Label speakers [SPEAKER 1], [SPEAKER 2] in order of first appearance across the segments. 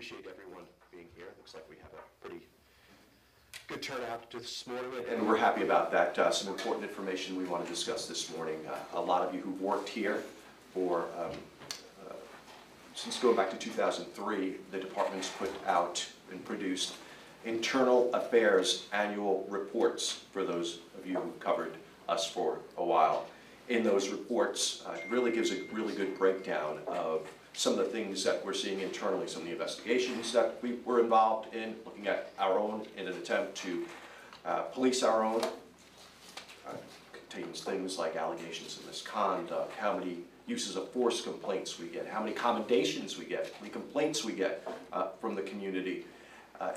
[SPEAKER 1] appreciate everyone being here. Looks like we have a pretty good turnout this morning, and we're happy about that. Some important information we want to discuss this morning. A lot of you who've worked here for since going back to 2003, the department's put out and produced internal affairs annual reports for those of you who've covered us for a while. In those reports, it really gives a really good breakdown of some of the things that we're seeing internally, some of the investigations that we were involved in, looking at our own in an attempt to police our own. Contains things like allegations of misconduct, how many uses of force complaints we get, how many commendations we get, how many complaints we get from the community.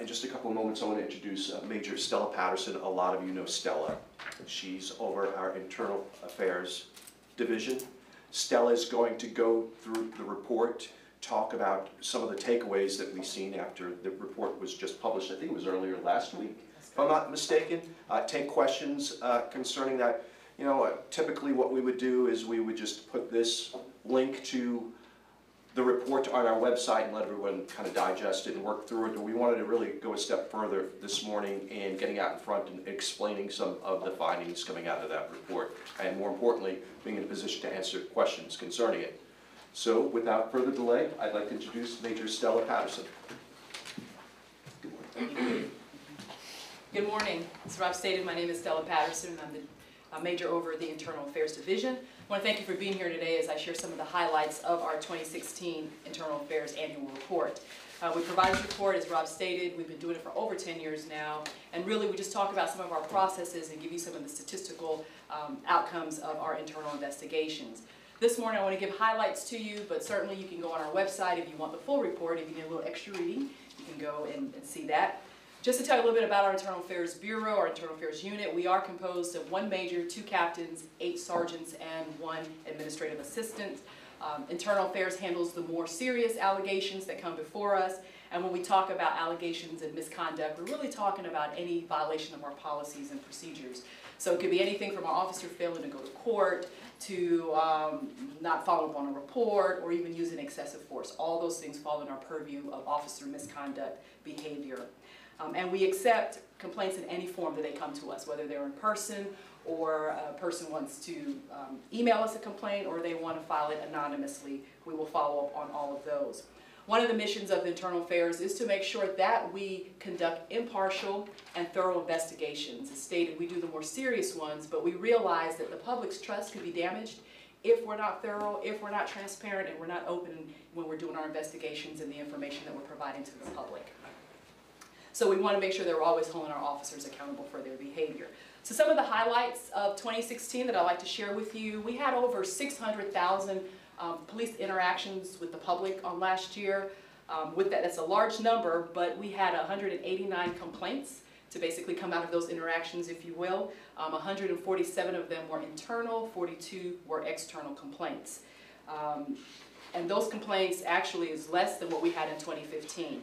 [SPEAKER 1] In just a couple of moments, I want to introduce Major Stella Patterson. A lot of you know Stella. She's over our Internal Affairs Division. Stella is going to go through the report, talk about some of the takeaways that we've seen after the report was just published. I think it was earlier last week, if I'm not mistaken. Take questions concerning that. You know, typically what we would do is we would just put this link to the report on our website and let everyone kind of digest it and work through it. But we wanted to really go a step further this morning in getting out in front and explaining some of the findings coming out of that report, and more importantly, being in a position to answer questions concerning it. So without further delay, I'd like to introduce Major Stella Patterson.
[SPEAKER 2] Good morning. Good morning. As Rob stated, my name is Stella Patterson, and I'm the Major over the Internal Affairs Division. I want to thank you for being here today as I share some of the highlights of our 2016 Internal Affairs Annual Report. We provide this report, as Rob stated. We've been doing it for over 10 years now, and really we just talk about some of our processes and give you some of the statistical outcomes of our internal investigations. This morning I want to give highlights to you, but certainly you can go on our website if you want the full report. If you need a little extra reading, you can go and see that. Just to tell you a little bit about our Internal Affairs Bureau, our Internal Affairs Unit, we are composed of 1 major, 2 captains, 8 sergeants, and 1 administrative assistant. Internal Affairs handles the more serious allegations that come before us, and when we talk about allegations of misconduct, we're really talking about any violation of our policies and procedures. So it could be anything from an officer failing to go to court, to not follow up on a report, or even using excessive force. All those things fall in our purview of officer misconduct behavior. And we accept complaints in any form that they come to us, whether they're in person or a person wants to email us a complaint or they want to file it anonymously. We will follow up on all of those. One of the missions of Internal Affairs is to make sure that we conduct impartial and thorough investigations. As stated, we do the more serious ones, but we realize that the public's trust could be damaged if we're not thorough, if we're not transparent, and we're not open when we're doing our investigations and the information that we're providing to the public. So we want to make sure that we're always holding our officers accountable for their behavior. So some of the highlights of 2016 that I'd like to share with you: we had over 600,000 police interactions with the public on last year. With that, that's a large number, but we had 189 complaints to basically come out of those interactions, if you will. 147 of them were internal, 42 were external complaints. And those complaints actually is less than what we had in 2015.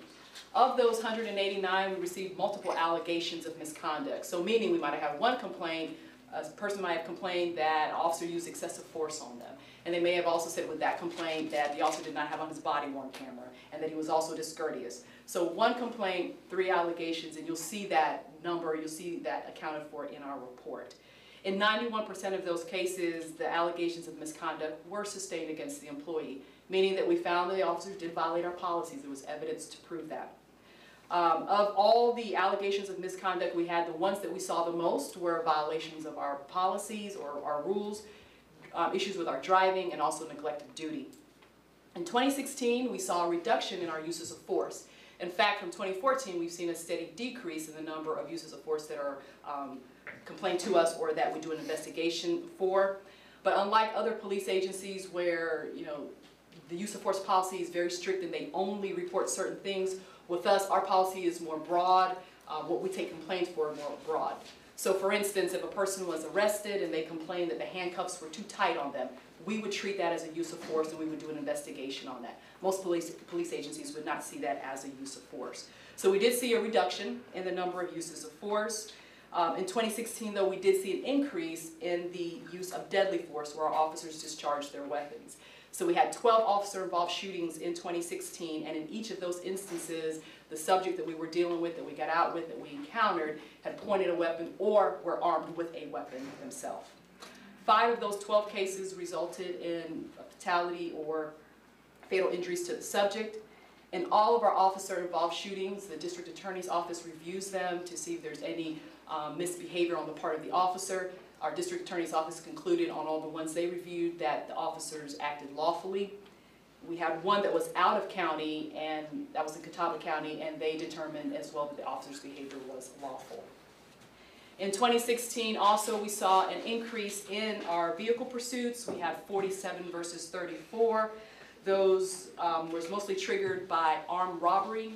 [SPEAKER 2] Of those 189, we received multiple allegations of misconduct. So meaning we might have had one complaint, a person might have complained that an officer used excessive force on them. And they may have also said with that complaint that the officer did not have on his body-worn camera and that he was also discourteous. So 1 complaint, 3 allegations, and you'll see that number, you'll see that accounted for in our report. In 91% of those cases, the allegations of misconduct were sustained against the employee, meaning that we found that the officers did violate our policies. There was evidence to prove that. Of all the allegations of misconduct we had, the ones that we saw the most were violations of our policies or our rules, issues with our driving, and also neglect of duty. In 2016, we saw a reduction in our uses of force. In fact, from 2014, we've seen a steady decrease in the number of uses of force that are complained to us or that we do an investigation for. But unlike other police agencies where, you know, the use of force policy is very strict and they only report certain things, with us, our policy is more broad. What we take complaints for are more broad. So for instance, if a person was arrested and they complained that the handcuffs were too tight on them, we would treat that as a use of force and we would do an investigation on that. Most police agencies would not see that as a use of force. So we did see a reduction in the number of uses of force. In 2016, though, we did see an increase in the use of deadly force where our officers discharged their weapons. So we had 12 officer-involved shootings in 2016, and in each of those instances, the subject that we were dealing with, that we got out with, that we encountered, had pointed a weapon or were armed with a weapon themselves. 5 of those 12 cases resulted in a fatality or fatal injuries to the subject. In all of our officer-involved shootings, the district attorney's office reviews them to see if there's any misbehavior on the part of the officer. Our district attorney's office concluded on all the ones they reviewed that the officers acted lawfully. We had one that was out of county, and that was in Catawba County, and they determined as well that the officer's behavior was lawful. In 2016, also, we saw an increase in our vehicle pursuits. We had 47 versus 34. Those was mostly triggered by armed robbery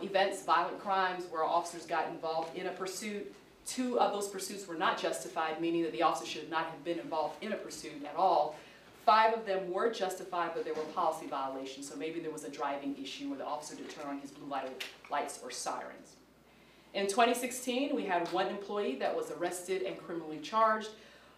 [SPEAKER 2] events, violent crimes, where officers got involved in a pursuit. 2 of those pursuits were not justified, meaning that the officer should not have been involved in a pursuit at all. 5 of them were justified, but there were policy violations, so maybe there was a driving issue where the officer did turn on his blue lights or sirens. In 2016, we had 1 employee that was arrested and criminally charged.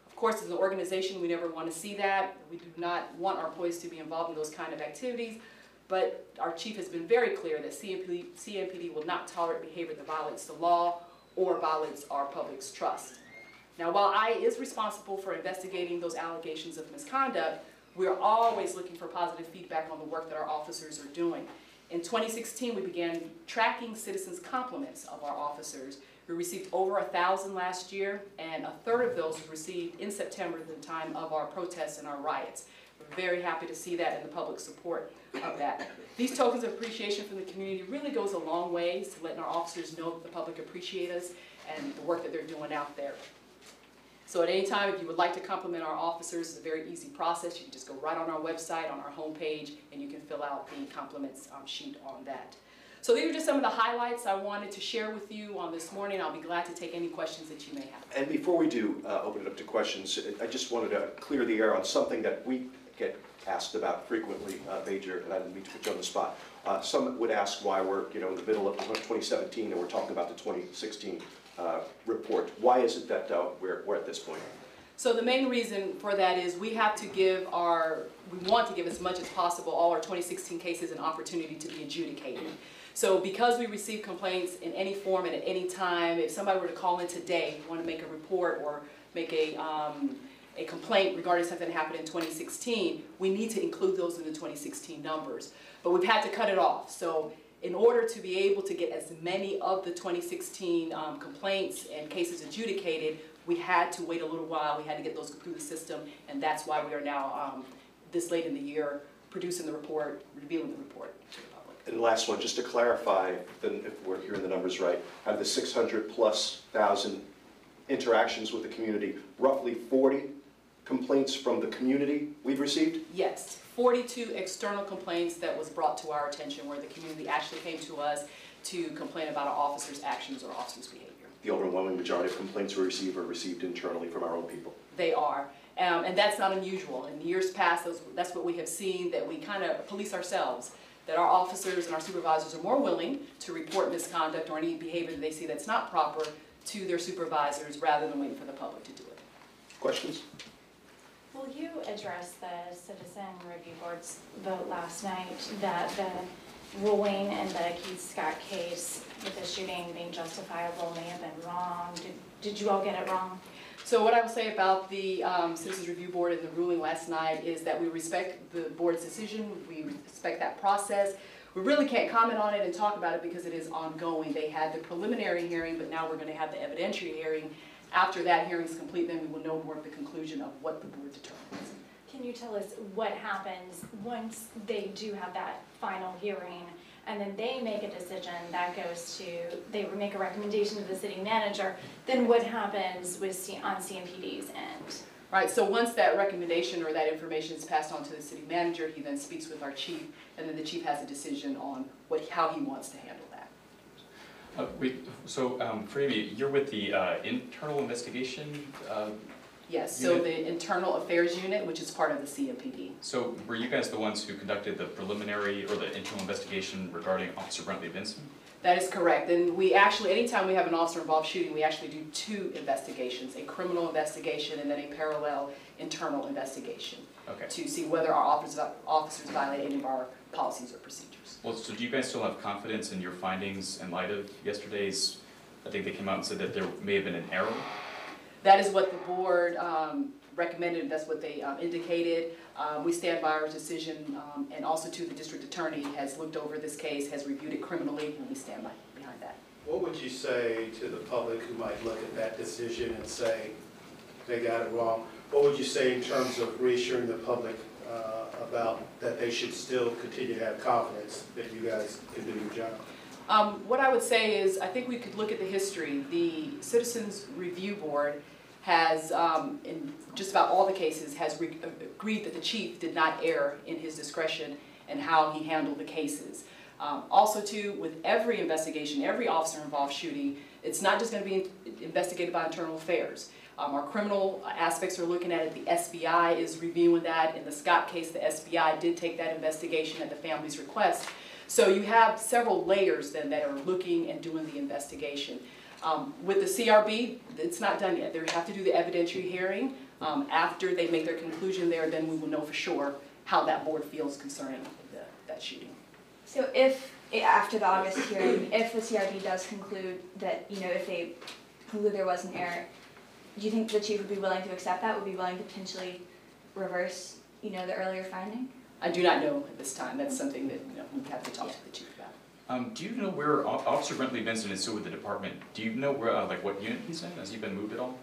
[SPEAKER 2] Of course, as an organization, we never want to see that. We do not want our employees to be involved in those kind of activities, but our chief has been very clear that CMPD will not tolerate behavior that violates the law or violates our public's trust. Now, while I is responsible for investigating those allegations of misconduct, we are always looking for positive feedback on the work that our officers are doing. In 2016, we began tracking citizens' compliments of our officers. We received over 1,000 last year, and 1/3 of those were received in September at the time of our protests and our riots. We're very happy to see that and the public support of that. These tokens of appreciation from the community really goes a long way to letting our officers know that the public appreciate us and the work that they're doing out there. So at any time, if you would like to compliment our officers, it's a very easy process. You can just go right on our website, on our homepage, and you can fill out the compliments sheet on that. So these are just some of the highlights I wanted to share with you on this morning. I'll be glad to take any questions that you may have.
[SPEAKER 1] And before we do open it up to questions, I just wanted to clear the air on something that we get asked about frequently, Major, and I didn't mean to put you on the spot. Some would ask why we're in the middle of 2017 and we're talking about the 2016 report. Why is it that we're at this point?
[SPEAKER 2] So the main reason for that is we want to give as much as possible all our 2016 cases an opportunity to be adjudicated. So because we receive complaints in any form and at any time, if somebody were to call in today, want to make a report or make a complaint regarding something that happened in 2016, we need to include those in the 2016 numbers. But we've had to cut it off. So in order to be able to get as many of the 2016 complaints and cases adjudicated, we had to wait a little while. We had to get those through the system, and that's why we are now, this late in the year, producing the report, revealing the report to the public.
[SPEAKER 1] And the last one, just to clarify, then if we're hearing the numbers right, out of the 600,000+ interactions with the community, roughly 40 complaints from the community we've received?
[SPEAKER 2] Yes, 42 external complaints that was brought to our attention where the community actually came to us to complain about our officers' actions or officers' behavior.
[SPEAKER 1] The overwhelming majority of complaints we receive are received internally from our own people.
[SPEAKER 2] They are, and that's not unusual. In years past, that's what we have seen, that we kind of police ourselves, that our officers and our supervisors are more willing to report misconduct or any behavior that they see that's not proper to their supervisors rather than waiting for the public to do it.
[SPEAKER 1] Questions?
[SPEAKER 3] Will you address the Citizen Review Board's vote last night that the ruling in the Keith Scott case with the shooting being justifiable may have been wrong? Did you all get it wrong?
[SPEAKER 2] So what I will say about the Citizens Review Board and the ruling last night is that we respect the board's decision, we respect that process. We really can't comment on it and talk about it because it is ongoing. They had the preliminary hearing, but now we're going to have the evidentiary hearing. After that hearing is complete, then we will know more of the conclusion of what the board determines.
[SPEAKER 3] Can you tell us what happens once they do have that final hearing and then they make a decision that goes to, they make a recommendation to the city manager, then what happens with on CMPD's end?
[SPEAKER 2] Right, so once that recommendation or that information is passed on to the city manager, he then speaks with our chief, and then the chief has a decision on how he wants to handle that.
[SPEAKER 4] Freebie, you're with the internal investigation
[SPEAKER 2] Yes, so the Internal Affairs Unit, which is part of the CMPD.
[SPEAKER 4] So were you guys the ones who conducted the preliminary or the internal investigation regarding Officer Brentley Benson?
[SPEAKER 2] That is correct, and we actually, anytime we have an officer-involved shooting, we actually do 2 investigations, a criminal investigation and then a parallel internal investigation.
[SPEAKER 4] Okay.
[SPEAKER 2] To see whether our officers violate any of our policies or procedures.
[SPEAKER 4] Well, so do you guys still have confidence in your findings in light of yesterday's, I think they came out and said that there may have been an error?
[SPEAKER 2] That is what the board recommended, that's what they indicated. We stand by our decision, and also too, the district attorney has looked over this case, has reviewed it criminally, and we stand behind that.
[SPEAKER 5] What would you say to the public who might look at that decision and say they got it wrong? What would you say in terms of reassuring the public about that they should still continue to have confidence that you guys can do your job?
[SPEAKER 2] What I would say is, I think we could look at the history. The Citizens Review Board has, in just about all the cases, has agreed that the chief did not err in his discretion and how he handled the cases. Also too, with every investigation, every officer-involved shooting, it's not just going to be investigated by internal affairs. Our criminal aspects are looking at it. The SBI is reviewing that. In the Scott case, the SBI did take that investigation at the family's request. So you have several layers then that are looking and doing the investigation. With the CRB, it's not done yet. They have to do the evidentiary hearing. After they make their conclusion there, then we will know for sure how that board feels concerning that shooting.
[SPEAKER 6] So if, after the August hearing, if the CRB does conclude that, if they conclude there was an error, do you think the chief would be willing to accept that, would be willing to potentially reverse, the earlier finding?
[SPEAKER 2] I do not know at this time. That's something that we have to talk to the chief about.
[SPEAKER 4] Do you know where Officer Brentley Benson is still with the department? Do you know where, what unit he's in? Has he been moved at all?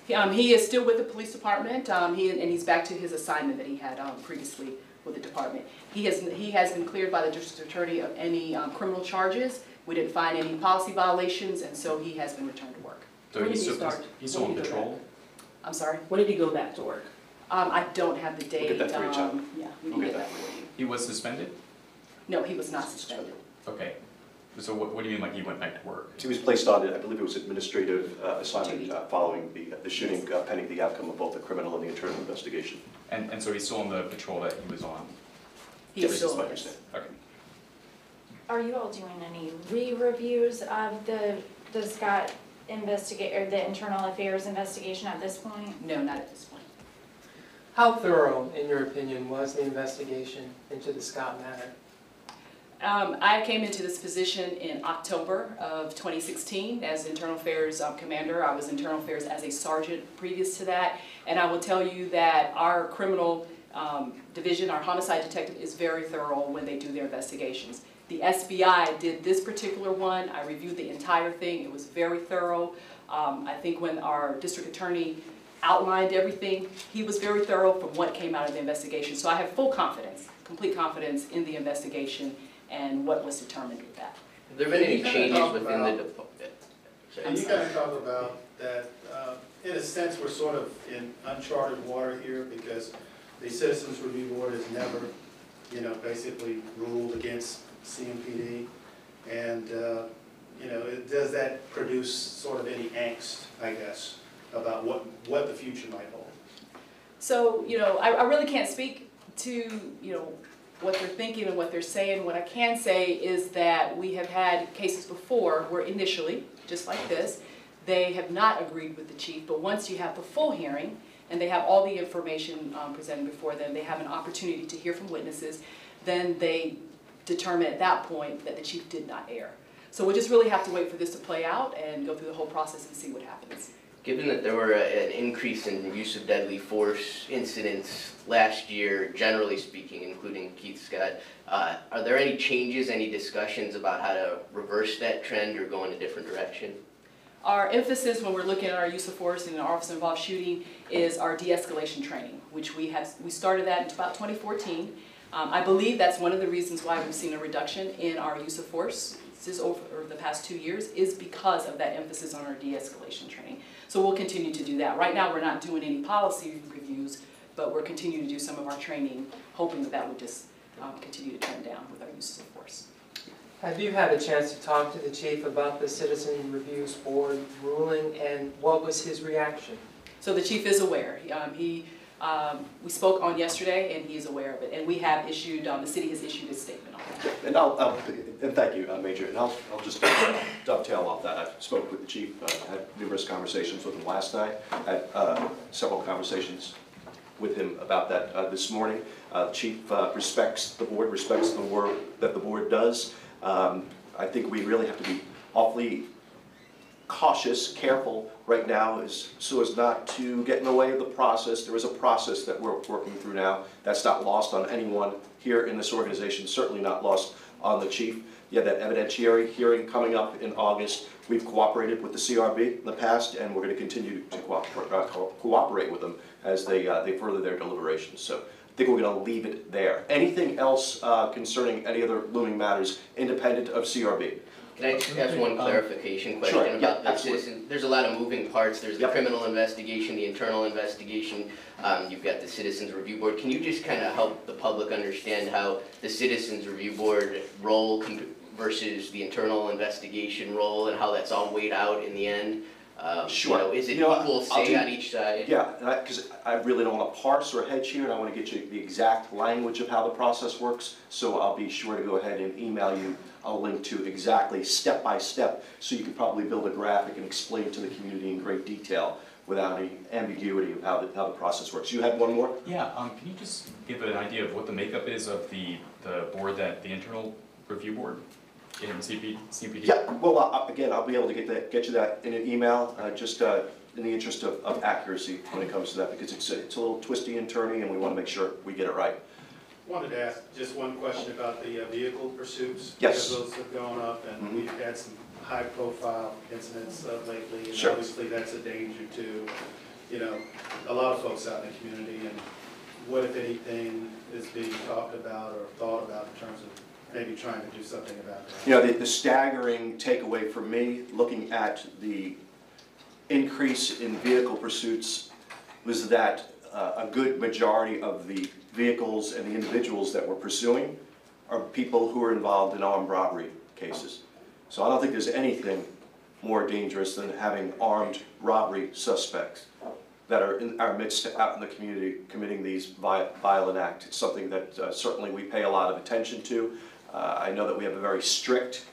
[SPEAKER 2] He is still with the police department, and he's back to his assignment that he had previously with the department. He has been cleared by the district attorney of any criminal charges. We didn't find any policy violations, and so he has been returned to work.
[SPEAKER 4] So he's still on patrol?
[SPEAKER 2] I'm sorry?
[SPEAKER 7] When did he go back to work?
[SPEAKER 2] I don't have the date.
[SPEAKER 1] We'll get that for you, John.
[SPEAKER 2] Yeah, we can get that for you.
[SPEAKER 4] He was suspended?
[SPEAKER 2] No, he was not suspended.
[SPEAKER 4] Okay. So what do you mean, like he went back to work?
[SPEAKER 1] He was placed on, I believe it was administrative assignment following the shooting, pending the outcome of both the criminal and the internal investigation.
[SPEAKER 4] And so he's still on the patrol that he was on?
[SPEAKER 2] He is
[SPEAKER 1] Yes,
[SPEAKER 2] still
[SPEAKER 1] that's my
[SPEAKER 2] on.
[SPEAKER 1] understanding.
[SPEAKER 4] Okay.
[SPEAKER 3] Are you all doing any re-reviews of the Scott or the internal affairs investigation at this point?
[SPEAKER 2] No, not at this point.
[SPEAKER 7] How thorough, in your opinion, was the investigation into the Scott matter?
[SPEAKER 2] I came into this position in October of 2016 as Internal Affairs Commander. I was Internal Affairs as a sergeant previous to that, and I will tell you that our criminal division, our homicide detective, is very thorough when they do their investigations. The SBI did this particular one. I reviewed the entire thing. It was very thorough. I think when our district attorney outlined everything, he was very thorough from what came out of the investigation. So I have full confidence, complete confidence in the investigation and what was determined with that.
[SPEAKER 8] Have there been any changes within the department?
[SPEAKER 5] And you kind of talk about that, in a sense, we're sort of in uncharted water here because the Citizens Review Board has never, basically ruled against CMPD. And, does that produce sort of any angst, I guess, about what the future might hold?
[SPEAKER 2] So, I really can't speak to, what they're thinking and what they're saying. What I can say is that we have had cases before where initially, just like this, they have not agreed with the chief, but once you have the full hearing and they have all the information presented before them, they have an opportunity to hear from witnesses, then they determine at that point that the chief did not err. So we'll just really have to wait for this to play out and go through the whole process and see what happens.
[SPEAKER 8] Given that there were an increase in use of deadly force incidents last year, generally speaking, including Keith Scott, are there any changes, any discussions about how to reverse that trend or go in a different direction?
[SPEAKER 2] Our emphasis when we're looking at our use of force in an officer-involved shooting is our de-escalation training, which we started that in about 2014. I believe that's one of the reasons why we've seen a reduction in our use of force over the past 2 years is because of that emphasis on our de-escalation training. So we'll continue to do that. Right now we're not doing any policy reviews, but we're continuing to do some of our training, hoping that would just continue to trend down with our use of force.
[SPEAKER 7] Have you had a chance to talk to the chief about the Citizen Reviews Board ruling, and what was his reaction?
[SPEAKER 2] So the chief is aware. We spoke on yesterday, and he is aware of it. And we have issued, the city has issued a statement on that.
[SPEAKER 1] And thank you, Major, and I'll just dovetail off that. I spoke with the chief, had numerous conversations with him last night, had several conversations with him about that this morning. The chief respects the board, respects the work that the board does. I think we really have to be awfully cautious, careful right now, so as not to get in the way of the process. There is a process that we're working through now. That's not lost on anyone here in this organization, certainly not lost on the chief. You have that evidentiary hearing coming up in August. We've cooperated with the CRB in the past, and we're going to continue to cooperate with them as they further their deliberations. So I think we're going to leave it there. Anything else concerning any other looming matters independent of CRB?
[SPEAKER 8] Can I just ask one clarification question
[SPEAKER 1] Sure,
[SPEAKER 8] about
[SPEAKER 1] yeah,
[SPEAKER 8] the citizen? There's a lot of moving parts. There's the
[SPEAKER 1] Yep.
[SPEAKER 8] criminal investigation, the internal investigation. You've got the Citizens Review Board. Can you just kind of help the public understand how the Citizens Review Board role versus the internal investigation role, and how that's all weighed out in the end?
[SPEAKER 1] Sure.
[SPEAKER 8] You know, is it
[SPEAKER 1] You know,
[SPEAKER 8] equal
[SPEAKER 1] I'll
[SPEAKER 8] say
[SPEAKER 1] do-
[SPEAKER 8] on each side?
[SPEAKER 1] Yeah, because I really don't want to parse or hedge here, and I want to get you the exact language of how the process works. So I'll be sure to go ahead and email you a link to exactly step by step, so you can probably build a graphic and explain to the community in great detail without any ambiguity of how the process works. You had one more?
[SPEAKER 4] Yeah, can you just give an idea of what the makeup is of the board, the internal review board in CPD?
[SPEAKER 1] Yeah, well, again, I'll be able to get you that in an email, just in the interest of accuracy when it comes to that, because it's a little twisty and turny, and we want to make sure we get it right.
[SPEAKER 5] Wanted to ask just one question about the vehicle pursuits.
[SPEAKER 1] Yes.
[SPEAKER 5] Because those have gone up, and
[SPEAKER 1] Mhm.
[SPEAKER 5] we've had some high-profile incidents lately. And
[SPEAKER 1] Sure.
[SPEAKER 5] obviously, that's a danger to, you know, a lot of folks out in the community. And what, if anything, is being talked about or thought about in terms of maybe trying to do something about that?
[SPEAKER 1] You know, the staggering takeaway for me, looking at the increase in vehicle pursuits, was that a good majority of the vehicles and the individuals that we're pursuing are people who are involved in armed robbery cases. So I don't think there's anything more dangerous than having armed robbery suspects that are in our midst, out in the community, committing these violent acts. It's something that certainly we pay a lot of attention to. I know that we have a very strict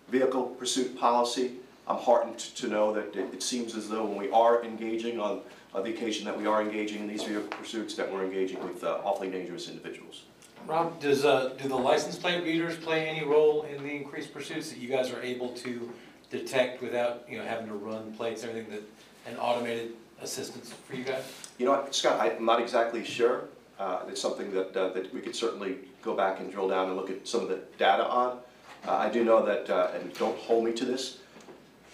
[SPEAKER 1] vehicle pursuit policy. I'm heartened to know that it seems as though when we are engaging on the occasion that we are engaging in these vehicle pursuits, that we're engaging with awfully dangerous individuals.
[SPEAKER 9] Rob, do the license plate readers play any role in the increased pursuits that you guys are able to detect without, you know, having to run plates, everything that, and automated assistance for you guys?
[SPEAKER 1] You know what, Scott, I'm not exactly sure. It's something that we could certainly go back and drill down and look at some of the data on. I do know that, and don't hold me to this,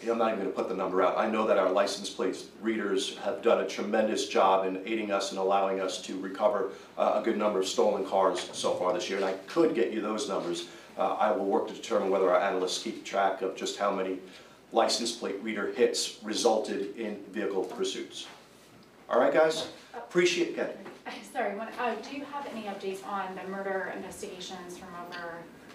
[SPEAKER 1] you know, I'm not even going to put the number out. I know that our license plates readers have done a tremendous job in aiding us and allowing us to recover a good number of stolen cars so far this year, and I could get you those numbers. I will work to determine whether our analysts keep track of just how many license plate reader hits resulted in vehicle pursuits. All right, guys? Appreciate it.
[SPEAKER 3] Sorry, do you have any updates on the murder investigations from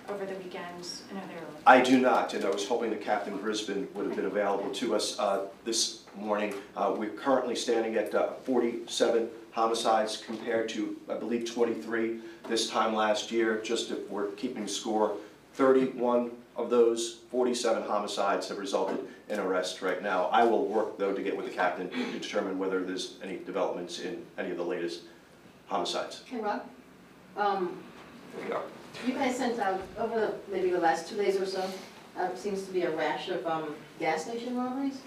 [SPEAKER 3] over the weekend? I know there were...
[SPEAKER 1] I do not, and I was hoping that Captain Brisbane would have been available to us this morning. We're currently standing at 47 homicides compared to, I believe, 23 this time last year. Just if we're keeping score, 31 of those 47 homicides have resulted in arrest right now. I will work, though, to get with the captain to determine whether there's any developments in any of the latest homicides.
[SPEAKER 10] Hey, Rob,
[SPEAKER 1] There we are.
[SPEAKER 10] you guys sent out, over maybe the last 2 days or so, seems to be a rash of gas station robberies.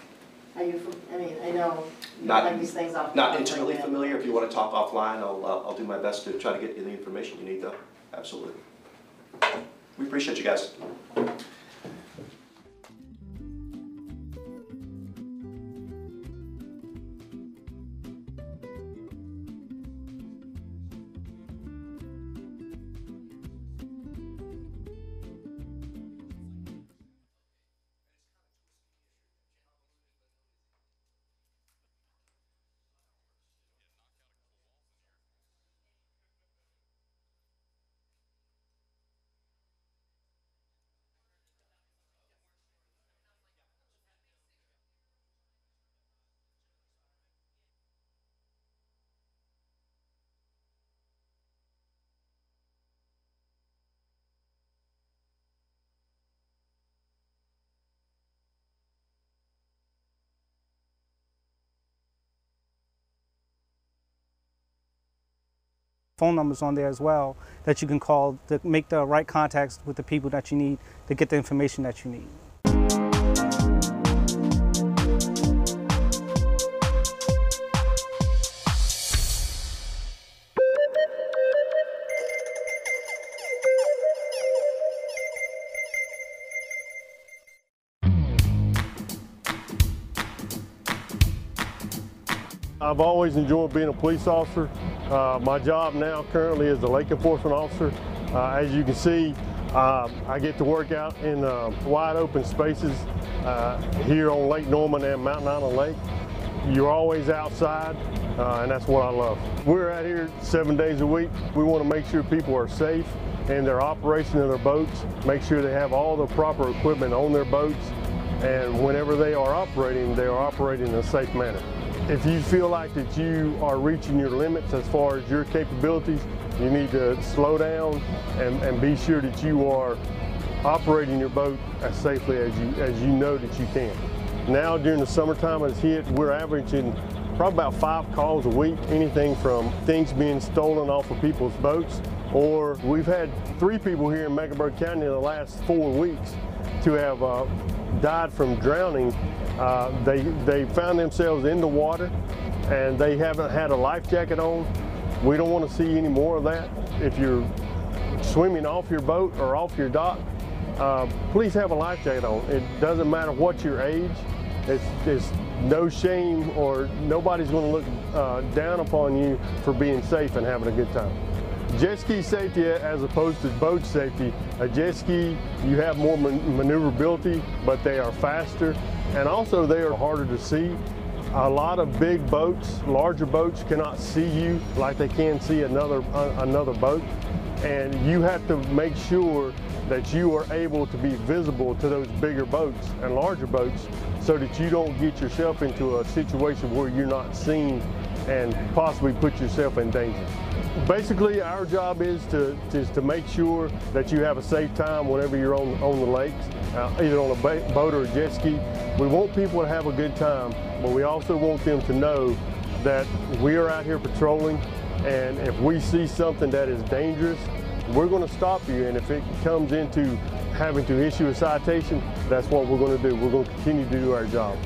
[SPEAKER 10] Are you, I mean, I know you
[SPEAKER 1] Not-
[SPEAKER 10] have these things off.
[SPEAKER 1] Not intimately familiar. If you want to talk offline, I'll do my best to try to get you the information you need, though. Absolutely. We appreciate you guys.
[SPEAKER 11] phone numbers on there as well that you can call to make the right contacts with the people that you need to get the information that you need.
[SPEAKER 12] I've always enjoyed being a police officer. My job now currently is a lake enforcement officer. As you can see, I get to work out in wide open spaces here on Lake Norman and Mountain Island Lake. You're always outside, and that's what I love. We're out here 7 days a week. We want to make sure people are safe in their operation of their boats, make sure they have all the proper equipment on their boats, and whenever they are operating in a safe manner. If you feel like that you are reaching your limits as far as your capabilities, you need to slow down and be sure that you are operating your boat as safely as you know that you can. Now during the summertime as hit, we're averaging probably about 5 calls a week, anything from things being stolen off of people's boats, or we've had 3 people here in Mecklenburg County in the last 4 weeks to have died from drowning. They found themselves in the water and they haven't had a life jacket on. We don't want to see any more of that. If you're swimming off your boat or off your dock, please have a life jacket on. It doesn't matter what your age. It's no shame, or nobody's going to look down upon you for being safe and having a good time. Jet ski safety as opposed to boat safety. A jet ski, you have more maneuverability, but they are faster, and also they are harder to see. A lot of big boats, larger boats, cannot see you like they can see another boat, and you have to make sure that you are able to be visible to those bigger boats and larger boats so that you don't get yourself into a situation where you're not seen and possibly put yourself in danger. Basically, our job is to make sure that you have a safe time whenever you're on the lakes, either on a boat or a jet ski. We want people to have a good time, but we also want them to know that we are out here patrolling, and if we see something that is dangerous, we're going to stop you, and if it comes into having to issue a citation, that's what we're going to do. We're going to continue to do our job.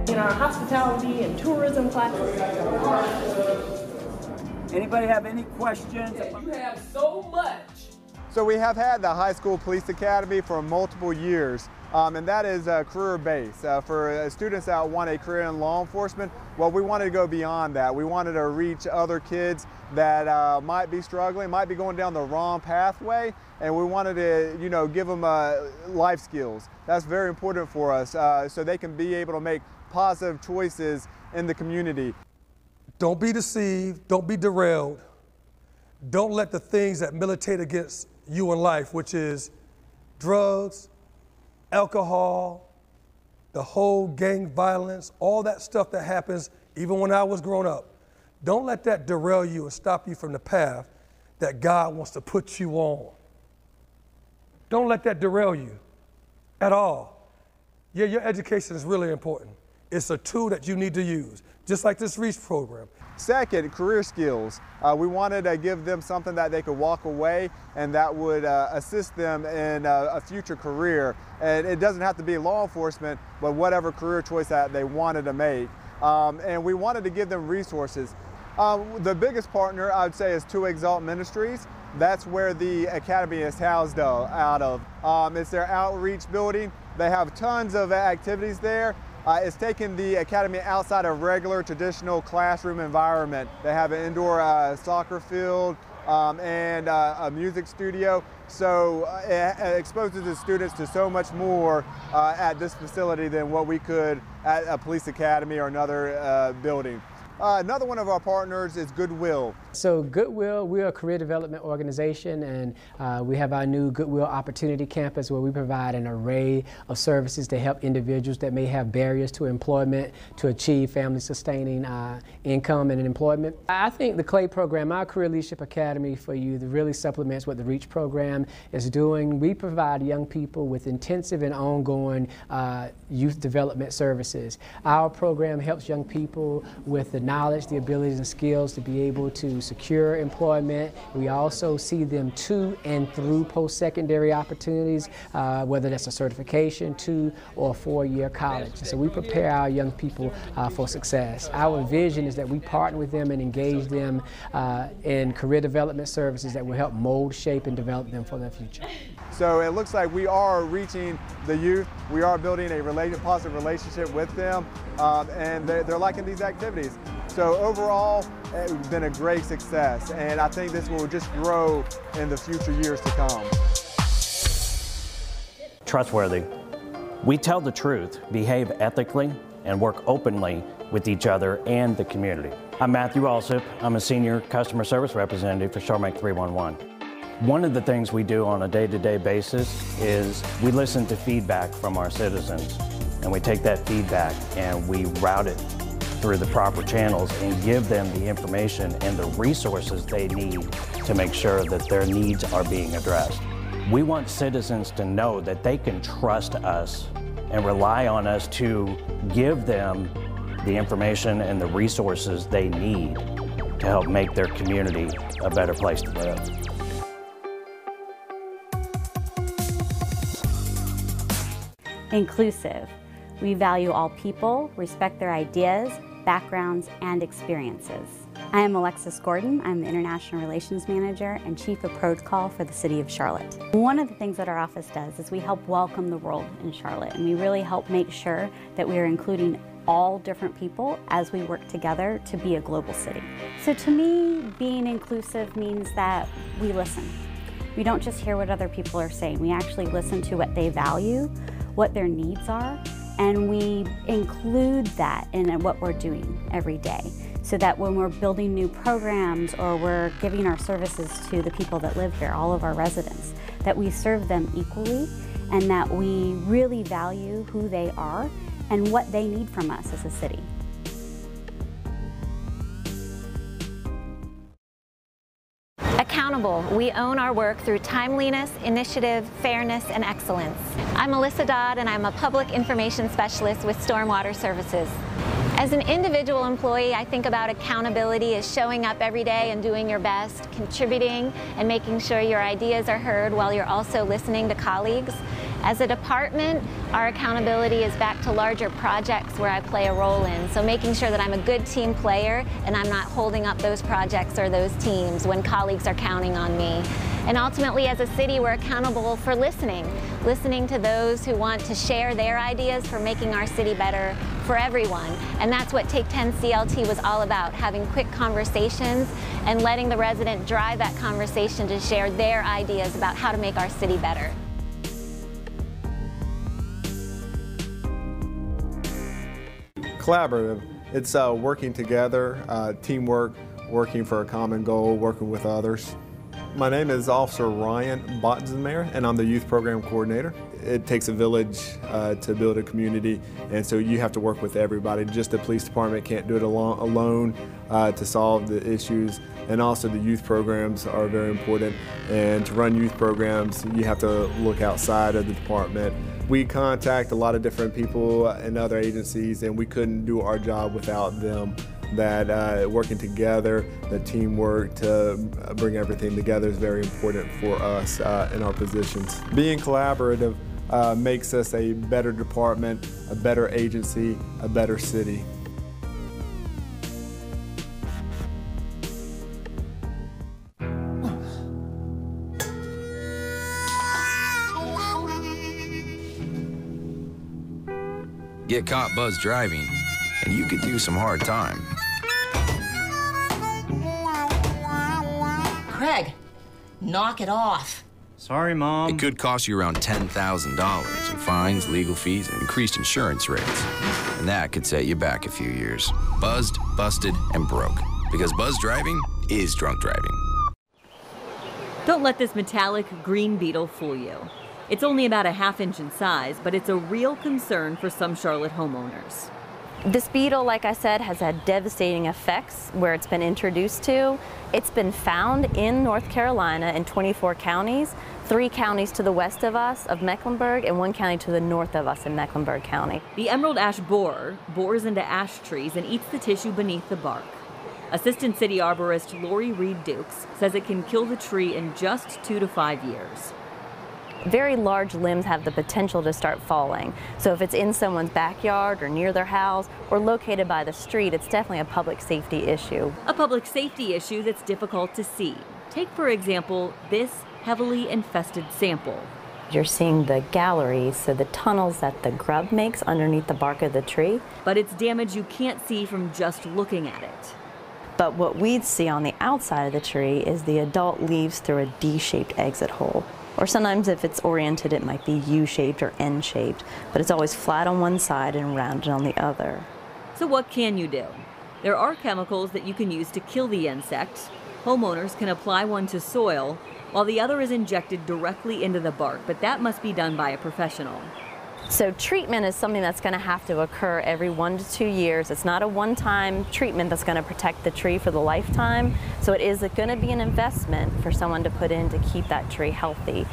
[SPEAKER 13] In our hospitality and tourism classes.
[SPEAKER 14] Anybody have any questions?
[SPEAKER 13] You have so much.
[SPEAKER 15] So we have had the High School Police Academy for multiple years, and that is career-based. For students that want a career in law enforcement, well, we wanted to go beyond that. We wanted to reach other kids that might be struggling, might be going down the wrong pathway, and we wanted to, give them life skills. That's very important for us, so they can be able to make positive choices in the community.
[SPEAKER 16] Don't be deceived, don't be derailed. Don't let the things that militate against you in life, which is drugs, alcohol, the whole gang violence, all that stuff that happens even when I was growing up. Don't let that derail you and stop you from the path that God wants to put you on. Don't let that derail you at all. Yeah, your education is really important. It's a tool that you need to use, just like this REACH program.
[SPEAKER 15] Second, career skills. We wanted to give them something that they could walk away and that would assist them in a future career. And it doesn't have to be law enforcement, but whatever career choice that they wanted to make. And we wanted to give them resources. The biggest partner, I would say, is 2 Exalt Ministries. That's where the academy is housed out of. It's their outreach building. They have tons of activities there. It's taken the academy outside a regular traditional classroom environment. They have an indoor soccer field and a music studio. So it exposes the students to so much more at this facility than what we could at a police academy or another building. Another one of our partners is Goodwill.
[SPEAKER 7] So Goodwill, we're a career development organization, and we have our new Goodwill Opportunity Campus where we provide an array of services to help individuals that may have barriers to employment to achieve family-sustaining income and employment. I think the CLT program, our Career Leadership Academy for Youth, really supplements what the REACH program is doing. We provide young people with intensive and ongoing youth development services. Our program helps young people with the knowledge, the abilities, and skills to be able to secure employment. We also see them to and through post-secondary opportunities, whether that's a certification, 2 or 4-year college. So we prepare our young people for success. Our vision is that we partner with them and engage them in career development services that will help mold, shape, and develop them for their future.
[SPEAKER 15] So it looks like we are reaching the youth. We are building a positive relationship with them, and they're liking these activities. So overall, it's been a great success, and I think this will just grow in the future years to come.
[SPEAKER 17] Trustworthy. We tell the truth, behave ethically, and work openly with each other and the community. I'm Matthew Alsip. I'm a senior customer service representative for Charmac 311. One of the things we do on a day-to-day basis is we listen to feedback from our citizens, and we take that feedback and we route it through the proper channels and give them the information and the resources they need to make sure that their needs are being addressed. We want citizens to know that they can trust us and rely on us to give them the information and the resources they need to help make their community a better place to live.
[SPEAKER 18] Inclusive. We value all people, respect their ideas, backgrounds, and experiences. I am Alexis Gordon. I'm the International Relations Manager and Chief of Protocol for the City of Charlotte. One of the things that our office does is we help welcome the world in Charlotte, and we really help make sure that we are including all different people as we work together to be a global city. So to me, being inclusive means that we listen. We don't just hear what other people are saying. We actually listen to what they value, what their needs are, and we include that in what we're doing every day, so that when we're building new programs or we're giving our services to the people that live here, all of our residents, that we serve them equally and that we really value who they are and what they need from us as a city.
[SPEAKER 19] Accountable. We own our work through timeliness, initiative, fairness, and excellence. I'm Melissa Dodd, and I'm a Public Information Specialist with Stormwater Services. As an individual employee, I think about accountability as showing up every day and doing your best, contributing, and making sure your ideas are heard while you're also listening to colleagues. As a department, our accountability is back to larger projects where I play a role in, so making sure that I'm a good team player and I'm not holding up those projects or those teams when colleagues are counting on me. And ultimately, as a city, we're accountable for listening to those who want to share their ideas for making our city better for everyone. And that's what Take 10 CLT was all about, having quick conversations and letting the resident drive that conversation to share their ideas about how to make our city better.
[SPEAKER 15] Collaborative. It's working together, teamwork, working for a common goal, working with others. My name is Officer Ryan Botzenmeyer, and I'm the Youth Program Coordinator. It takes a village to build a community, and so you have to work with everybody. Just the police department can't do it alone to solve the issues, and also the youth programs are very important. And to run youth programs, you have to look outside of the department. We contact a lot of different people and other agencies, and we couldn't do our job without them. That working together, the teamwork to bring everything together is very important for us in our positions. Being collaborative makes us a better department, a better agency, a better city.
[SPEAKER 20] Get caught buzz driving, and you could do some hard time.
[SPEAKER 21] Craig, knock it off.
[SPEAKER 20] Sorry, Mom. It could cost you around $10,000 in fines, legal fees, and increased insurance rates. And that could set you back a few years. Buzzed, busted, and broke. Because buzz driving is drunk driving.
[SPEAKER 21] Don't let this metallic green beetle fool you. It's only about a ½ inch in size, but it's a real concern for some Charlotte homeowners.
[SPEAKER 22] This beetle, like I said, has had devastating effects where it's been introduced to. It's been found in North Carolina in 24 counties, 3 counties to the west of us, of Mecklenburg, and 1 county to the north of us in Mecklenburg County.
[SPEAKER 21] The emerald ash borer bores into ash trees and eats the tissue beneath the bark. Assistant City Arborist Lori Reed Dukes says it can kill the tree in just 2 to 5 years.
[SPEAKER 22] Very large limbs have the potential to start falling. So if it's in someone's backyard or near their house or located by the street, it's definitely a public safety issue.
[SPEAKER 21] A public safety issue that's difficult to see. Take, for example, this heavily infested sample.
[SPEAKER 22] You're seeing the galleries, so the tunnels that the grub makes underneath the bark of the tree.
[SPEAKER 21] But it's damage you can't see from just looking at it.
[SPEAKER 22] But what we'd see on the outside of the tree is the adult leaves through a D-shaped exit hole. Or sometimes if it's oriented, it might be U-shaped or N-shaped, but it's always flat on one side and rounded on the other.
[SPEAKER 21] So what can you do? There are chemicals that you can use to kill the insect. Homeowners can apply one to soil, while the other is injected directly into the bark, but that must be done by a professional.
[SPEAKER 22] So treatment is something that's going to have to occur every 1 to 2 years. It's not a one-time treatment that's going to protect the tree for the lifetime. So it is going to be an investment for someone to put in to keep that tree healthy.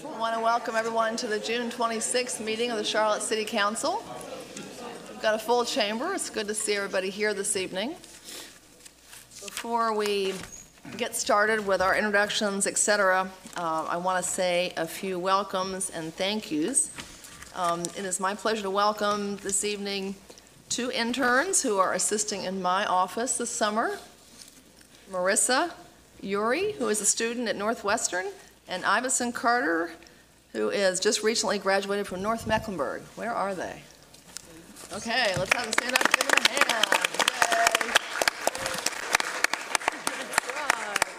[SPEAKER 23] I want to welcome everyone to the June 26th meeting of the Charlotte City Council. We've got a full chamber. It's good to see everybody here this evening. Before we get started with our introductions, etc., I want to say a few welcomes and thank yous. It is my pleasure to welcome this evening 2 interns who are assisting in my office this summer. Marissa Uri, who is a student at Northwestern, and Iverson Carter, who is just recently graduated from North Mecklenburg. Where are they? Okay, let's have them stand up and give them a hand.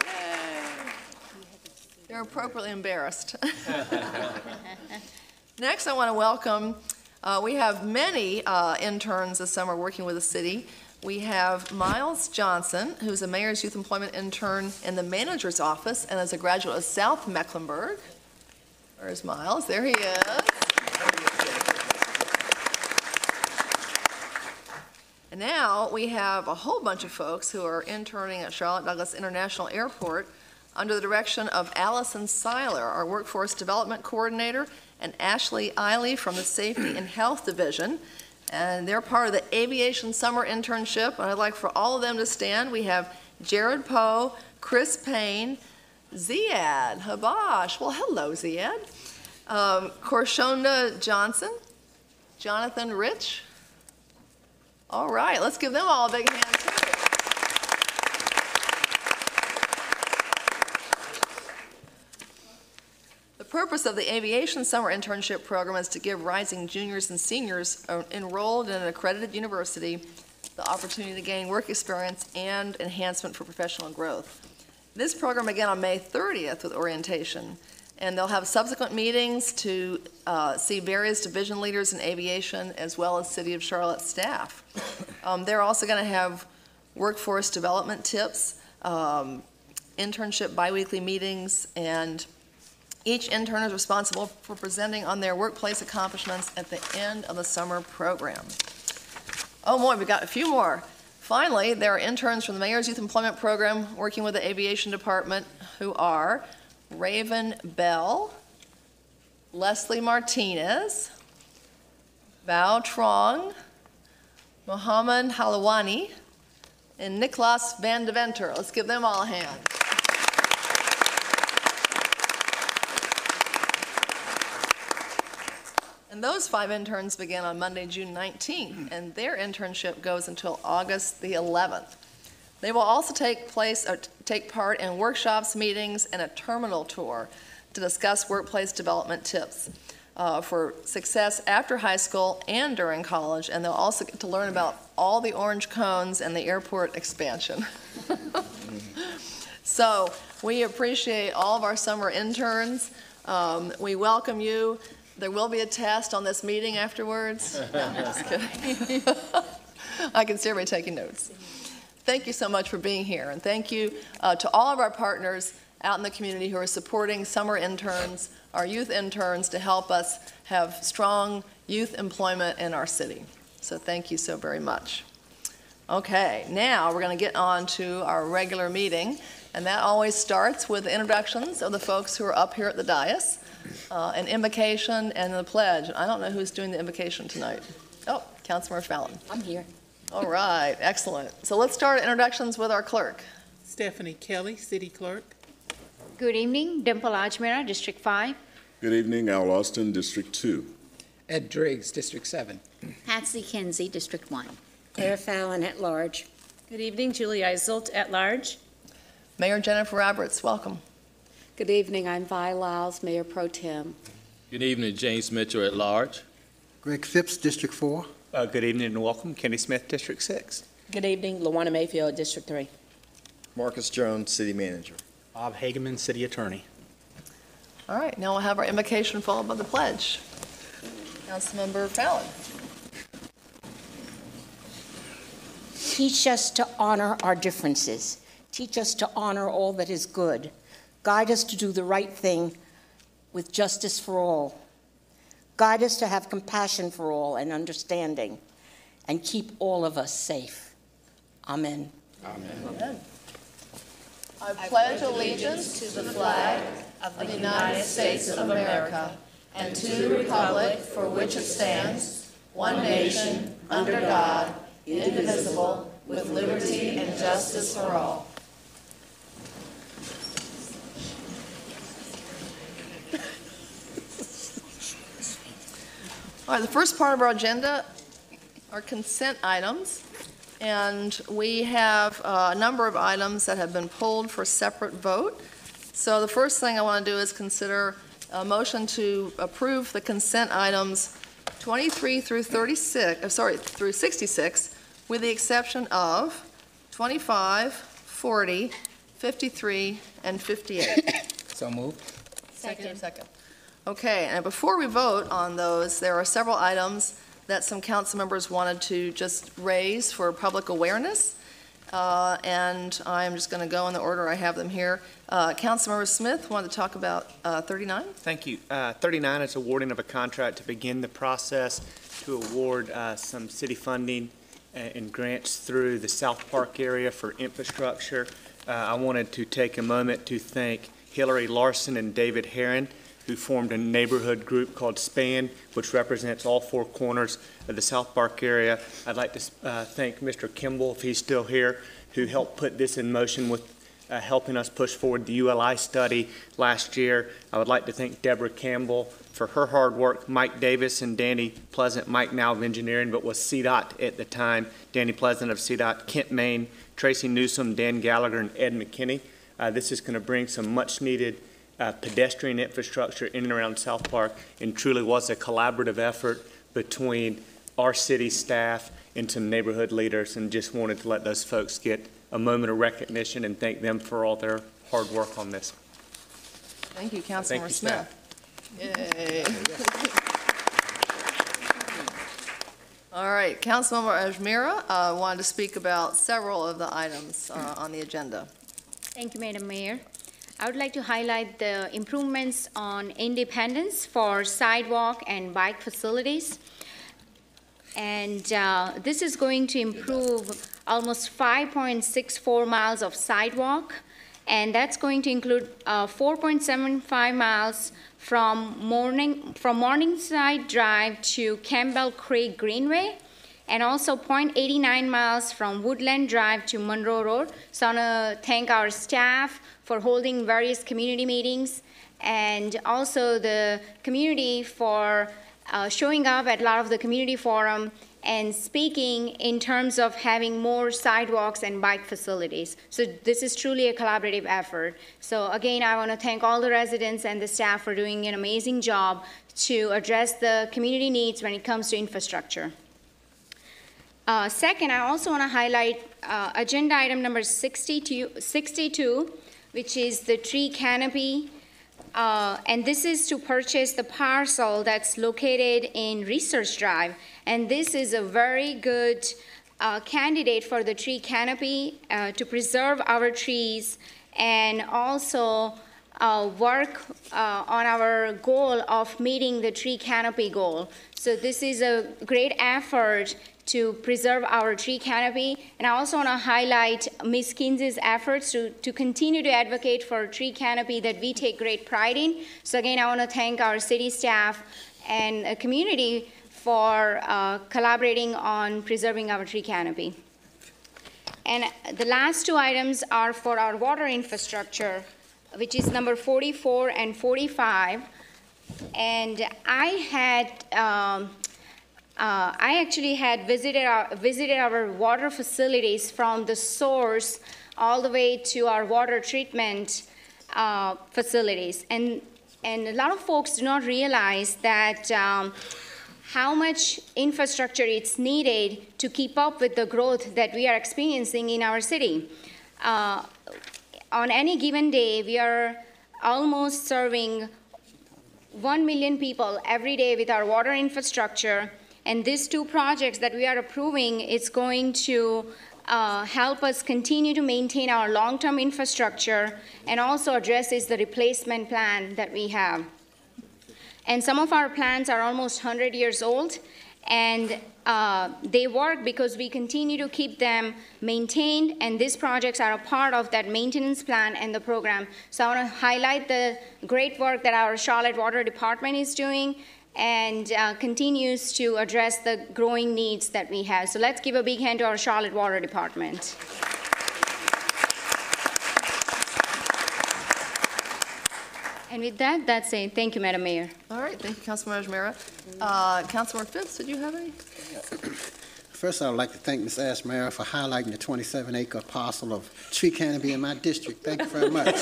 [SPEAKER 23] Yay. Yay. They're appropriately embarrassed. Next, I want to welcome, we have many interns this summer working with the city. We have Miles Johnson, who's a Mayor's Youth Employment Intern in the Manager's Office and is a graduate of South Mecklenburg. There's Miles, there he is. And now we have a whole bunch of folks who are interning at Charlotte Douglas International Airport under the direction of Allison Seiler, our Workforce Development Coordinator, and Ashley Eiley from the Safety and Health Division. And they're part of the Aviation Summer Internship, and I'd like for all of them to stand. We have Jared Poe, Chris Payne, Ziad Habash. Well, hello, Ziad. Korshonda Johnson, Jonathan Rich. All right, let's give them all a big hand, too. The purpose of the Aviation Summer Internship Program is to give rising juniors and seniors enrolled in an accredited university the opportunity to gain work experience and enhancement for professional growth. This program began on May 30th with orientation, and they'll have subsequent meetings to see various division leaders in aviation as well as City of Charlotte staff. They're also going to have workforce development tips, internship biweekly meetings, and each intern is responsible for presenting on their workplace accomplishments at the end of the summer program. Oh boy, we got a few more. Finally, there are interns from the Mayor's Youth Employment Program working with the Aviation Department who are Raven Bell, Leslie Martinez, Bao Trong, Mohammed Halawani, and Niklas Van de Venter. Let's give them all a hand. And those 5 interns began on Monday, June 19th, and their internship goes until August the 11th. They will also take part in workshops, meetings, and a terminal tour to discuss workplace development tips for success after high school and during college, and they'll also get to learn about all the orange cones and the airport expansion. So we appreciate all of our summer interns. We welcome you. There will be a test on this meeting afterwards. No, I'm just kidding. I can see everybody taking notes. Thank you so much for being here, and thank you to all of our partners out in the community who are supporting summer interns, our youth interns, to help us have strong youth employment in our city. So thank you so very much. Okay, now we're going to get on to our regular meeting, and that always starts with the introductions of the folks who are up here at the dais, an invocation and the pledge. I don't know who's doing the invocation tonight. Oh, Councilmember Fallon.
[SPEAKER 2] I'm here.
[SPEAKER 23] All right, excellent. So let's start introductions with our clerk.
[SPEAKER 2] Stephanie Kelly, City Clerk.
[SPEAKER 6] Good evening, Dimple Ajmera, District 5.
[SPEAKER 8] Good evening, Al Austin, District 2.
[SPEAKER 2] Ed Driggs, District 7.
[SPEAKER 6] Patsy Kinsey, District 1.
[SPEAKER 2] Claire Fallon at large.
[SPEAKER 13] Good evening, Julie Eiselt at large.
[SPEAKER 23] Mayor Jennifer Roberts, welcome.
[SPEAKER 2] Good evening, I'm Vi Lyles, Mayor Pro Tem.
[SPEAKER 24] Good evening, James Mitchell at large.
[SPEAKER 25] Greg Phipps, District 4.
[SPEAKER 26] Good evening and welcome, Kenny Smith, District 6.
[SPEAKER 2] Good evening, LaWanna Mayfield, District 3.
[SPEAKER 27] Marcus Jones, City Manager.
[SPEAKER 26] Bob Hageman, City Attorney.
[SPEAKER 23] All right, now we'll have our invocation followed by the pledge. Councilmember Fallon.
[SPEAKER 2] Teach us to honor our differences. Teach us to honor all that is good. Guide us to do the right thing with justice for all. Guide us to have compassion for all and understanding, and keep all of us safe. Amen.
[SPEAKER 23] Amen. Amen. I pledge allegiance to the flag of the United States of America and to the republic for which it stands, one nation, under God, indivisible, with liberty and justice for all. All right, the first part of our agenda are consent items, and we have a number of items that have been pulled for separate vote. So the first thing I want to do is consider a motion to approve the consent items 23 through 66, with the exception of 25, 40, 53, and 58.
[SPEAKER 2] So moved.
[SPEAKER 23] Second. Okay, and before we vote on those, there are several items that some council members wanted to just raise for public awareness, and I'm just going to go in the order I have them here. Councilmember Smith wanted to talk about 39.
[SPEAKER 26] Thank you. 39 is awarding of a contract to begin the process to award some city funding and grants through the South Park area for infrastructure. I wanted to take a moment to thank Hillary Larson and David Herron, who formed a neighborhood group called SPAN, which represents all 4 corners of the South Park area. I'd like to thank Mr. Kimball, if he's still here, who helped put this in motion with helping us push forward the ULI study last year. I would like to thank Deborah Campbell for her hard work, Mike Davis and Danny Pleasant, Mike now of engineering, but was CDOT at the time, Danny Pleasant of CDOT, Kent Main, Tracy Newsom, Dan Gallagher, and Ed McKinney. This is going to bring some much needed pedestrian infrastructure in and around South Park, and truly was a collaborative effort between our city staff and some neighborhood leaders, and just wanted to let those folks get a moment of recognition and thank them for all their hard work on this.
[SPEAKER 23] Thank you, Councilmember Smith. Yay. All right, Councilmember Ajmira wanted to speak about several of the items on the agenda.
[SPEAKER 6] Thank you, Madam Mayor. I would like to highlight the improvements on Independence for sidewalk and bike facilities. And this is going to improve almost 5.64 miles of sidewalk, and that's going to include 4.75 miles from Morningside Drive to Campbell Creek Greenway, and also 0.89 miles from Woodland Drive to Monroe Road. So I want to thank our staff for holding various community meetings, and also the community for showing up at a lot of the community forum and speaking in terms of having more sidewalks and bike facilities. So this is truly a collaborative effort. So again, I want to thank all the residents and the staff for doing an amazing job to address the community needs when it comes to infrastructure. Second, I also want to highlight agenda item number 62, which is the tree canopy. And this is to purchase the parcel that's located in Research Drive. And this is a very good candidate for the tree canopy to preserve our trees and also work on our goal of meeting the tree canopy goal. So this is a great effort to preserve our tree canopy. And I also want to highlight Ms. Kinsey's efforts to continue to advocate for a tree canopy that we take great pride in. So again, I want to thank our city staff and community for collaborating on preserving our tree canopy. And the last two items are for our water infrastructure, which is number 44 and 45. And I actually had visited our water facilities from the source all the way to our water treatment facilities. And a lot of folks do not realize that how much infrastructure it's needed to keep up with the growth that we are experiencing in our city. On any given day, we are almost serving 1 million people every day with our water infrastructure. And these two projects that we are approving, it's going to help us continue to maintain our long-term infrastructure and also addresses the replacement plan that we have. And some of our plants are almost 100 years old, and they work because we continue to keep them maintained, and these projects are a part of that maintenance plan and the program. So I want to highlight the great work that our Charlotte Water Department is doing and continues to address the growing needs that we have. So let's give a big hand to our Charlotte Water Department. And with that, that's it. Thank you, Madam Mayor.
[SPEAKER 23] All right, thank you, Councilmember Ajmira. Councilmember Phipps, did you have any?
[SPEAKER 25] First, I would like to thank Ms. Ajmira for highlighting the 27-acre parcel of tree canopy in my district. Thank you very much.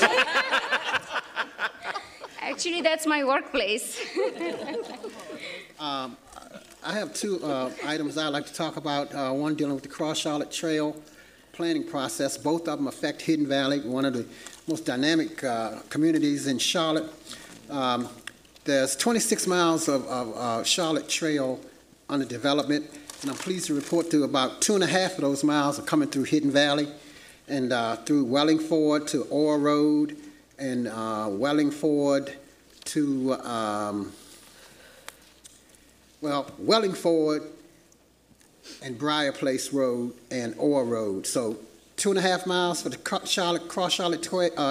[SPEAKER 6] Actually, that's my workplace.
[SPEAKER 25] I have two items I'd like to talk about. One dealing with the Cross-Charlotte Trail planning process. Both of them affect Hidden Valley, one of the most dynamic communities in Charlotte. There's 26 miles of Charlotte Trail under development, and I'm pleased to report to about 2.5 of those miles are coming through Hidden Valley and through Wellingford to Orr Road and Wellingford to, Wellingford and Briar Place Road and Orr Road. So 2.5 miles for the Cross-Charlotte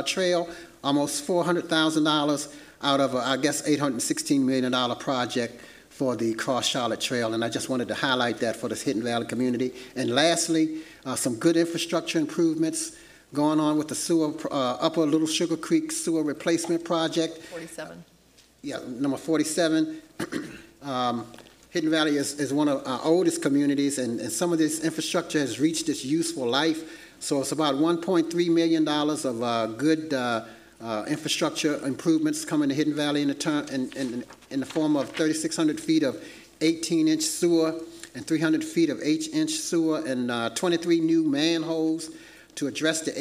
[SPEAKER 25] Trail, almost $400,000 out of, I guess, $816 million project for the Cross-Charlotte Trail, and I just wanted to highlight that for this Hidden Valley community. And lastly, some good infrastructure improvements going on with the sewer, Upper Little Sugar Creek sewer replacement project.
[SPEAKER 23] 47.
[SPEAKER 25] Yeah, number 47. Hidden Valley is one of our oldest communities, and some of this infrastructure has reached its useful life. So it's about $1.3 million of good infrastructure improvements coming to Hidden Valley in the form of 3,600 feet of 18-inch sewer and 300 feet of 8-inch sewer and 23 new manholes to address the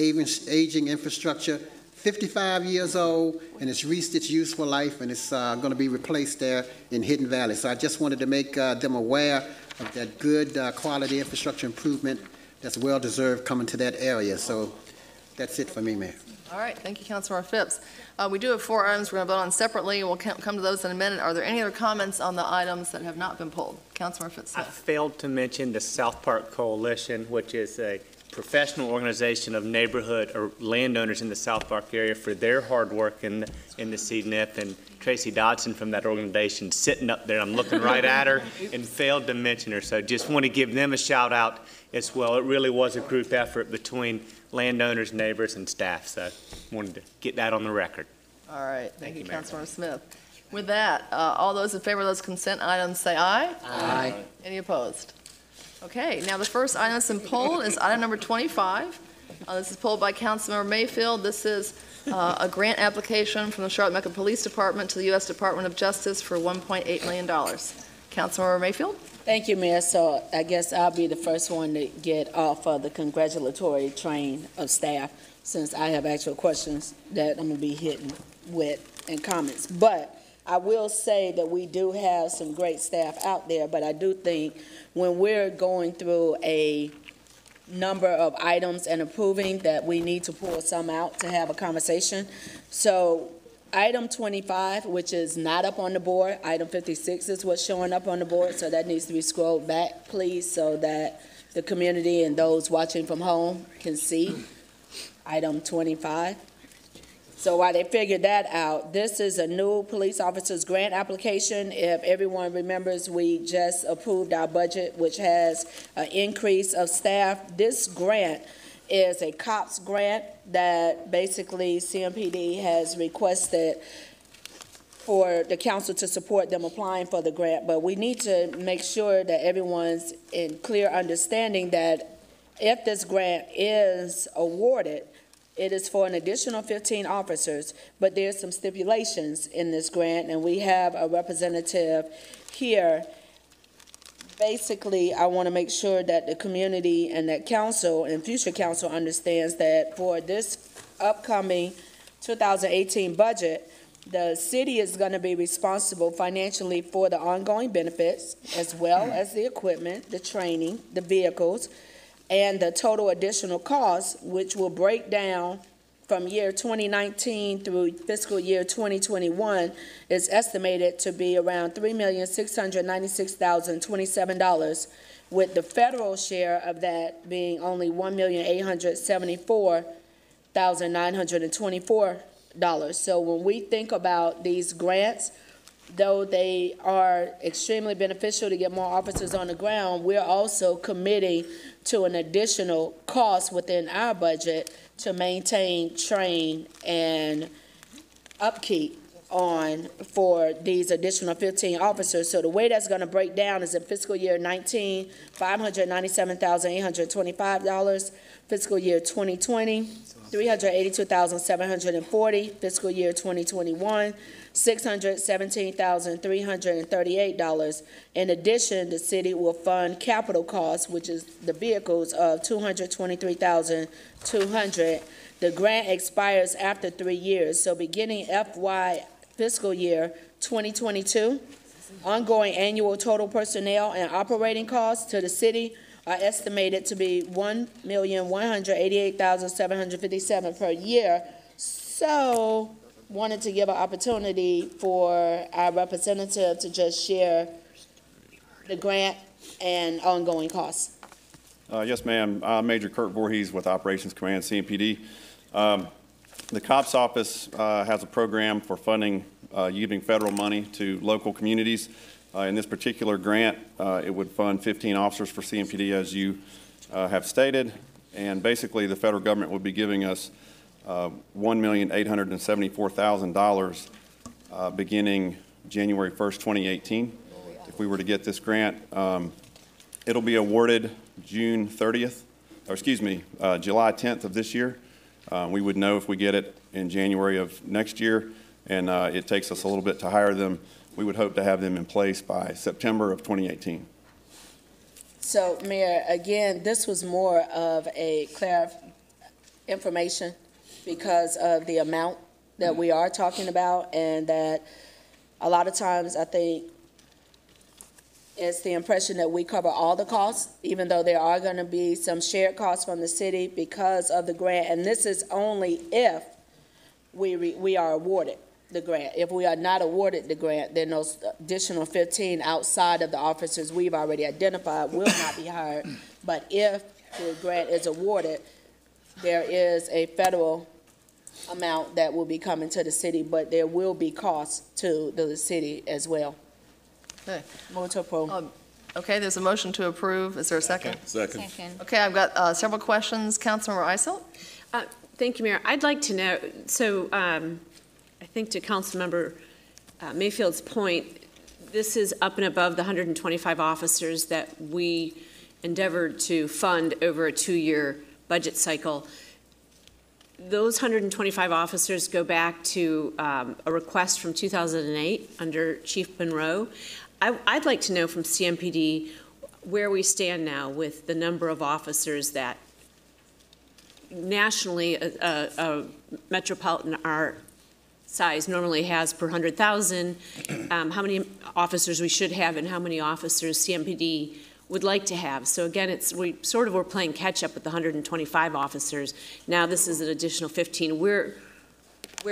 [SPEAKER 25] aging infrastructure. 55 years old, and it's reached its useful life, and it's going to be replaced there in Hidden Valley. So I just wanted to make them aware of that good quality infrastructure improvement that's well-deserved coming to that area. So that's it for me, Mayor.
[SPEAKER 23] All right, thank you, Councilmember Phipps. We do have 4 items we're going to vote on separately, and we'll come to those in a minute. Are there any other comments on the items that have not been pulled? Councilmember Phipps.
[SPEAKER 26] I failed to mention the South Park Coalition, which is a professional organization of neighborhood or landowners in the South Park area for their hard work in the CNIP, and Tracy Dodson from that organization sitting up there. I'm looking right at her and failed to mention her. So just want to give them a shout out as well. It really was a group effort between landowners, neighbors, and staff. So wanted to get that on the record.
[SPEAKER 23] All right, thank you, Councilmember Smith. With that, all those in favor of those consent items say aye.
[SPEAKER 2] Aye.
[SPEAKER 23] Any opposed? Okay, now the first item that's been pulled is item number 25. This is pulled by Councilmember Mayfield. This is a grant application from the Charlotte Metro Police Department to the U.S. Department of Justice for $1.8 million. Councilmember Mayfield?
[SPEAKER 1] Thank you, Mayor. So I guess I'll be the first one to get off of the congratulatory train of staff, since I have actual questions that I'm going to be hitting with and comments. But I will say that we do have some great staff out there, but I do think when we're going through a number of items and approving that we need to pull some out to have a conversation. So item 25, which is not up on the board, item 56 is what's showing up on the board, so that needs to be scrolled back, please, so that the community and those watching from home can see item 25. So while they figured that out, this is a new police officers grant application. If everyone remembers, we just approved our budget, which has an increase of staff. This grant is a COPS grant that basically CMPD has requested for the council to support them applying for the grant. But we need to make sure that everyone's in clear understanding that if this grant is awarded, it is for an additional 15 officers, but there's some stipulations in this grant, and we have a representative here. Basically, I want to make sure that the community and that council and future council understands that for this upcoming 2018 budget, the city is going to be responsible financially for the ongoing benefits, as well as the equipment, the training, the vehicles, and the total additional costs, which will break down from year 2019 through fiscal year 2021, is estimated to be around $3,696,027, with the federal share of that being only $1,874,924. So when we think about these grants, though they are extremely beneficial to get more officers on the ground, we're also committing to an additional cost within our budget to maintain, train, and upkeep for these additional 15 officers. So the way that's going to break down is in fiscal year 19, $597,825, fiscal year 2020, $382,740, fiscal year 2021, $617,338. In addition, the city will fund capital costs, which is the vehicles, of $223,200. The grant expires after 3 years, so beginning FY fiscal year 2022, ongoing annual total personnel and operating costs to the city are estimated to be $1,188,757 per year. So wanted to give an opportunity for our representative to just share the grant and ongoing costs.
[SPEAKER 3] Yes, ma'am. Major Kurt Voorhees with Operations Command, CMPD. The COPS office has a program for funding giving federal money to local communities. In this particular grant, it would fund 15 officers for CMPD, as you have stated, and basically the federal government would be giving us $1,874,000 beginning January 1st, 2018. If we were to get this grant, it'll be awarded June 30th, or excuse me, July 10th of this year. We would know if we get it in January of next year, and it takes us a little bit to hire them. We would hope to have them in place by September of 2018.
[SPEAKER 1] So, Mayor, again, this was more of a information because of the amount that we are talking about, and that a lot of times I think it's the impression that we cover all the costs, even though there are going to be some shared costs from the city because of the grant. And this is only if we are awarded the grant. If we are not awarded the grant, then those additional 15 outside of the officers we've already identified will not be hired. But if the grant is awarded, there is a federal amount that will be coming to the city, but there will be costs to the city as well.
[SPEAKER 23] Okay.
[SPEAKER 1] Move to approve.
[SPEAKER 23] Okay, there's a motion to approve. Is there a second?
[SPEAKER 27] Second.
[SPEAKER 23] Okay, I've got several questions. Councilmember Isel?
[SPEAKER 13] Thank you, Mayor. I'd like to know, so I think to Councilmember Mayfield's point, this is up and above the 125 officers that we endeavored to fund over a 2-year budget cycle. Those 125 officers go back to a request from 2008 under Chief Monroe. I'd like to know from CMPD where we stand now with the number of officers that nationally a metropolitan our size normally has per 100,000, how many officers we should have and how many officers CMPD would like to have. So again, we sort of were playing catch up with the 125 officers. Now this is an additional 15. Where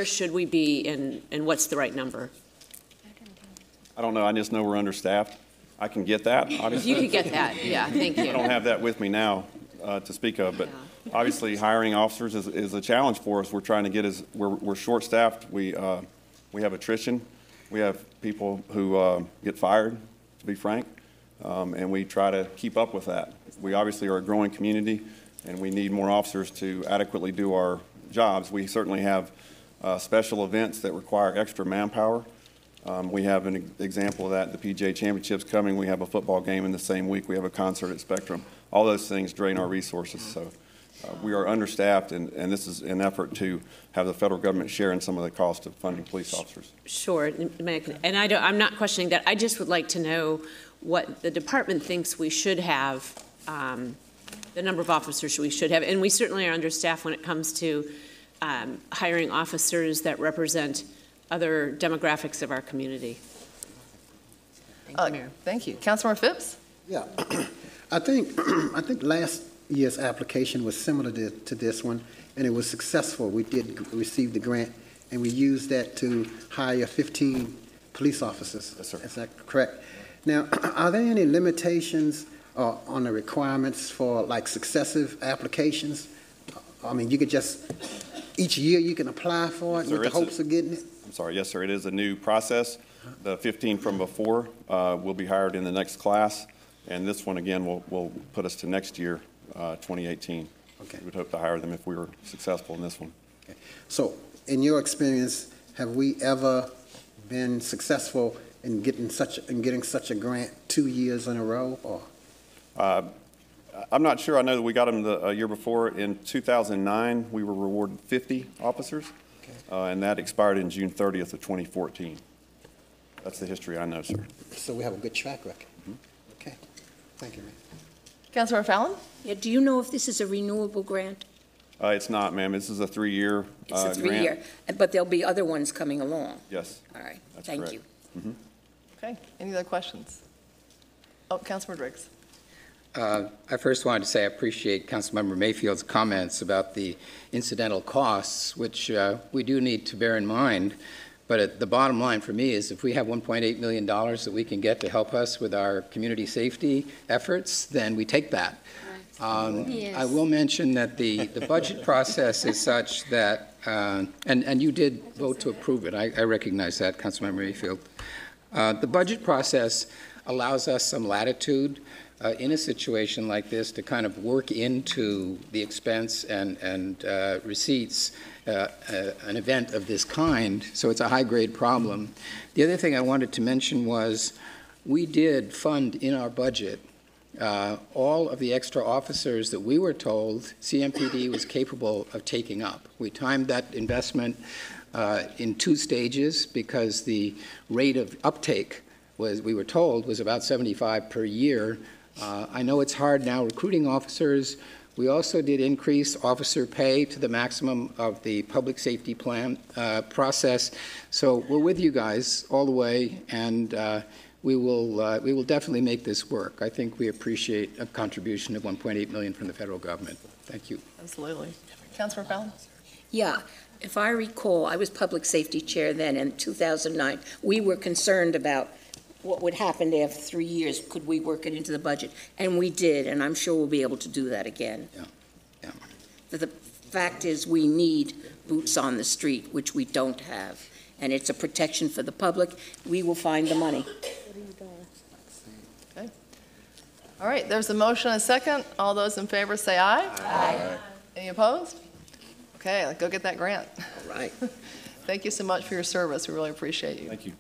[SPEAKER 13] should we be and what's the right number?
[SPEAKER 3] I don't know. I just know we're understaffed. I can get that, obviously.
[SPEAKER 13] If you could get that, yeah, thank you.
[SPEAKER 3] I don't have that with me now to speak of, but obviously hiring officers is a challenge for us. We're trying to get we're short-staffed. We have attrition. We have people who get fired, to be frank. And we try to keep up with that. We obviously are a growing community, and we need more officers to adequately do our jobs. We certainly have special events that require extra manpower. We have an example of that, the PGA Championships coming. We have a football game in the same week. We have a concert at Spectrum. All those things drain our resources. So we are understaffed, and this is an effort to have the federal government share in some of the cost of funding police officers.
[SPEAKER 13] Sure, and I'm not questioning that. I just would like to know what the department thinks we should have, the number of officers we should have. And we certainly are understaffed when it comes to hiring officers that represent other demographics of our community.
[SPEAKER 23] Thank you, Mayor. Thank you. Councilmember Phipps?
[SPEAKER 25] Yeah, I think last year's application was similar to this one, and it was successful. We did receive the grant, and we used that to hire 15 police officers.
[SPEAKER 3] Yes, sir.
[SPEAKER 25] Is that correct? Now, are there any limitations on the requirements for like successive applications? I mean, you could just, each year you can apply for it with the hopes of getting it?
[SPEAKER 3] I'm sorry, yes, sir, it is a new process. The 15 from before will be hired in the next class, and this one again will put us to next year, 2018.
[SPEAKER 25] Okay.
[SPEAKER 3] We would hope to hire them if we were successful in this one.
[SPEAKER 25] Okay. So, in your experience, have we ever been successful in getting such a grant 2 years in a row? Or?
[SPEAKER 3] I'm not sure. I know that we got them the year before. In 2009, we were rewarded 50 officers, and that expired in June 30th of 2014. That's the history I know, sir.
[SPEAKER 25] So we have a good track record. Okay. Thank you, ma'am.
[SPEAKER 23] Councilmember Fallon?
[SPEAKER 2] Yeah, do you know if this is a renewable grant?
[SPEAKER 3] It's not, ma'am. This is a 3-year
[SPEAKER 2] It's a 3-year, but there'll be other ones coming along.
[SPEAKER 3] Yes.
[SPEAKER 2] All right.
[SPEAKER 3] That's
[SPEAKER 2] Thank
[SPEAKER 3] correct.
[SPEAKER 2] you.
[SPEAKER 3] Mm-hmm.
[SPEAKER 23] Okay. Any other questions? Oh, Councilmember Driggs.
[SPEAKER 4] I first wanted to say I appreciate Councilmember Mayfield's comments about the incidental costs, which we do need to bear in mind. But the bottom line for me is if we have $1.8 million that we can get to help us with our community safety efforts, then we take that.
[SPEAKER 2] Yes.
[SPEAKER 4] I will mention that the budget process is such that, and you did vote to approve it. I recognize that, Councilmember Mayfield. The budget process allows us some latitude in a situation like this to kind of work into the expense and receipts an event of this kind, so it's a high-grade problem. The other thing I wanted to mention was we did fund in our budget all of the extra officers that we were told CMPD was capable of taking up. We timed that investment in 2 stages because the rate of uptake was, we were told, was about 75 per year I know it's hard now recruiting officers. We also did increase officer pay to the maximum of the public safety plan process. So we're with you guys all the way, and we will definitely make this work. I think we appreciate a contribution of $1.8 million from the federal government. Thank you.
[SPEAKER 23] Absolutely. Councilor Fallon?
[SPEAKER 2] Yeah. If I recall, I was public safety chair then in 2009. We were concerned about what would happen after 3 years. Could we work it into the budget? And we did, and I'm sure we'll be able to do that again.
[SPEAKER 4] Yeah.
[SPEAKER 2] But the fact is we need boots on the street, which we don't have. And it's a protection for the public. We will find the money.
[SPEAKER 23] Okay. All right, there's a motion and a second. All those in favor say aye. Aye. Any opposed? Okay, let's go get that grant.
[SPEAKER 2] All right.
[SPEAKER 23] Thank you so much for your service. We really appreciate you.
[SPEAKER 3] Thank you.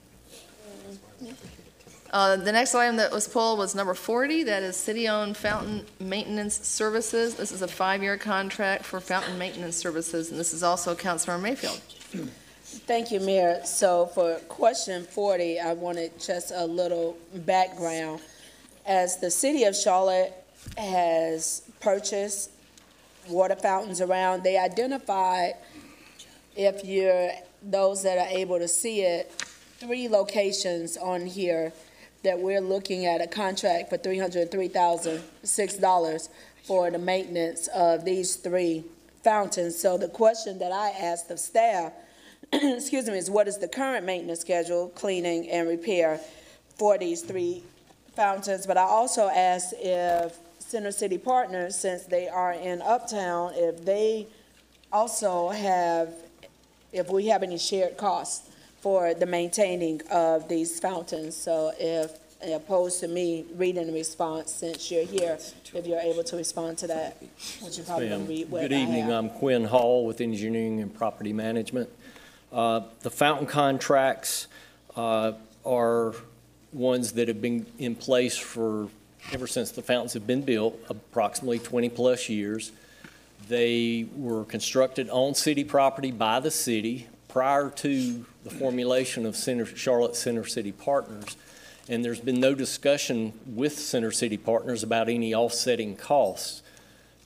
[SPEAKER 23] The next item that was pulled was number 40. That is city-owned fountain maintenance services. This is a 5-year contract for fountain maintenance services, and this is also Councilmember Mayfield.
[SPEAKER 1] Thank you, Mayor. So for question 40, I wanted just a little background. As the city of Charlotte has purchased water fountains around, they identified, if you're those that are able to see it, 3 locations on here that we're looking at a contract for $303,006 for the maintenance of these 3 fountains. So the question that I asked of staff, excuse me, is what is the current maintenance schedule, cleaning and repair for these 3 fountains? But I also asked if Center City Partners, since they are in Uptown, if they also have, if we have any shared costs for the maintaining of these fountains. So if, opposed to me reading the response, since you're here, if you're able to respond to that, would you probably read what
[SPEAKER 5] Good evening, I'm Quinn Hall with Engineering and Property Management. The fountain contracts are ones that have been in place for ever since the fountains have been built, approximately 20-plus years. They were constructed on city property by the city prior to the formulation of Charlotte Center City Partners, and there's been no discussion with Center City Partners about any offsetting costs.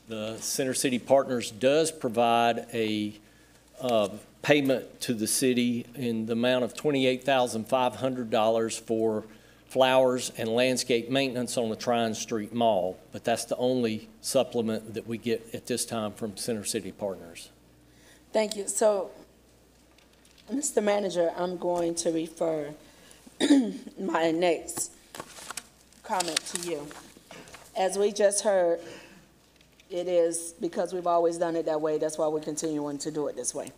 [SPEAKER 5] The Center City Partners does provide a payment to the city in the amount of $28,500 for flowers and landscape maintenance on the Tryon Street Mall, but that's the only supplement that we get at this time from Center City Partners.
[SPEAKER 1] Thank you. So, Mr. Manager, I'm going to refer my next comment to you. As we just heard, it is because we've always done it that way, that's why we're continuing to do it this way.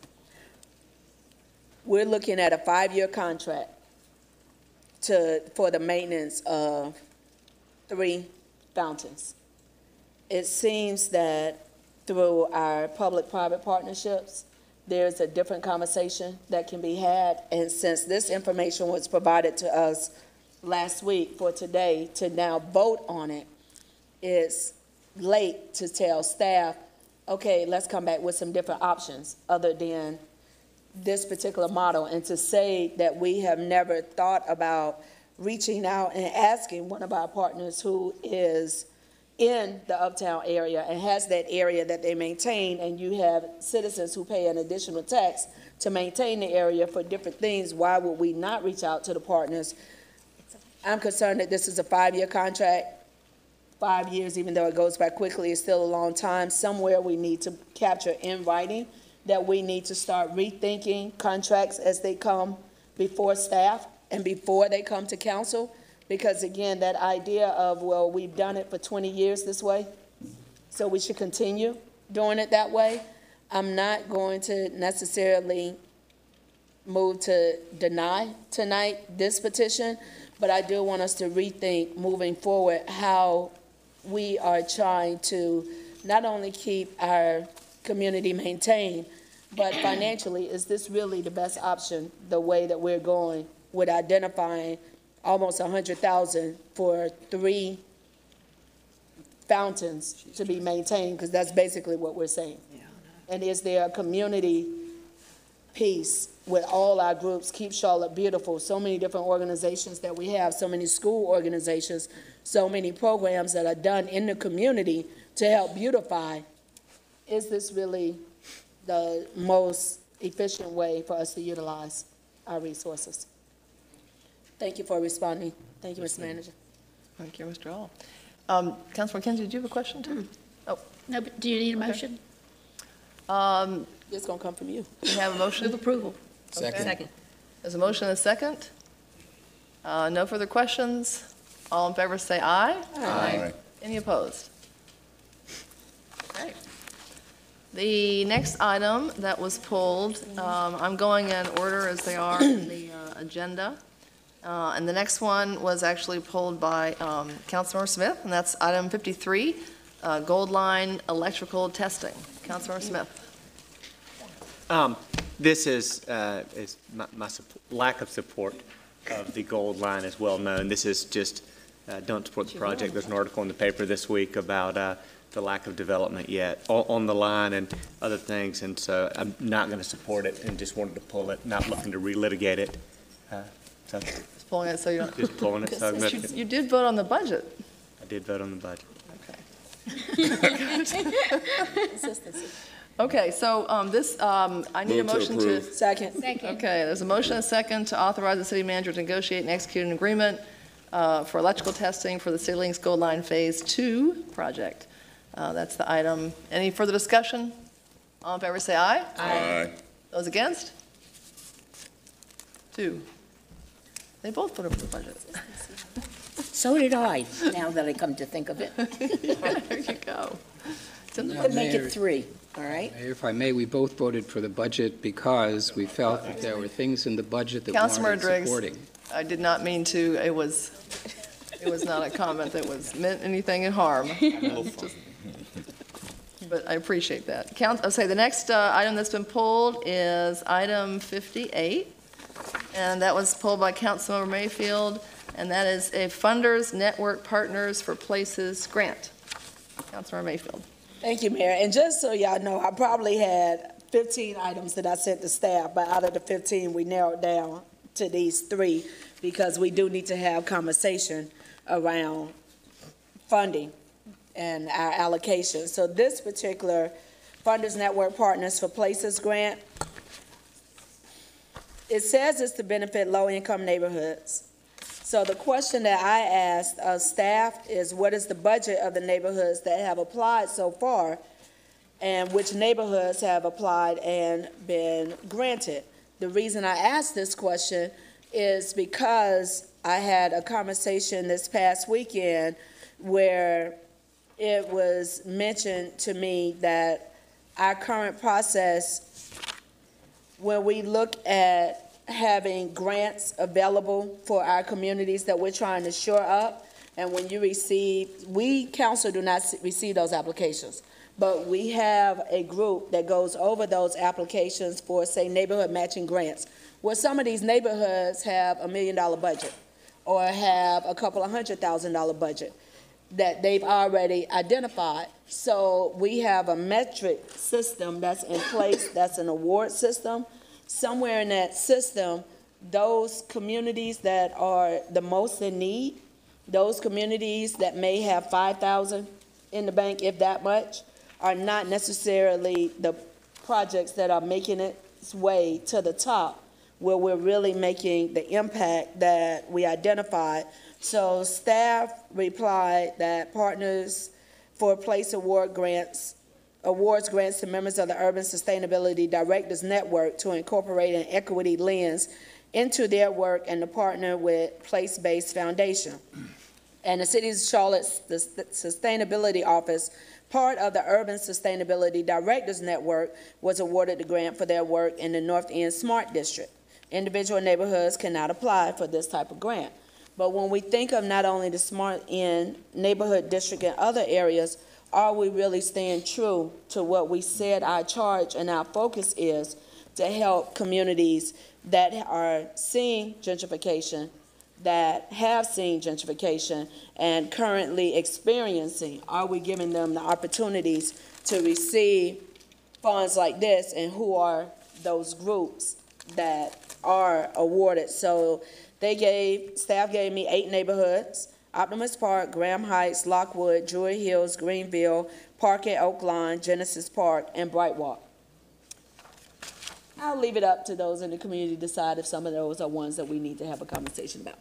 [SPEAKER 1] We're looking at a 5-year contract for the maintenance of 3 fountains. It seems that through our public-private partnerships, there's a different conversation that can be had, and since this information was provided to us last week for today to now vote on it, it's late to tell staff, okay, let's come back with some different options other than this particular model, and to say that we have never thought about reaching out and asking one of our partners who is in the Uptown area and has that area that they maintain, and you have citizens who pay an additional tax to maintain the area for different things. Why would we not reach out to the partners? I'm concerned that this is a 5-year contract. 5 years, even though it goes by quickly, is still a long time. Somewhere we need to capture in writing that we need to start rethinking contracts as they come before staff and before they come to council. Because again, that idea of, well, we've done it for 20 years this way, so we should continue doing it that way. I'm not going to necessarily move to deny tonight this petition, but I do want us to rethink moving forward how we are trying to not only keep our community maintained, but financially, is this really the best option, the way that we're going with identifying almost $100,000 for 3 fountains to be maintained, because that's basically what we're saying. And is there a community piece with all our groups, Keep Charlotte Beautiful, so many different organizations that we have, so many school organizations, so many programs that are done in the community to help beautify, is this really the most efficient way for us to utilize our resources? Thank you for responding. Thank you, Mr. Manager.
[SPEAKER 23] Thank you, Mr. Hall. Councilman Kenzie, did you have a question too? Oh.
[SPEAKER 7] No, but do you need a motion?
[SPEAKER 1] It's going to come from you.
[SPEAKER 23] We have a motion of approval.
[SPEAKER 7] Second.
[SPEAKER 23] There's a motion and a second. No further questions. All in favor say aye.
[SPEAKER 8] Aye.
[SPEAKER 23] Any opposed? Okay. The next item that was pulled, I'm going in order as they are in the agenda. And the next one was actually pulled by Councilmember Smith, and that's item 53, Gold Line electrical testing. Councilmember Smith.
[SPEAKER 26] This is my lack of support of the Gold Line is well known. This is just don't support the project. There's an article in the paper this week about the lack of development yet on the line and other things, and so I'm not going to support it and just wanted to pull it, not looking to relitigate it. So
[SPEAKER 23] Just pulling it so you don't.
[SPEAKER 26] just pulling it. So
[SPEAKER 23] You did vote on the budget.
[SPEAKER 26] I did vote on the budget.
[SPEAKER 23] Consistency. Okay, so this, I need a
[SPEAKER 8] Move to
[SPEAKER 23] motion to.
[SPEAKER 8] approve.
[SPEAKER 1] Second.
[SPEAKER 23] Okay, there's a motion and a second to authorize the city manager to negotiate and execute an agreement for electrical testing for the City Links Gold Line Phase 2 project. That's the item. Any further discussion? All in favor say aye.
[SPEAKER 8] Aye.
[SPEAKER 23] Those against? 2. They both voted for the budget.
[SPEAKER 2] So did I, now that I come to think of it.
[SPEAKER 23] There you go. It's in the
[SPEAKER 2] Could make
[SPEAKER 4] Mayor-
[SPEAKER 2] it 3, all right?
[SPEAKER 4] Mayor, if I may, we both voted for the budget because we felt that there were things in the budget that
[SPEAKER 23] Councilmember
[SPEAKER 4] warranted
[SPEAKER 23] Driggs,
[SPEAKER 4] supporting.
[SPEAKER 23] I did not mean to, it was not a comment that was meant anything in harm. But I appreciate that. I'll say the next item that's been pulled is item 58, and that was pulled by Councilmember Mayfield, and that is a Funders Network Partners for Places grant. Councilmember Mayfield.
[SPEAKER 1] Thank you, Mayor. And just so y'all know, I probably had 15 items that I sent to staff, but out of the 15, we narrowed down to these 3 because we do need to have conversation around funding and our allocation. So this particular Funders Network Partners for Places grant, it says it's to benefit low-income neighborhoods. So the question that I asked of staff is, what is the budget of the neighborhoods that have applied so far, and which neighborhoods have applied and been granted? The reason I asked this question is because I had a conversation this past weekend where it was mentioned to me that our current process, when we look at having grants available for our communities that we're trying to shore up, and when you receive, we council do not receive those applications, but we have a group that goes over those applications for, say, neighborhood matching grants, where some of these neighborhoods have $1 million budget or have a couple of $100,000 budget that they've already identified. So we have a metric system that's in place, that's an award system. Somewhere in that system, those communities that are the most in need, those communities that may have $5,000 in the bank, if that much, are not necessarily the projects that are making its way to the top, where we're really making the impact that we identified. So staff replied that Partners for Place awards grants to members of the Urban Sustainability Directors Network to incorporate an equity lens into their work and to partner with Place-Based Foundation. And the City of Charlotte's the Sustainability Office, part of the Urban Sustainability Directors Network, was awarded the grant for their work in the North End Smart District. Individual neighborhoods cannot apply for this type of grant. But when we think of not only the Smart End neighborhood district and other areas, are we really staying true to what we said our charge and our focus is to help communities that are seeing gentrification, that have seen gentrification and currently experiencing? Are we giving them the opportunities to receive funds like this, and who are those groups that are awarded? So staff gave me 8 neighborhoods. Optimus Park, Graham Heights, Lockwood, Druid Hills, Greenville, Park at Oakland, Genesis Park, and Bright Walk. I'll leave it up to those in the community to decide if some of those are ones that we need to have a conversation about.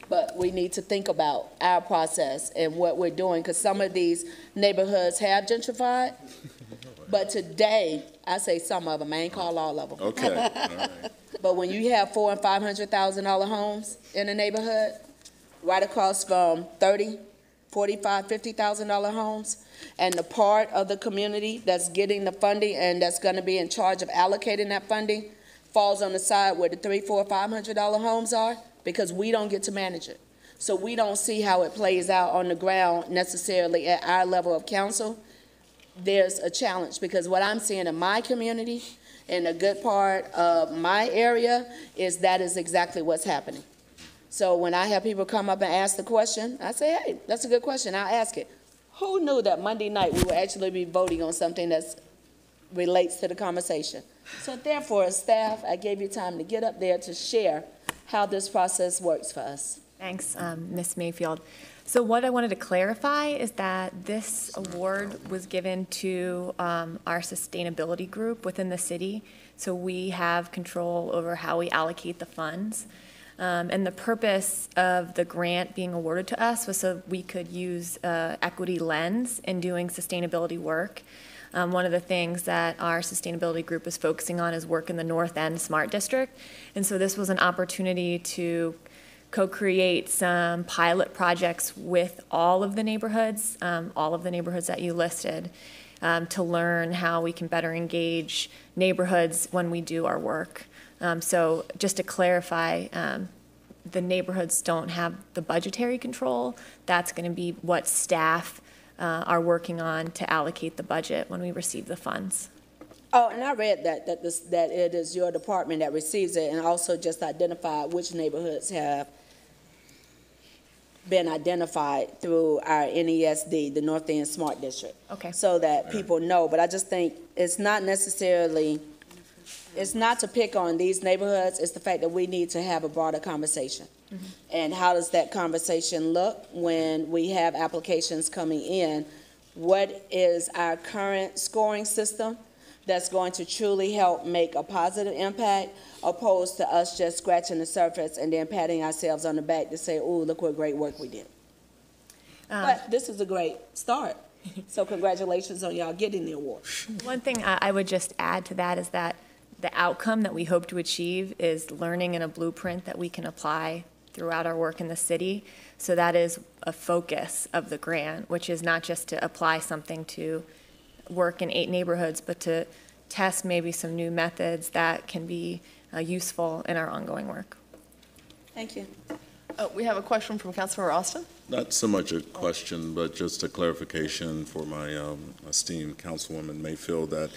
[SPEAKER 1] But we need to think about our process and what we're doing, because some of these neighborhoods have gentrified. But today, I say some of them, I ain't call all of them.
[SPEAKER 8] Okay, all right.
[SPEAKER 1] But when you have $400,000 and $500,000 homes in a neighborhood, right across from $30,000, $45,000, $50,000 homes, and the part of the community that's getting the funding and that's going to be in charge of allocating that funding falls on the side where the $300,000, $400,000, $500 homes are, because we don't get to manage it. So we don't see how it plays out on the ground necessarily at our level of council. There's a challenge, because what I'm seeing in my community, in a good part of my area, is that is exactly what's happening. So when I have people come up and ask the question, I say, hey, that's a good question, I'll ask it. Who knew that Monday night we would actually be voting on something that relates to the conversation? So therefore, as staff, I gave you time to get up there to share how this process works for us.
[SPEAKER 9] Thanks, Ms. Mayfield. So what I wanted to clarify is that this award was given to our sustainability group within the city. So we have control over how we allocate the funds. And the purpose of the grant being awarded to us was so we could use equity lens in doing sustainability work. One of the things that our sustainability group is focusing on is work in the North End Smart District. And so this was an opportunity to co-create some pilot projects with all of the neighborhoods that you listed, to learn how we can better engage neighborhoods when we do our work. So just to clarify, the neighborhoods don't have the budgetary control. That's going to be what staff are working on to allocate the budget when we receive the funds.
[SPEAKER 1] Oh, and I read that it is your department that receives it, and also just identify which neighborhoods have been identified through our NESD, the North End Smart District.
[SPEAKER 9] Okay.
[SPEAKER 1] So that people know. But I just think it's not necessarily, it's not to pick on these neighborhoods, it's the fact that we need to have a broader conversation. Mm-hmm. And how does that conversation look when we have applications coming in? What is our current scoring system that's going to truly help make a positive impact, opposed to us just scratching the surface and then patting ourselves on the back to say, oh, look what great work we did. But this is a great start. So congratulations on y'all getting the award.
[SPEAKER 9] One thing I would just add to that is that the outcome that we hope to achieve is learning in a blueprint that we can apply throughout our work in the city. So that is a focus of the grant, which is not just to apply something to work in 8 neighborhoods, but to test maybe some new methods that can be useful in our ongoing work.
[SPEAKER 23] Thank you. We have a question from Councilmember Austin.
[SPEAKER 8] Not so much a question, but just a clarification for my esteemed Councilwoman Mayfield that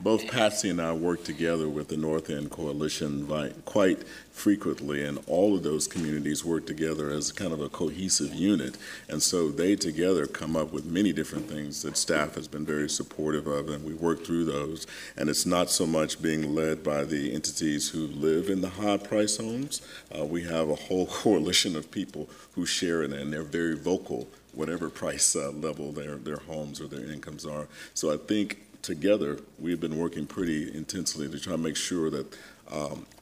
[SPEAKER 8] both Patsy and I work together with the North End Coalition quite frequently, and all of those communities work together as kind of a cohesive unit. And so they together come up with many different things that staff has been very supportive of, and we work through those. And it's not so much being led by the entities who live in the high-price homes. We have a whole coalition of people who share in it, and they're very vocal, whatever price level their homes or their incomes are. So I think together, we've been working pretty intensely to try to make sure that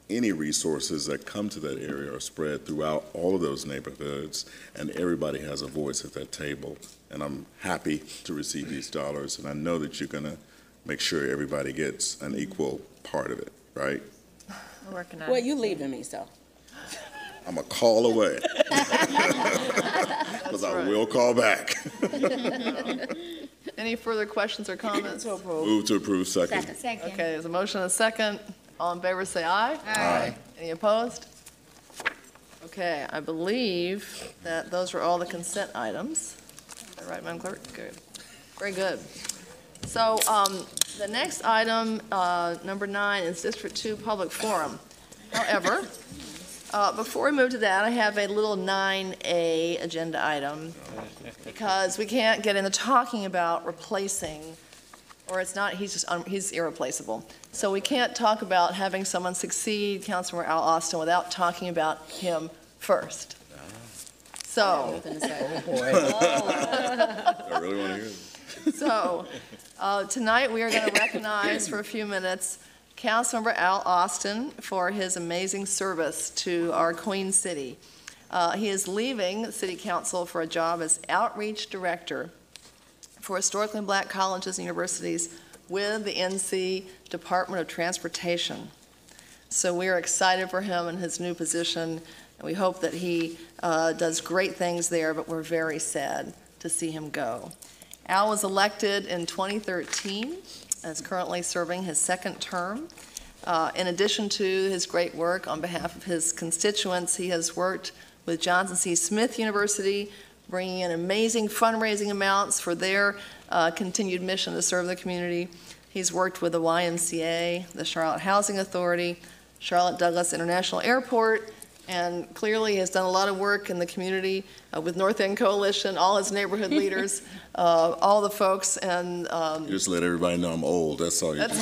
[SPEAKER 8] any resources that come to that area are spread throughout all of those neighborhoods, and everybody has a voice at that table. And I'm happy to receive these dollars, and I know that you're going to make sure everybody gets an equal part of it, right?
[SPEAKER 9] We're working on
[SPEAKER 1] Well, you leaving me, so.
[SPEAKER 8] I'm a call away. Because I will call back.
[SPEAKER 23] Any further questions or comments?
[SPEAKER 8] Move to approve, second.
[SPEAKER 23] Okay, there's a motion and a second. All in favor, say aye.
[SPEAKER 8] Aye.
[SPEAKER 23] Any opposed? Okay, I believe that those were all the consent items. Is that right, Madam Clerk? Good. Very good. So the next item, number 9, is District 2 Public Forum. However, before we move to that, I have a little 9A agenda item, because we can't get into talking about replacing, or it's not, he's irreplaceable. So we can't talk about having someone succeed Councilmember Al Austin without talking about him first. So.
[SPEAKER 8] Oh, boy. I really want to hear this.
[SPEAKER 23] So, tonight we are going to recognize for a few minutes Councilmember Al Austin for his amazing service to our Queen City. He is leaving City Council for a job as Outreach Director for historically black colleges and universities with the NC Department of Transportation. So we are excited for him in his new position, and we hope that he does great things there, but we're very sad to see him go. Al was elected in 2013, and is currently serving his second term. In addition to his great work on behalf of his constituents, he has worked with Johnson C. Smith University, bringing in amazing fundraising amounts for their continued mission to serve the community. He's worked with the YMCA, the Charlotte Housing Authority, Charlotte Douglas International Airport, and clearly has done a lot of work in the community with North End Coalition, all his neighborhood leaders, all the folks, and
[SPEAKER 8] You just let everybody know I'm old. That's all you do.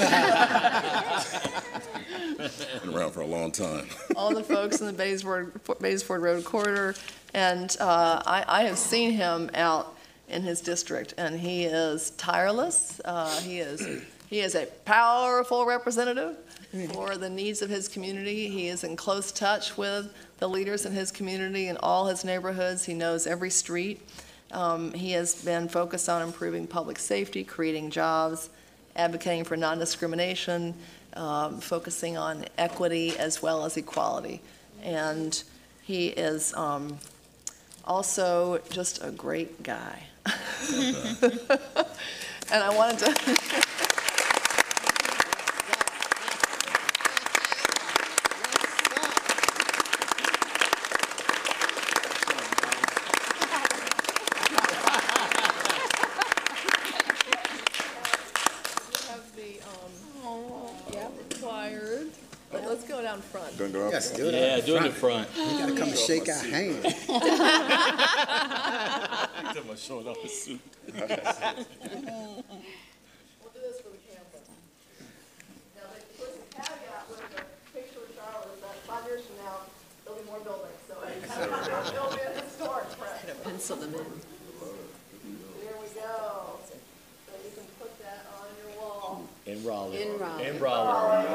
[SPEAKER 8] Been around for a long time.
[SPEAKER 23] all the folks in the Baysford Road corridor, and I have seen him out in his district, and he is tireless. He is a powerful representative for the needs of his community. He is in close touch with the leaders in his community and all his neighborhoods. He knows every street. He has been focused on improving public safety, creating jobs, advocating for non-discrimination, focusing on equity as well as equality. And he is also just a great guy. And I wanted to let's go down front.
[SPEAKER 25] Yes, do it.
[SPEAKER 5] Yeah, do it in front.
[SPEAKER 25] You gotta come and shake our hand.
[SPEAKER 8] Showing off his suit.
[SPEAKER 23] We'll do this for the camera. Now, there's a caveat with the picture of Charlotte is that 5 years from now, there'll be more buildings. So it'll be a historic print.
[SPEAKER 13] Pencil them in.
[SPEAKER 23] There we go. So you can put that on your wall.
[SPEAKER 5] In Raleigh.
[SPEAKER 13] In Raleigh.
[SPEAKER 5] In Raleigh.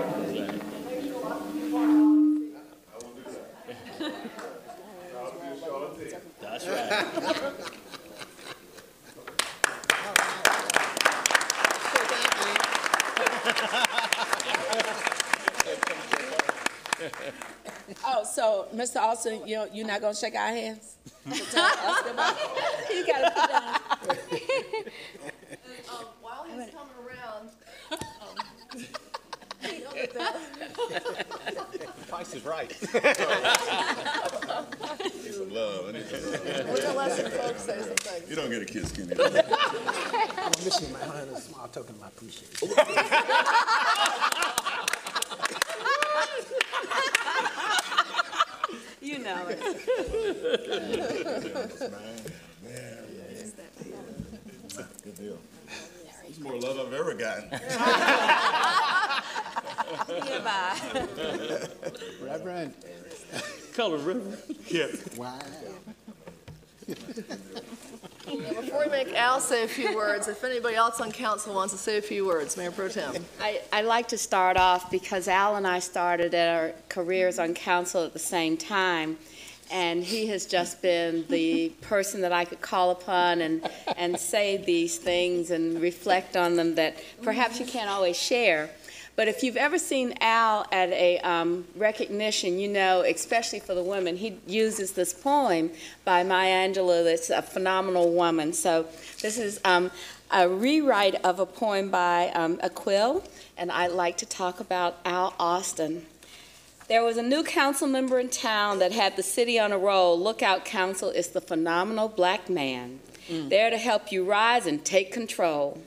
[SPEAKER 23] Make sure lots of people are
[SPEAKER 5] That's right.
[SPEAKER 1] Oh, so, Mr. Austin, you're not gonna shake our hands? You gotta put down.
[SPEAKER 23] while he's coming around,
[SPEAKER 8] Price is right. Need some love. I need some love.
[SPEAKER 23] we're gonna let some folks say some things.
[SPEAKER 8] You don't get a kiss, Kenny.
[SPEAKER 25] I'm gonna miss you, man. I had a small token of my appreciation.
[SPEAKER 13] You know it.
[SPEAKER 8] Good deal. It's more love I've ever gotten.
[SPEAKER 25] Reverend.
[SPEAKER 5] Color River.
[SPEAKER 8] Yeah.
[SPEAKER 25] Wow.
[SPEAKER 23] Before we make Al say a few words, if anybody else on council wants to say a few words, Mayor Pro Tem.
[SPEAKER 10] I'd like to start off because Al and I started our careers on council at the same time, and he has just been the person that I could call upon and say these things and reflect on them that perhaps you can't always share. But if you've ever seen Al at a recognition, you know, especially for the women, he uses this poem by Maya Angelou that's a phenomenal woman. So this is a rewrite of a poem by Aquil, and I'd like to talk about Al Austin. There was a new council member in town that had the city on a roll. Lookout Council is the phenomenal black man, there to help you rise and take control.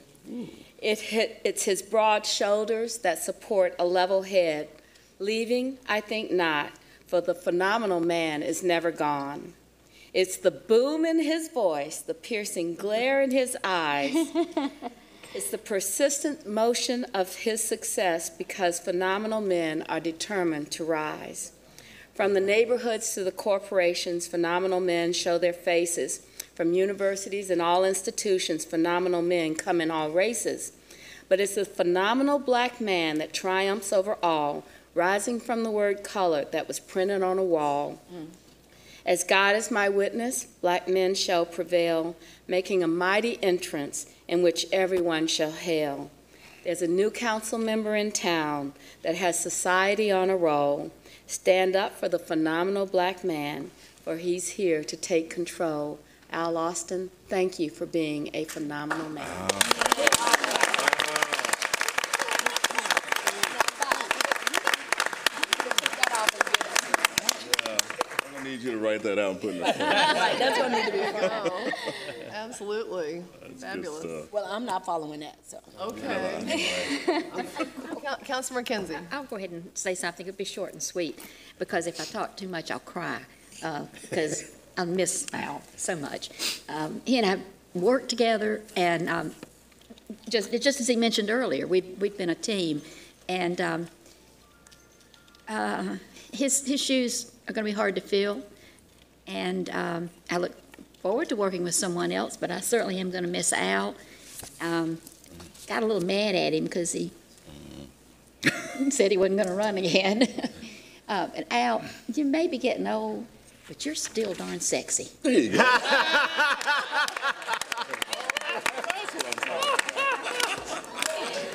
[SPEAKER 10] It's his broad shoulders that support a level head. Leaving, I think not, for the phenomenal man is never gone. It's the boom in his voice, the piercing glare in his eyes. It's the persistent motion of his success because phenomenal men are determined to rise. From the neighborhoods to the corporations, phenomenal men show their faces. From universities and all institutions, phenomenal men come in all races. But it's the phenomenal black man that triumphs over all, rising from the word color that was printed on a wall. As God is my witness, black men shall prevail, making a mighty entrance in which everyone shall hail. There's a new council member in town that has society on a roll. Stand up for the phenomenal black man, for he's here to take control. Al Austin, thank you for being a phenomenal man.
[SPEAKER 8] I need you to write that out and put it in the
[SPEAKER 23] Right, that's what I need to be followed. Absolutely. Fabulous.
[SPEAKER 1] Well, I'm not following that, so.
[SPEAKER 23] Okay. Councilor McKenzie.
[SPEAKER 7] I'll go ahead and say something. It'll be short and sweet, because if I talk too much, I'll cry, because I miss Al so much. He and I worked together, and just as he mentioned earlier, we've been a team, and his shoes are going to be hard to fill, and I look forward to working with someone else, but I certainly am going to miss Al. Got a little mad at him because he said he wasn't going to run again. And Al, you may be getting old, but you're still darn sexy.
[SPEAKER 8] There you go.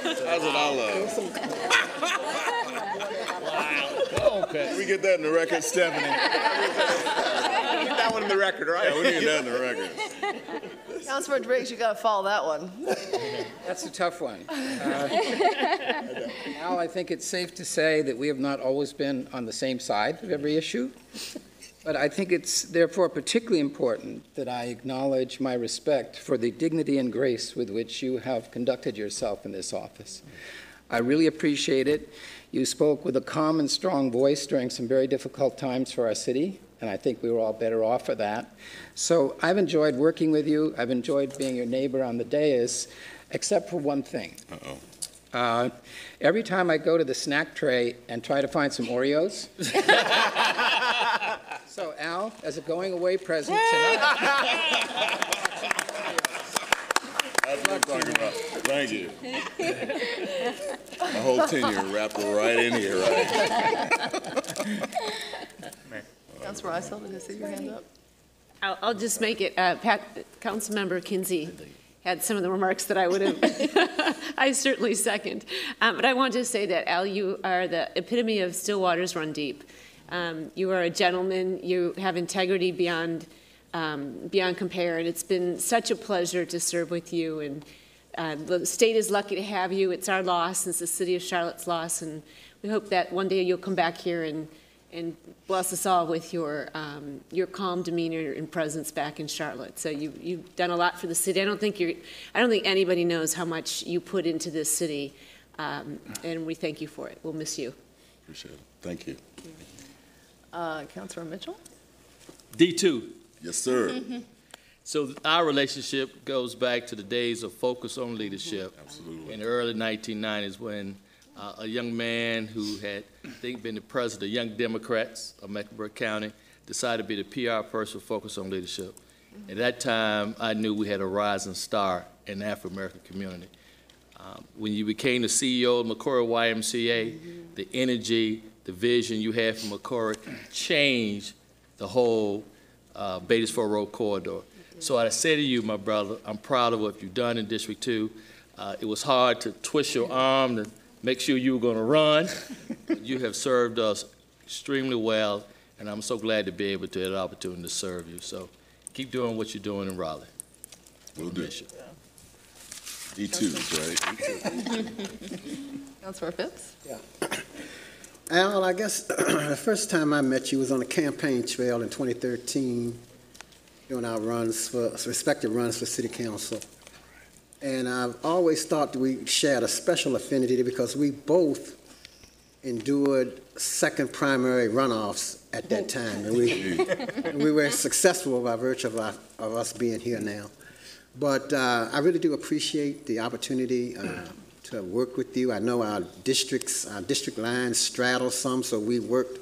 [SPEAKER 8] That's what I love.
[SPEAKER 24] Wow. Okay.
[SPEAKER 8] We get that in the record, Stephanie.
[SPEAKER 26] Get that one in the record, right?
[SPEAKER 8] Yeah, we need that in the record.
[SPEAKER 23] Councilor Driggs, you got to follow that one.
[SPEAKER 4] That's a tough one. Al, I think it's safe to say that we have not always been on the same side of every issue, but I think it's therefore particularly important that I acknowledge my respect for the dignity and grace with which you have conducted yourself in this office. I really appreciate it. You spoke with a calm and strong voice during some very difficult times for our city, and I think we were all better off for that. So I've enjoyed working with you. I've enjoyed being your neighbor on the dais, except for one thing. Every time I go to the snack tray and try to find some Oreos. So Al, as a going away present tonight.
[SPEAKER 8] That's what I'm talking about. Thank you. My whole tenure wrapped right in here, right?
[SPEAKER 23] Councilor Isel, did I see your hand up?
[SPEAKER 13] I'll just make it, Councilmember Kinsey had some of the remarks that I would have, I certainly second. But I want to say that, Al, you are the epitome of still waters run deep. You are a gentleman. You have integrity beyond compare, and it's been such a pleasure to serve with you. And the state is lucky to have you. It's our loss, it's the city of Charlotte's loss, and we hope that one day you'll come back here and bless us all with your calm demeanor and presence back in Charlotte. So you've done a lot for the city. I don't think anybody knows how much you put into this city, and we thank you for it. We'll miss you.
[SPEAKER 8] Appreciate it. Thank you.
[SPEAKER 23] Councilor Mitchell?
[SPEAKER 24] D2.
[SPEAKER 8] Yes, sir.
[SPEAKER 24] So our relationship goes back to the days of focus on leadership.
[SPEAKER 8] Absolutely.
[SPEAKER 24] In the early 1990s when a young man who had, I think, been the president of Young Democrats of Mecklenburg County decided to be the PR person for Focus on Leadership. At that time, I knew we had a rising star in the African-American community. When you became the CEO of McCory YMCA, the energy, the vision you had for McCory changed the whole Batesford Road corridor. So I say to you, my brother, I'm proud of what you've done in District 2. It was hard to twist your arm to make sure you were going to run. You have served us extremely well, and I'm so glad to be able to have the opportunity to serve you. So keep doing what you're doing in Raleigh.
[SPEAKER 8] Will do. D2s, right?
[SPEAKER 23] Councilor Phipps?
[SPEAKER 25] Yeah. Al, I guess the first time I met you was on the campaign trail in 2013 doing our respective runs for city council. And I've always thought that we shared a special affinity because we both endured second primary runoffs at that time. And we were successful by virtue of us being here now. But I really do appreciate the opportunity to work with you. I know our district lines straddle some, so we worked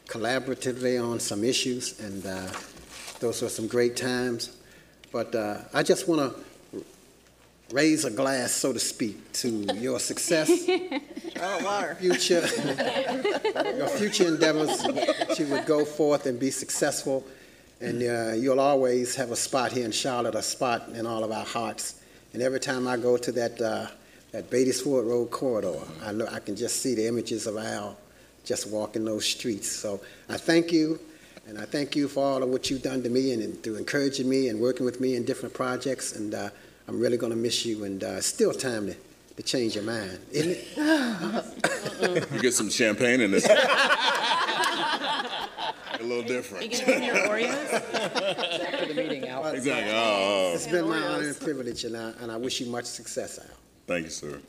[SPEAKER 25] collaboratively on some issues, and those were some great times. But I just want to raise a glass, so to speak, to your success, future endeavors, that you would go forth and be successful, and you'll always have a spot here in Charlotte, a spot in all of our hearts. And every time I go to that Beatties Ford Road corridor, I can just see the images of Al just walking those streets. So I thank you, and I thank you for all of what you've done to me and through encouraging me and working with me in different projects. And I'm really going to miss you, and it's still time to change your mind, isn't it?
[SPEAKER 8] You get some champagne in this. A little different.
[SPEAKER 7] You can your Oreos?
[SPEAKER 4] After the meeting, Al.
[SPEAKER 8] Exactly. Oh.
[SPEAKER 25] It's been my honor and privilege, and I wish you much success, Al.
[SPEAKER 8] Thank you, sir.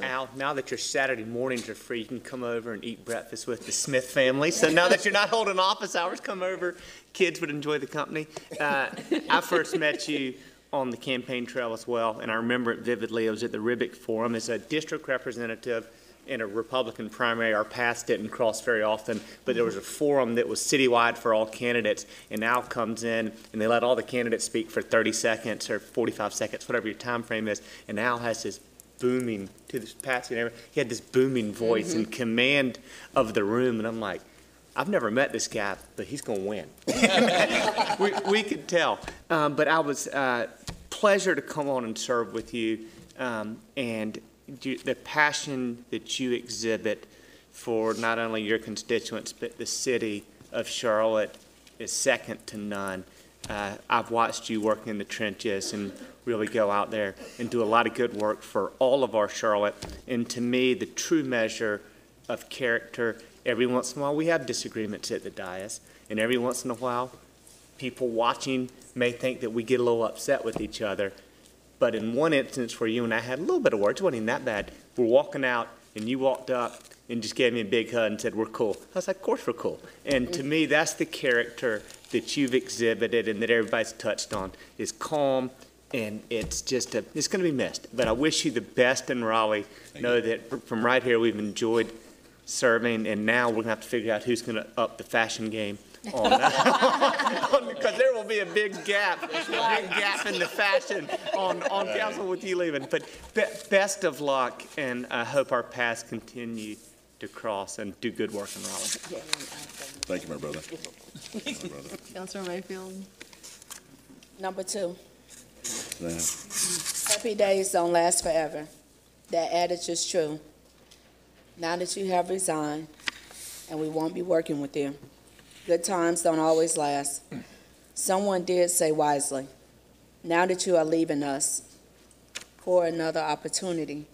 [SPEAKER 26] Al, now that your Saturday mornings are free, you can come over and eat breakfast with the Smith family. So now that you're not holding office hours, come over. Kids would enjoy the company. I first met you on the campaign trail as well, and I remember it vividly. I was at the Ribbick Forum as a district representative in a Republican primary. Our paths didn't cross very often, but there was a forum that was citywide for all candidates, and Al comes in, and they let all the candidates speak for 30 seconds or 45 seconds, whatever your time frame is, and Al has this booming, to this Patsy and everything, he had this booming voice and command of the room, and I'm like, I've never met this guy, but he's going to win. we could tell. But I was pleasure to come on and serve with you, and the passion that you exhibit for not only your constituents, but the city of Charlotte is second to none. I've watched you work in the trenches and really go out there and do a lot of good work for all of our Charlotte. And to me, the true measure of character, every once in a while we have disagreements at the dais, and every once in a while people watching may think that we get a little upset with each other. But in one instance where you and I had a little bit of words, it wasn't even that bad. We're walking out, and you walked up and just gave me a big hug and said, "We're cool." I was like, "Of course we're cool." And to me, that's the character that you've exhibited and that everybody's touched on, is calm, and it's just it's going to be missed. But I wish you the best in Raleigh. Know that from right here, we've enjoyed serving, and now we're going to have to figure out who's going to up the fashion game on because there will be a big gap in the fashion on council with you leaving. But best of luck, and I hope our paths continue to cross and do good work in Raleigh.
[SPEAKER 8] Thank you, my brother.
[SPEAKER 23] Councilor Mayfield.
[SPEAKER 1] Number 2.
[SPEAKER 8] Yeah.
[SPEAKER 1] Happy days don't last forever. That adage is true. Now that you have resigned, and we won't be working with you, good times don't always last. Someone did say wisely, now that you are leaving us, for another opportunity.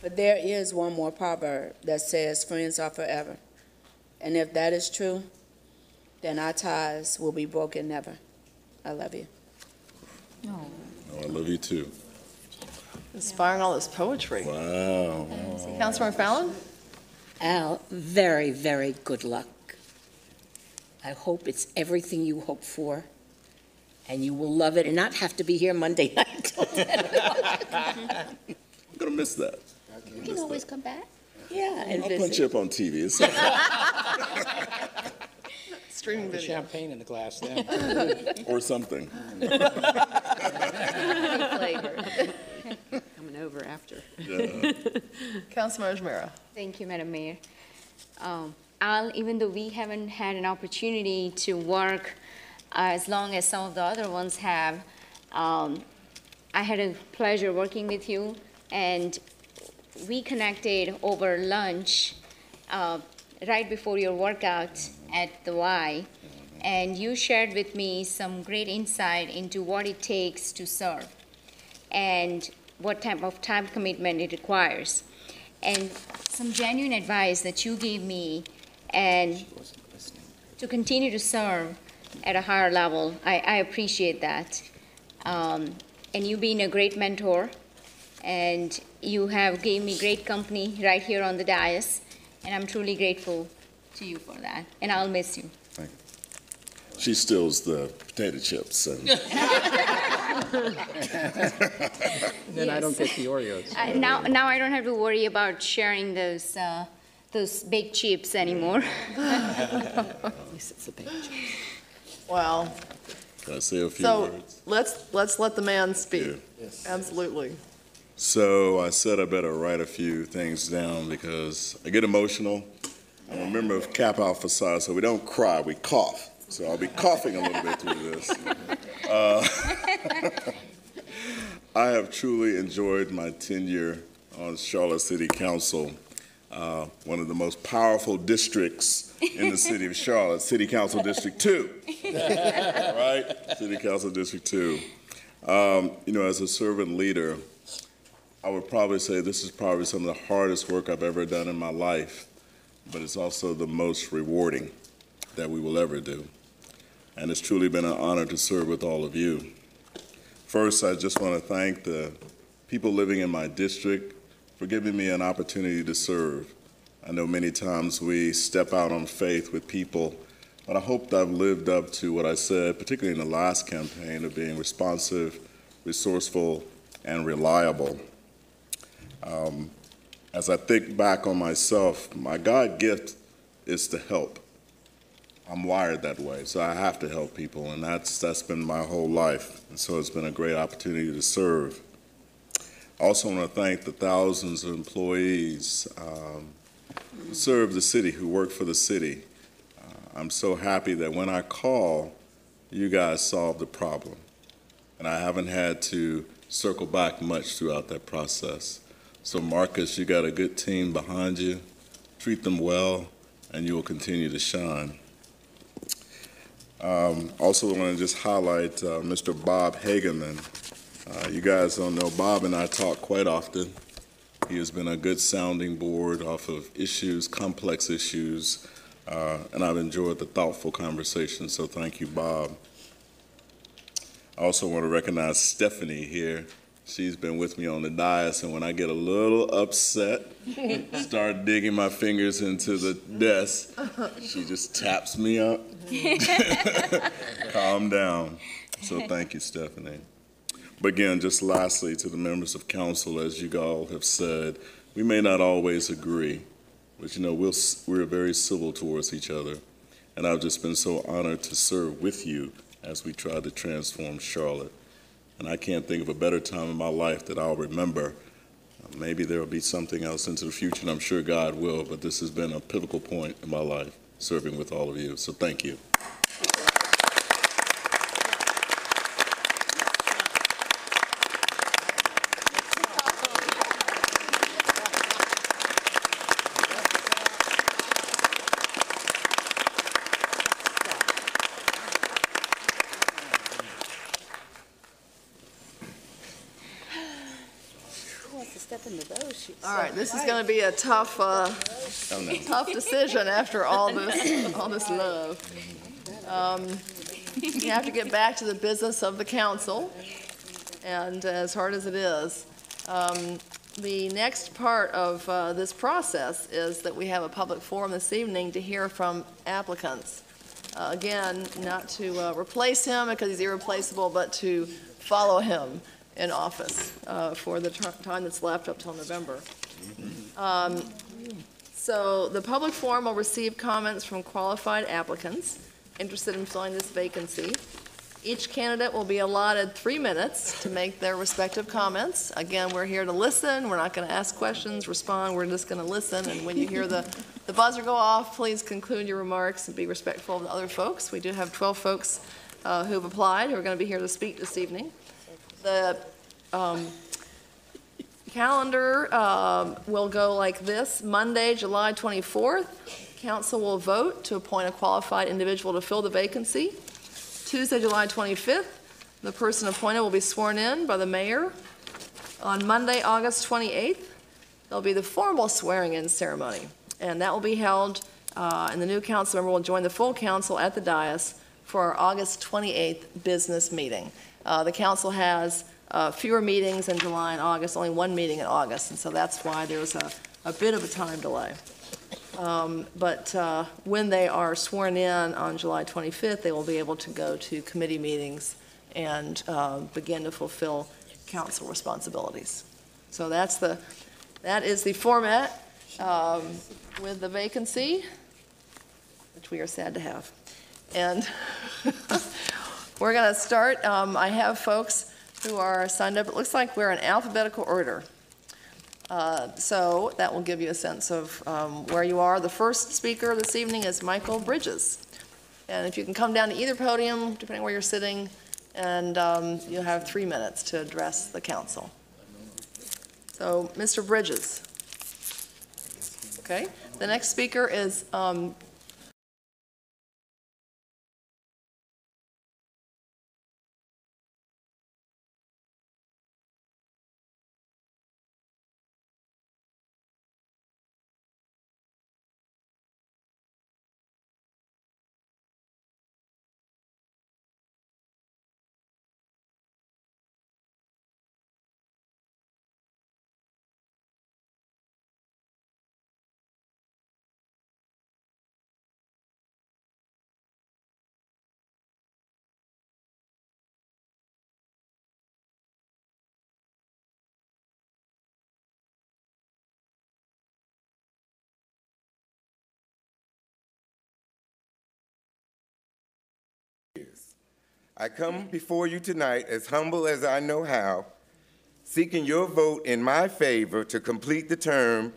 [SPEAKER 1] But there is one more proverb that says friends are forever. And if that is true, then our ties will be broken never. I love you.
[SPEAKER 8] Oh, I love you too.
[SPEAKER 23] Inspiring all this poetry.
[SPEAKER 8] Wow.
[SPEAKER 23] Councilor Fallon?
[SPEAKER 2] Al, very, very good luck. I hope it's everything you hope for, and you will love it and not have to be here Monday night.
[SPEAKER 8] I'm going to miss that.
[SPEAKER 2] You can always come back. Yeah, and
[SPEAKER 8] I'll
[SPEAKER 2] visit.
[SPEAKER 8] punch you up on TV. It's
[SPEAKER 23] Streaming video.
[SPEAKER 4] Champagne in the glass then.
[SPEAKER 8] or something.
[SPEAKER 7] Coming over after.
[SPEAKER 8] Yeah.
[SPEAKER 23] Councilor Ojmera.
[SPEAKER 6] Thank you, Madam Mayor. Al, even though we haven't had an opportunity to work as long as some of the other ones have, I had a pleasure working with you, and we connected over lunch right before your workout at the Y, and you shared with me some great insight into what it takes to serve and what type of time commitment it requires, and some genuine advice that you gave me and to continue to serve at a higher level. I appreciate that. And you being a great mentor, and you have gave me great company right here on the dais, and I'm truly grateful to you for that, and I'll miss you.
[SPEAKER 8] Thank you. She steals the potato chips. And
[SPEAKER 4] then I don't get the Oreos.
[SPEAKER 6] Now I don't have to worry about sharing those those baked chips anymore.
[SPEAKER 23] Well,
[SPEAKER 8] Can I say a few
[SPEAKER 23] so
[SPEAKER 8] words?
[SPEAKER 23] let's let the man speak.
[SPEAKER 8] Yeah.
[SPEAKER 23] Yes. Absolutely.
[SPEAKER 8] So I said I better write a few things down because I get emotional. I'm a member of Kappa Alpha Psi, so we don't cry, we cough. So I'll be coughing a little bit through this. I have truly enjoyed my tenure on Charlotte City Council, one of the most powerful districts in the city of Charlotte, City Council District 2. Right? City Council District 2. As a servant leader, I would probably say this is probably some of the hardest work I've ever done in my life, but it's also the most rewarding that we will ever do. And it's truly been an honor to serve with all of you. First, I just want to thank the people living in my district for giving me an opportunity to serve. I know many times we step out on faith with people, but I hope that I've lived up to what I said, particularly in the last campaign, of being responsive, resourceful, and reliable. As I think back on myself, my God gift is to help. I'm wired that way, so I have to help people, and that's been my whole life. And so it's been a great opportunity to serve. I also want to thank the thousands of employees who serve the city, who work for the city. I'm so happy that when I call, you guys solve the problem. And I haven't had to circle back much throughout that process. So Marcus, you got a good team behind you. Treat them well, and you will continue to shine. Also want to just highlight Mr. Bob Hageman. You guys don't know, Bob and I talk quite often. He has been a good sounding board off of issues, complex issues, and I've enjoyed the thoughtful conversation, so thank you, Bob. I also want to recognize Stephanie here. She's been with me on the dais, and when I get a little upset, start digging my fingers into the desk, she just taps me up. Calm down. So thank you, Stephanie. But again, just lastly, to the members of council, as you all have said, we may not always agree, but we're very civil towards each other. And I've just been so honored to serve with you as we try to transform Charlotte. And I can't think of a better time in my life that I'll remember. Maybe there will be something else into the future, and I'm sure God will, but this has been a pivotal point in my life, serving with all of you. So thank you.
[SPEAKER 23] All right, this is going to be a tough decision after all this love. You have to get back to the business of the council, and as hard as it is, the next part of this process is that we have a public forum this evening to hear from applicants. Again, not to replace him because he's irreplaceable, but to follow him in office for the time that's left up till November. So the public forum will receive comments from qualified applicants interested in filling this vacancy. Each candidate will be allotted 3 minutes to make their respective comments. Again, we're here to listen. We're not going to ask questions, respond. We're just going to listen. And when you hear the buzzer go off, please conclude your remarks and be respectful of the other folks. We do have 12 folks who have applied who are going to be here to speak this evening. The calendar will go like this. Monday, July 24th, council will vote to appoint a qualified individual to fill the vacancy. Tuesday, July 25th, the person appointed will be sworn in by the mayor. On Monday, August 28th, there'll be the formal swearing-in ceremony, and that will be held, and the new council member will join the full council at the dais for our August 28th business meeting. The council has fewer meetings in July and August, only one meeting in August, and so that's why there was a bit of a time delay. But when they are sworn in on July 25th, they will be able to go to committee meetings and begin to fulfill council responsibilities. So that is the format. with the vacancy, which we are sad to have. And we're going to start. I have folks who are signed up. It looks like we're in alphabetical order. So that will give you a sense of where you are. The first speaker this evening is Michael Bridges. And if you can come down to either podium, depending where you're sitting, and you'll have 3 minutes to address the council. So, Mr. Bridges. Okay. The next speaker is
[SPEAKER 11] I come before you tonight as humble as I know how, seeking your vote in my favor to complete the term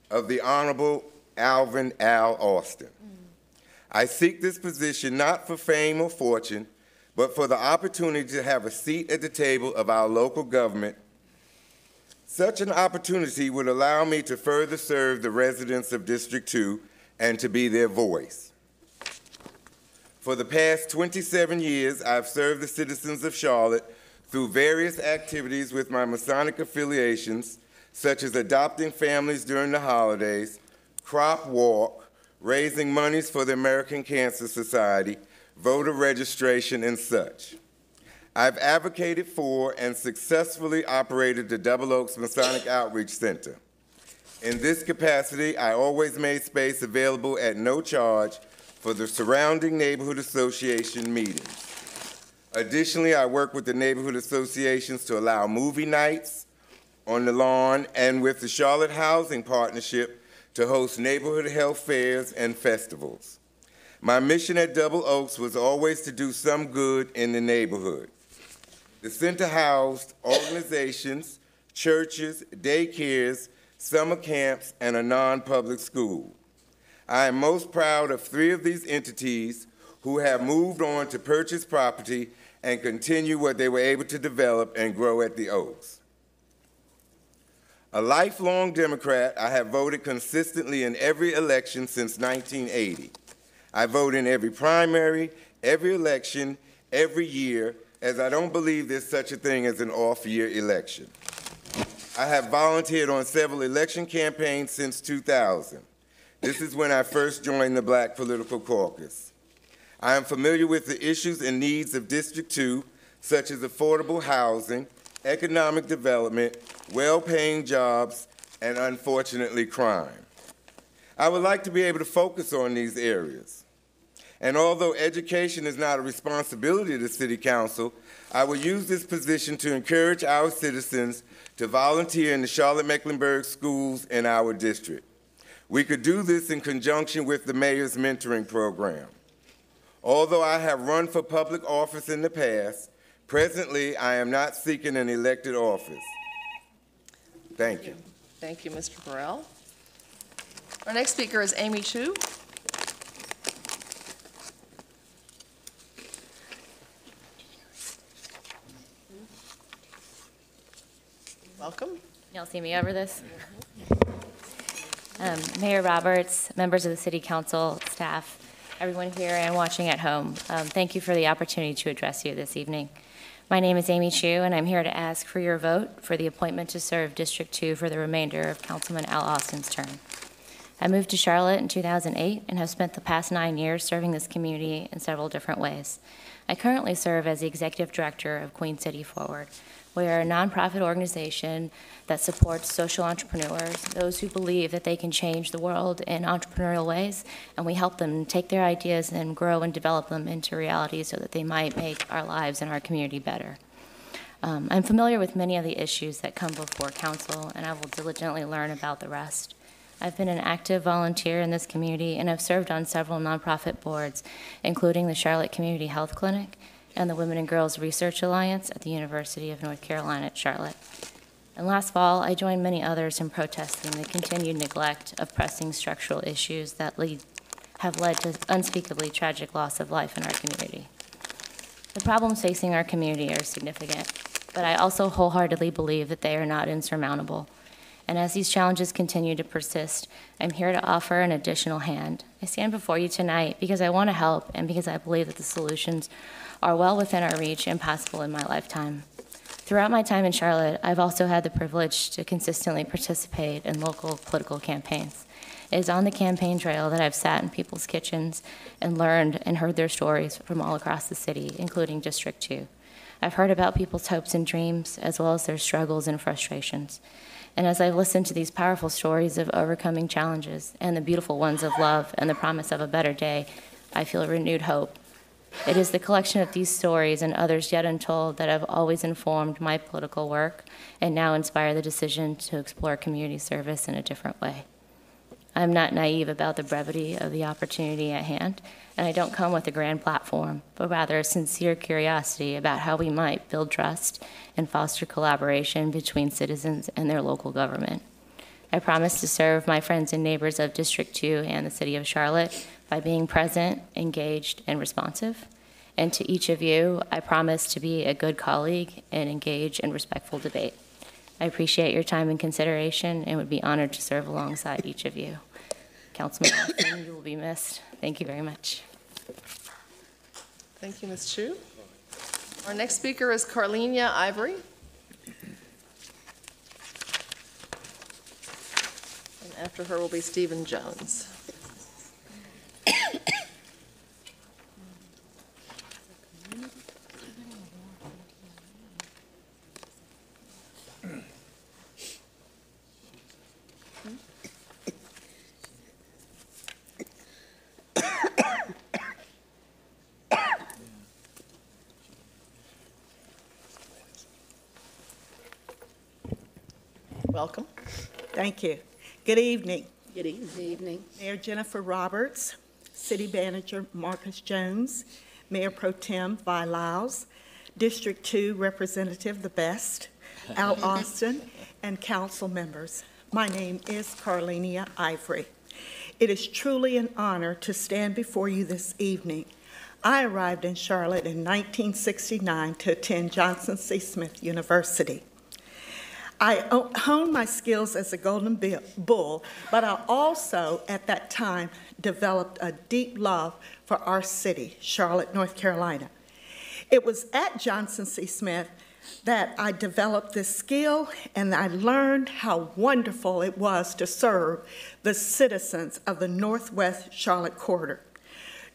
[SPEAKER 11] of the Honorable Alvin Al Austin. I seek this position not for fame or fortune, but for the opportunity to have a seat at the table of our local government. Such an opportunity would allow me to further serve the residents of District 2 and to be their voice. For the past 27 years, I've served the citizens of Charlotte through various activities with my Masonic affiliations, such as adopting families during the holidays, crop walk, raising monies for the American Cancer Society, voter registration, and such. I've advocated for and successfully operated the Double Oaks Masonic Outreach Center. In this capacity, I always made space available at no charge for the surrounding neighborhood association meetings. Additionally, I work with the neighborhood associations to allow movie nights on the lawn and with the Charlotte Housing Partnership to host neighborhood health fairs and festivals. My mission at Double Oaks was always to do some good in the neighborhood. The center housed organizations, churches, daycares, summer camps, and a non-public school. I am most proud of 3 of these entities who have moved on to purchase property and continue what they were able to develop and grow at the Oaks. A lifelong Democrat, I have voted consistently in every election since 1980. I vote in every primary, every election, every year, as I don't believe there's such a thing as an off-year election. I have volunteered on several election campaigns since 2000. This is when I first joined the Black Political Caucus. I am familiar with the issues and needs of District 2, such as affordable housing, economic development, well-paying jobs, and unfortunately crime. I would like to be able to focus on these areas. And although education is not a responsibility of the City Council, I will use this position to encourage our citizens to volunteer in the Charlotte-Mecklenburg schools in our district. We could do this in conjunction with the Mayor's Mentoring Program. Although I have run for public office in the past, presently I am not seeking an elected office. Thank you.
[SPEAKER 23] Thank you, Mr. Burrell. Our next speaker is Amy Chu. Welcome.
[SPEAKER 12] Y'all see me over this? Mayor Roberts, members of the City Council, staff, everyone here and watching at home, thank you for the opportunity to address you this evening. My name is Amy Chu, and I'm here to ask for your vote for the appointment to serve District 2 for the remainder of Councilman Al Austin's term. I moved to Charlotte in 2008 and have spent the past 9 years serving this community in several different ways. I currently serve as the Executive Director of Queen City Forward. We are a nonprofit organization that supports social entrepreneurs, those who believe that they can change the world in entrepreneurial ways, and we help them take their ideas and grow and develop them into reality so that they might make our lives and our community better. I'm familiar with many of the issues that come before council, and I will diligently learn about the rest. I've been an active volunteer in this community and have served on several nonprofit boards, including the Charlotte Community Health Clinic and the Women and Girls Research Alliance at the University of North Carolina at Charlotte. And last fall, I joined many others in protesting the continued neglect of pressing structural issues that have led to unspeakably tragic loss of life in our community. The problems facing our community are significant, but I also wholeheartedly believe that they are not insurmountable. And as these challenges continue to persist, I'm here to offer an additional hand. I stand before you tonight because I want to help and because I believe that the solutions are well within our reach and possible in my lifetime. Throughout my time in Charlotte, I've also had the privilege to consistently participate in local political campaigns. It is on the campaign trail that I've sat in people's kitchens and learned and heard their stories from all across the city, including District 2. I've heard about people's hopes and dreams, as well as their struggles and frustrations. And as I've listened to these powerful stories of overcoming challenges and the beautiful ones of love and the promise of a better day, I feel renewed hope. It is the collection of these stories and others yet untold that have always informed my political work and now inspire the decision to explore community service in a different way. I'm not naive about the brevity of the opportunity at hand, and I don't come with a grand platform, but rather a sincere curiosity about how we might build trust and foster collaboration between citizens and their local government. I promise to serve my friends and neighbors of District 2 and the City of Charlotte by being present, engaged, and responsive. And to each of you, I promise to be a good colleague and engage in respectful debate. I appreciate your time and consideration and would be honored to serve alongside each of you. Councilman Austin, you will be missed. Thank you very much.
[SPEAKER 23] Thank you, Ms. Chu. Our next speaker is Carlenia Ivory. And after her will be Stephen Jones. Welcome.
[SPEAKER 14] Thank you. Good evening.
[SPEAKER 23] Good evening.
[SPEAKER 14] Good evening. Mayor Jennifer Roberts, City Manager Marcus Jones, Mayor Pro Tem Vi Lyles, District 2 Representative the Best, Al Austin, and council members. My name is Carlenia Ivory. It is truly an honor to stand before you this evening. I arrived in Charlotte in 1969 to attend Johnson C. Smith University. I honed my skills as a Golden Bull, but I also, at that time, developed a deep love for our city, Charlotte, North Carolina. It was at Johnson C. Smith that I developed this skill, and I learned how wonderful it was to serve the citizens of the Northwest Charlotte corridor.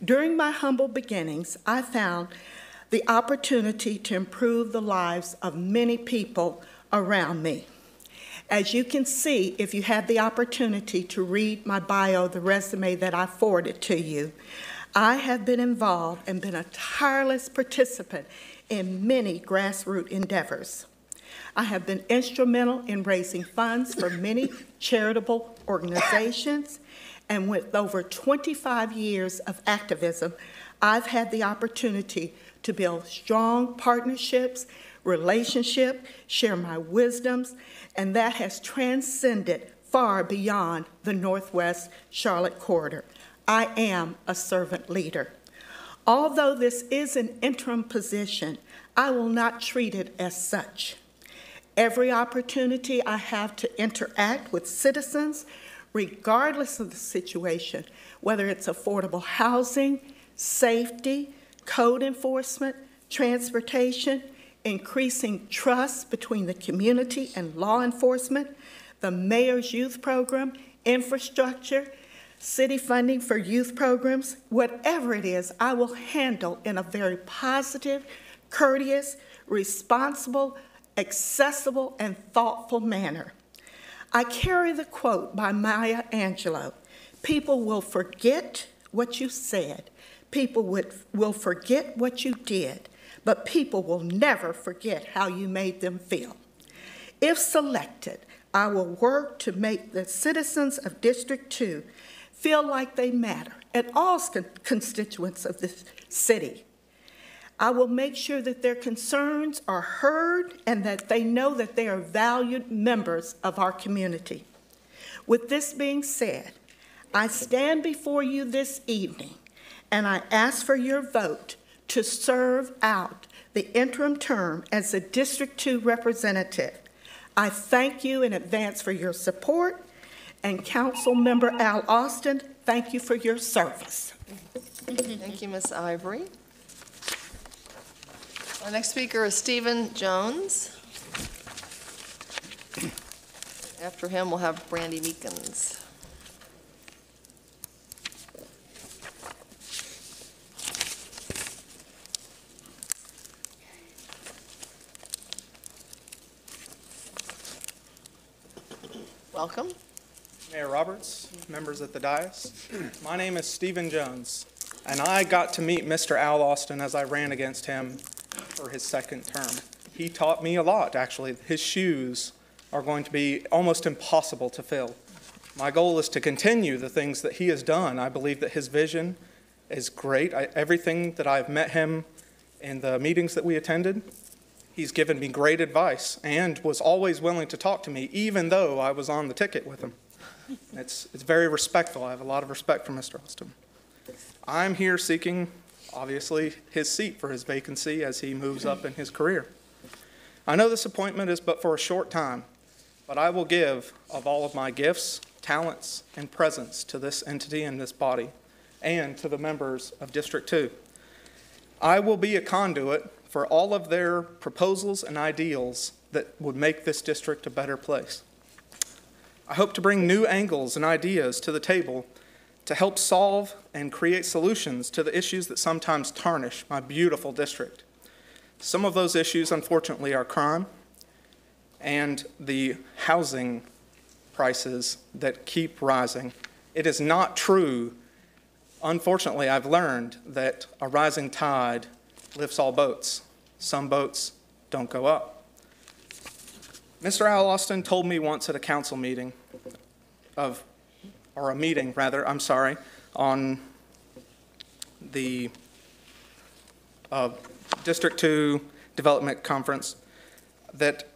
[SPEAKER 14] During my humble beginnings, I found the opportunity to improve the lives of many people around me. As you can see, if you had the opportunity to read my bio, the resume that I forwarded to you, I have been involved and been a tireless participant in many grassroots endeavors. I have been instrumental in raising funds for many charitable organizations, and with over 25 years of activism, I've had the opportunity to build strong partnerships, relationship, share my wisdoms, and that has transcended far beyond the Northwest Charlotte corridor. I am a servant leader. Although this is an interim position, I will not treat it as such. Every opportunity I have to interact with citizens, regardless of the situation, whether it's affordable housing, safety, code enforcement, transportation, increasing trust between the community and law enforcement, the mayor's youth program, infrastructure, city funding for youth programs, whatever it is, I will handle in a very positive, courteous, responsible, accessible, and thoughtful manner. I carry the quote by Maya Angelou: "People will forget what you said, people will forget what you did, but people will never forget how you made them feel." If selected, I will work to make the citizens of District 2 feel like they matter, and all constituents of this city. I will make sure that their concerns are heard and that they know that they are valued members of our community. With this being said, I stand before you this evening and I ask for your vote to serve out the interim term as the District 2 representative. I thank you in advance for your support, and Council Member Al Austin, thank you for your service.
[SPEAKER 23] Thank you, Ms. Ivory. Our next speaker is Stephen Jones. After him, we'll have Brandy Meekins. Welcome.
[SPEAKER 15] Mayor Roberts, members at the dais. My name is Stephen Jones, and I got to meet Mr. Al Austin as I ran against him for his second term. He taught me a lot, actually. His shoes are going to be almost impossible to fill. My goal is to continue the things that he has done. I believe that his vision is great. Everything that I've met him in the meetings that we attended, he's given me great advice and was always willing to talk to me, even though I was on the ticket with him. It's very respectful. I have a lot of respect for Mr. Austin. I'm here seeking, obviously, his seat for his vacancy as he moves up in his career. I know this appointment is but for a short time, but I will give of all of my gifts, talents, and presence to this entity and this body, and to the members of District 2. I will be a conduit for all of their proposals and ideals that would make this district a better place. I hope to bring new angles and ideas to the table to help solve and create solutions to the issues that sometimes tarnish my beautiful district. Some of those issues, unfortunately, are crime and the housing prices that keep rising. It is not true. Unfortunately, I've learned that a rising tide lifts all boats. Some boats don't go up. Mr. Al Austin told me once at a council meeting on the District 2 Development Conference that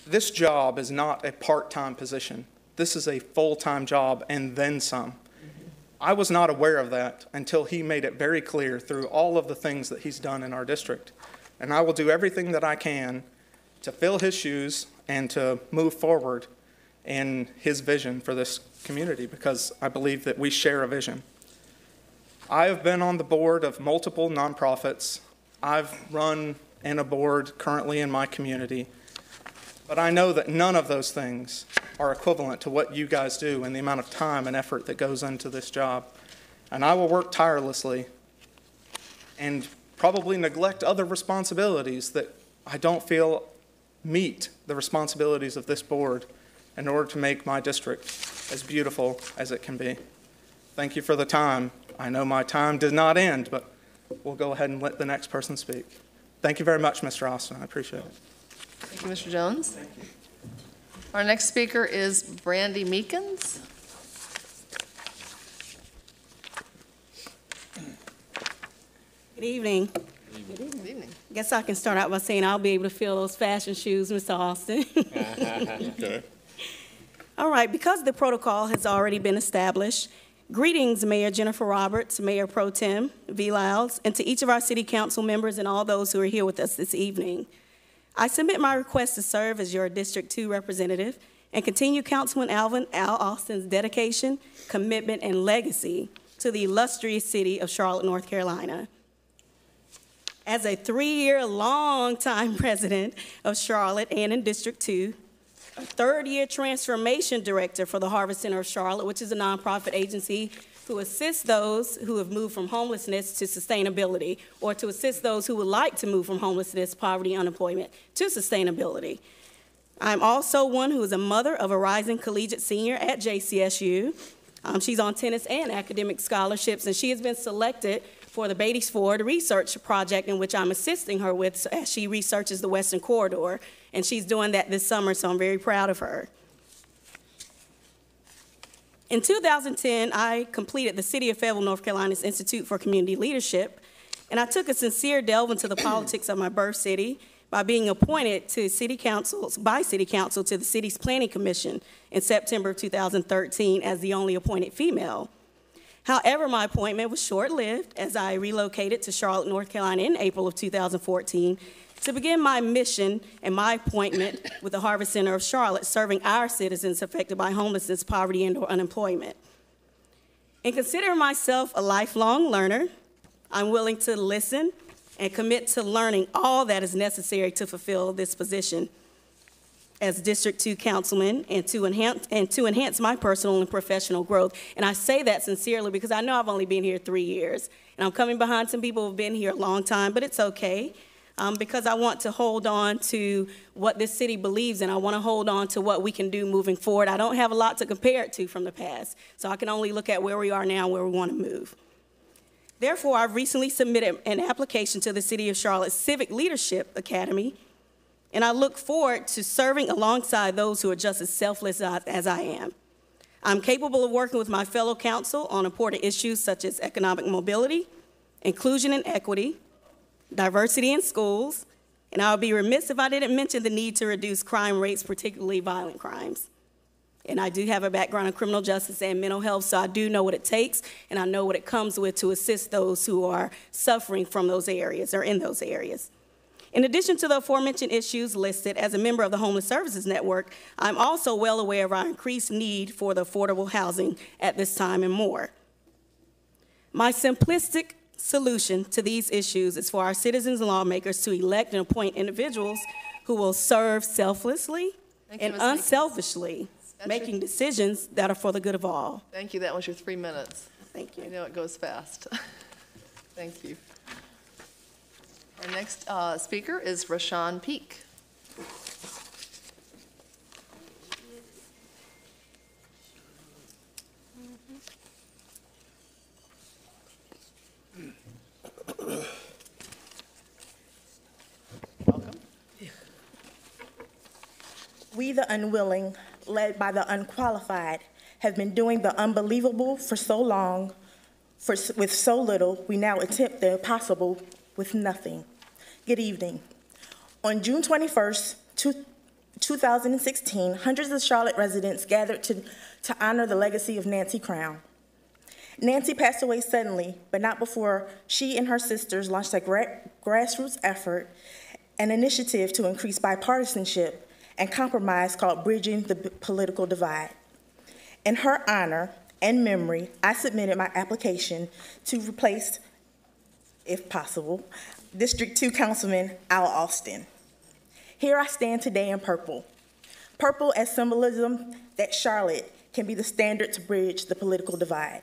[SPEAKER 15] this job is not a part-time position. This is a full-time job and then some. I was not aware of that until he made it very clear through all of the things that he's done in our district. And I will do everything that I can to fill his shoes and to move forward in his vision for this community, because I believe that we share a vision. I have been on the board of multiple nonprofits. I've run in a board currently in my community, but I know that none of those things are equivalent to what you guys do and the amount of time and effort that goes into this job. And I will work tirelessly and probably neglect other responsibilities that I don't feel meet the responsibilities of this board in order to make my district as beautiful as it can be. Thank you for the time. I know my time did not end, but we'll go ahead and let the next person speak. Thank you very much, Mr. Austin. I appreciate it.
[SPEAKER 23] Thank you, Mr. Jones. Thank you. Our next speaker is Brandy Meekins.
[SPEAKER 16] Good evening.
[SPEAKER 23] Good evening.
[SPEAKER 16] Guess I can start out by saying I'll be able to fill those fashion shoes, Mr. Austin.
[SPEAKER 8] Okay.
[SPEAKER 16] All right, because the protocol has already been established, greetings, Mayor Jennifer Roberts, Mayor Pro Tem V. Lyles, and to each of our city council members and all those who are here with us this evening. I submit my request to serve as your District 2 representative and continue Councilman Al Austin's dedication, commitment, and legacy to the illustrious city of Charlotte, North Carolina. As a 3-year long-time resident of Charlotte and in District 2, a 3rd-year transformation director for the Harvest Center of Charlotte, which is a nonprofit agency who assists those who have moved from homelessness to sustainability, or to assist those who would like to move from homelessness, poverty, unemployment to sustainability. I'm also one who is a mother of a rising collegiate senior at JCSU. She's on tennis and academic scholarships, and she has been selected for the Beatties Ford research project in which I'm assisting her with as she researches the Western Corridor, and she's doing that this summer, so I'm very proud of her. In 2010, I completed the City of Fayetteville, North Carolina's Institute for Community Leadership, and I took a sincere delve into the politics of my birth city by being appointed to City Council to the city's Planning Commission in September of 2013 as the only appointed female. However, my appointment was short-lived as I relocated to Charlotte, North Carolina in April of 2014 to begin my mission and my appointment with the Harvest Center of Charlotte, serving our citizens affected by homelessness, poverty, and/or unemployment. In considering myself a lifelong learner, I'm willing to listen and commit to learning all that is necessary to fulfill this position as District 2 Councilman and to enhance my personal and professional growth. And I say that sincerely because I know I've only been here 3 years, and I'm coming behind some people who've been here a long time, but it's okay. Because I want to hold on to what this city believes in. I want to hold on to what we can do moving forward. I don't have a lot to compare it to from the past, so I can only look at where we are now and where we want to move. Therefore, I've recently submitted an application to the City of Charlotte Civic Leadership Academy, and I look forward to serving alongside those who are just as selfless as I am. I'm capable of working with my fellow council on important issues such as economic mobility, inclusion and equity, diversity in schools, and I would be remiss if I didn't mention the need to reduce crime rates, particularly violent crimes. And I do have a background in criminal justice and mental health, so I do know what it takes, and I know what it comes with to assist those who are suffering from those areas or in those areas. In addition to the aforementioned issues listed, as a member of the Homeless Services Network, I'm also well aware of our increased need for the affordable housing at this time and more. My simplistic solution to these issues is for our citizens and lawmakers to elect and appoint individuals who will serve selflessly and unselfishly, making decisions that are for the good of all.
[SPEAKER 23] Thank you. That was your 3 minutes.
[SPEAKER 16] Thank you.
[SPEAKER 23] I know it goes fast. Thank you. Our next speaker is Rashawn Peak.
[SPEAKER 17] We, the unwilling, led by the unqualified, have been doing the unbelievable for so long. With so little, we now attempt the impossible with nothing. Good evening. On June 21st, 2016, hundreds of Charlotte residents gathered to honor the legacy of Nancy Crown. Nancy passed away suddenly, but not before she and her sisters launched a grassroots effort, an initiative to increase bipartisanship and compromise called Bridging the Political Divide. In her honor and memory, I submitted my application to replace, if possible, District 2 Councilman Al Austin. Here I stand today in purple. Purple as symbolism that Charlotte can be the standard to bridge the political divide.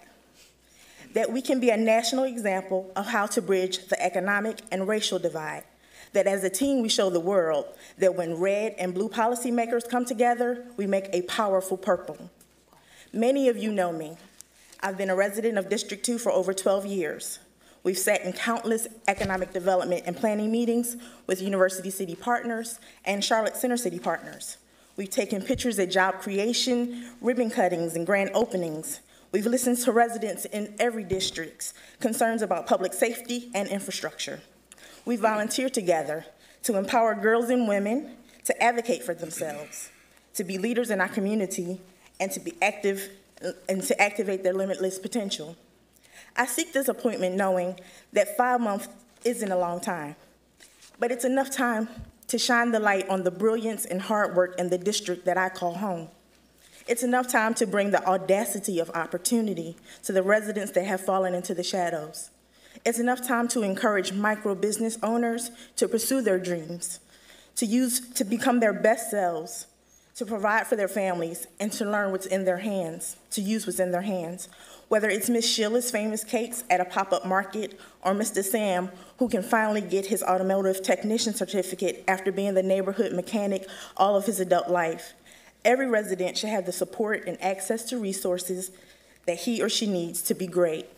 [SPEAKER 17] That we can be a national example of how to bridge the economic and racial divide. That as a team, we show the world that when red and blue policymakers come together, we make a powerful purple. Many of you know me. I've been a resident of District 2 for over 12 years. We've sat in countless economic development and planning meetings with University City partners and Charlotte Center City partners. We've taken pictures at job creation, ribbon cuttings, and grand openings. We've listened to residents in every district's concerns about public safety and infrastructure. We volunteer together to empower girls and women to advocate for themselves, to be leaders in our community, and to be active and to activate their limitless potential. I seek this appointment knowing that 5 months isn't a long time, but it's enough time to shine the light on the brilliance and hard work in the district that I call home. It's enough time to bring the audacity of opportunity to the residents that have fallen into the shadows. It's enough time to encourage micro business owners to pursue their dreams, to become their best selves, to provide for their families, and to learn what's in their hands, to use what's in their hands. Whether it's Miss Sheila's famous cakes at a pop-up market or Mr. Sam, who can finally get his automotive technician certificate after being the neighborhood mechanic all of his adult life. Every resident should have the support and access to resources that he or she needs to be great.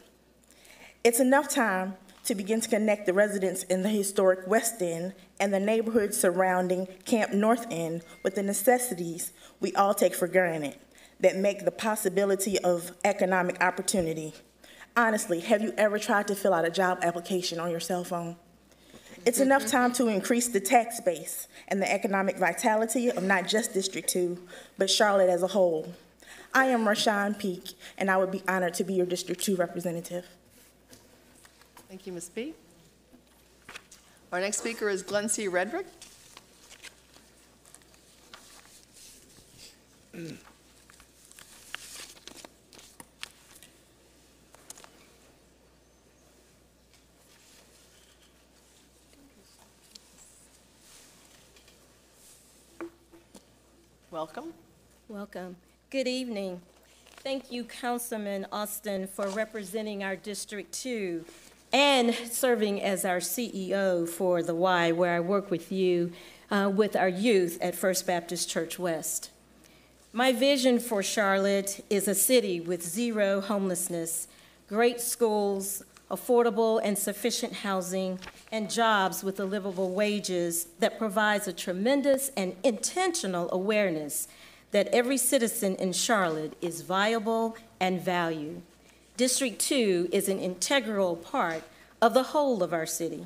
[SPEAKER 17] It's enough time to begin to connect the residents in the historic West End and the neighborhoods surrounding Camp North End with the necessities we all take for granted, that make the possibility of economic opportunity. Honestly, have you ever tried to fill out a job application on your cell phone? It's enough time to increase the tax base and the economic vitality of not just District 2, but Charlotte as a whole. I am Rashawn Peak, and I would be honored to be your District 2 representative.
[SPEAKER 23] Thank you, Ms. Peak. Our next speaker is Glenn C. Redrick. Welcome.
[SPEAKER 3] Welcome. Good evening. Thank you, Councilman Austin, for representing our District 2 and serving as our CEO for the Y, where I work with you, with our youth at First Baptist Church West. My vision for Charlotte is a city with zero homelessness, great schools, affordable and sufficient housing, and jobs with livable wages that provides a tremendous and intentional awareness that every citizen in Charlotte is viable and valued. District 2 is an integral part of the whole of our city.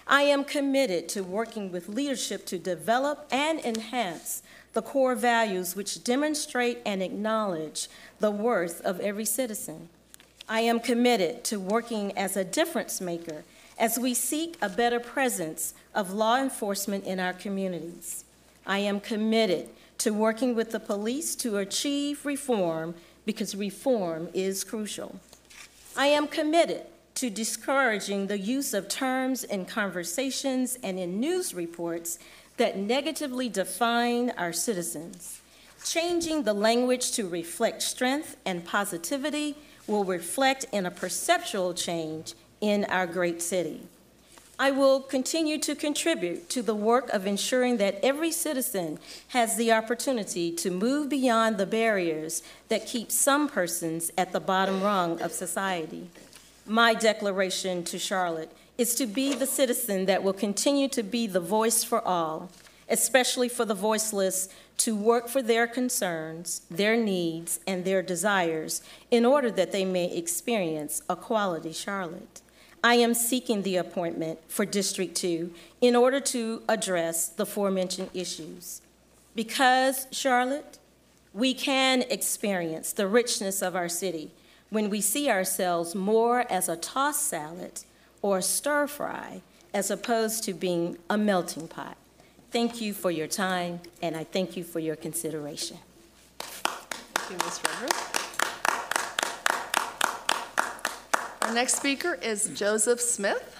[SPEAKER 3] I am committed to working with leadership to develop and enhance the core values which demonstrate and acknowledge the worth of every citizen. I am committed to working as a difference maker as we seek a better presence of law enforcement in our communities. I am committed to working with the police to achieve reform because reform is crucial. I am committed to discouraging the use of terms in conversations and in news reports that negatively define our citizens. Changing the language to reflect strength and positivity will reflect in a perceptual change in our great city. I will continue to contribute to the work of ensuring that every citizen has the opportunity to move beyond the barriers that keep some persons at the bottom rung of society. My declaration to Charlotte is to be the citizen that will continue to be the voice for all, especially for the voiceless, to work for their concerns, their needs, and their desires in order that they may experience a quality Charlotte. I am seeking the appointment for District 2 in order to address the aforementioned issues. Because, Charlotte, we can experience the richness of our city when we see ourselves more as a tossed salad or a stir fry as opposed to being a melting pot. Thank you for your time, and I thank you for your consideration.
[SPEAKER 23] Thank you, Ms. Redrick. Our next speaker is Joseph Smith.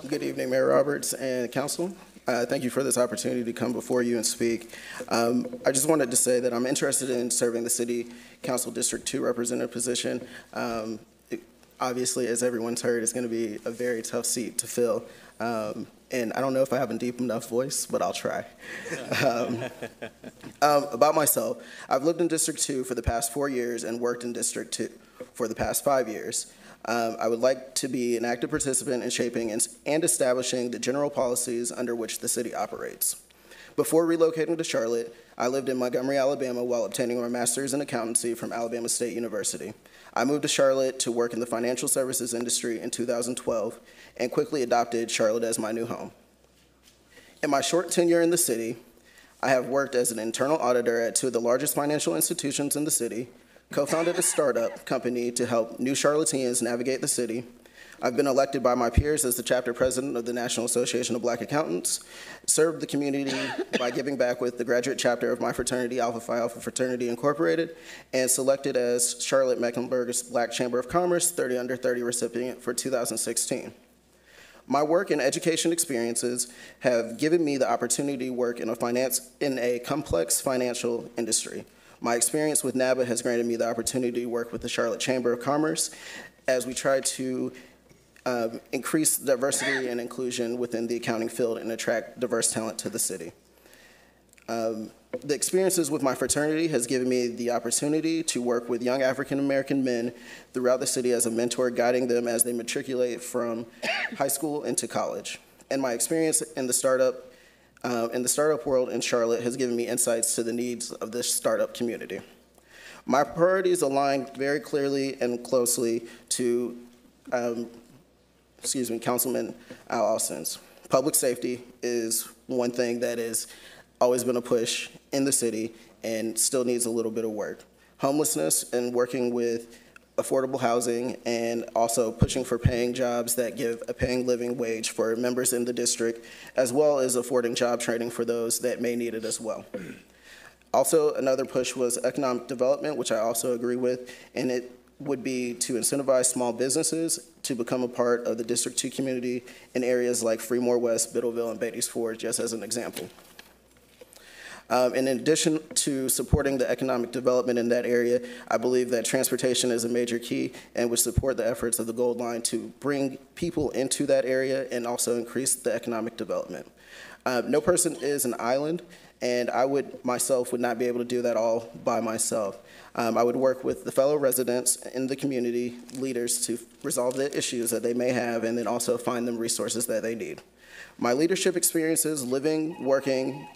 [SPEAKER 18] Good evening, Mayor Roberts and Council. Thank you for this opportunity to come before you and speak. I just wanted to say that I'm interested in serving the City Council District 2 representative position. Obviously, as everyone's heard, it's going to be a very tough seat to fill. And I don't know if I have a deep enough voice, but I'll try. About myself, I've lived in District 2 for the past 4 years and worked in District 2 for the past 5 years. I would like to be an active participant in shaping and establishing the general policies under which the city operates. Before relocating to Charlotte, I lived in Montgomery, Alabama while obtaining my master's in accountancy from Alabama State University. I moved to Charlotte to work in the financial services industry in 2012 and quickly adopted Charlotte as my new home. In my short tenure in the city, I have worked as an internal auditor at 2 of the largest financial institutions in the city, co-founded a startup company to help new Charlotteans navigate the city. I've been elected by my peers as the chapter president of the National Association of Black Accountants, served the community by giving back with the graduate chapter of my fraternity, Alpha Phi Alpha Fraternity Incorporated, and selected as Charlotte Mecklenburg's Black Chamber of Commerce 30 Under 30 recipient for 2016. My work and education experiences have given me the opportunity to work in a complex financial industry. My experience with NABA has granted me the opportunity to work with the Charlotte Chamber of Commerce as we try to increase diversity and inclusion within the accounting field and attract diverse talent to the city. The experiences with my fraternity has given me the opportunity to work with young African American men throughout the city as a mentor, guiding them as they matriculate from high school into college. And my experience in the startup world in Charlotte has given me insights to the needs of this startup community. My priorities align very clearly and closely to, Councilman Al Austin's. Public safety is one thing that has always been a push in the city and still needs a little bit of work. Homelessness and working with affordable housing and also pushing for paying jobs that give a paying living wage for members in the district, as well as affording job training for those that may need it as well. Also, another push was economic development, which I also agree with, and it would be to incentivize small businesses to become a part of the District 2 community in areas like Fremore West, Biddleville, and Beatties Ford, just as an example. In addition to supporting the economic development in that area, I believe that transportation is a major key and would support the efforts of the Gold Line to bring people into that area and also increase the economic development. No person is an island, and I myself would not be able to do that all by myself. I would work with the fellow residents in the community, leaders, to resolve the issues that they may have and then also find them resources that they need. My leadership experiences, living, working,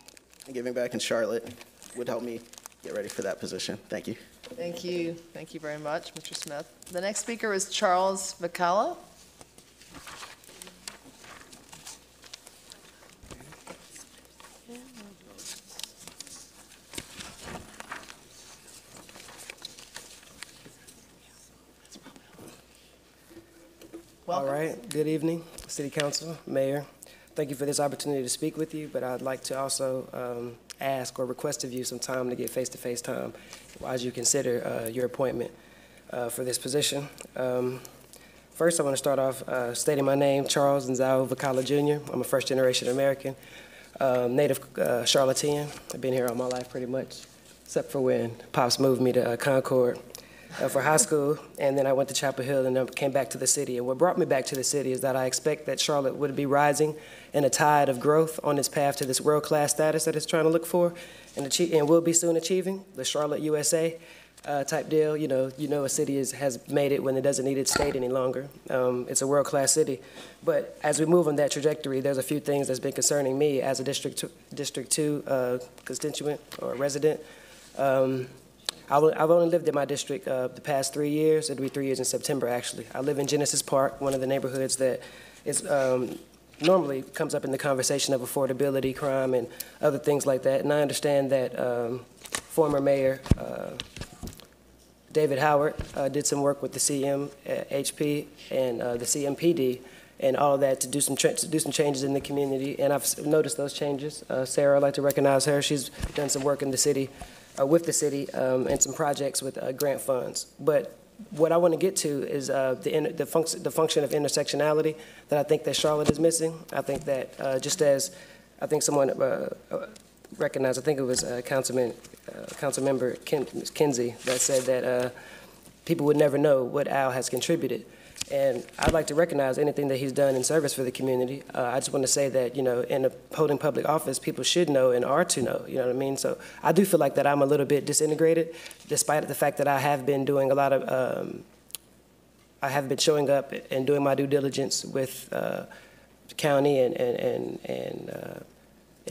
[SPEAKER 18] and giving back in Charlotte would help me get ready for that position. Thank you.
[SPEAKER 23] Thank you. Thank you very much, Mr. Smith. The next speaker is Charles Vicala.
[SPEAKER 5] Welcome. All right. Good evening, City Council, Mayor. Thank you for this opportunity to speak with you, but I'd like to also ask or request of you some time to get face-to-face time as you consider your appointment for this position. First, I want to start off stating my name, Charles Nzao Vicala Jr. I'm a first-generation American, native Charlottean. I've been here all my life pretty much, except for when Pops moved me to Concord for high school, and then I went to Chapel Hill and then came back to the city. And what brought me back to the city is that I expect that Charlotte would be rising in a tide of growth on its path to this world-class status that it's trying to look for and will be soon achieving, the Charlotte USA type deal. You know a city has made it when it doesn't need its state any longer. It's a world-class city. But as we move on that trajectory, there's a few things that's been concerning me as a District 2 constituent or resident. I've only lived in my district the past 3 years. It'll be 3 years in September, actually. I live in Genesis Park, one of the neighborhoods that is normally comes up in the conversation of affordability, crime, and other things like that. And I understand that former Mayor David Howard did some work with the CMHP and the CMPD and all of that to do some changes in the community. And I've noticed those changes. Sarah, I'd like to recognize her. She's done some work in the city. With the city and some projects with grant funds. But what I want to get to is the function of intersectionality that I think that Charlotte is missing. I think that just as I think someone recognized, I think it was Councilmember Kinsey that said that people would never know what Al has contributed. And I'd like to recognize anything that he's done in service for the community. I just want to say that, in holding public office, people should know and are to know, you know what I mean? So I do feel like that I'm a little bit disintegrated, despite the fact that I have been doing a lot of, I have been showing up and doing my due diligence with the county and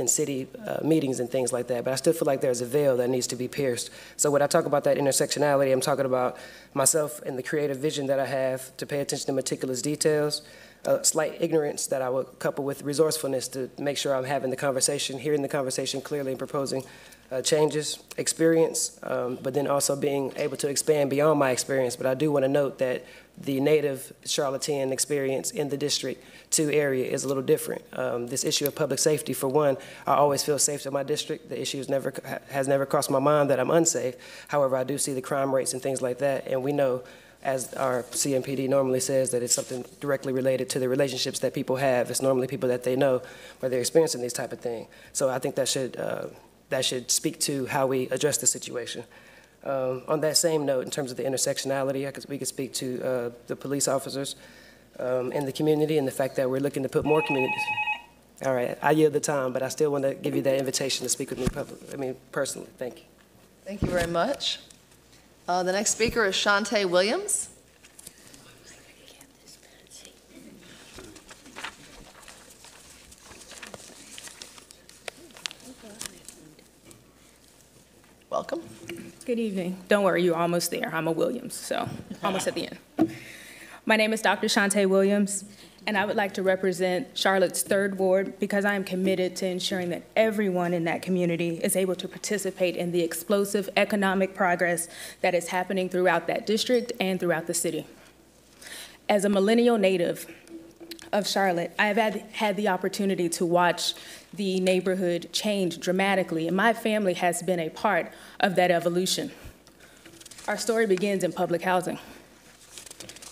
[SPEAKER 5] city meetings and things like that, but I still feel like there's a veil that needs to be pierced. So when I talk about that intersectionality, I'm talking about myself and the creative vision that I have to pay attention to meticulous details, slight ignorance that I would couple with resourcefulness to make sure I'm having the conversation, hearing the conversation clearly and proposing changes, experience, but then also being able to expand beyond my experience. But I do want to note that the native Charlottean experience in the District 2 area is a little different. This issue of public safety, for one, I always feel safe in my district. The issue has never crossed my mind that I'm unsafe. However, I do see the crime rates and things like that, and we know, as our CMPD normally says, that it's something directly related to the relationships that people have. It's normally people that they know where they're experiencing these type of things. So I think that should speak to how we address the situation. On that same note, in terms of the intersectionality, we could speak to the police officers in the community and the fact that we're looking to put more communities. All right, I yield the time, but I still want to give you that invitation to speak with me personally. Thank you.
[SPEAKER 23] Thank you very much. The next speaker is Shantae Williams. Welcome.
[SPEAKER 9] Good evening. Don't worry, you're almost there. I'm a Williams, so almost at the end. My name is Dr. Shantae Williams, and I would like to represent Charlotte's 3rd Ward because I am committed to ensuring that everyone in that community is able to participate in the explosive economic progress that is happening throughout that district and throughout the city. As a millennial native of Charlotte, I have had the opportunity to watch the neighborhood change dramatically, and my family has been a part of that evolution. Our story begins in public housing,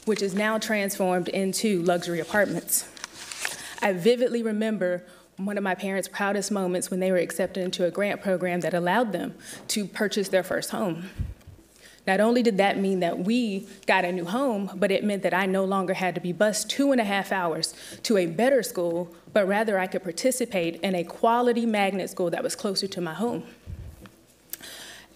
[SPEAKER 9] which is now transformed into luxury apartments. I vividly remember one of my parents' proudest moments when they were accepted into a grant program that allowed them to purchase their first home. Not only did that mean that we got a new home, but it meant that I no longer had to be bused 2.5 hours to a better school, but rather I could participate in a quality magnet school that was closer to my home.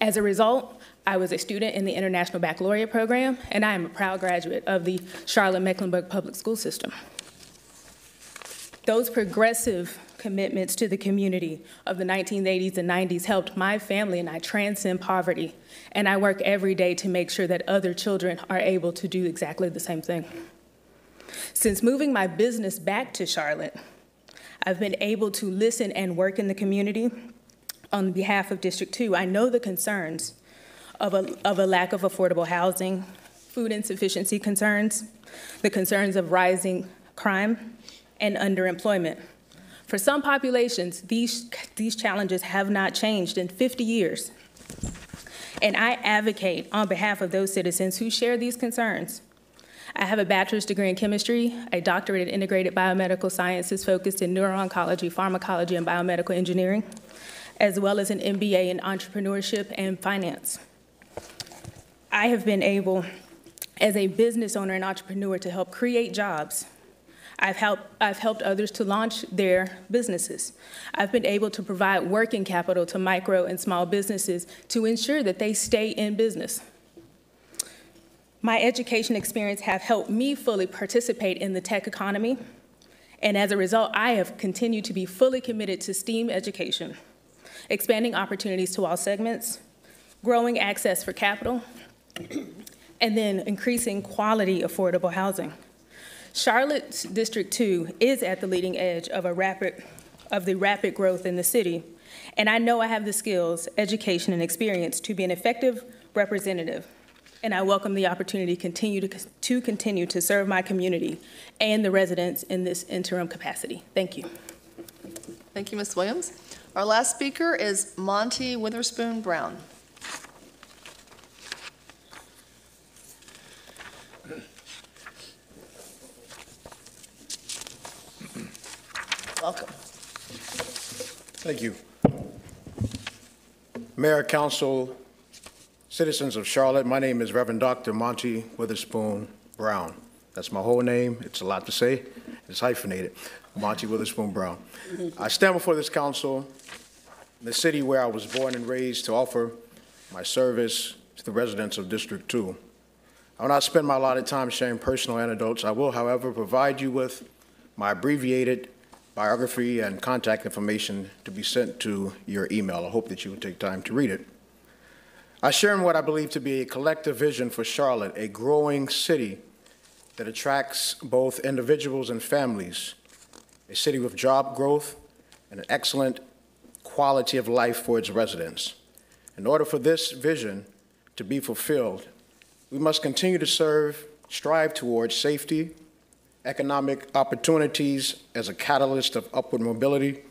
[SPEAKER 9] As a result, I was a student in the International Baccalaureate program, and I am a proud graduate of the Charlotte-Mecklenburg Public School System. Those progressive commitments to the community of the 1980s and 90s helped my family and I transcend poverty, and I work every day to make sure that other children are able to do exactly the same thing. Since moving my business back to Charlotte, I've been able to listen and work in the community on behalf of District 2. I know the concerns of a lack of affordable housing, food insufficiency concerns, the concerns of rising crime, and underemployment. For some populations, these challenges have not changed in 50 years. And I advocate on behalf of those citizens who share these concerns. I have a bachelor's degree in chemistry, a doctorate in integrated biomedical sciences focused in neuro-oncology, pharmacology, and biomedical engineering, as well as an MBA in entrepreneurship and finance. I have been able, as a business owner and entrepreneur, to help create jobs. I've helped others to launch their businesses. I've been able to provide working capital to micro and small businesses to ensure that they stay in business. My education experience have helped me fully participate in the tech economy, and as a result, I have continued to be fully committed to STEAM education, expanding opportunities to all segments, growing access for capital, and then increasing quality affordable housing. Charlotte's District 2 is at the leading edge of the rapid growth in the city, and I know I have the skills, education, and experience to be an effective representative, and I welcome the opportunity to continue to serve my community and the residents in this interim capacity. Thank you.
[SPEAKER 23] Thank you, Ms. Williams. Our last speaker is Monty Witherspoon Brown. Welcome.
[SPEAKER 10] Thank you. Mayor, Council, citizens of Charlotte, my name is Reverend Dr. Monty Witherspoon Brown. That's my whole name. It's a lot to say. It's hyphenated. Monty Witherspoon Brown. I stand before this council in the city where I was born and raised to offer my service to the residents of District 2. I will not spend my allotted time sharing personal anecdotes. I will, however, provide you with my abbreviated biography and contact information to be sent to your email. I hope that you will take time to read it. I share in what I believe to be a collective vision for Charlotte, a growing city that attracts both individuals and families, a city with job growth and an excellent quality of life for its residents. In order for this vision to be fulfilled, we must continue to strive towards safety, economic opportunities as a catalyst of upward mobility,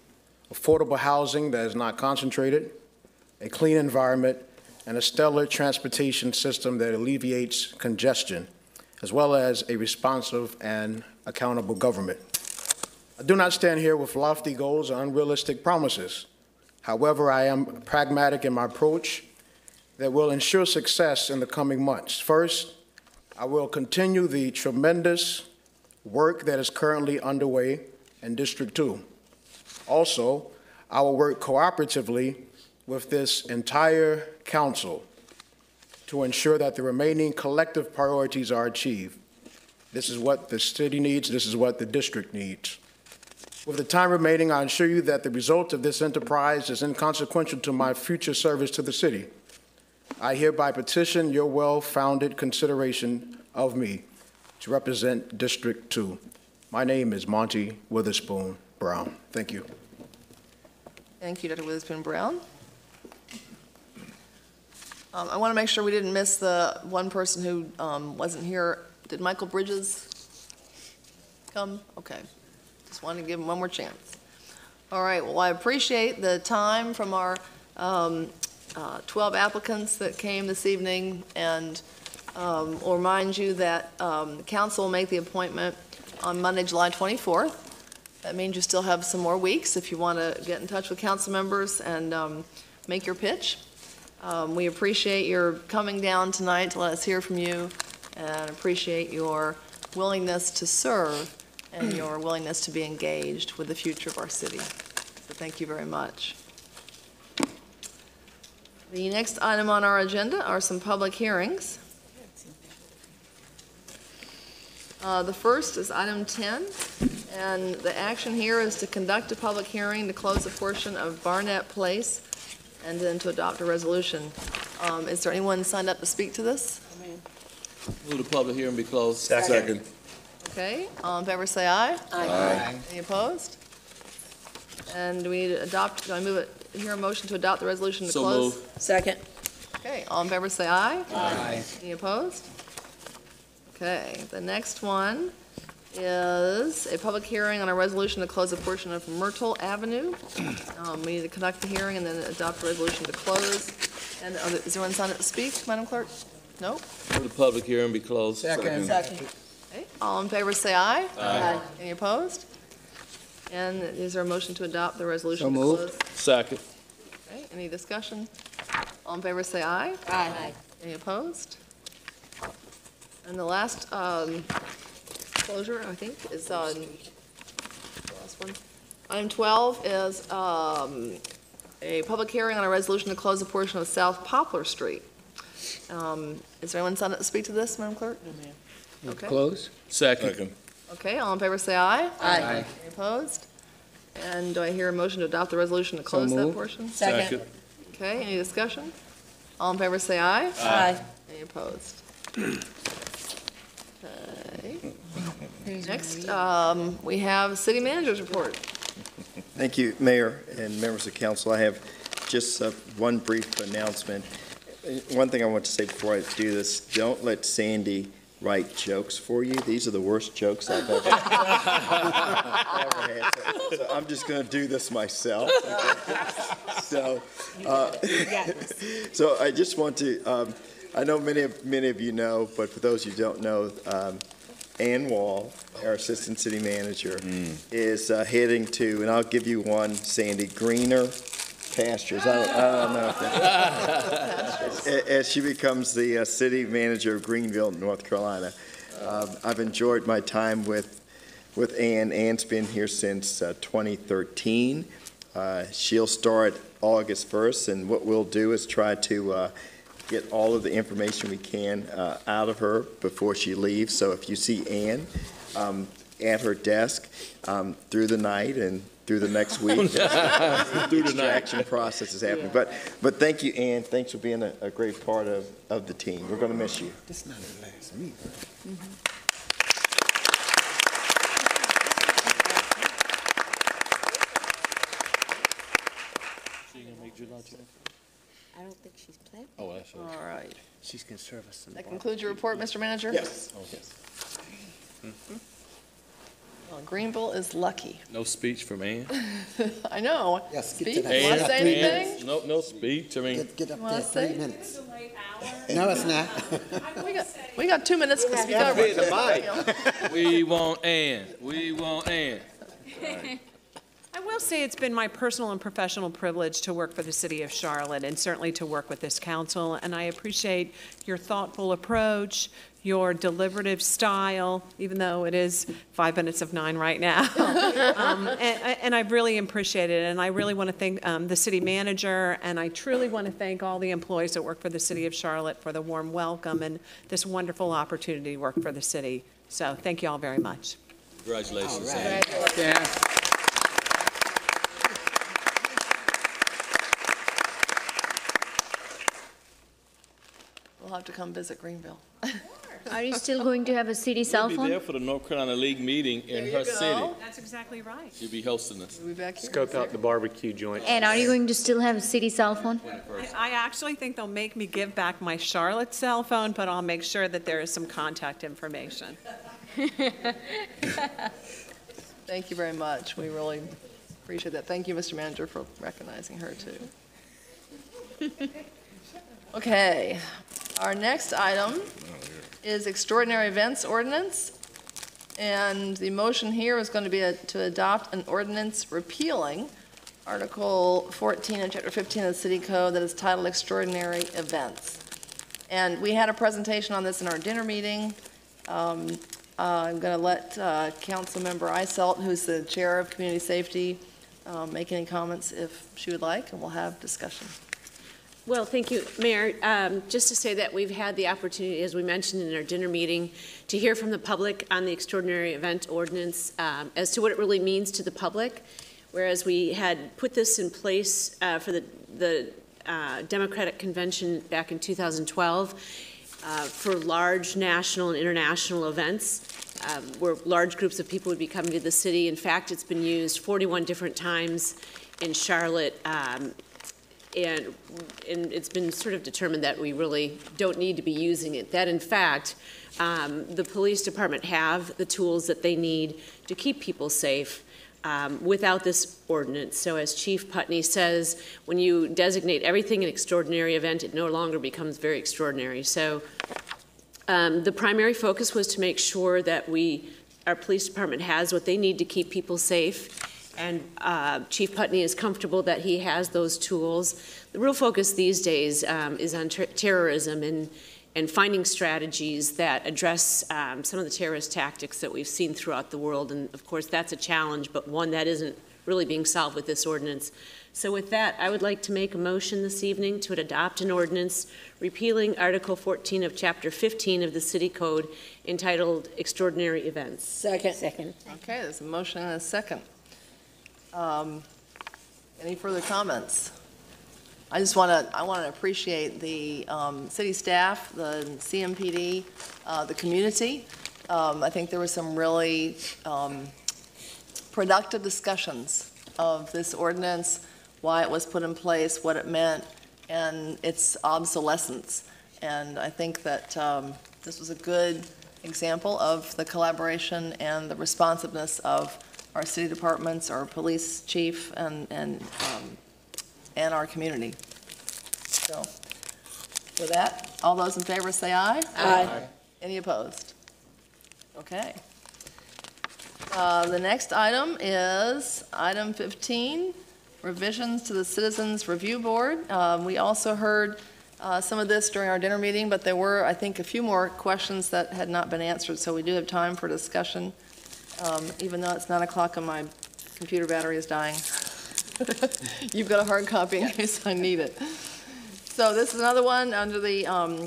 [SPEAKER 10] affordable housing that is not concentrated, a clean environment, and a stellar transportation system that alleviates congestion, as well as a responsive and accountable government. I do not stand here with lofty goals or unrealistic promises. However, I am pragmatic in my approach that will ensure success in the coming months. First, I will continue the tremendous work that is currently underway in District 2. Also, I will work cooperatively with this entire council to ensure that the remaining collective priorities are achieved. This is what the city needs. This is what the district needs. With the time remaining, I assure you that the result of this enterprise is inconsequential to my future service to the city. I hereby petition your well-founded consideration of me to represent District 2. My name is Monty Witherspoon Brown. Thank you.
[SPEAKER 23] Thank you, Dr. Witherspoon Brown. I want to make sure we didn't miss the one person who wasn't here. Did Michael Bridges come? Okay. Just wanted to give him one more chance. All right. Well, I appreciate the time from our 12 applicants that came this evening, and will remind you that the council will make the appointment on Monday, July 24th. That means you still have some more weeks if you want to get in touch with council members and make your pitch. We appreciate your coming down tonight to let us hear from you, and appreciate your willingness to serve and your willingness to be engaged with the future of our city. So thank you very much. The next item on our agenda are some public hearings. The first is item 10, and the action here is to conduct a public hearing to close a portion of Barnett Place and then to adopt a resolution. Is there anyone signed up to speak to this?
[SPEAKER 13] Move the public hearing be closed.
[SPEAKER 8] Second.
[SPEAKER 23] Okay, all in favor say aye.
[SPEAKER 13] Aye.
[SPEAKER 23] Any opposed? And do we need to adopt, do I move it, hear a motion to adopt the resolution to
[SPEAKER 13] So
[SPEAKER 23] close?
[SPEAKER 13] move.
[SPEAKER 1] Second.
[SPEAKER 23] Okay, all in favor say aye.
[SPEAKER 13] Aye.
[SPEAKER 23] Any opposed? Okay, the next one is a public hearing on a resolution to close a portion of Myrtle Avenue. We need to conduct the hearing and then adopt a resolution to close. And is there anyone signed up to speak, Madam Clerk? No?
[SPEAKER 13] Move the public hearing be closed.
[SPEAKER 23] Second. Okay, all in favor say aye. Aye. Any opposed? And is there a motion to adopt the resolution to close?
[SPEAKER 13] Second.
[SPEAKER 23] Okay, any discussion? All in favor say aye. Aye. Any opposed? And the last closure, I think, is on the last one. Item 12 is a public hearing on a resolution to close a portion of South Poplar Street. Is there anyone signed up to speak to this, Madam Clerk? No, ma'am. Okay.
[SPEAKER 13] Close. Second.
[SPEAKER 23] Okay, all in favor say aye.
[SPEAKER 13] Aye.
[SPEAKER 23] Any opposed? And do I hear a motion to adopt the resolution to close that portion?
[SPEAKER 13] Second.
[SPEAKER 23] Okay, any discussion? All in favor say aye.
[SPEAKER 13] Aye.
[SPEAKER 23] Any opposed? Okay. Next, we have City Manager's report.
[SPEAKER 19] Thank you, Mayor and members of council. I have just one brief announcement. One thing I want to say before I do this, don't let Sandy write jokes for you. These are the worst jokes I've ever had. So I'm just going to do this myself. So I just want to, I know many of you know, but for those who don't know, Ann Wall, our Assistant City Manager, is heading to, and I'll give you one, Sandy, greener pastures. I don't know if that's, as she becomes the City Manager of Greenville, North Carolina. I've enjoyed my time with Ann. Ann's been here since 2013. She'll start August 1st, and what we'll do is try to get all of the information we can out of her before she leaves. So if you see Ann at her desk through the night and through the next week, the extraction process is happening. But thank you, Ann. Thanks for being a great part of the team. We're going to miss you.
[SPEAKER 25] This is not the last meeting.
[SPEAKER 2] I don't think she's playing.
[SPEAKER 13] Oh, that's right.
[SPEAKER 23] All right.
[SPEAKER 25] She's going to serve us some.
[SPEAKER 23] That concludes your report, Mr. Manager?
[SPEAKER 19] Yes.
[SPEAKER 13] Oh, yes.
[SPEAKER 23] Well, Greenville is lucky.
[SPEAKER 13] No speech from Ann?
[SPEAKER 23] I know.
[SPEAKER 25] Yes,
[SPEAKER 23] Speak.
[SPEAKER 25] get to that.
[SPEAKER 23] Want to say anything?
[SPEAKER 13] No speech. I mean,
[SPEAKER 25] Get up
[SPEAKER 23] Wanna
[SPEAKER 25] there,
[SPEAKER 23] say?
[SPEAKER 25] 3 minutes. No, it's not.
[SPEAKER 23] We got 2 minutes to speak over.
[SPEAKER 13] we want Ann. We want Ann.
[SPEAKER 20] I will say it's been my personal and professional privilege to work for the City of Charlotte and certainly to work with this council, and I appreciate your thoughtful approach your deliberative style, even though it is 5 minutes of 9 right now. And I really appreciate it. And I really want to thank the city manager, and I truly want to thank all the employees that work for the city of Charlotte for the warm welcome and this wonderful opportunity to work for the city. So thank you all very much.
[SPEAKER 13] Congratulations.
[SPEAKER 20] Right.
[SPEAKER 13] Amy.
[SPEAKER 23] We'll have to come visit Greenville.
[SPEAKER 6] Are you still going to have a city cell
[SPEAKER 13] We'll be
[SPEAKER 6] phone?
[SPEAKER 13] there for the North Carolina League meeting in her city.
[SPEAKER 20] That's exactly right.
[SPEAKER 13] She'll be hosting us.
[SPEAKER 23] We'll be back here.
[SPEAKER 4] Scope out the barbecue joint.
[SPEAKER 6] And are you going to still have a city cell phone?
[SPEAKER 20] I actually think they'll make me give back my Charlotte cell phone, but I'll make sure that there is some contact information.
[SPEAKER 23] Thank you very much. We really appreciate that. Thank you, Mr. Manager, for recognizing her, too. Okay, our next item is extraordinary events ordinance. And the motion here is going to be to adopt an ordinance repealing Article 14 and Chapter 15 of the City Code that is titled Extraordinary Events. And we had a presentation on this in our dinner meeting. I'm going to let Councilmember Eiselt, who's the Chair of Community Safety, make any comments if she would like, and we'll have discussion.
[SPEAKER 9] Well, thank you, Mayor. Just to say that we've had the opportunity, as we mentioned in our dinner meeting, to hear from the public on the extraordinary event ordinance as to what it really means to the public. Whereas we had put this in place for the Democratic Convention back in 2012 for large national and international events where large groups of people would be coming to the city. In fact, it's been used 41 different times in Charlotte. And it's been sort of determined that we really don't need to be using it. That, in fact, the police department have the tools that they need to keep people safe without this ordinance. So as Chief Putney says, when you designate everything an extraordinary event, it no longer becomes very extraordinary. So the primary focus was to make sure that our police department has what they need to keep people safe. And Chief Putney is comfortable that he has those tools. The real focus these days is on terrorism and finding strategies that address some of the terrorist tactics that we've seen throughout the world. And of course, that's a challenge, but one that isn't really being solved with this ordinance. So with that, I would like to make a motion this evening to adopt an ordinance repealing Article 14 of Chapter 15 of the City Code entitled Extraordinary Events.
[SPEAKER 1] Second.
[SPEAKER 23] Okay, there's a motion and a second. Any further comments? I want to appreciate the city staff, the CMPD, the community. I think there were some really productive discussions of this ordinance, why it was put in place, what it meant, and its obsolescence. And I think that this was a good example of the collaboration and the responsiveness of our city departments, our police chief, and our community. So, with that, all those in favor say aye.
[SPEAKER 1] Aye.
[SPEAKER 23] Any opposed? Okay. The next item is item 15, revisions to the Citizens Review Board. We also heard some of this during our dinner meeting, but there were, I think, a few more questions that had not been answered, so we do have time for discussion. Even though it's 9 o'clock and my computer battery is dying. You've got a hard copy in case I need it. So this is another one under the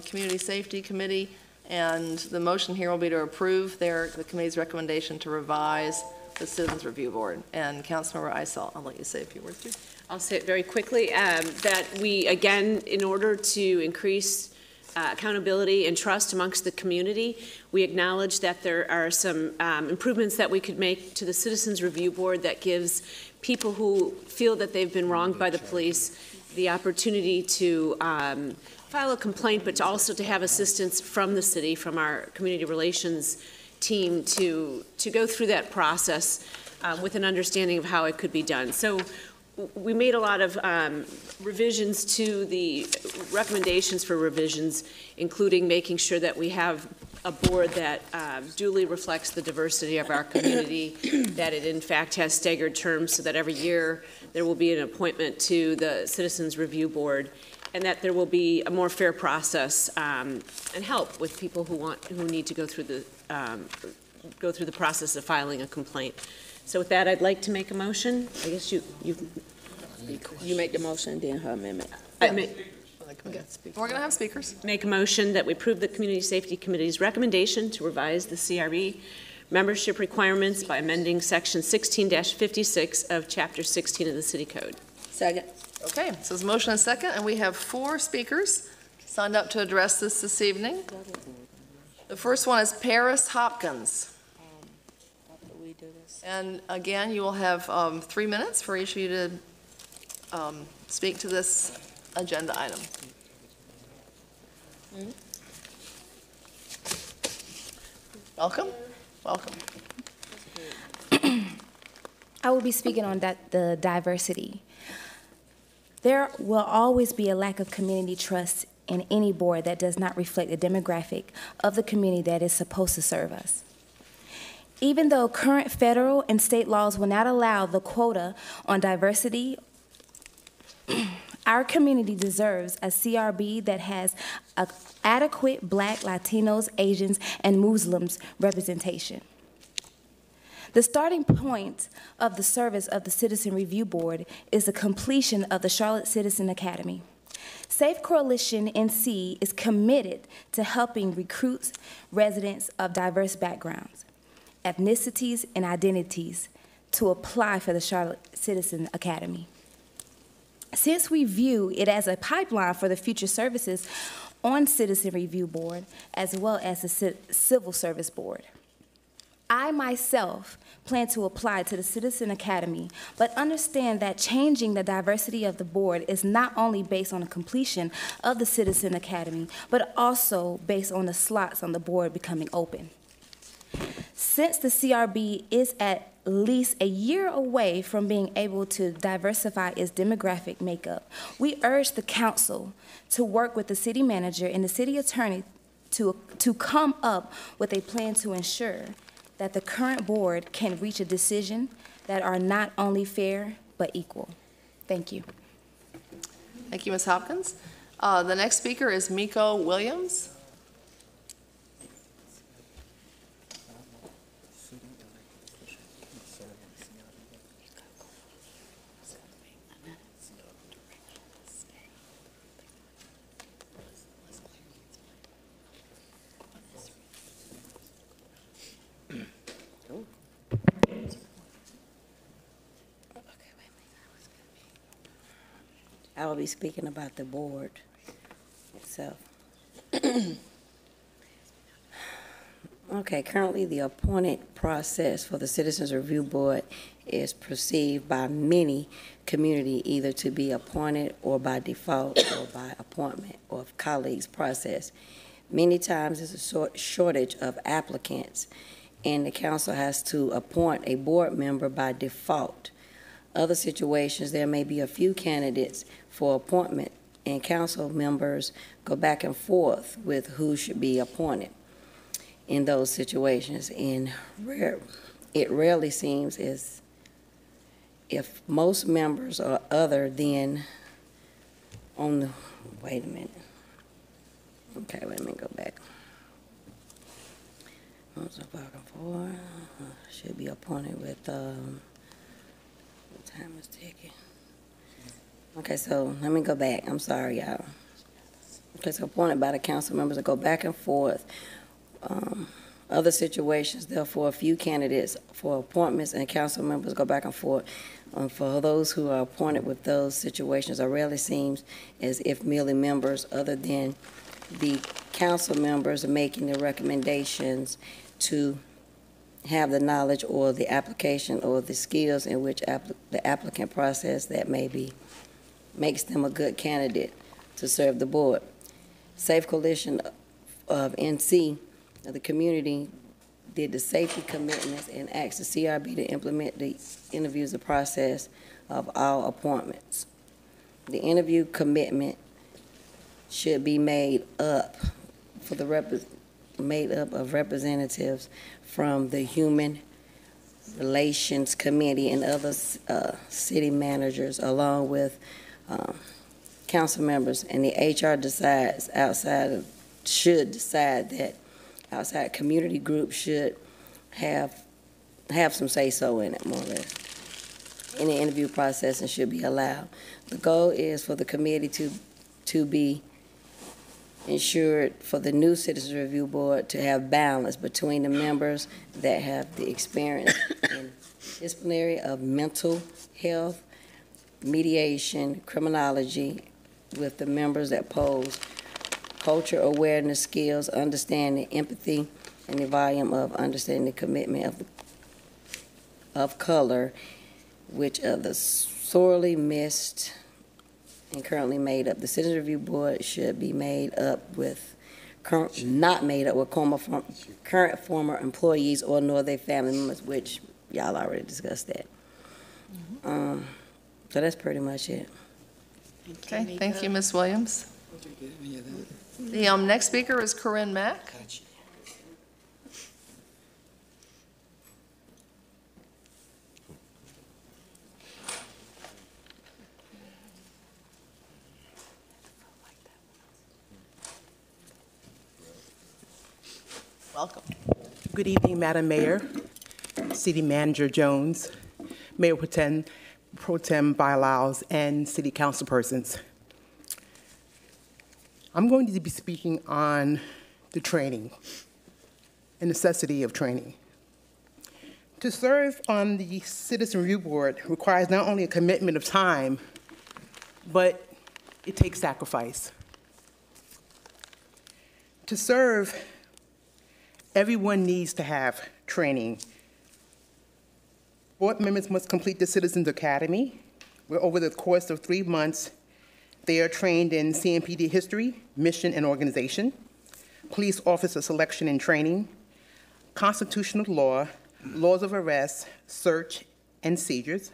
[SPEAKER 23] Community Safety Committee, and the motion here will be to approve the committee's recommendation to revise the Citizens Review Board. And Councilmember Eiselt, I'll let you say a few words too.
[SPEAKER 9] I'll say it very quickly, that we, again, in order to increase accountability and trust amongst the community, we acknowledge that there are some improvements that we could make to the Citizens Review Board that gives people who feel that they've been wronged by the police the opportunity to file a complaint, but also to have assistance from the city, from our community relations team to go through that process with an understanding of how it could be done. So we made a lot of revisions to the recommendations for revisions, including making sure that we have a board that duly reflects the diversity of our community, that it in fact has staggered terms so that every year there will be an appointment to the Citizens Review Board,
[SPEAKER 4] and that there will be a more fair process and help with people who need to go through the process of filing a complaint. So with that, I'd like to make a motion. I guess you
[SPEAKER 1] make the motion, then her amendment.
[SPEAKER 23] We're going to have speakers.
[SPEAKER 4] Make a motion that we approve the Community Safety Committee's recommendation to revise the CRB membership requirements by amending Section 16-56 of Chapter 16 of the City Code.
[SPEAKER 1] Second.
[SPEAKER 23] Okay, so there's a motion and a second, and we have 4 speakers signed up to address this evening. The first one is Paris Hopkins. And again, you will have 3 minutes for each of you to speak to this agenda item. Welcome. Welcome.
[SPEAKER 12] I will be speaking on the diversity. There will always be a lack of community trust in any board that does not reflect the demographic of the community that is supposed to serve us. Even though current federal and state laws will not allow the quota on diversity, our community deserves a CRB that has adequate Black, Latinos, Asians, and Muslims representation. The starting point of the service of the Citizen Review Board is the completion of the Charlotte Citizen Academy. Safe Coalition NC is committed to helping recruit residents of diverse backgrounds, ethnicities, and identities to apply for the Charlotte Citizen Academy. Since we view it as a pipeline for the future services on Citizen Review Board, as well as the Civil Service Board, I myself plan to apply to the Citizen Academy, but understand that changing the diversity of the board is not only based on the completion of the Citizen Academy, but also based on the slots on the board becoming open. Since the CRB is at least a year away from being able to diversify its demographic makeup, we urge the council to work with the city manager and the city attorney to come up with a plan to ensure that the current board can reach a decision that are not only fair, but equal. Thank you.
[SPEAKER 23] Thank you, Ms. Hopkins. The next speaker is Miko Williams.
[SPEAKER 7] I will be speaking about the board itself. Okay, currently the appointed process for the Citizens Review Board is perceived by many community either to be appointed or by default or by appointment or colleagues process. Many times there's a shortage of applicants and the council has to appoint a board member by default. Other situations, there may be a few candidates for appointment, and council members go back and forth with who should be appointed in those situations. And it rarely seems as if most members are other than on the, wait a minute. Okay, wait a minute, go back. Should be appointed with, time is ticking. Okay, so let me go back. I'm sorry, y'all. Okay, so appointed by the council members to go back and forth. Other situations, therefore, a few candidates for appointments and council members go back and forth. For those who are appointed with those situations, it rarely seems as if merely members other than the council members are making the recommendations to have the knowledge or the application or the skills in which the applicant process that maybe makes them a good candidate to serve the board. Safe Coalition of NC, the community, did the safety commitments and asked the CRB to implement the interviews, the process of all appointments. The interview commitment should be made up for the made up of representatives from the Human Relations Committee and other city managers, along with council members and the HR should decide that outside community groups should have some say-so in it, more or less, in the interview process, and should be allowed. The goal is for the committee to be ensured for the new Citizens Review Board to have balance between the members that have the experience in disciplinary of mental health, mediation, criminology, with the members that pose culture awareness skills, understanding, empathy, and the volume of understanding the commitment of color, which of the sorely missed and currently made up. The Citizens Review Board should be made up with not made up with current former employees or nor their family members, which y'all already discussed that. So that's pretty much it.
[SPEAKER 23] Okay, thank you, Ms. Williams. The next speaker is Corinne Mack. Welcome.
[SPEAKER 11] Good evening, Madam Mayor, City Manager Jones, Mayor Pro Tem Bilaus, and City Council persons. I'm going to be speaking on the training and necessity of training. To serve on the Citizen Review Board requires not only a commitment of time, but it takes sacrifice. To serve, everyone needs to have training. Board members must complete the Citizens Academy, where over the course of 3 months, they are trained in CMPD history, mission, and organization, police officer selection and training, constitutional law, laws of arrest, search and seizures,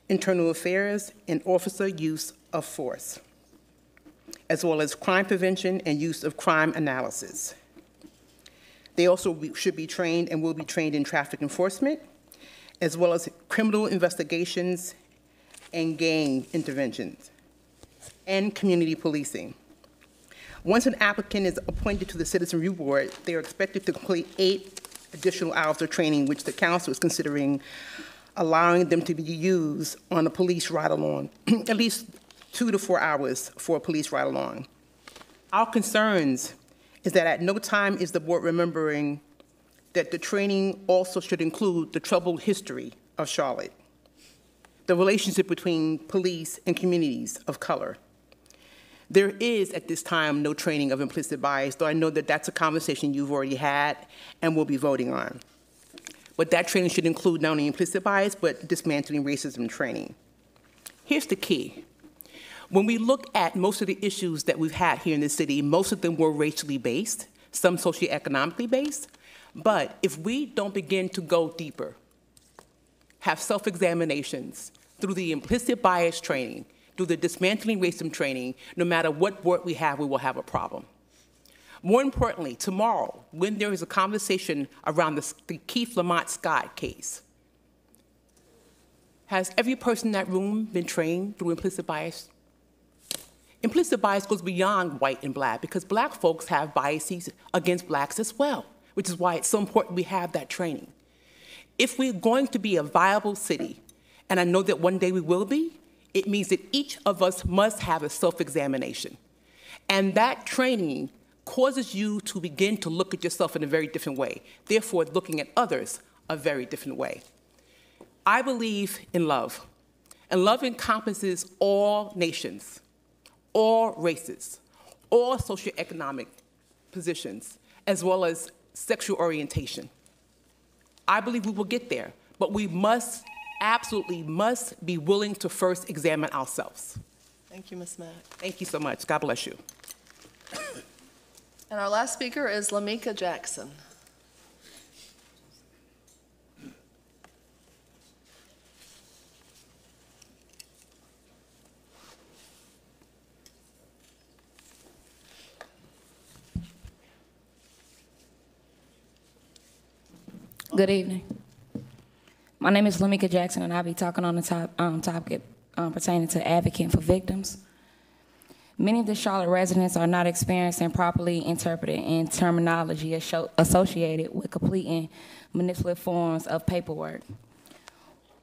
[SPEAKER 11] internal affairs, and officer use of force, as well as crime prevention and use of crime analysis. They also should be trained and will be trained in traffic enforcement, as well as criminal investigations and gang interventions, and community policing. Once an applicant is appointed to the Citizen Review Board, they are expected to complete 8 additional hours of training, which the council is considering allowing them to be used on a police ride-along, at least 2 to 4 hours for a police ride-along. Our concerns is that at no time is the board remembering that the training also should include the troubled history of Charlotte, the relationship between police and communities of color. There is, at this time, no training of implicit bias, though I know that that's a conversation you've already had and will be voting on. But that training should include not only implicit bias, but dismantling racism training. Here's the key. When we look at most of the issues that we've had here in the city, most of them were racially based, some socioeconomically based. But if we don't begin to go deeper, have self-examinations through the implicit bias training, through the dismantling racism training, no matter what board we will have a problem. More importantly, tomorrow, when there is a conversation around the Keith Lamont Scott case, has every person in that room been trained through implicit bias? Implicit bias goes beyond white and black, because black folks have biases against blacks as well, which is why it's so important we have that training. If we're going to be a viable city, and I know that one day we will be, it means that each of us must have a self-examination. And that training causes you to begin to look at yourself in a very different way, therefore looking at others a very different way. I believe in love, and love encompasses all nations, all races, all socioeconomic positions, as well as sexual orientation. I believe we will get there, but we must, absolutely must be willing to first examine ourselves.
[SPEAKER 23] Thank you, Ms. Mack.
[SPEAKER 11] Thank you so much. God bless you.
[SPEAKER 23] And our last speaker is Lamika Jackson.
[SPEAKER 14] Good evening. My name is Lamika Jackson, and I'll be talking on the topic pertaining to advocating for victims. Many of the Charlotte residents are not experienced and properly interpreted in terminology associated with completing manipulative forms of paperwork.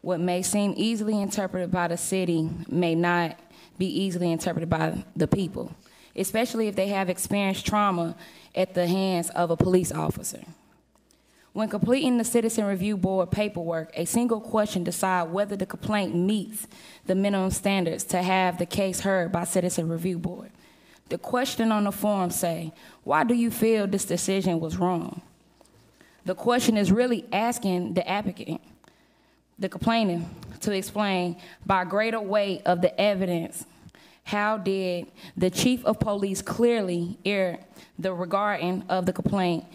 [SPEAKER 14] What may seem easily interpreted by the city may not be easily interpreted by the people, especially if they have experienced trauma at the hands of a police officer. When completing the Citizen Review Board paperwork, a single question decides whether the complaint meets the minimum standards to have the case heard by Citizen Review Board. The question on the form say, why do you feel this decision was wrong? The question is really asking the applicant, the complainant, to explain by greater weight of the evidence, how did the chief of police clearly err the regarding of the complaint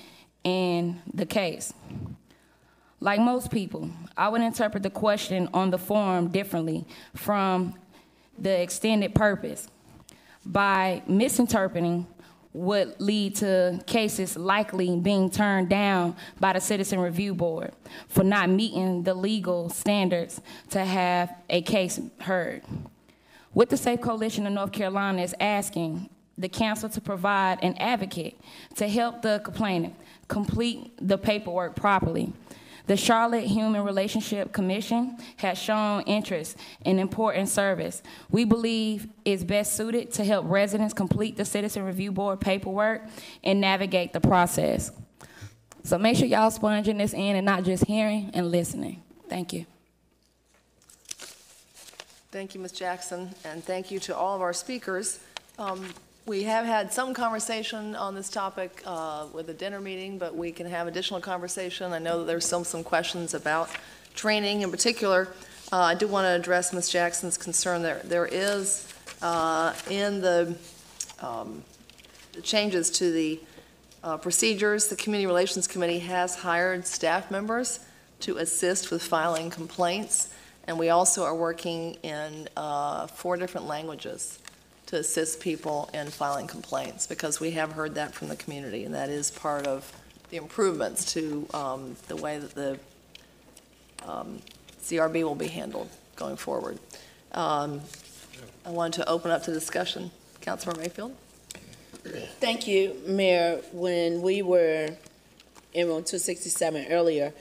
[SPEAKER 14] in the case? Like most people, I would interpret the question on the form differently from the extended purpose. By misinterpreting would lead to cases likely being turned down by the Citizen Review Board for not meeting the legal standards to have a case heard. What the Safe Coalition of North Carolina is asking the council to provide an advocate to help the complainant complete the paperwork properly. The Charlotte Human Relationship Commission has shown interest in important service. We believe it's best suited to help residents complete the Citizen Review Board paperwork and navigate the process. So make sure y'all sponging this in and not just hearing and listening. Thank you.
[SPEAKER 23] Thank you, Ms. Jackson, and thank you to all of our speakers. We have had some conversation on this topic with a dinner meeting, but we can have additional conversation. I know that there's still some questions about training in particular. I do want to address Ms. Jackson's concern. There is in the changes to the procedures, the Community Relations Committee has hired staff members to assist with filing complaints, and we also are working in 4 different languages to assist people in filing complaints, because we have heard that from the community, and that is part of the improvements to the way that the CRB will be handled going forward. I want to open up to discussion. Councilmember Mayfield?
[SPEAKER 1] Thank you, Mayor. When we were in room 267 earlier,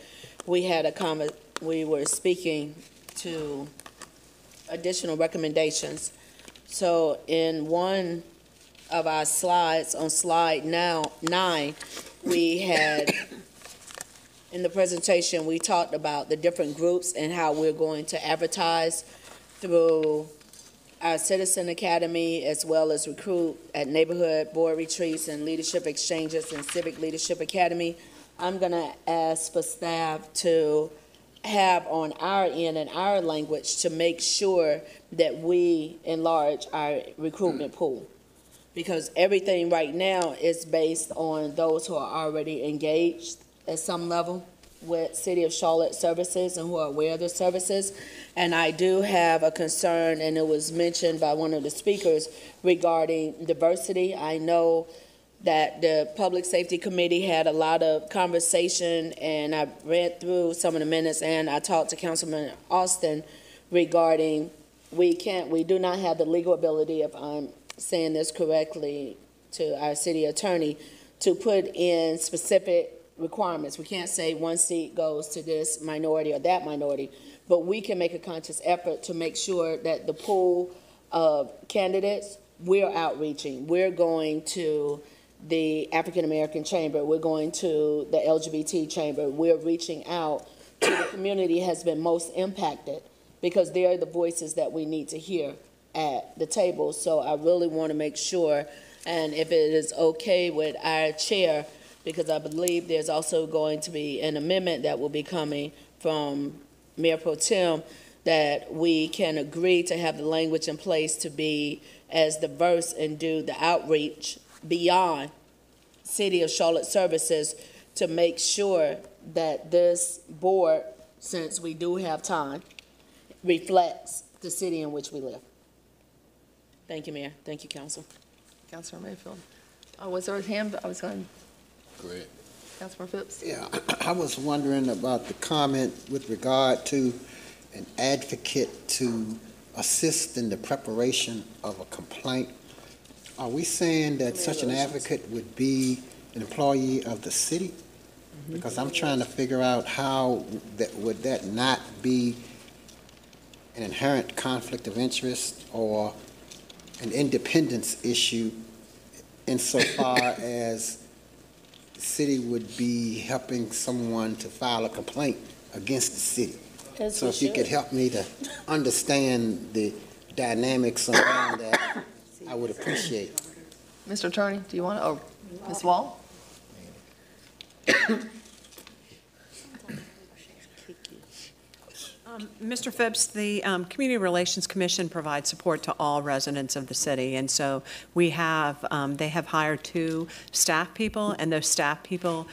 [SPEAKER 1] we had a comment, we were speaking to additional recommendations. So in one of our slides, on slide 9, we had, in the presentation, we talked about the different groups and how we're going to advertise through our Citizen Academy, as well as recruit at neighborhood board retreats and leadership exchanges and Civic Leadership Academy. I'm gonna ask for staff to have on our end and our language to make sure that we enlarge our recruitment pool, because everything right now is based on those who are already engaged at some level with City of Charlotte services and who are aware of the services. And I do have a concern, and it was mentioned by one of the speakers, regarding diversity. I know that the Public Safety Committee had a lot of conversation, and I read through some of the minutes, and I talked to Councilman Austin regarding we do not have the legal ability, if I'm saying this correctly, to our city attorney, to put in specific requirements. We can't say one seat goes to this minority or that minority, but we can make a conscious effort to make sure that the pool of candidates, we're outreaching. We're going to the African American Chamber, we're going to the LGBT Chamber, we're reaching out to the community has been most impacted, because they're the voices that we need to hear at the table. So I really want to make sure, and if it is okay with our chair, because I believe there's also going to be an amendment that will be coming from Mayor Pro Tem, that we can agree to have the language in place to be as diverse and do the outreach beyond City of Charlotte services to make sure that this board, since we do have time, reflects the city in which we live. Thank you, Mayor. Thank you, Council.
[SPEAKER 23] Councilor Mayfield. Was there a hand? I was going.
[SPEAKER 13] Great.
[SPEAKER 23] Councilor Phipps.
[SPEAKER 25] Yeah, I was wondering about the comment with regard to an advocate to assist in the preparation of a complaint. are we saying that such an advocate would be an employee of the city? Because I'm trying to figure out how would that not be an inherent conflict of interest or an independence issue insofar as the city would be helping someone to file a complaint against the city. So if you could help me to understand the dynamics around that, I would appreciate.
[SPEAKER 23] Mr. Attorney, do you want to, or Ms. Wall?
[SPEAKER 20] Mr. Phipps, the Community Relations Commission provides support to all residents of the city, and so we have, they have hired 2 staff people, and those staff people,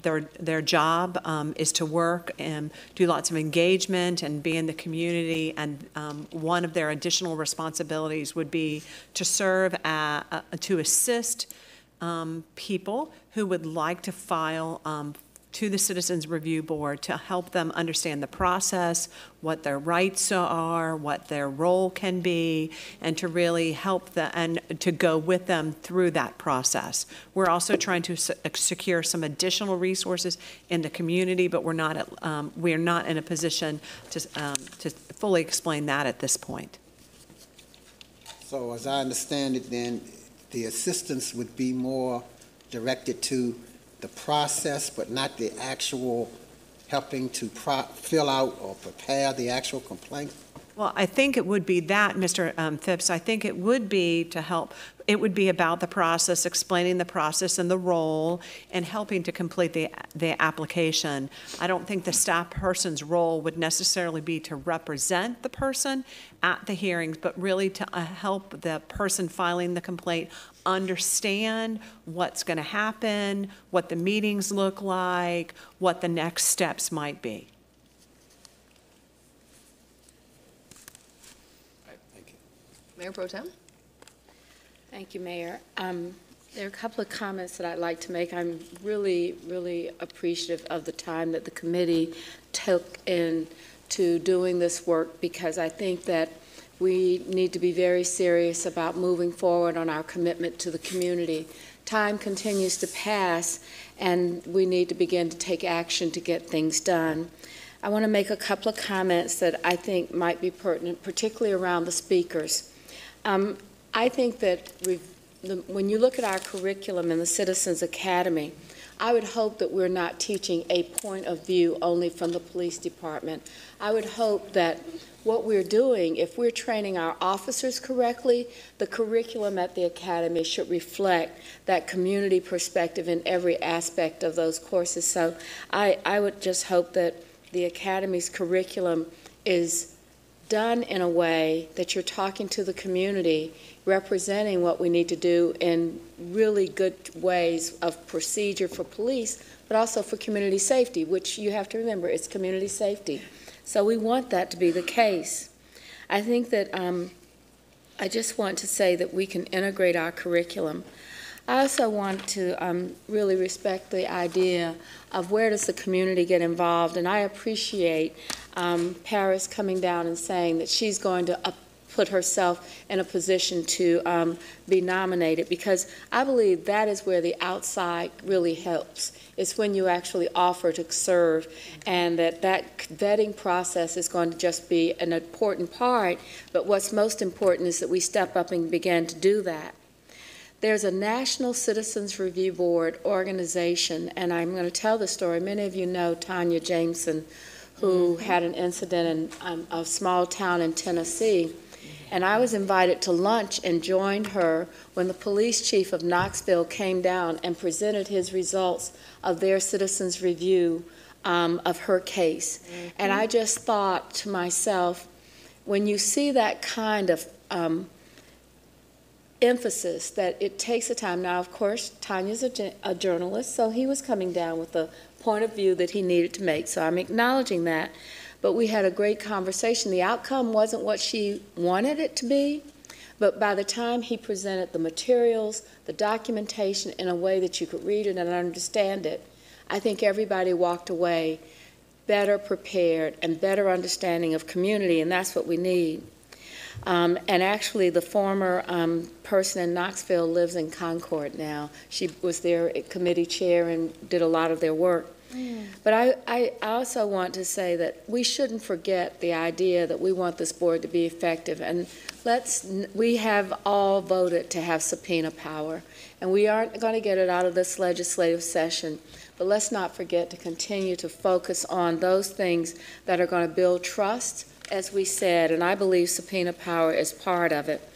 [SPEAKER 20] their job is to work and do lots of engagement and be in the community, and one of their additional responsibilities would be to serve to assist people who would like to file to the Citizens Review Board to help them understand the process, what their rights are, what their role can be, and to really help them and to go with them through that process. We're also trying to secure some additional resources in the community, but we're not in a position to fully explain that at this point.
[SPEAKER 25] So as I understand it, then the assistance would be more directed to the process, but not the actual helping to fill out or prepare the actual complaint?
[SPEAKER 20] Well, I think it would be that, Mr. Phipps. I think it would be to help. It would be about the process, explaining the process and the role, and helping to complete the application. I don't think the staff person's role would necessarily be to represent the person at the hearings, but really to help the person filing the complaint understand what's going to happen, what the meetings look like, what the next steps might be.
[SPEAKER 23] Mayor Pro Tem?
[SPEAKER 1] Thank you, Mayor. There are a couple of comments that I'd like to make. I'm really, really appreciative of the time that the committee took into doing this work, because I think that we need to be very serious about moving forward on our commitment to the community. Time continues to pass, and we need to begin to take action to get things done. I want to make a couple of comments that I think might be pertinent, particularly around the speakers. I think that when you look at our curriculum in the Citizens Academy, I would hope that we're not teaching a point of view only from the police department. I would hope that what we're doing, if we're training our officers correctly, the curriculum at the academy should reflect that community perspective in every aspect of those courses. So I would just hope that the academy's curriculum is done in a way that you're talking to the community, representing what we need to do in really good ways of procedure for police, but also for community safety, which you have to remember, it's community safety. So we want that to be the case. I think that I just want to say that we can integrate our curriculum. I also want to really respect the idea of where does the community get involved, and I appreciate Paris coming down and saying that she's going to put herself in a position to be nominated, because I believe that is where the outside really helps. It's when you actually offer to serve, and that vetting process is going to just be an important part, but what's most important is that we step up and begin to do that. There's a National Citizens Review Board organization, and I'm going to tell the story. Many of you know Tanya Jameson, who had an incident in a small town in Tennessee. And I was invited to lunch and joined her when the police chief of Knoxville came down and presented his results of their citizens review of her case. Mm-hmm. And I just thought to myself, when you see that kind of emphasis, that it takes a time. Now, of course, Tanya's a journalist, so he was coming down with the point of view that he needed to make, so I'm acknowledging that. But we had a great conversation. The outcome wasn't what she wanted it to be, but by the time he presented the materials, the documentation in a way that you could read it and understand it, I think everybody walked away better prepared and better understanding of community, and that's what we need.
[SPEAKER 15] And actually, the former person in Knoxville lives in Concord now. She was their committee chair and did a lot of their work. But I also want to say that we shouldn't forget the idea that we want this board to be effective. And we have all voted to have subpoena power. And we aren't going to get it out of this legislative session. But let's not forget to continue to focus on those things that are going to build trust, as we said, and I believe subpoena power is part of it.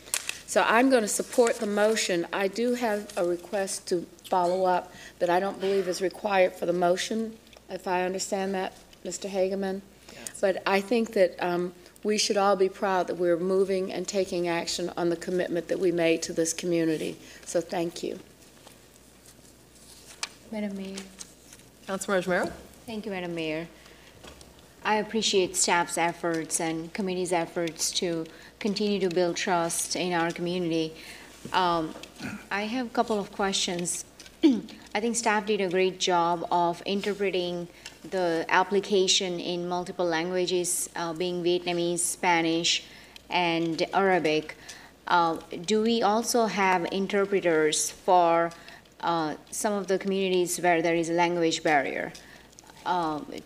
[SPEAKER 15] So I'm going to support the motion. I do have a request to follow up that I don't believe is required for the motion, if I understand that, Mr. Hageman. Yes. But I think that we should all be proud that we're moving and taking action on the commitment that we made to this community. So thank you.
[SPEAKER 6] Madam Mayor.
[SPEAKER 23] Councilmember Romero.
[SPEAKER 6] Thank you, Madam Mayor. I appreciate staff's efforts and committee's efforts to continue to build trust in our community. I have a couple of questions. I think staff did a great job of interpreting the application in multiple languages, being Vietnamese, Spanish, and Arabic. Do we also have interpreters for some of the communities where there is a language barrier?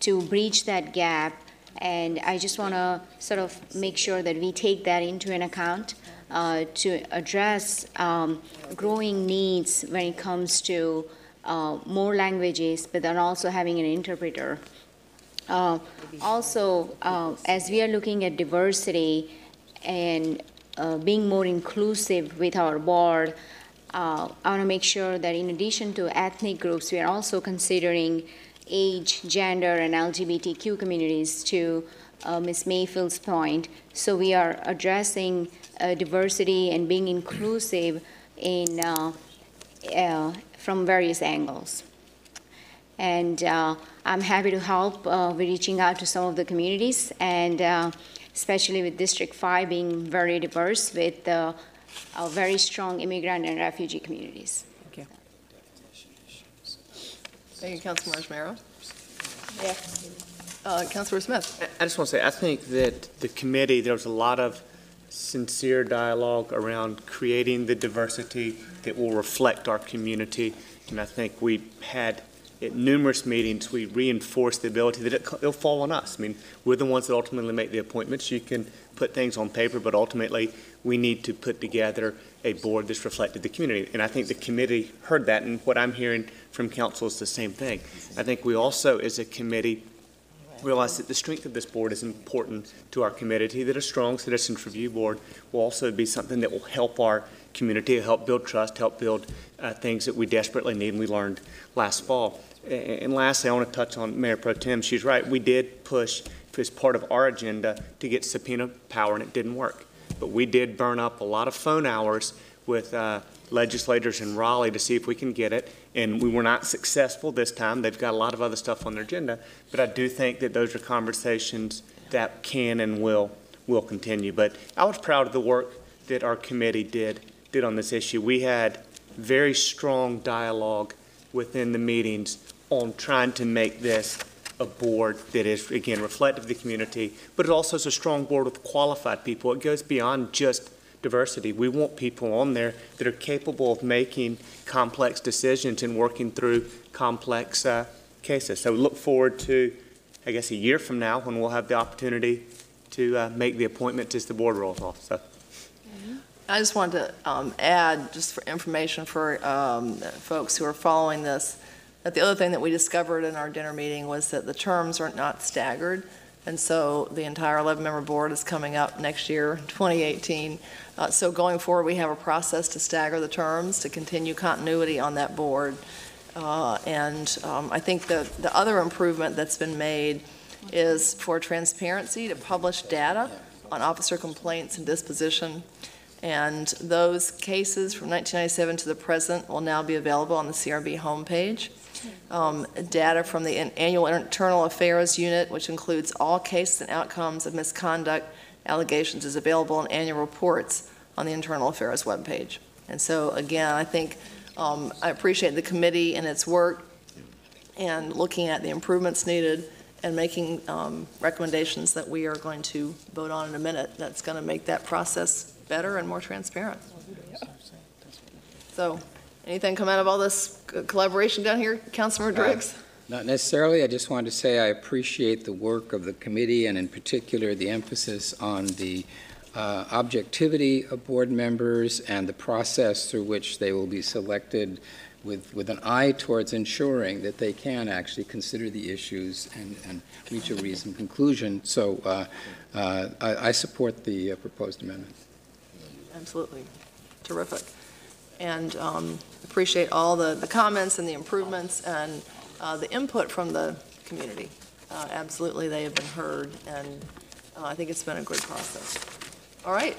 [SPEAKER 6] To breach that gap, and I just want to sort of make sure that we take that into an account to address growing needs when it comes to more languages, but then also having an interpreter. Also, as we are looking at diversity and being more inclusive with our board, I want to make sure that in addition to ethnic groups, we are also considering age, gender, and LGBTQ communities, to Ms. Mayfield's point. So we are addressing diversity and being inclusive in from various angles. And I'm happy to help with reaching out to some of the communities, and especially with District 5 being very diverse with very strong immigrant and refugee communities.
[SPEAKER 23] Thank you, Councilmember Romero.
[SPEAKER 6] Yeah.
[SPEAKER 23] Councilor Smith.
[SPEAKER 16] I just want to say, I think that the committee, there was a lot of sincere dialogue around creating the diversity that will reflect our community. And I think we had, at numerous meetings, we reinforced the ability that it'll fall on us. I mean, we're the ones that ultimately make the appointments. You can put things on paper, but ultimately we need to put together a board that's reflected the community. And I think the committee heard that, and what I'm hearing from council is the same thing. I think we also, as a committee, realize that the strength of this board is important to our community, that a strong citizens review board will also be something that will help our community, help build trust, help build things that we desperately need and we learned last fall. And lastly, I want to touch on Mayor Pro Tem. She's right. We did push as part of our agenda to get subpoena power, and it didn't work. But we did burn up a lot of phone hours with legislators in Raleigh to see if we can get it, and we were not successful this time. They've got a lot of other stuff on their agenda, but I do think that those are conversations that can and will continue. But I was proud of the work that our committee did on this issue. We had very strong dialogue within the meetings on trying to make this a board that is, again, reflective of the community, but it also is a strong board with qualified people. It goes beyond just diversity. We want people on there that are capable of making complex decisions and working through complex cases. So we look forward to, I guess, a year from now when we'll have the opportunity to make the appointments as the board rolls off. So.
[SPEAKER 23] I just wanted to add, just for information for folks who are following this, that the other thing that we discovered in our dinner meeting was that the terms are not staggered. And so the entire 11-member board is coming up next year, 2018. So going forward, we have a process to stagger the terms to continue continuity on that board. I think the other improvement that's been made is for transparency to publish data on officer complaints and disposition. And those cases from 1997 to the present will now be available on the CRB homepage. Data from the annual internal affairs unit, which includes all cases and outcomes of misconduct allegations, is available in annual reports on the internal affairs webpage. And so again, I think I appreciate the committee and its work and looking at the improvements needed and making recommendations that we are going to vote on in a minute. That's going to make that process better and more transparent. So, anything come out of all this collaboration down here, Councilmember Driggs?
[SPEAKER 3] Not necessarily. I just wanted to say I appreciate the work of the committee, and in particular the emphasis on the objectivity of board members and the process through which they will be selected with an eye towards ensuring that they can actually consider the issues and reach a reasoned conclusion. So I support the proposed amendment.
[SPEAKER 23] Absolutely. Terrific. And appreciate all the comments and the improvements and the input from the community. Absolutely, they have been heard, and I think it's been a good process. All right.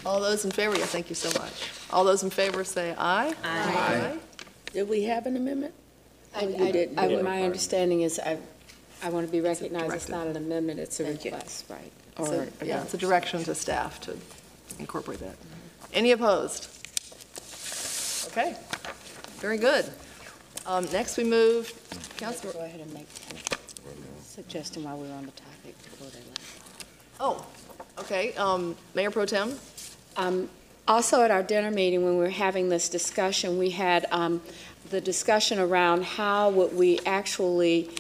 [SPEAKER 23] All those in favor, thank you so much. All those in favor say aye.
[SPEAKER 1] Aye. Did we have an amendment?
[SPEAKER 15] My understanding is I want to be recognized. It's not an amendment, it's a request, right?
[SPEAKER 23] So, yeah, it's a direction to staff to incorporate that. Any opposed? Okay, very good. Next we move, Councilor.
[SPEAKER 2] Go ahead and make a suggestion while we're on the topic before they leave.
[SPEAKER 23] Oh, okay. Mayor Pro Tem?
[SPEAKER 15] Also at our dinner meeting, when we were having this discussion, we had the discussion around how would we actually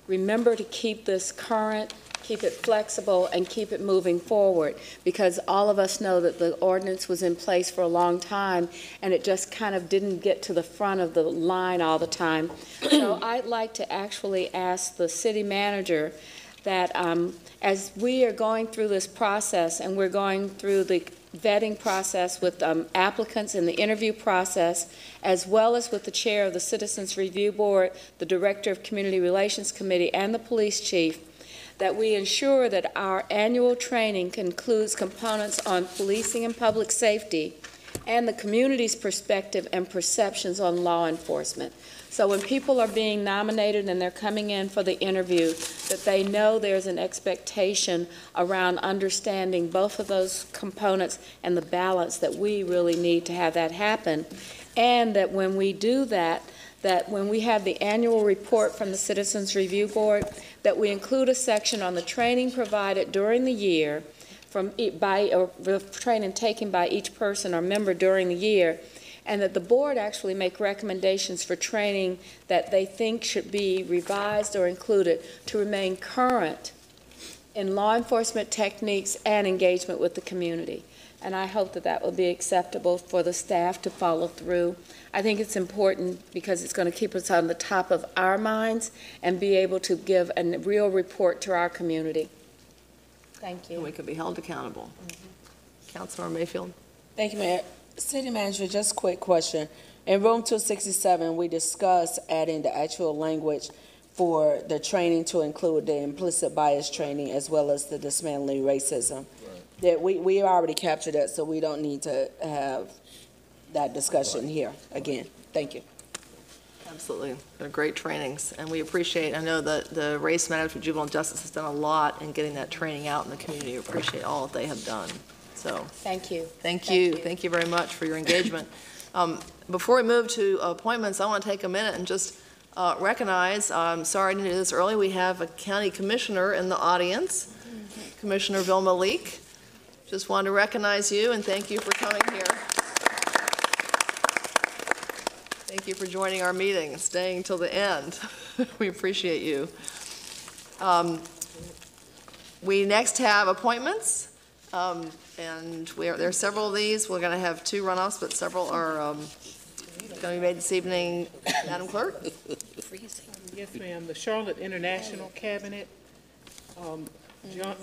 [SPEAKER 15] remember to keep this current, keep it flexible, and keep it moving forward, because all of us know that the ordinance was in place for a long time, and it just kind of didn't get to the front of the line all the time. So I'd like to actually ask the city manager that as we are going through this process, and we're going through the vetting process with applicants in the interview process, as well as with the chair of the Citizens Review Board, the director of Community Relations Committee, and the police chief, that we ensure that our annual training includes components on policing and public safety and the community's perspective and perceptions on law enforcement. So when people are being nominated and they're coming in for the interview, that they know there's an expectation around understanding both of those components and the balance that we really need to have that happen. And that when we do that when we have the annual report from the Citizens Review Board, that we include a section on the training provided during the year or the training taken by each person or member during the year, and that the board actually make recommendations for training that they think should be revised or included to remain current in law enforcement techniques and engagement with the community. And I hope that that will be acceptable for the staff to follow through. I think it's important because it's going to keep us on the top of our minds and be able to give a real report to our community. Thank you.
[SPEAKER 23] And we could be held accountable. Councilor Mayfield.
[SPEAKER 1] Thank you, Mayor. City Manager, just a quick question. In room 267, we discussed adding the actual language for the training to include the implicit bias training as well as the dismantling racism. That we already captured that, so we don't need to have that discussion here again. Thank you.
[SPEAKER 23] Absolutely. They're great trainings, and we appreciate, I know that the Race Matters for Juvenile Justice has done a lot in getting that training out in the community. We appreciate all that they have done. So
[SPEAKER 15] thank you.
[SPEAKER 23] Thank you. Thank you very much for your engagement. Before we move to appointments, I want to take a minute and just recognize, I'm sorry I didn't do this early, we have a county commissioner in the audience, Commissioner Vilma Leak. Just wanted to recognize you and thank you for coming here. Thank you for joining our meeting and staying till the end. We appreciate you. We next have appointments, and there are several of these. We're going to have two runoffs, but several are going to be made this evening. Madam Clerk?
[SPEAKER 17] Yes, ma'am. The Charlotte International Cabinet,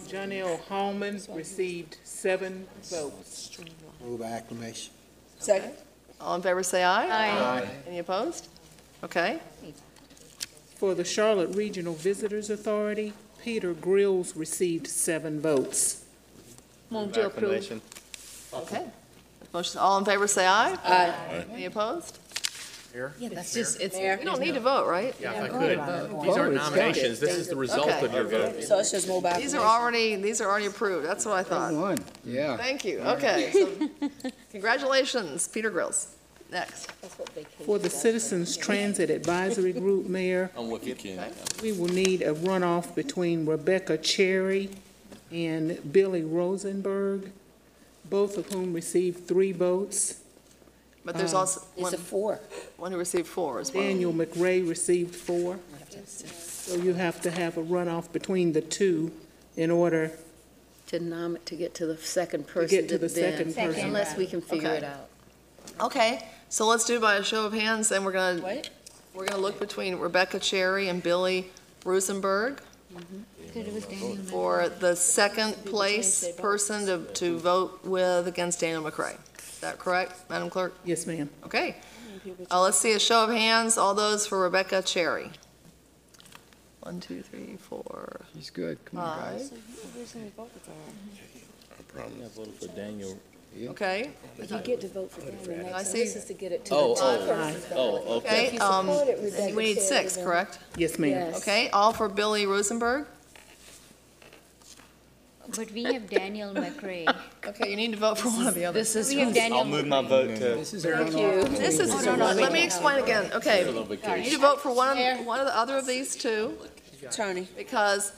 [SPEAKER 17] John L. Hallman received 7 votes.
[SPEAKER 25] Move by acclamation.
[SPEAKER 23] Second. All in favor say aye.
[SPEAKER 25] Aye.
[SPEAKER 23] Any opposed? Okay.
[SPEAKER 17] For the Charlotte Regional Visitors Authority, Peter Grills received 7 votes.
[SPEAKER 23] Move to approve. Okay. Motion, all in favor say aye.
[SPEAKER 1] Aye.
[SPEAKER 23] Any opposed?
[SPEAKER 21] Mayor?
[SPEAKER 1] Yeah, that's just,
[SPEAKER 23] We don't need to vote, right?
[SPEAKER 21] Yeah, if I could. These aren't nominations. This is the result of your vote.
[SPEAKER 1] So it's just move by.
[SPEAKER 23] These are already approved. That's what I thought.
[SPEAKER 3] Yeah.
[SPEAKER 23] Thank you. Okay. So congratulations, Peter Grills. Next.
[SPEAKER 17] For the Citizens Transit Advisory Group, Mayor,
[SPEAKER 21] I'm with you, Ken.
[SPEAKER 17] we will need a runoff between Rebecca Cherry and Billy Rosenberg, both of whom received 3 votes.
[SPEAKER 23] But there's also
[SPEAKER 2] It's a 4.
[SPEAKER 23] one who received 4 as well.
[SPEAKER 17] Daniel McRae received 4. So you have to have a runoff between the 2 in order
[SPEAKER 15] To get to the second
[SPEAKER 17] to
[SPEAKER 15] person.
[SPEAKER 17] get to the second person.
[SPEAKER 15] Unless we can figure
[SPEAKER 23] Okay.
[SPEAKER 15] it out.
[SPEAKER 23] Okay, so let's do by a show of hands, then we're gonna look between Rebecca Cherry and Billy Rosenberg for the second place person to vote with against Daniel McRae. Is that correct, Madam Clerk?
[SPEAKER 17] Yes, ma'am.
[SPEAKER 23] Okay. Let's see a show of hands, all those for Rebecca Cherry. 1, 2, 3, 4.
[SPEAKER 3] She's good. Come on, guys.
[SPEAKER 23] 5.
[SPEAKER 21] I voted for Daniel.
[SPEAKER 23] Okay.
[SPEAKER 15] But you get to vote for Daniel.
[SPEAKER 23] I see.
[SPEAKER 15] This is to get it to
[SPEAKER 21] Oh,
[SPEAKER 15] the
[SPEAKER 21] oh,
[SPEAKER 15] person.
[SPEAKER 21] oh, okay.
[SPEAKER 23] Okay, we need 6, correct?
[SPEAKER 17] Yes, ma'am.
[SPEAKER 15] Yes.
[SPEAKER 23] Okay, all for Billy Rosenberg?
[SPEAKER 6] But we have Daniel McRae.
[SPEAKER 23] Okay, you need to vote for one of the others.
[SPEAKER 6] We have Daniel.
[SPEAKER 16] I'll move my vote to.
[SPEAKER 3] This is a runoff.
[SPEAKER 23] This is, let me explain again. Okay, you need to vote for one of the other of these 2.
[SPEAKER 1] Attorney.
[SPEAKER 23] Because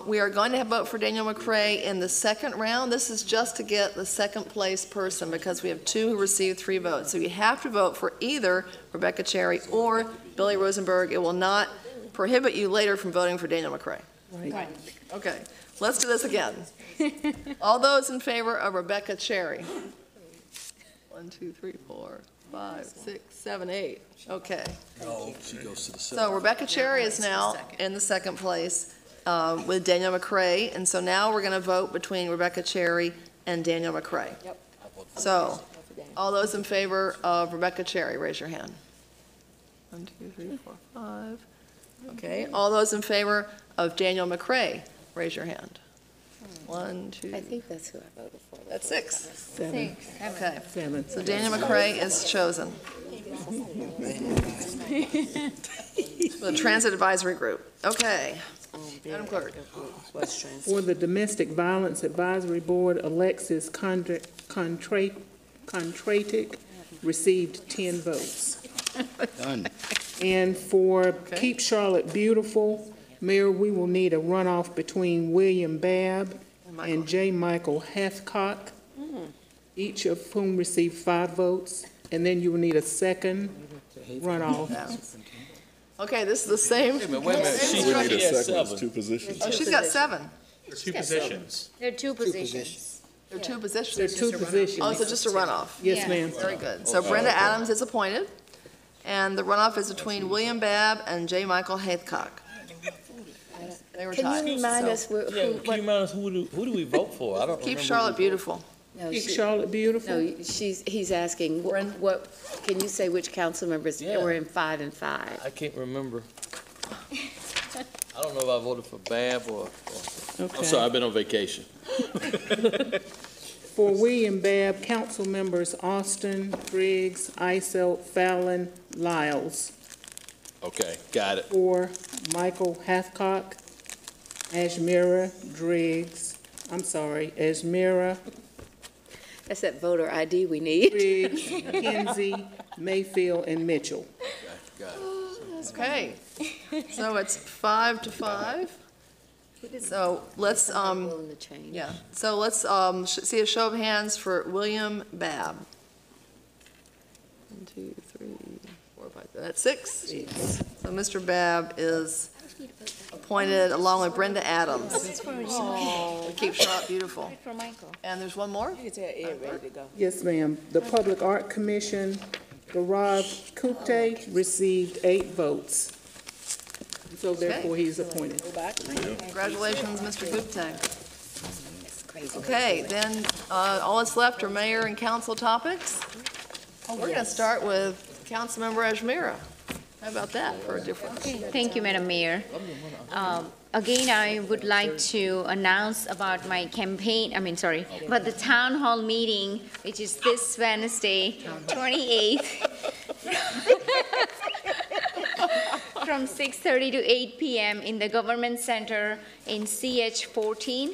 [SPEAKER 23] we are going to vote for Daniel McRae in the second round. This is just to get the second place person because we have 2 who received 3 votes. So you have to vote for either Rebecca Cherry or Billy Rosenberg. It will not prohibit you later from voting for Daniel McRae.
[SPEAKER 17] Right.
[SPEAKER 23] Okay, let's do this again. All those in favor of Rebecca Cherry? 1, 2, 3, 4, 5, 6, 7, 8. Okay.
[SPEAKER 21] No, she goes to the
[SPEAKER 23] So Rebecca Cherry is now in the second place with Daniel McRae, and so now we're going to vote between Rebecca Cherry and Daniel McRae.
[SPEAKER 2] Yep.
[SPEAKER 23] So, all those in favor of Rebecca Cherry, raise your hand. 1, 2, 3, 4, 5. Okay, all those in favor of Daniel McRae, raise your hand. 1, 2.
[SPEAKER 15] I think that's who I voted for.
[SPEAKER 23] That's 6.
[SPEAKER 17] 7.
[SPEAKER 23] Okay,
[SPEAKER 17] 7.
[SPEAKER 23] so Daniel McRae is chosen. For the Transit Advisory Group. Okay. Madam Clerk.
[SPEAKER 17] For the Domestic Violence Advisory Board, Alexis Contratic received 10 votes.
[SPEAKER 3] Done.
[SPEAKER 17] And for Keep Charlotte Beautiful, Mayor, we will need a runoff between William Babb and J. Michael Hathcock, each of whom received 5 votes. And then you will need a second runoff.
[SPEAKER 23] Okay, this is the same.
[SPEAKER 21] Wait a minute. She
[SPEAKER 8] We need a
[SPEAKER 21] has
[SPEAKER 8] second,
[SPEAKER 21] 7.
[SPEAKER 8] 2 positions.
[SPEAKER 23] Oh, she's got 7.
[SPEAKER 21] 2 positions.
[SPEAKER 6] There are 2 positions.
[SPEAKER 23] There are 2 positions.
[SPEAKER 17] There are 2 positions.
[SPEAKER 23] Oh, so just a runoff.
[SPEAKER 17] Yes,
[SPEAKER 6] Yeah.
[SPEAKER 17] ma'am.
[SPEAKER 23] Very good. So Brenda Adams is appointed, and the runoff is between William Babb and J. Michael Hathcock. They were
[SPEAKER 15] Can
[SPEAKER 23] tied.
[SPEAKER 15] you remind
[SPEAKER 23] So,
[SPEAKER 15] us
[SPEAKER 21] Yeah, can you remind us who do we vote for? I don't
[SPEAKER 23] Keep
[SPEAKER 21] remember.
[SPEAKER 23] Charlotte Beautiful.
[SPEAKER 15] No,
[SPEAKER 17] Keep Charlotte Beautiful?
[SPEAKER 15] No, he's asking, what, can you say which council members were in 5 and 5?
[SPEAKER 21] I can't remember. I don't know if I voted for Bab or
[SPEAKER 17] Okay.
[SPEAKER 21] I'm sorry, I've been on vacation.
[SPEAKER 17] For William Babb, council members Austin, Briggs, Isel, Fallon, Lyles.
[SPEAKER 21] Okay, got it.
[SPEAKER 17] For Michael Hathcock, Ashmira, Ashmira,
[SPEAKER 15] That's that voter ID we need.
[SPEAKER 17] Briggs, Kinsey, Mayfield, and Mitchell.
[SPEAKER 21] Got it.
[SPEAKER 23] Okay. So it's 5 to 5. So let's,
[SPEAKER 15] Willing to change.
[SPEAKER 23] yeah, so let's see a show of hands for William Babb. 1, 2, 3, 4, 5, that's 6. So Mr. Babb is appointed along with Brenda Adams. To Keep Charlotte Beautiful. And there's one more?
[SPEAKER 17] Yes, ma'am. The Public Art Commission, Gaurav Gupta received 8 votes. So therefore, he's appointed.
[SPEAKER 23] Congratulations, Mr. Gupta. Okay, then all that's left are mayor and council topics. We're going to start with Councilmember Ashmira. How about that for a difference?
[SPEAKER 6] Thank you, Madam Mayor. Again, I would like to announce about my campaign, about the town hall meeting, which is this Wednesday, 28th, from 6:30 to 8 p.m. in the Government Center in CH 14.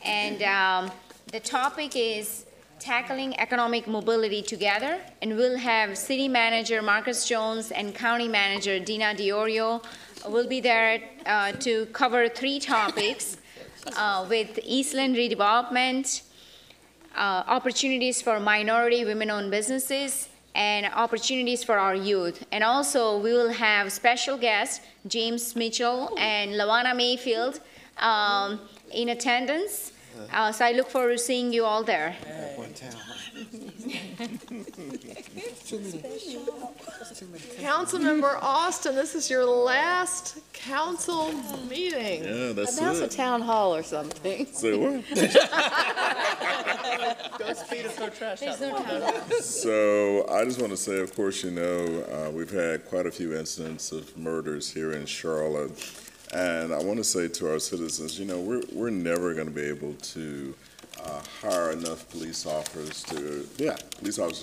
[SPEAKER 6] And the topic is Tackling Economic Mobility Together, and we'll have City Manager Marcus Jones and County Manager Dina Diorio will be there to cover 3 topics with Eastland redevelopment, opportunities for minority women-owned businesses, and opportunities for our youth. And also, we will have special guests, James Mitchell and Lawana Mayfield, in attendance. So I look forward to seeing you all there.
[SPEAKER 23] Councilmember Austin, this is your last council meeting.
[SPEAKER 8] Yeah, that's
[SPEAKER 15] Announce a
[SPEAKER 8] it.
[SPEAKER 15] town hall or something.
[SPEAKER 8] Say what?
[SPEAKER 23] Go speed and throw trash out.
[SPEAKER 8] So I just want to say, of course, you know, we've had quite a few incidents of murders here in Charlotte. And I want to say to our citizens, you know, we're never going to be able to hire enough police officers to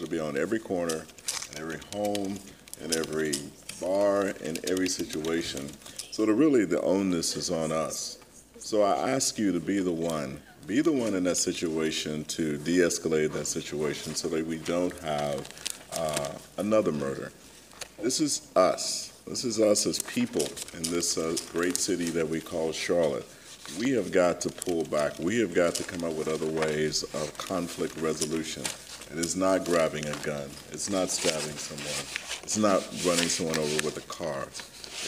[SPEAKER 8] be on every corner, in every home, in every bar, in every situation. So the onus is on us. So I ask you to be the one in that situation to de-escalate that situation so that we don't have another murder. This is us. This is us as people in this great city that we call Charlotte. We have got to pull back. We have got to come up with other ways of conflict resolution. It is not grabbing a gun. It's not stabbing someone. It's not running someone over with a car.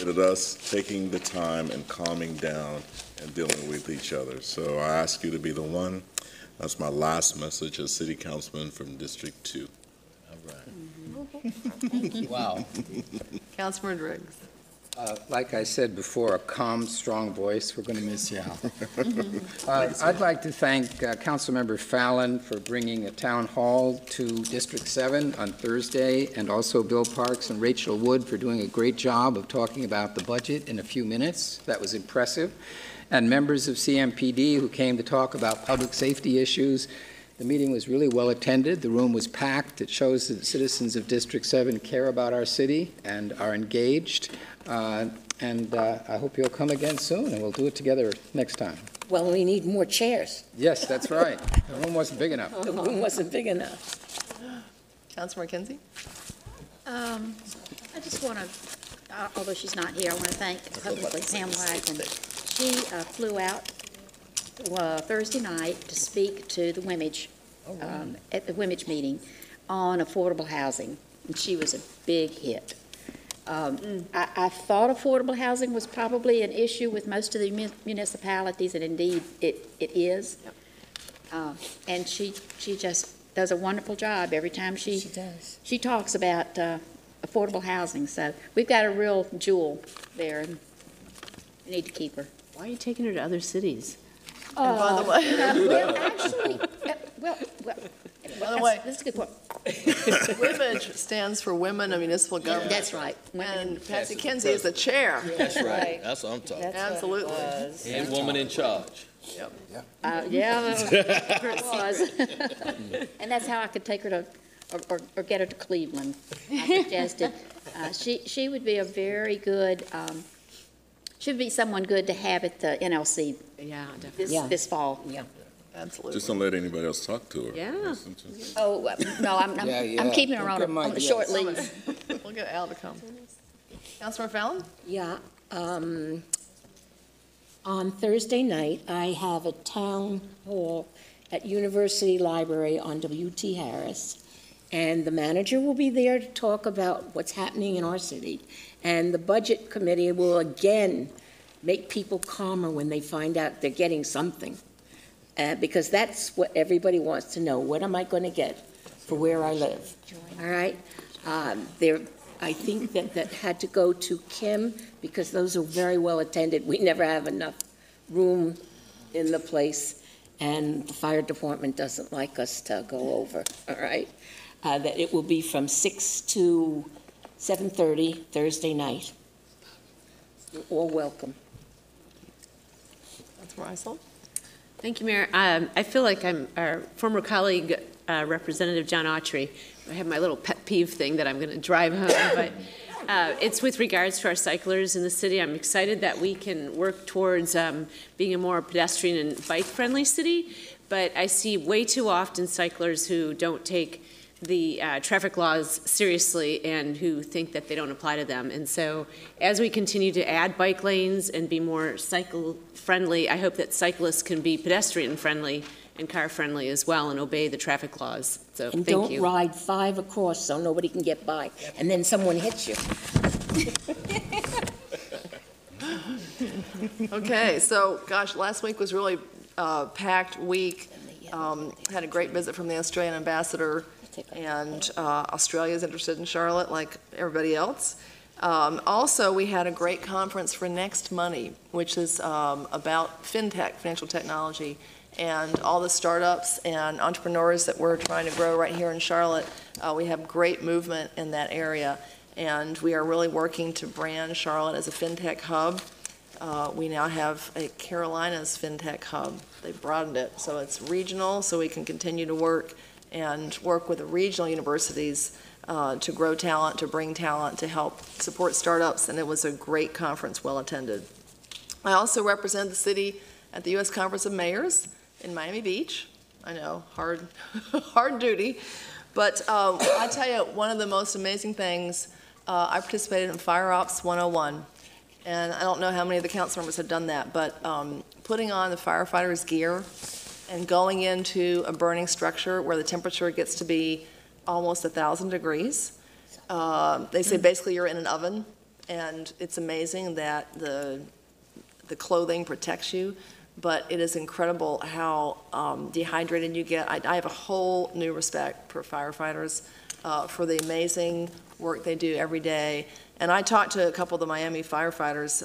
[SPEAKER 8] It is us taking the time and calming down and dealing with each other. So I ask you to be the one. That's my last message as City Councilman from District 2.
[SPEAKER 21] All right.
[SPEAKER 3] Thank you. Wow.
[SPEAKER 23] Councilman Riggs.
[SPEAKER 3] Like I said before, a calm, strong voice. We're going to miss you, Al. I'd like to thank Councilmember Fallon for bringing a town hall to District 7 on Thursday, and also Bill Parks and Rachel Wood for doing a great job of talking about the budget in a few minutes. That was impressive. And members of CMPD who came to talk about public safety issues. The meeting was really well attended. The room was packed. It shows that citizens of District 7 care about our city and are engaged. I hope you'll come again soon, and we'll do it together next time.
[SPEAKER 2] Well, we need more chairs.
[SPEAKER 3] Yes, that's right. The room wasn't big enough.
[SPEAKER 2] The room wasn't big enough.
[SPEAKER 23] Councilman Kinsey.
[SPEAKER 5] I just want to, although she's not here, I want to thank publicly Sam Wagner. She flew out Thursday night to speak to the WIMAGE, at the WIMAGE meeting on affordable housing, and she was a big hit. I thought affordable housing was probably an issue with most of the municipalities, and indeed it is. And she just does a wonderful job every time she talks about affordable housing. So we've got a real jewel there, and we need to keep her.
[SPEAKER 4] Why are you taking her to other cities?
[SPEAKER 23] And by the way,
[SPEAKER 5] well, actually,
[SPEAKER 23] by the way,
[SPEAKER 5] that's a good point.
[SPEAKER 23] WIMAGE stands for Women in Municipal Government.
[SPEAKER 5] That's right.
[SPEAKER 23] And Patsy Kinsey is the chair.
[SPEAKER 21] That's right. That's what I'm talking about.
[SPEAKER 23] Absolutely.
[SPEAKER 21] And woman in charge.
[SPEAKER 23] Yep.
[SPEAKER 5] Yeah, it was. And that's how I could take her to, or get her to Cleveland. I suggested she would be a very good. Should be someone good to have at the NLC.
[SPEAKER 4] Yeah, definitely.
[SPEAKER 5] This fall.
[SPEAKER 2] Yeah.
[SPEAKER 23] Absolutely.
[SPEAKER 8] Just don't let anybody else talk to her.
[SPEAKER 4] Yeah.
[SPEAKER 5] Oh, no, I'm keeping her on a short lease.
[SPEAKER 23] We'll get Al to come. Councilman Fallon?
[SPEAKER 2] Yeah. On Thursday night, I have a town hall at University Library on W.T. Harris, and the manager will be there to talk about what's happening in our city. And the budget committee will again make people calmer when they find out they're getting something. Because that's what everybody wants to know. What am I going to get for where I live? All right? I think that had to go to Kim, because those are very well attended. We never have enough room in the place, and the fire department doesn't like us to go over, all right? That it will be from 6 to 7:30 Thursday night. You're all welcome.
[SPEAKER 23] That's Rysel.
[SPEAKER 4] Thank you, Mayor. I feel like I'm our former colleague, Representative John Autry. I have my little pet peeve thing that I'm going to drive home, but it's with regards to our cyclers in the city. I'm excited that we can work towards being a more pedestrian and bike-friendly city, but I see way too often cyclers who don't take the traffic laws seriously and who think that they don't apply to them. And so as we continue to add bike lanes and be more cycle-friendly, I hope that cyclists can be pedestrian-friendly and car-friendly as well and obey the traffic laws. So
[SPEAKER 2] And
[SPEAKER 4] thank you.
[SPEAKER 2] don't ride 5 across so nobody can get by, and then someone hits you.
[SPEAKER 23] Okay, so, gosh, last week was really packed week. Had a great visit from the Australian ambassador, and Australia's interested in Charlotte like everybody else. Also, we had a great conference for Next Money, which is about fintech, financial technology, and all the startups and entrepreneurs that we're trying to grow right here in Charlotte. We have great movement in that area, and we are really working to brand Charlotte as a fintech hub. We now have a Carolinas FinTech Hub. They've broadened it, so it's regional, so we can continue to work with the regional universities to grow talent, to bring talent, to help support startups, and it was a great conference, well attended. I also represent the city at the U.S. Conference of Mayors in Miami Beach. I know, hard, hard duty, but I tell you, one of the most amazing things, I participated in Fire Ops 101. And I don't know how many of the council members have done that, but putting on the firefighters' gear and going into a burning structure where the temperature gets to be almost 1,000 degrees. They say basically you're in an oven, and it's amazing that the clothing protects you, but it is incredible how dehydrated you get. I have a whole new respect for firefighters, for the amazing work they do every day. And I talked to a couple of the Miami firefighters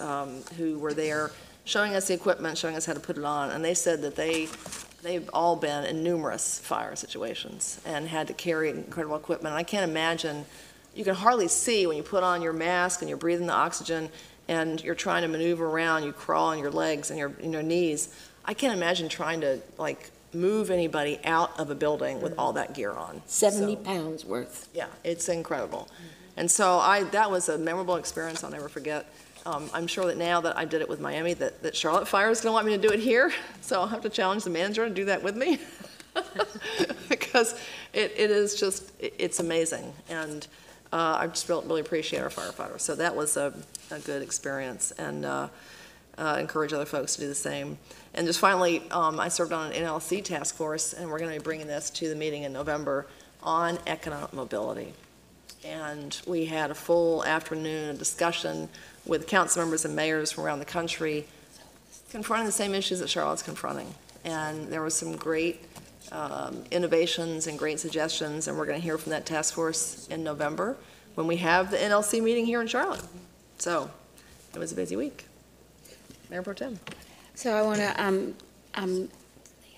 [SPEAKER 23] who were there showing us the equipment, showing us how to put it on, and they said that they've all been in numerous fire situations and had to carry incredible equipment. And I can't imagine, you can hardly see when you put on your mask and you're breathing the oxygen and you're trying to maneuver around, you crawl on your legs and your knees. I can't imagine trying to move anybody out of a building with all that gear on.
[SPEAKER 2] 70 pounds worth.
[SPEAKER 23] Yeah, it's incredible. And so that was a memorable experience I'll never forget. I'm sure that now that I did it with Miami, that Charlotte Fire is going to want me to do it here. So I'll have to challenge the manager to do that with me because it is just, it's amazing. And I just really appreciate our firefighters. So that was a good experience, and encourage other folks to do the same. And just finally, I served on an NLC task force, and we're going to be bringing this to the meeting in November on economic mobility. And we had a full afternoon discussion with council members and mayors from around the country confronting the same issues that Charlotte's confronting. And there were some great innovations and great suggestions, and we're going to hear from that task force in November when we have the NLC meeting here in Charlotte. So it was a busy week. Mayor Pro Tem.
[SPEAKER 15] So I want to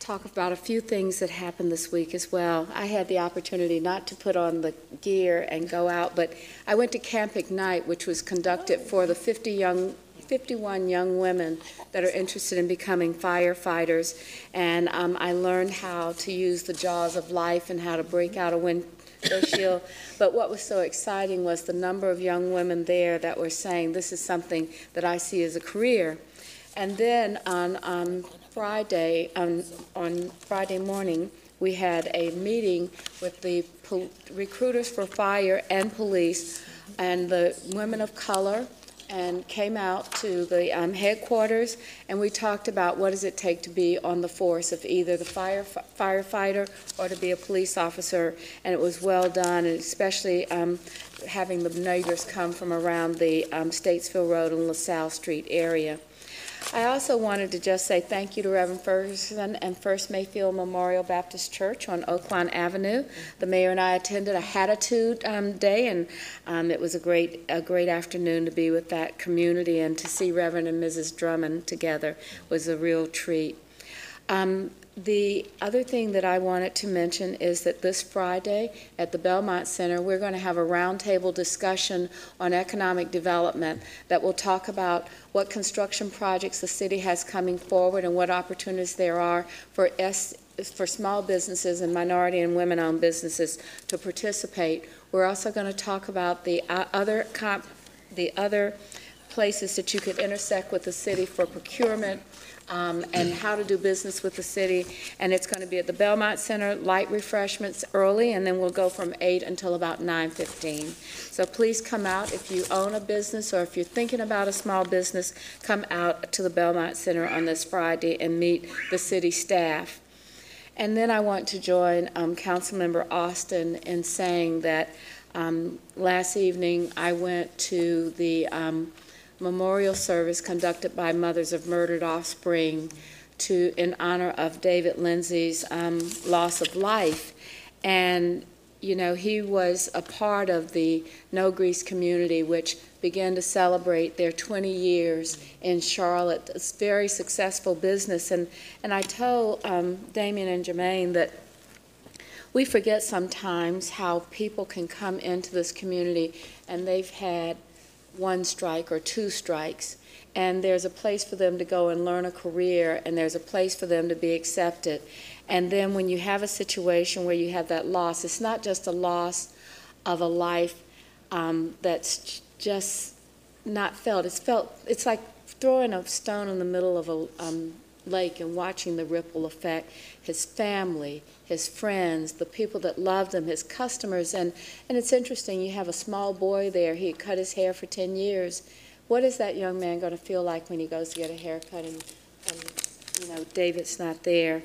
[SPEAKER 15] talk about a few things that happened this week as well. I had the opportunity not to put on the gear and go out, but I went to Camp Ignite, which was conducted for the 51 young women that are interested in becoming firefighters, and I learned how to use the jaws of life and how to break out a window shield. But what was so exciting was the number of young women there that were saying, this is something that I see as a career. And then on Friday morning, we had a meeting with the recruiters for fire and police and the women of color, and came out to the headquarters, and we talked about what does it take to be on the force of either the firefighter or to be a police officer, and it was well done, and especially having the neighbors come from around the Statesville Road and LaSalle Street area. I also wanted to just say thank you to Reverend Ferguson and First Mayfield Memorial Baptist Church on Oaklawn Avenue. The mayor and I attended a Hatitude Day, and it was a great afternoon to be with that community, and to see Reverend and Mrs. Drummond together was a real treat. The other thing that I wanted to mention is that this Friday at the Belmont Center, we're going to have a roundtable discussion on economic development that will talk about what construction projects the city has coming forward and what opportunities there are for small businesses and minority and women-owned businesses to participate. We're also going to talk about the other places that you could intersect with the city for procurement, and how to do business with the city. And it's going to be at the Belmont Center, light refreshments early, and then we'll go from 8 until about 9:15. So please come out. If you own a business or if you're thinking about a small business, come out to the Belmont Center on this Friday and meet the city staff. And then I want to join Councilmember Austin in saying that last evening I went to the memorial service conducted by Mothers of Murdered Offspring in honor of David Lindsay's loss of life. And, you know, he was a part of the No Grease community, which began to celebrate their 20 years in Charlotte. It's a very successful business. And I told Damien and Jermaine that we forget sometimes how people can come into this community and they've had 1 strike or 2 strikes, and there's a place for them to go and learn a career, and there's a place for them to be accepted. And then when you have a situation where you have that loss, it's not just a loss of a life that's just not felt. It's like throwing a stone in the middle of a lake and watching the ripple effect. His family, his friends, the people that loved him, his customers, and it's interesting, you have a small boy there, he had cut his hair for 10 years. What is that young man going to feel like when he goes to get a haircut and you know, David's not there?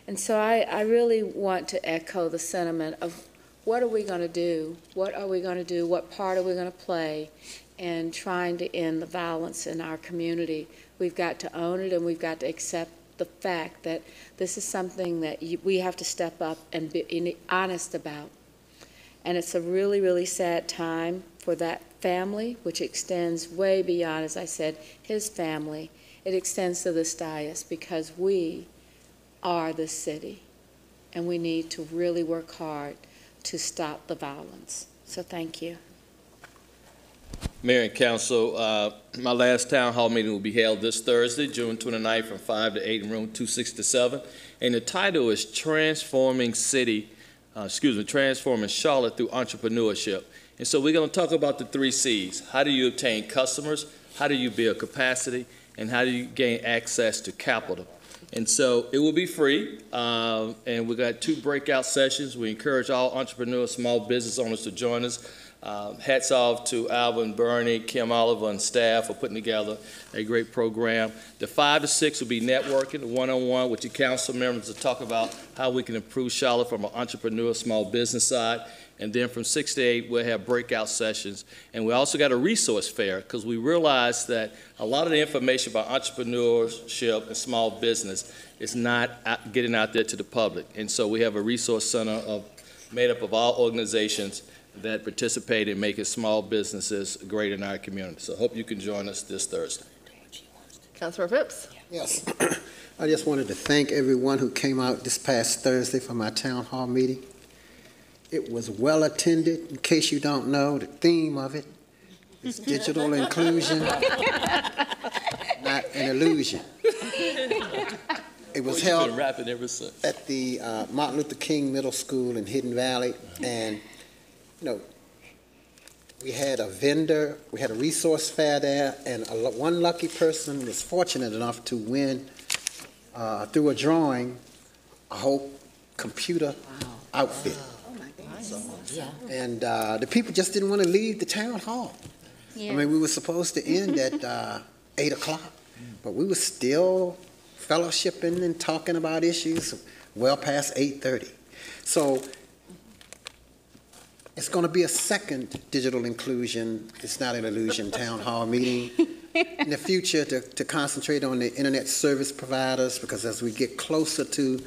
[SPEAKER 15] And so I really want to echo the sentiment of what are we going to do? What are we going to do? What part are we going to play in trying to end the violence in our community? We've got to own it, and we've got to accept the fact that this is something that we have to step up and be honest about. And it's a really, really sad time for that family, which extends way beyond, as I said, his family. It extends to this dais because we are the city, and we need to really work hard to stop the violence. So thank you.
[SPEAKER 21] Mayor and Council, my last town hall meeting will be held this Thursday, June 29th, from 5 to 8 in room 267. And the title is Transforming Charlotte Through Entrepreneurship. And so we're going to talk about the 3 C's. How do you obtain customers? How do you build capacity? And how do you gain access to capital? And so it will be free, and we got 2 breakout sessions. We encourage all entrepreneurs, small business owners to join us. Hats off to Alvin, Bernie, Kim Oliver, and staff for putting together a great program. The 5 to 6 will be networking, one-on-one with your council members to talk about how we can improve Charlotte from an entrepreneur, small business side. And then from 6 to 8, we'll have breakout sessions. And we also got a resource fair because we realized that a lot of the information about entrepreneurship and small business is not getting out there to the public. And so we have a resource center made up of all organizations that participate in making small businesses great in our community. So I hope you can join us this Thursday.
[SPEAKER 23] Councilor Phipps.
[SPEAKER 25] Yes. I just wanted to thank everyone who came out this past Thursday for my town hall meeting. It was well attended. In case you don't know, the theme of it is digital inclusion, not an illusion. It was held at the Martin Luther King Middle School in Hidden Valley, and you know, we had a vendor, we had a resource fair there, and one lucky person was fortunate enough to win through a drawing a whole computer outfit. Yeah. And the people just didn't want to leave the town hall. Yeah. I mean, we were supposed to end at 8 o'clock, but we were still fellowshipping and talking about issues well past 8:30. So it's going to be a second digital inclusion, it's not an illusion, town hall meeting in the future to concentrate on the internet service providers, because as we get closer to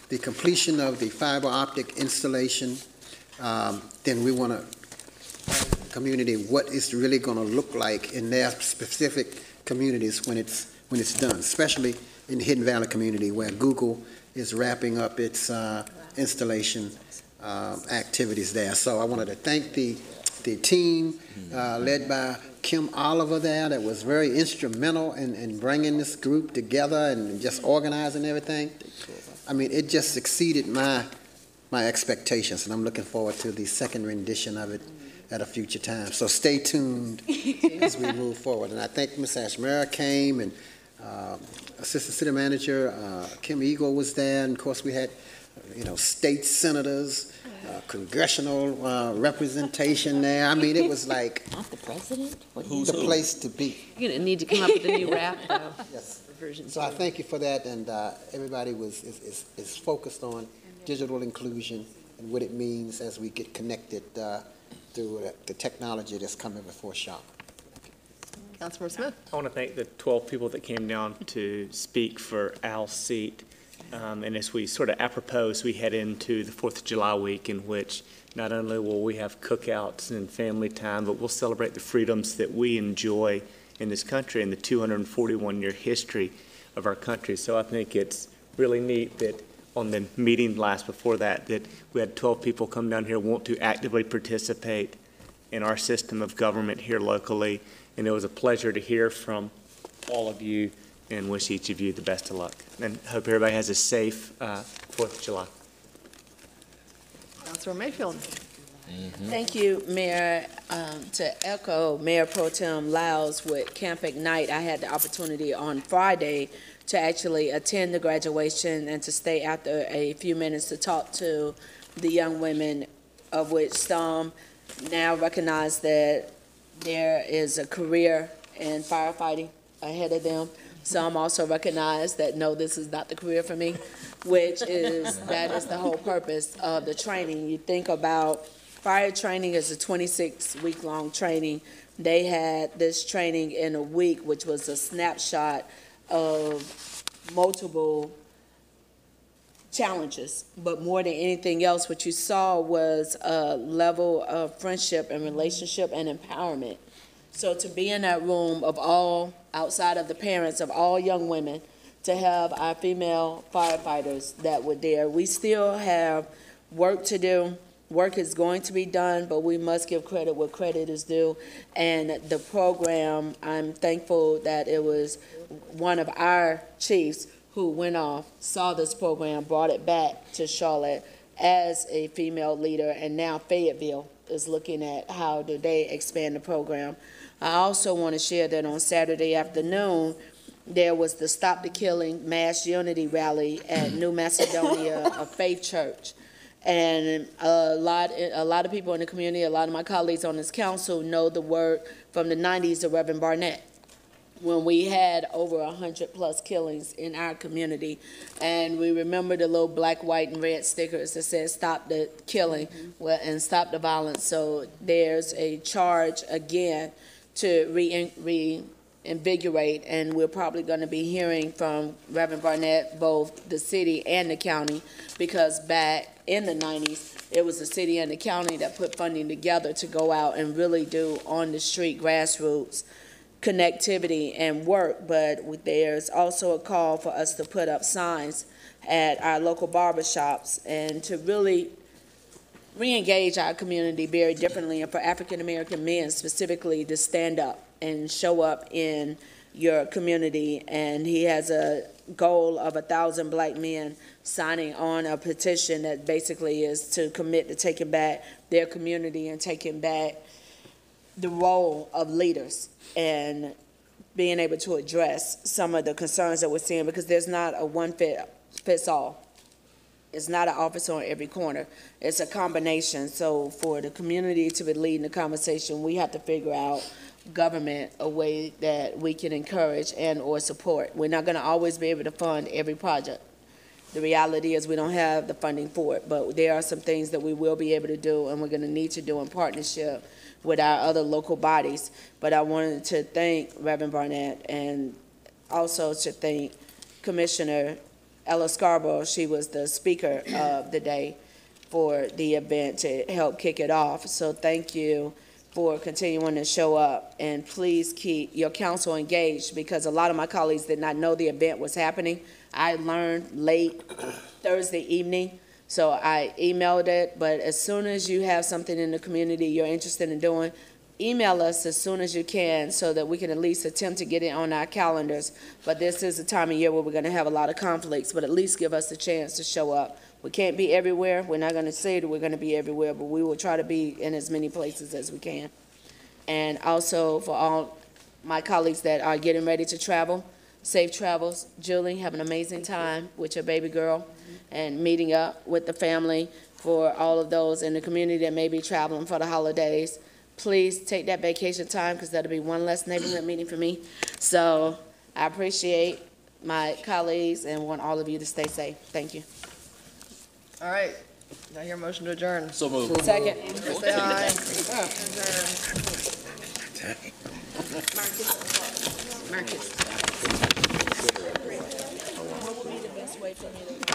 [SPEAKER 25] the completion of the fiber optic installation, then we want to community what it's really going to look like in their specific communities when it's done, especially in the Hidden Valley community where Google is wrapping up its installation activities there. So I wanted to thank the team led by Kim Oliver there that was very instrumental in bringing this group together and just organizing everything. I mean, it just exceeded my expectations, and I'm looking forward to the second rendition of it at a future time. So stay tuned as we move forward. And I think Ms. Ashmera came, and Assistant City Manager Kim Eagle was there, and of course we had, state senators, congressional representation there. I mean, it was like
[SPEAKER 2] Not the president?
[SPEAKER 25] the place to be.
[SPEAKER 4] You're going to need to come up with a new rap, though.
[SPEAKER 25] Yes.
[SPEAKER 4] Version
[SPEAKER 25] So I thank you for that, and everybody is focused on digital inclusion and what it means as we get connected through the technology that's coming before Charlotte.
[SPEAKER 23] Councilmember Smith.
[SPEAKER 16] I want to thank the 12 people that came down to speak for Al's seat. And as we sort of apropos, we head into the 4th of July week, in which not only will we have cookouts and family time, but we'll celebrate the freedoms that we enjoy in this country and the 241-year history of our country. So I think it's really neat that on the meeting last before that we had 12 people come down here who want to actively participate in our system of government here locally. And it was a pleasure to hear from all of you and wish each of you the best of luck. And hope everybody has a safe 4th of July.
[SPEAKER 23] Councilor Mayfield.
[SPEAKER 1] Thank you, Mayor. To echo Mayor Pro Tem Lyles with Camp Ignite, I had the opportunity on Friday to actually attend the graduation and to stay after a few minutes to talk to the young women, of which some now recognize that there is a career in firefighting ahead of them. Some also recognize that, no, this is not the career for me, that is the whole purpose of the training. You think about fire training is a 26-week-long training. They had this training in a week, which was a snapshot of multiple challenges. But more than anything else, what you saw was a level of friendship and relationship and empowerment. So to be in that room of all, outside of the parents, of all young women, to have our female firefighters that were there. We still have work to do. Work is going to be done, but we must give credit where credit is due. And the program, I'm thankful that it was one of our chiefs who went off, saw this program, brought it back to Charlotte as a female leader, and now Fayetteville is looking at how do they expand the program. I also want to share that on Saturday afternoon, there was the Stop the Killing Mass Unity Rally at New Macedonia, a faith church. And a lot of people in the community, a lot of my colleagues on this council know the work from the 90s of Reverend Barnett, when we had over 100+ killings in our community. And we remember the little black, white, and red stickers that said stop the killing and stop the violence. So there's a charge again to reinvigorate, and we're probably going to be hearing from Reverend Barnett, both the city and the county, because back in the 90s, it was the city and the county that put funding together to go out and really do on-the-street grassroots connectivity and work. But there's also a call for us to put up signs at our local barbershops and to really re-engage our community very differently, and for African-American men specifically to stand up and show up in your community. And he has a goal of 1,000 black men signing on a petition that basically is to commit to taking back their community and taking back the role of leaders and being able to address some of the concerns that we're seeing, because there's not a one-fits-all. It's not an office on every corner. It's a combination. So for the community to be leading the conversation, we have to figure out government a way that we can encourage and or support. We're not going to always be able to fund every project. The reality is we don't have the funding for it, but there are some things that we will be able to do and we're going to need to do in partnership with our other local bodies. But I wanted to thank Reverend Barnett and also to thank Commissioner Ella Scarborough. She was the speaker of the day for the event to help kick it off. So thank you for continuing to show up, and please keep your council engaged, because a lot of my colleagues did not know the event was happening. I learned late Thursday evening, so I emailed it, but as soon as you have something in the community you're interested in doing, email us as soon as you can so that we can at least attempt to get it on our calendars. But this is a time of year where we're going to have a lot of conflicts, but at least give us a chance to show up. We can't be everywhere. We're not going to say that we're going to be everywhere, but we will try to be in as many places as we can. And also for all my colleagues that are getting ready to travel, safe travels. Julie, have an amazing time with your baby girl and meeting up with the family. For all of those in the community that may be traveling for the holidays, please take that vacation time, because that'll be one less neighborhood meeting for me. So I appreciate my colleagues and want all of you to stay safe. Thank you.
[SPEAKER 23] All right. Now your motion to adjourn.
[SPEAKER 21] So moved.
[SPEAKER 1] Second.
[SPEAKER 23] Say aye.
[SPEAKER 1] Marcus. What would be the best way for me to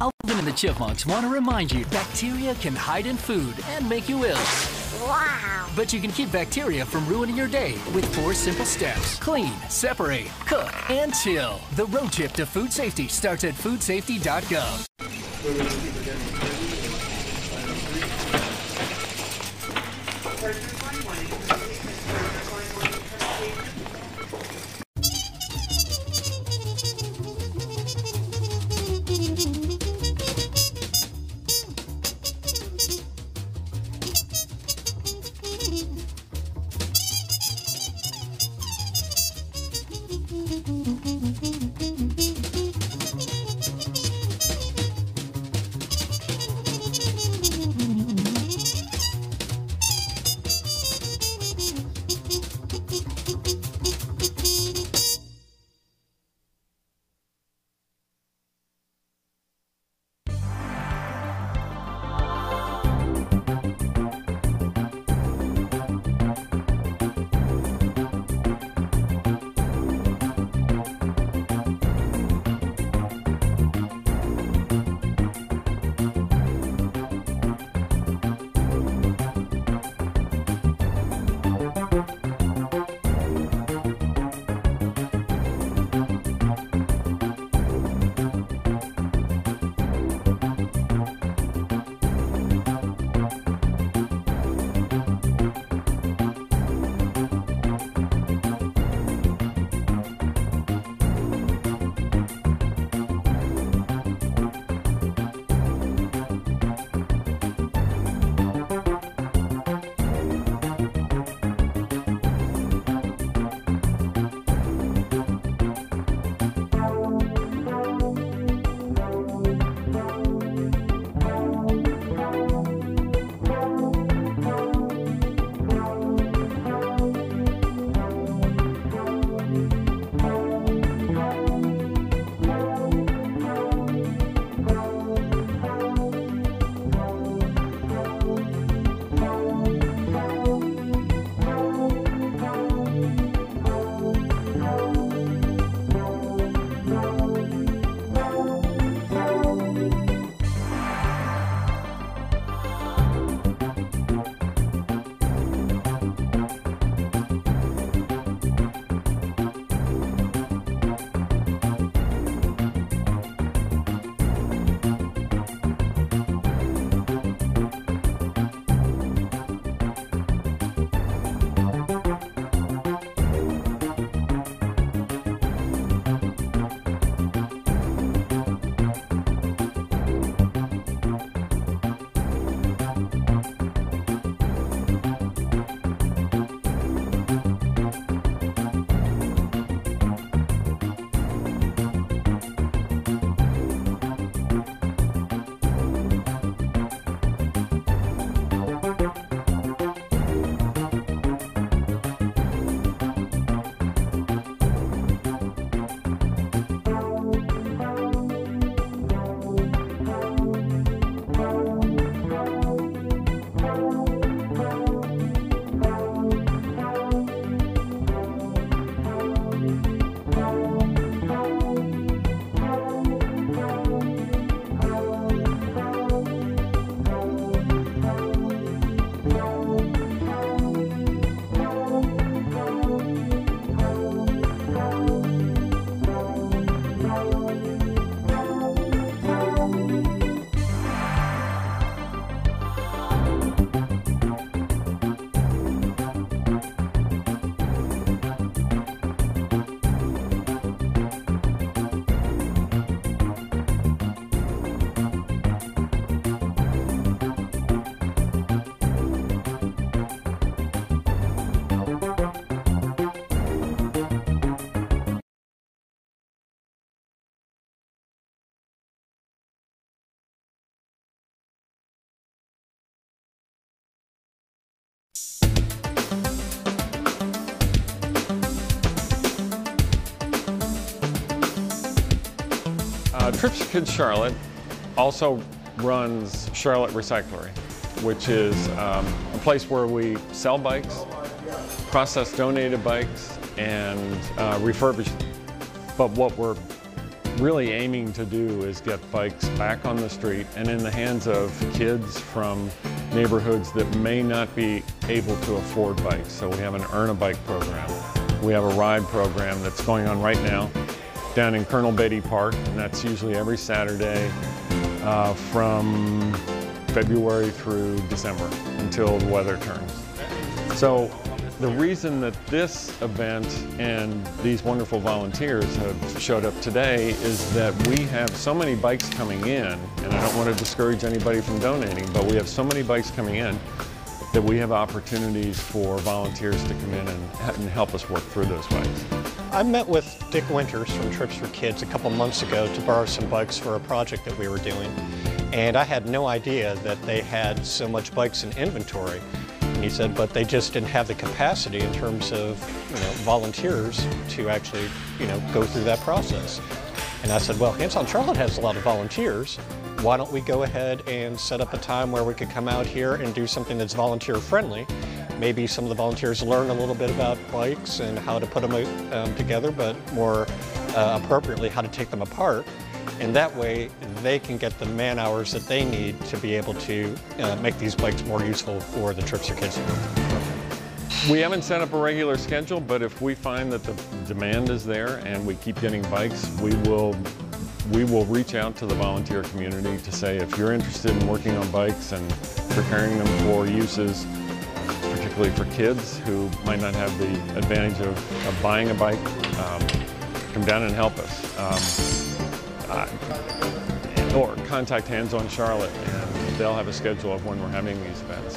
[SPEAKER 10] Alvin and the Chipmunks want to remind you bacteria can hide in food and make you ill.
[SPEAKER 18] Wow!
[SPEAKER 10] But you can keep bacteria from ruining your day with 4 simple steps. Clean, separate, cook, and chill. The road trip to food safety starts at foodsafety.gov.
[SPEAKER 9] Trips for Kids Charlotte also runs Charlotte Recyclery, which is a place where we sell bikes, process donated bikes, and refurbish them. But what we're really aiming to do is get bikes back on the street and in the hands of kids from neighborhoods that may not be able to afford bikes. So we have an Earn a Bike program. We have a ride program that's going on right now down in Colonel Beatty Park, and that's usually every Saturday from February through December until the weather turns. So the reason that this event and these wonderful volunteers have showed up today is that we have so many bikes coming in, and I don't want to discourage anybody from donating, but we have so many bikes coming in that we have opportunities for volunteers to come in and help us work through those bikes.
[SPEAKER 18] I met with Dick Winters from Trips for Kids a couple months ago to borrow some bikes for a project that we were doing, and I had no idea that they had so much bikes in inventory. And he said, but they just didn't have the capacity in terms of, volunteers to actually, go through that process. And I said, well, Hands On Charlotte has a lot of volunteers. Why don't we go ahead and set up a time where we could come out here and do something that's volunteer friendly? Maybe some of the volunteers learn a little bit about bikes and how to put them together, but more appropriately, how to take them apart. And that way, they can get the man hours that they need to be able to make these bikes more useful for the Trips for Kids.
[SPEAKER 9] We haven't set up a regular schedule, but if we find that the demand is there and we keep getting bikes, we will reach out to the volunteer community to say, if you're interested in working on bikes and preparing them for uses, particularly for kids who might not have the advantage of buying a bike, come down and help us. Or contact Hands On Charlotte, and they'll have a schedule of when we're having these events.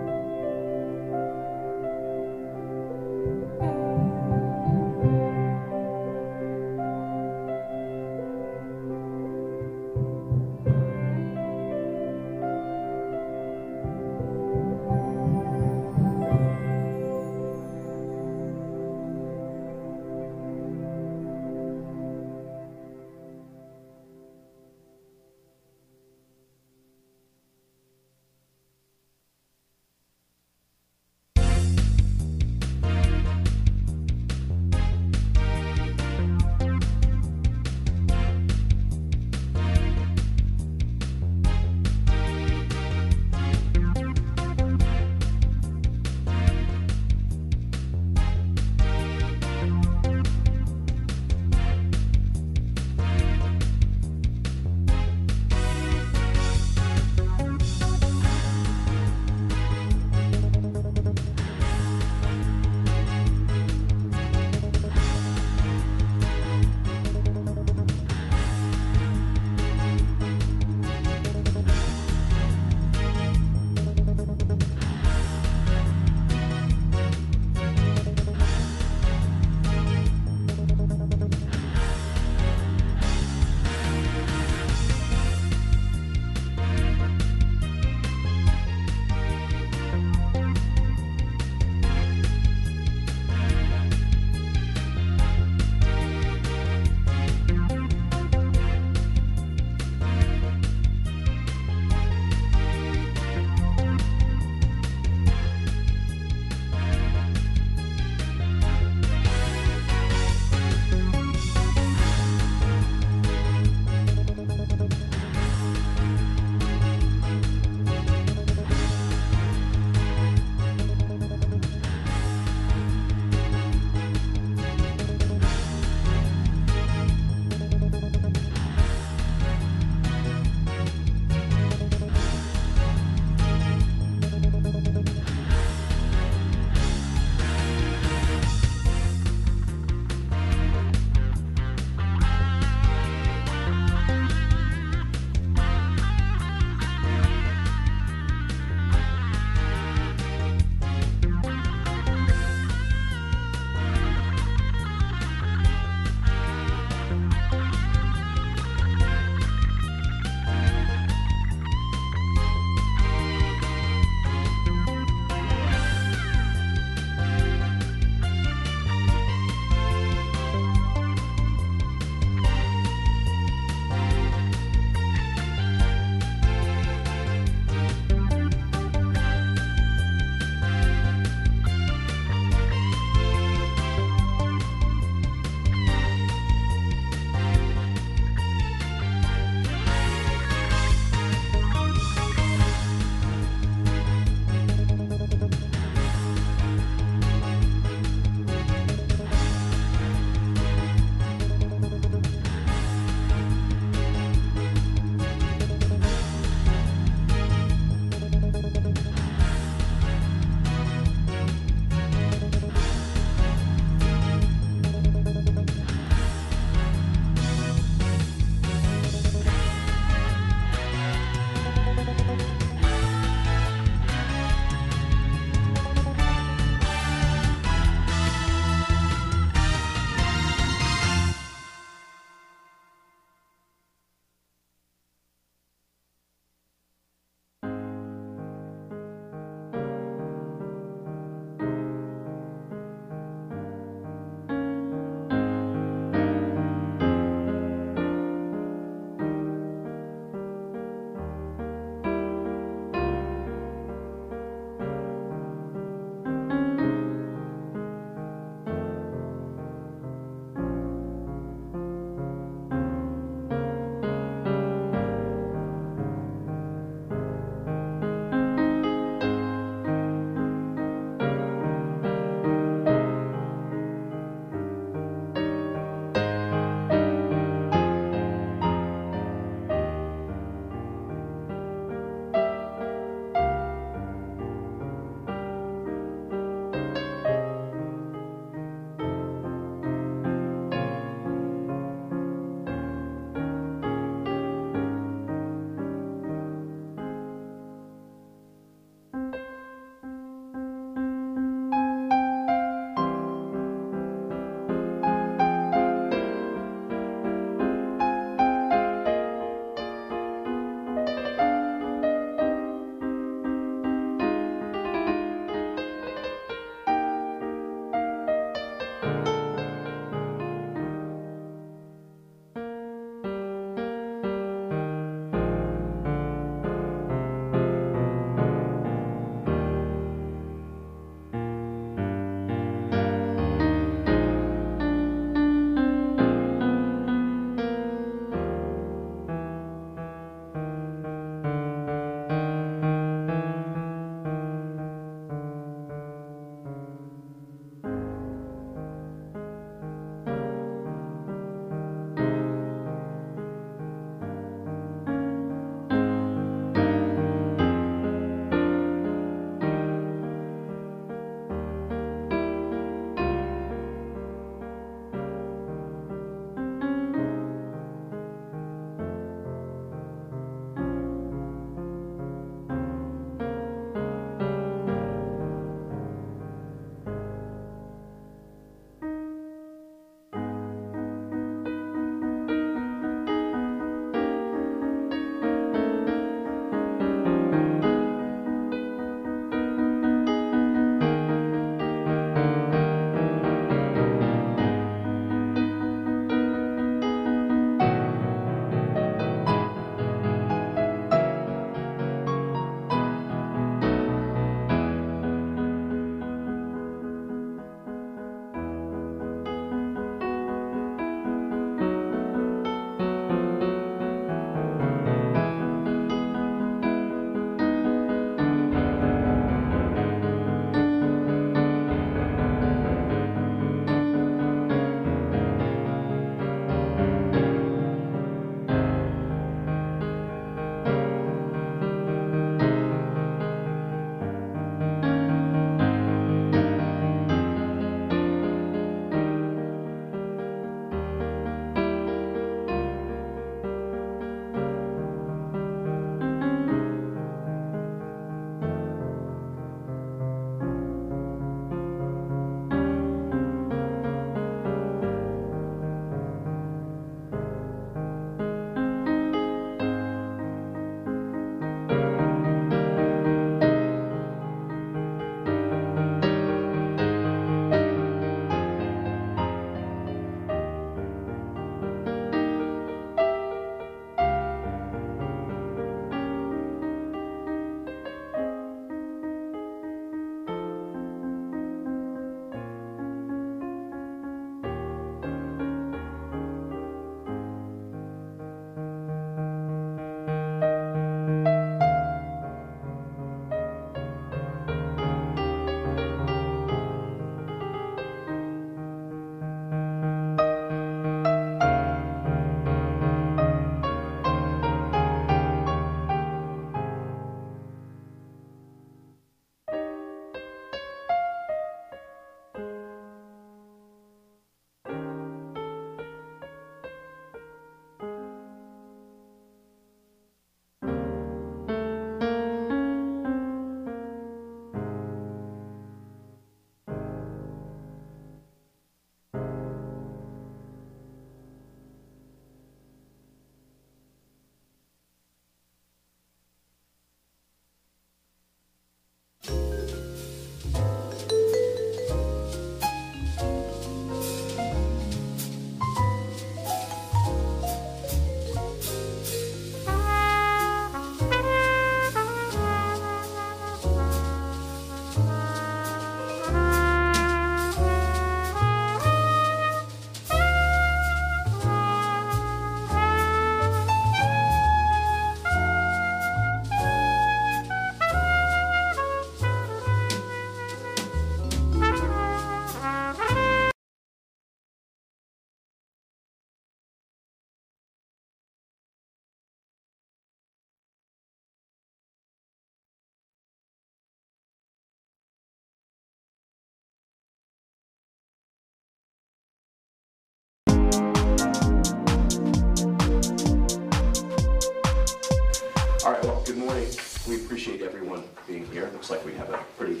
[SPEAKER 7] All right, well, good morning. We appreciate everyone being here. It looks like we have a pretty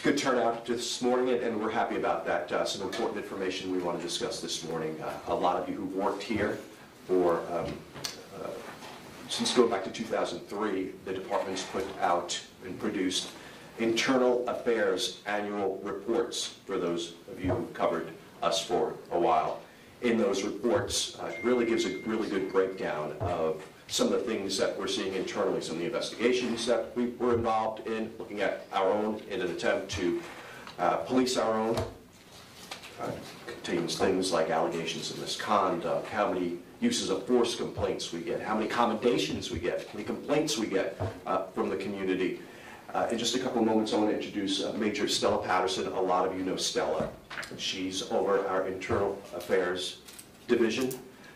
[SPEAKER 7] good turnout this morning, and we're happy about that. Some important information we want to discuss this morning. A lot of you who've worked here for since going back to 2003, the department's put out and produced internal affairs annual reports for those of you who covered us for a while. In those reports, it really gives a really good breakdown of some of the things that we're seeing internally, some of the investigations that we were involved in, looking at our own in an attempt to police our own. Contains things like allegations of misconduct, how many uses of force complaints we get, how many commendations we get, how many complaints we get from the community. In just a couple of moments, I want to introduce Major Stella Patterson. A lot of you know Stella. She's over our Internal Affairs Division.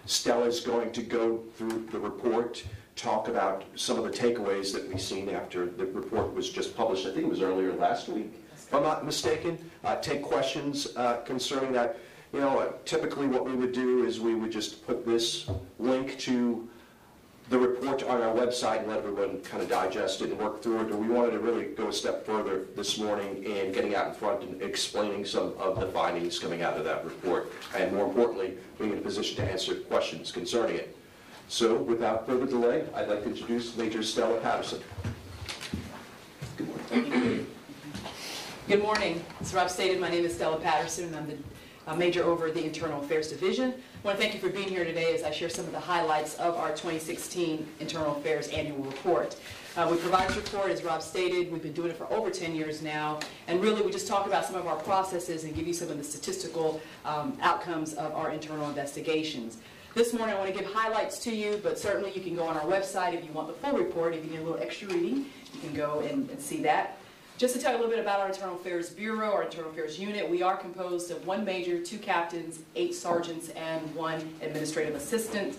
[SPEAKER 7] Stella's going to go through the report, talk about some of the takeaways that we've seen after the report was just published. I think it was earlier last week, if I'm not mistaken. Take questions concerning that. You know, typically what we would do is we would just put this link to the report on our website and let everyone kind of digest it and work through it. And we wanted to really go a step further this morning in getting out in front and explaining some of the findings coming out of that report. And more importantly, being in a position to answer questions concerning it. So without further delay, I'd like to introduce Major Stella Patterson.
[SPEAKER 12] Good morning. Good morning. As Rob stated, my name is Stella Patterson, and I'm the Major over the Internal Affairs Division. I want to thank you for being here today as I share some of the highlights of our 2016 Internal Affairs Annual Report. We provide this report, as Rob stated, we've been doing it for over 10 years now, and really we just talk about some of our processes and give you some of the statistical outcomes of our internal investigations. This morning I want to give highlights to you, but certainly you can go on our website if you want the full report. If you need a little extra reading, you can go and see that. Just to tell you a little bit about our Internal Affairs Bureau, our Internal Affairs Unit, we are composed of 1 major, 2 captains, 8 sergeants, and 1 administrative assistant.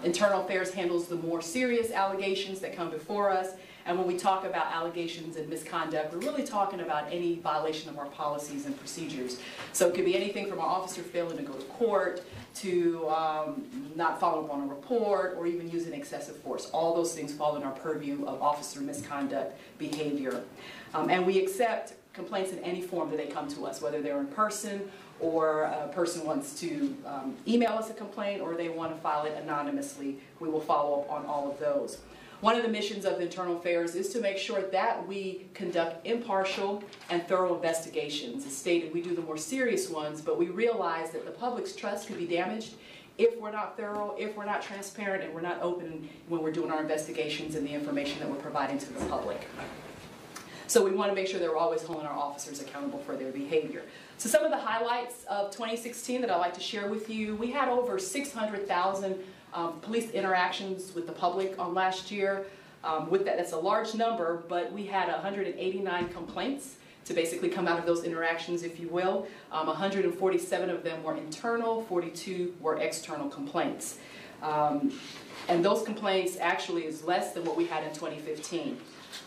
[SPEAKER 12] Internal Affairs handles the more serious allegations that come before us, and when we talk about allegations and misconduct, we're really talking about any violation of our policies and procedures. So it could be anything from an officer failing to go to court, to not following up on a report, or even using excessive force. All those things fall in our purview of officer misconduct behavior. And we accept complaints in any form that they come to us, whether they're in person or a person wants to email us a complaint or they want to file it anonymously. We will follow up on all of those. One of the missions of Internal Affairs is to make sure that we conduct impartial and thorough investigations. As stated, we do the more serious ones, but we realize that the public's trust could be damaged if we're not thorough, if we're not transparent, and we're not open when we're doing our investigations and the information that we're providing to the public. So we want to make sure that we're always holding our officers accountable for their behavior. So some of the highlights of 2016 that I'd like to share with you, we had over 600,000 police interactions with the public on last year. With that, that's a large number, but we had 189 complaints to basically come out of those interactions, if you will. 147 of them were internal, 42 were external complaints. And those complaints actually is less than what we had in 2015.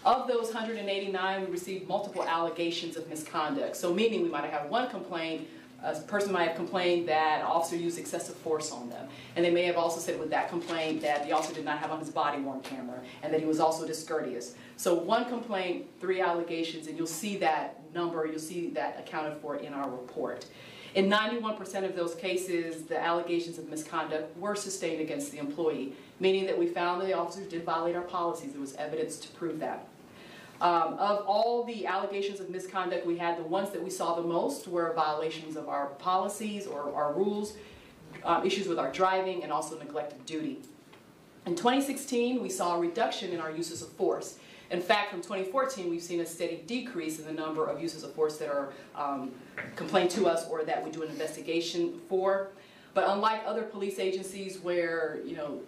[SPEAKER 12] Of those 189, we received multiple allegations of misconduct. So meaning we might have had one complaint, a person might have complained that an officer used excessive force on them. And they may have also said with that complaint that the officer did not have on his body-worn camera and that he was also discourteous. So 1 complaint, 3 allegations, and you'll see that number, you'll see that accounted for in our report. In 91% of those cases, the allegations of misconduct were sustained against the employee, meaning that we found that the officers did violate our policies. There was evidence to prove that. Of all the allegations of misconduct we had, the ones that we saw the most were violations of our policies or our rules, issues with our driving, and also neglect of duty. In 2016, we saw a reduction in our uses of force. In fact, from 2014, we've seen a steady decrease in the number of uses of force that are complained to us or that we do an investigation for. But unlike other police agencies where, you know,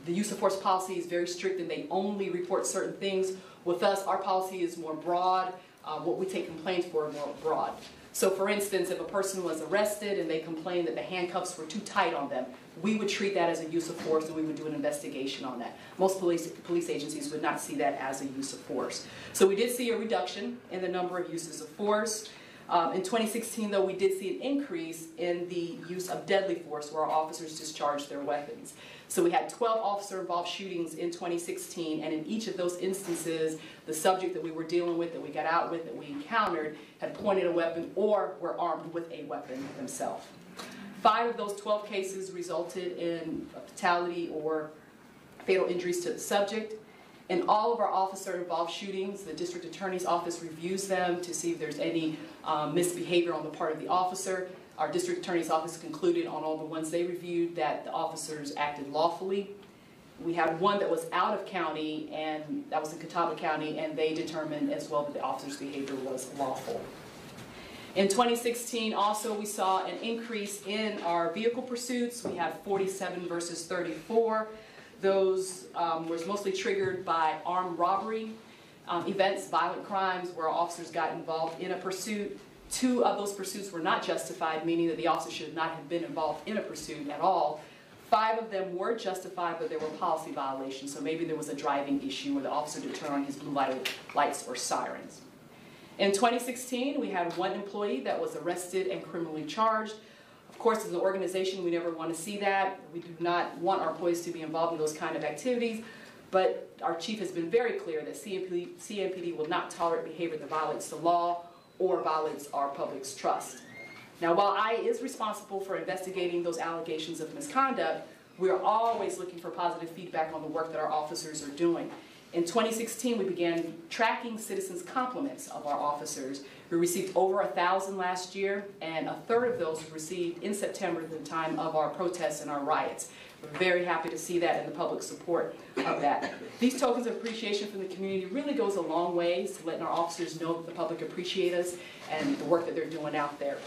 [SPEAKER 12] the use of force policy is very strict and they only report certain things, with us, our policy is more broad. What we take complaints for are more broad. So for instance, if a person was arrested and they complained that the handcuffs were too tight on them, we would treat that as a use of force and we would do an investigation on that. Most police agencies would not see that as a use of force. So we did see a reduction in the number of uses of force. In 2016, though, we did see an increase in the use of deadly force where our officers discharged their weapons. So we had 12 officer-involved shootings in 2016, and in each of those instances, the subject that we were dealing with, that we got out with, that we encountered, had pointed a weapon or were armed with a weapon themselves. 5 of those 12 cases resulted in a fatality or fatal injuries to the subject. In all of our officer-involved shootings, the district attorney's office reviews them to see if there's any misbehavior on the part of the officer. Our district attorney's office concluded on all the ones they reviewed that the officers acted lawfully. We had one that was out of county, and that was in Catawba County, and they determined as well that the officer's behavior was lawful. In 2016, also, we saw an increase in our vehicle pursuits. We had 47 versus 34. Those was mostly triggered by armed robbery events, violent crimes, where officers got involved in a pursuit. 2 of those pursuits were not justified, meaning that the officer should not have been involved in a pursuit at all. 5 of them were justified, but there were policy violations. So maybe there was a driving issue where the officer did turn on his blue lights or sirens. In 2016, we had 1 employee that was arrested and criminally charged. Of course, as an organization, we never want to see that. We do not want our employees to be involved in those kind of activities, but our chief has been very clear that CMPD will not tolerate behavior that violates the law or violates our public's trust. Now, while I is responsible for investigating those allegations of misconduct, we are always looking for positive feedback on the work that our officers are doing. In 2016, we began tracking citizens' compliments of our officers. We received over 1,000 last year, and 1/3 of those were received in September at the time of our protests and our riots. We're very happy to see that and the public support of that. These tokens of appreciation from the community really goes a long way to letting our officers know that the public appreciate us and the work that they're doing out there.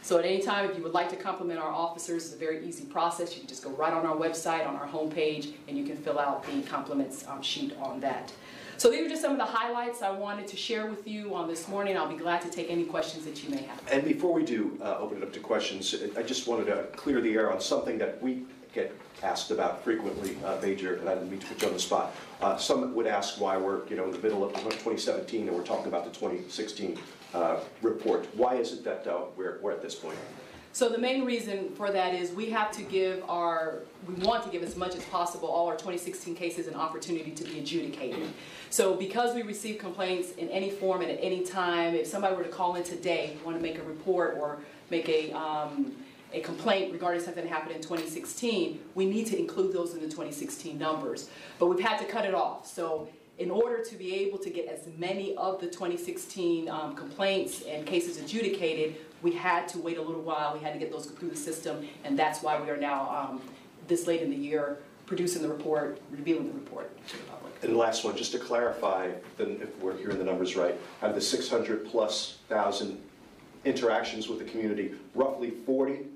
[SPEAKER 12] So at any time, if you would like to compliment our officers, it's a very easy process. You can just go right on our website, on our homepage, and you can fill out the compliments sheet on that. So these are just some of the highlights I wanted to share with you on this morning. I'll be glad to take any questions that you may have.
[SPEAKER 7] And before we do open it up to questions, I just wanted to clear the air on something that we get asked about frequently, Major, and I didn't mean to put you on the spot. Some would ask why we're in the middle of 2017 and we're talking about the 2016 report. Why is it that we're at this point?
[SPEAKER 12] So the main reason for that is we want to give as much as possible all our 2016 cases an opportunity to be adjudicated. So because we receive complaints in any form and at any time, if somebody were to call in today, want to make a report or make a complaint regarding something that happened in 2016, we need to include those in the 2016 numbers. But we've had to cut it off. So in order to be able to get as many of the 2016 complaints and cases adjudicated, we had to wait a little while. We had to get those through the system, and that's why we are now, this late in the year, producing the report, revealing the report to the public.
[SPEAKER 7] And the last one, just to clarify, if we're hearing the numbers right, out of the 600,000+ interactions with the community, roughly 40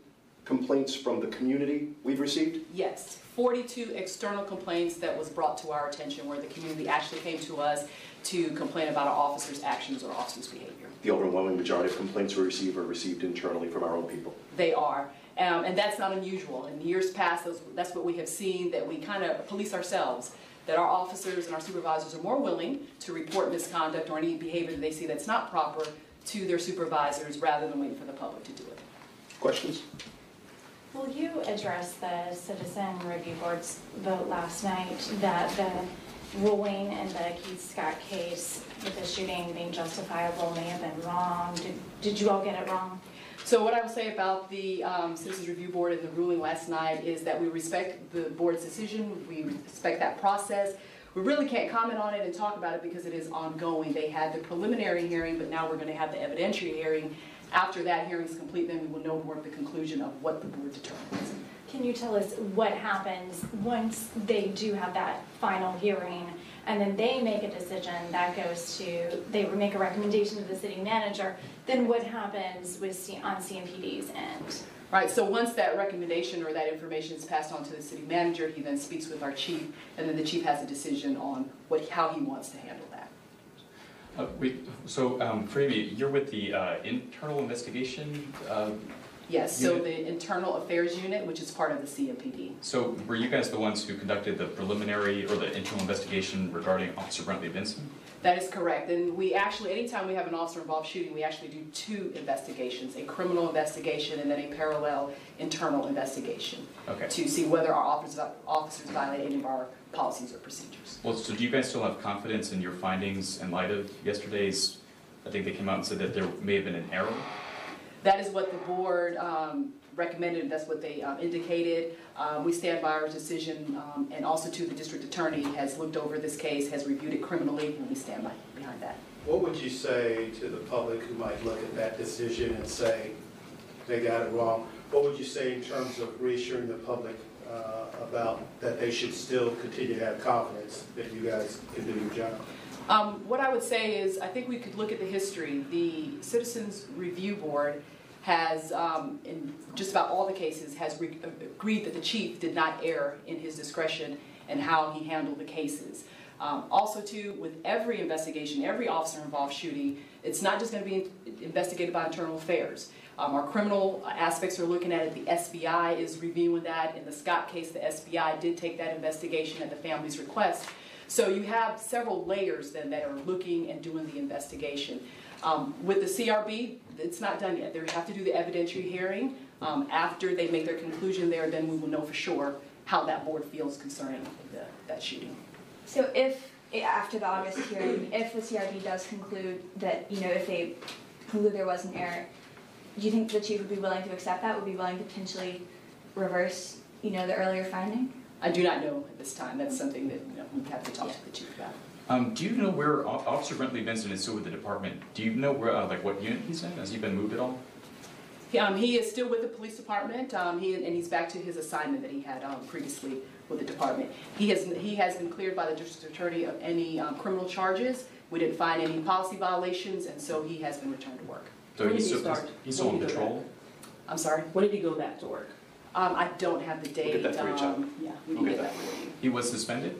[SPEAKER 7] complaints from the community we've received?
[SPEAKER 12] Yes, 42 external complaints that was brought to our attention where the community actually came to us to complain about our officers' actions or officers' behavior.
[SPEAKER 7] The overwhelming majority of complaints we receive are received internally from our own people.
[SPEAKER 12] They are, and that's not unusual. In years past, that's what we have seen, that we kind of police ourselves, that our officers and our supervisors are more willing to report misconduct or any behavior that they see that's not proper to their supervisors rather than waiting for the public to do it.
[SPEAKER 7] Questions?
[SPEAKER 11] Will you address the Citizen Review Board's vote last night that the ruling in the Keith Scott case with the shooting being justifiable may have been wrong? Did you all get it wrong?
[SPEAKER 12] So what I will say about the Citizens Review Board and the ruling last night is that we respect the board's decision. We respect that process. We really can't comment on it and talk about it because it is ongoing. They had the preliminary hearing, but now we're going to have the evidentiary hearing. After that hearing is complete, then we will know more of the conclusion of what the board determines.
[SPEAKER 11] Can you tell us what happens once they do have that final hearing and then they make a decision that goes to, they make a recommendation to the city manager, then what happens with on CMPD's end?
[SPEAKER 12] Right, so once that recommendation or that information is passed on to the city manager, he then speaks with our chief, and then the chief has a decision on how he wants to handle that.
[SPEAKER 14] Freebie, you're with the internal investigation
[SPEAKER 12] Yes, so the Internal Affairs Unit, which is part of the CMPD.
[SPEAKER 13] So were you guys the ones who conducted the preliminary or the internal investigation regarding Officer Brentley Benson?
[SPEAKER 12] That is correct. And we actually, anytime we have an officer-involved shooting, we actually do 2 investigations, a criminal investigation and then a parallel internal investigation to see whether our officers violate any of our policies or procedures.
[SPEAKER 13] Well, so do you guys still have confidence in your findings in light of yesterday's, I think they came out and said that there may have been an error?
[SPEAKER 12] That is what the board recommended, that's what they indicated. We stand by our decision, and also too, the district attorney has looked over this case, has reviewed it criminally, and we stand behind that.
[SPEAKER 14] What would you say to the public who might look at that decision and say they got it wrong? What would you say in terms of reassuring the public about that they should still continue to have confidence that you guys can do your job?
[SPEAKER 12] What I would say is, I think we could look at the history. The Citizens Review Board has, in just about all the cases, has agreed that the chief did not err in his discretion and how he handled the cases. Also, too, with every investigation, every officer-involved shooting, it's not just going to be investigated by Internal Affairs. Our criminal aspects are looking at it. The SBI is reviewing that. In the Scott case, the SBI did take that investigation at the family's request. So you have several layers then that are looking and doing the investigation. With the CRB, it's not done yet. They have to do the evidentiary hearing. After they make their conclusion there, then we will know for sure how that board feels concerning that shooting.
[SPEAKER 19] So if, after the August hearing, if the CRB does conclude that, if they conclude there was an error, do you think the chief would be willing to accept that, would be willing to potentially reverse, the earlier finding?
[SPEAKER 12] I do not know at this time. That's something that we have to talk to the chief about.
[SPEAKER 13] Do you know where Officer Brentley Benson is still with the department? Do you know where, what unit he's in? Has he been moved at all?
[SPEAKER 12] He is still with the police department, and he's back to his assignment that he had previously with the department. He has been cleared by the district attorney of any criminal charges. We didn't find any policy violations, and so he has been returned to work.
[SPEAKER 13] So he's still on patrol?
[SPEAKER 12] I'm sorry?
[SPEAKER 22] When did he go back to work?
[SPEAKER 12] I don't have the date.
[SPEAKER 13] We'll get that for you, John.
[SPEAKER 12] Yeah, we can get that for you.
[SPEAKER 13] He was suspended?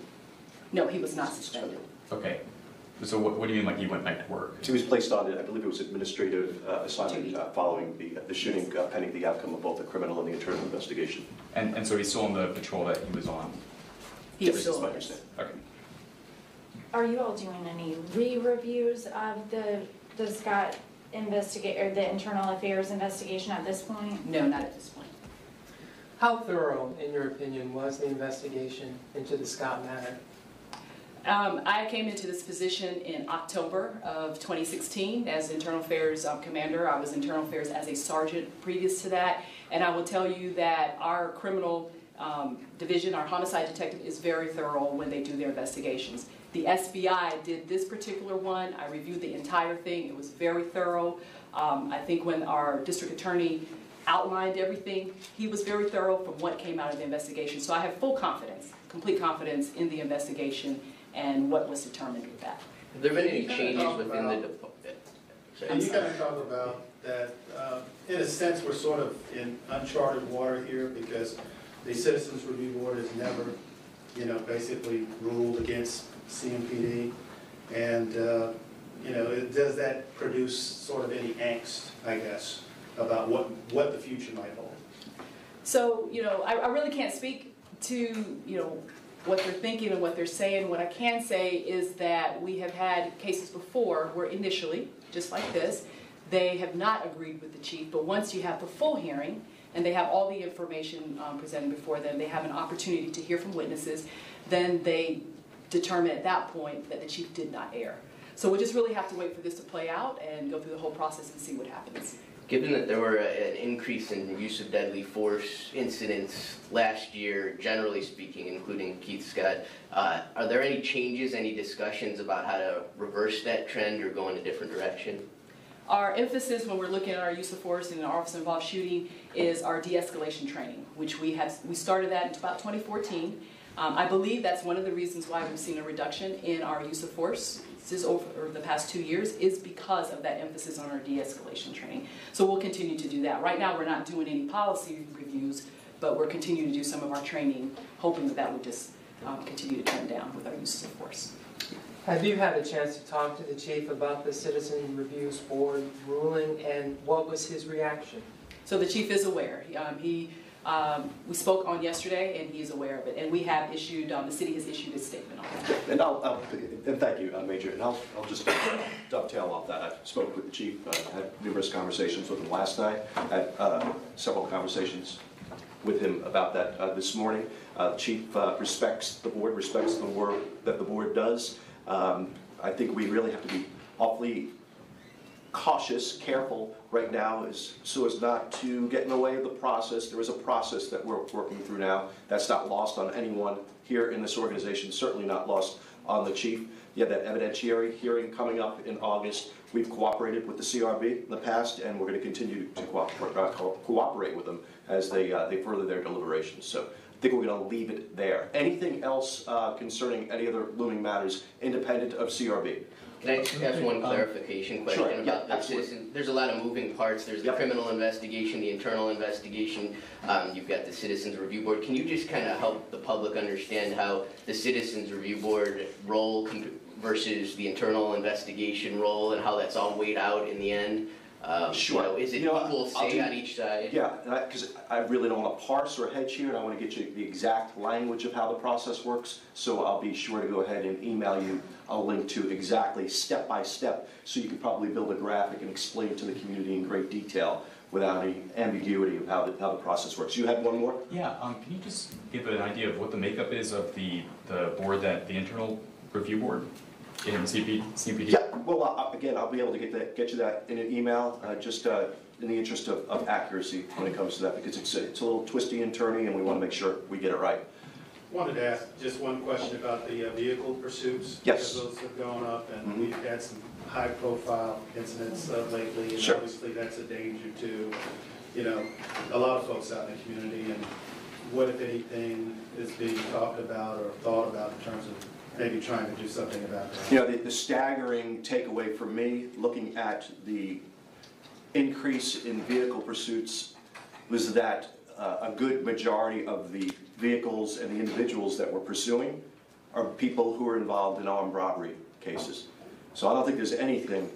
[SPEAKER 12] No, he was not suspended.
[SPEAKER 13] Okay. So what do you mean, like he went back to work?
[SPEAKER 7] He was placed on, I believe it was administrative assignment following the shooting, pending the outcome of both the criminal and the internal investigation.
[SPEAKER 13] And so he's still on the patrol that he was on?
[SPEAKER 12] He is still on.
[SPEAKER 13] Okay.
[SPEAKER 11] Are you all doing any re-reviews of the Scott or the internal affairs investigation at this point?
[SPEAKER 12] No, not at this point.
[SPEAKER 24] How thorough, in your opinion, was the investigation into the Scott matter?
[SPEAKER 12] I came into this position in October of 2016 as Internal Affairs Commander. I was Internal Affairs as a sergeant previous to that, and I will tell you that our criminal division, our homicide detective, is very thorough when they do their investigations. The SBI did this particular one. I reviewed the entire thing. It was very thorough. I think when our district attorney outlined everything, he was very thorough from what came out of the investigation. So I have full confidence, complete confidence in the investigation and what was determined with that.
[SPEAKER 26] Have there been any changes within the department?
[SPEAKER 14] And you kind of talk about that, in a sense, we're sort of in uncharted water here because the Citizens Review Board has never, basically ruled against CMPD. And, does that produce sort of any angst, I guess, about what the future might hold?
[SPEAKER 12] So, I really can't speak to, what they're thinking and what they're saying. What I can say is that we have had cases before where initially, just like this, they have not agreed with the chief, but once you have the full hearing and they have all the information presented before them, they have an opportunity to hear from witnesses, then they determine at that point that the chief did not err. So we just really have to wait for this to play out and go through the whole process and see what happens.
[SPEAKER 26] Given that there were an increase in the use of deadly force incidents last year, generally speaking, including Keith Scott, are there any changes, any discussions about how to reverse that trend or go in a different direction?
[SPEAKER 12] Our emphasis when we're looking at our use of force in an officer-involved shooting is our de-escalation training, which we started that in about 2014. I believe that's one of the reasons why we've seen a reduction in our use of force over the past 2 years is because of that emphasis on our de-escalation training. So we'll continue to do that. Right now we're not doing any policy reviews, but we're continuing to do some of our training, hoping that would just continue to trend down with our use of force.
[SPEAKER 24] Have you had a chance to talk to the chief about the Citizen Reviews Board ruling, and what was his reaction?
[SPEAKER 12] So the chief is aware. We spoke on yesterday, and he is aware of it. And we have issued, the city has issued a statement on that.
[SPEAKER 7] And thank you, Major. And I'll just dovetail off that. I spoke with the chief, had numerous conversations with him last night, had several conversations with him about that this morning. The chief respects the board, respects the work that the board does. I think we really have to be awfully cautious, careful right now, so as not to get in the way of the process. There is a process that we're working through now. That's not lost on anyone here in this organization, certainly not lost on the chief. You have that evidentiary hearing coming up in August. We've cooperated with the CRB in the past, and we're going to continue to cooperate with them as they further their deliberations. So I think we're going to leave it there. Anything else concerning any other looming matters independent of CRB?
[SPEAKER 26] Can I just ask one clarification question about the citizen? There's a lot of moving parts. There's the criminal investigation, the internal investigation. You've got the Citizens Review Board. Can you just kind of help the public understand how the Citizens Review Board role versus the internal investigation role and how that's all weighed out in the end?
[SPEAKER 7] Sure.
[SPEAKER 26] You know, is it equal say on each side?
[SPEAKER 7] Yeah, because I really don't want to parse or hedge here, and I want to get you the exact language of how the process works. So I'll be sure to go ahead and email you a link to exactly step by step, so you can probably build a graphic and explain it to the community in great detail without any ambiguity of how the process works. You had one more?
[SPEAKER 13] Yeah. Can you just give an idea of what the makeup is of the board, the internal review board? In CPD?
[SPEAKER 7] Yeah, well, again, I'll be able to get you that in an email, just in the interest of accuracy when it comes to that, because it's a little twisty and turny, and we want to make sure we get it right.
[SPEAKER 14] Wanted to ask just one question about the vehicle pursuits.
[SPEAKER 7] Yes.
[SPEAKER 14] Because those have gone up, and we've had some high-profile incidents lately, and
[SPEAKER 7] Sure.
[SPEAKER 14] Obviously that's a danger to, a lot of folks out in the community. And what, if anything, is being talked about or thought about in terms of maybe trying to do something about that?
[SPEAKER 7] The staggering takeaway for me, looking at the increase in vehicle pursuits, was that a good majority of the vehicles and the individuals that we're pursuing are people who are involved in armed robbery cases. So I don't think there's anything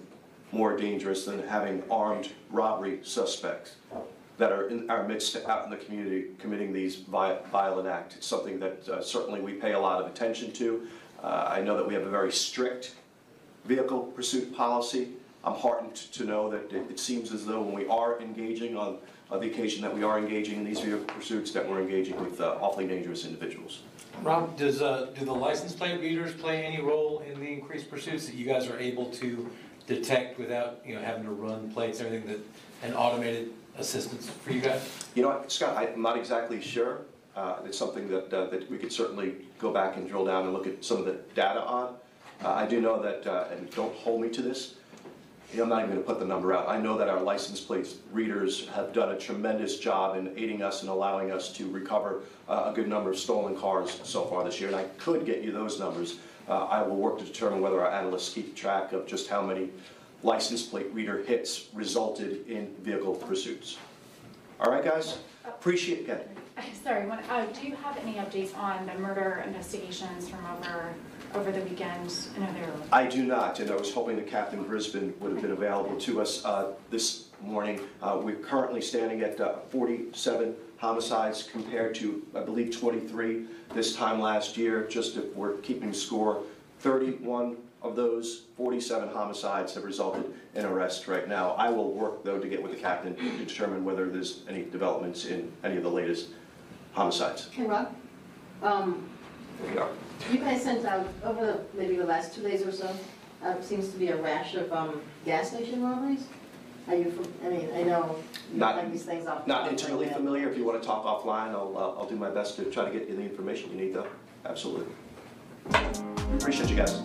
[SPEAKER 7] more dangerous than having armed robbery suspects that are in our midst out in the community committing these violent acts. It's something that certainly we pay a lot of attention to. I know that we have a very strict vehicle pursuit policy. I'm heartened to know that it seems as though when we are engaging on the occasion that we are engaging in these vehicle pursuits, that we're engaging with awfully dangerous individuals.
[SPEAKER 3] Rob, do the license plate readers play any role in the increased pursuits that you guys are able to detect without having to run plates and everything, an automated assistance for you guys?
[SPEAKER 7] Scott, I'm not exactly sure. It's something that we could certainly go back and drill down and look at some of the data on. I do know that, and don't hold me to this, I'm not even going to put the number out. I know that our license plate readers have done a tremendous job in aiding us and allowing us to recover a good number of stolen cars so far this year, and I could get you those numbers. I will work to determine whether our analysts keep track of just how many license plate reader hits resulted in vehicle pursuits. All right, guys? Appreciate it.
[SPEAKER 11] Sorry, do you have any updates on the murder investigations from over the weekend?
[SPEAKER 7] I do not, and I was hoping that Captain Brisbane would have been available to us this morning. We're currently standing at 47 homicides compared to, I believe, 23 this time last year. Just if we're keeping score, 31 of those 47 homicides have resulted in arrest right now. I will work, though, to get with the captain to determine whether there's any developments in any of the latest homicides.
[SPEAKER 6] Hey, Rob.
[SPEAKER 7] There we are.
[SPEAKER 6] You guys sent out, over maybe the last 2 days or so, seems to be a rash of gas station robberies. Are you, I know you like these things off.
[SPEAKER 7] Not intimately familiar. If you want to talk offline, I'll do my best to try to get you the information you need, though. Absolutely. Appreciate you guys.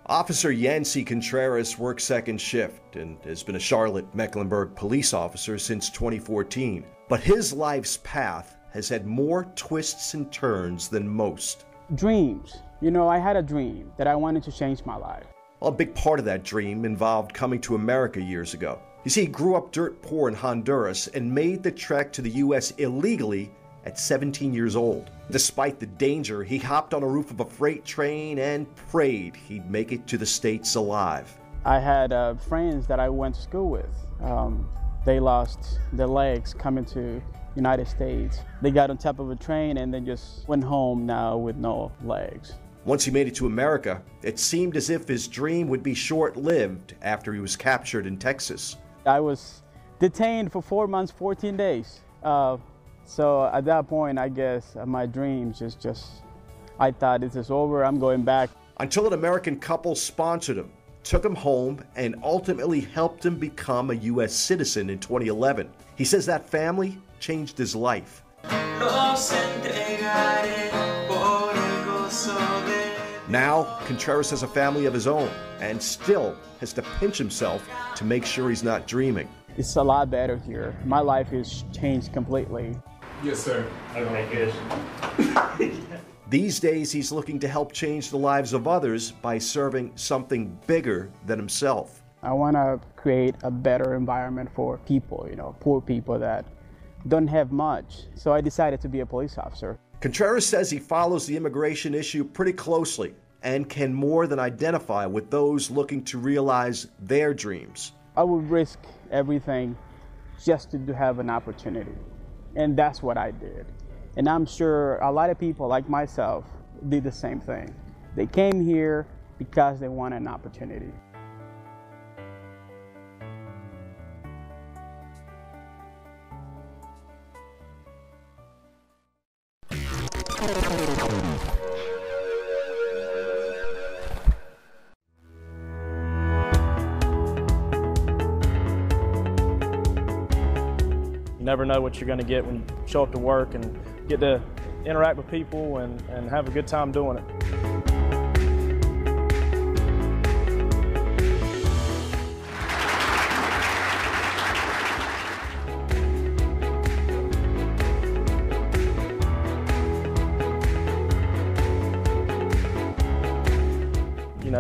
[SPEAKER 8] Officer Yancey Contreras works second shift and has been a Charlotte-Mecklenburg police officer since 2014. But his life's path has had more twists and turns than most.
[SPEAKER 17] Dreams. I had a dream that I wanted to change my life.
[SPEAKER 8] Well, a big part of that dream involved coming to America years ago. You see, he grew up dirt poor in Honduras and made the trek to the U.S. illegally at 17 years old. Despite the danger, he hopped on a roof of a freight train and prayed he'd make it to the States alive.
[SPEAKER 2] I had friends that I went to school with. They lost their legs coming to United States. They got on top of a train and then just went home now with no legs.
[SPEAKER 8] Once he made it to America, it seemed as if his dream would be short-lived after he was captured in Texas.
[SPEAKER 2] I was detained for 4 months, 14 days. So at that point, I guess my dreams I thought this is over, I'm going back.
[SPEAKER 8] Until an American couple sponsored him, took him home, and ultimately helped him become a U.S. citizen in 2011. He says that family changed his life. Now, Contreras has a family of his own and still has to pinch himself to make sure he's not dreaming.
[SPEAKER 2] It's a lot better here. My life has changed completely.
[SPEAKER 5] Yes, sir. Okay, good.
[SPEAKER 8] These days, he's looking to help change the lives of others by serving something bigger than himself.
[SPEAKER 2] I want to create a better environment for people, poor people that don't have much. So I decided to be a police officer.
[SPEAKER 8] Contreras says he follows the immigration issue pretty closely and can more than identify with those looking to realize their dreams.
[SPEAKER 2] I would risk everything just to have an opportunity. And that's what I did. And I'm sure a lot of people like myself did the same thing. They came here because they wanted an opportunity.
[SPEAKER 15] You never know what you're going to get when you show up to work and get to interact with people and have a good time doing it.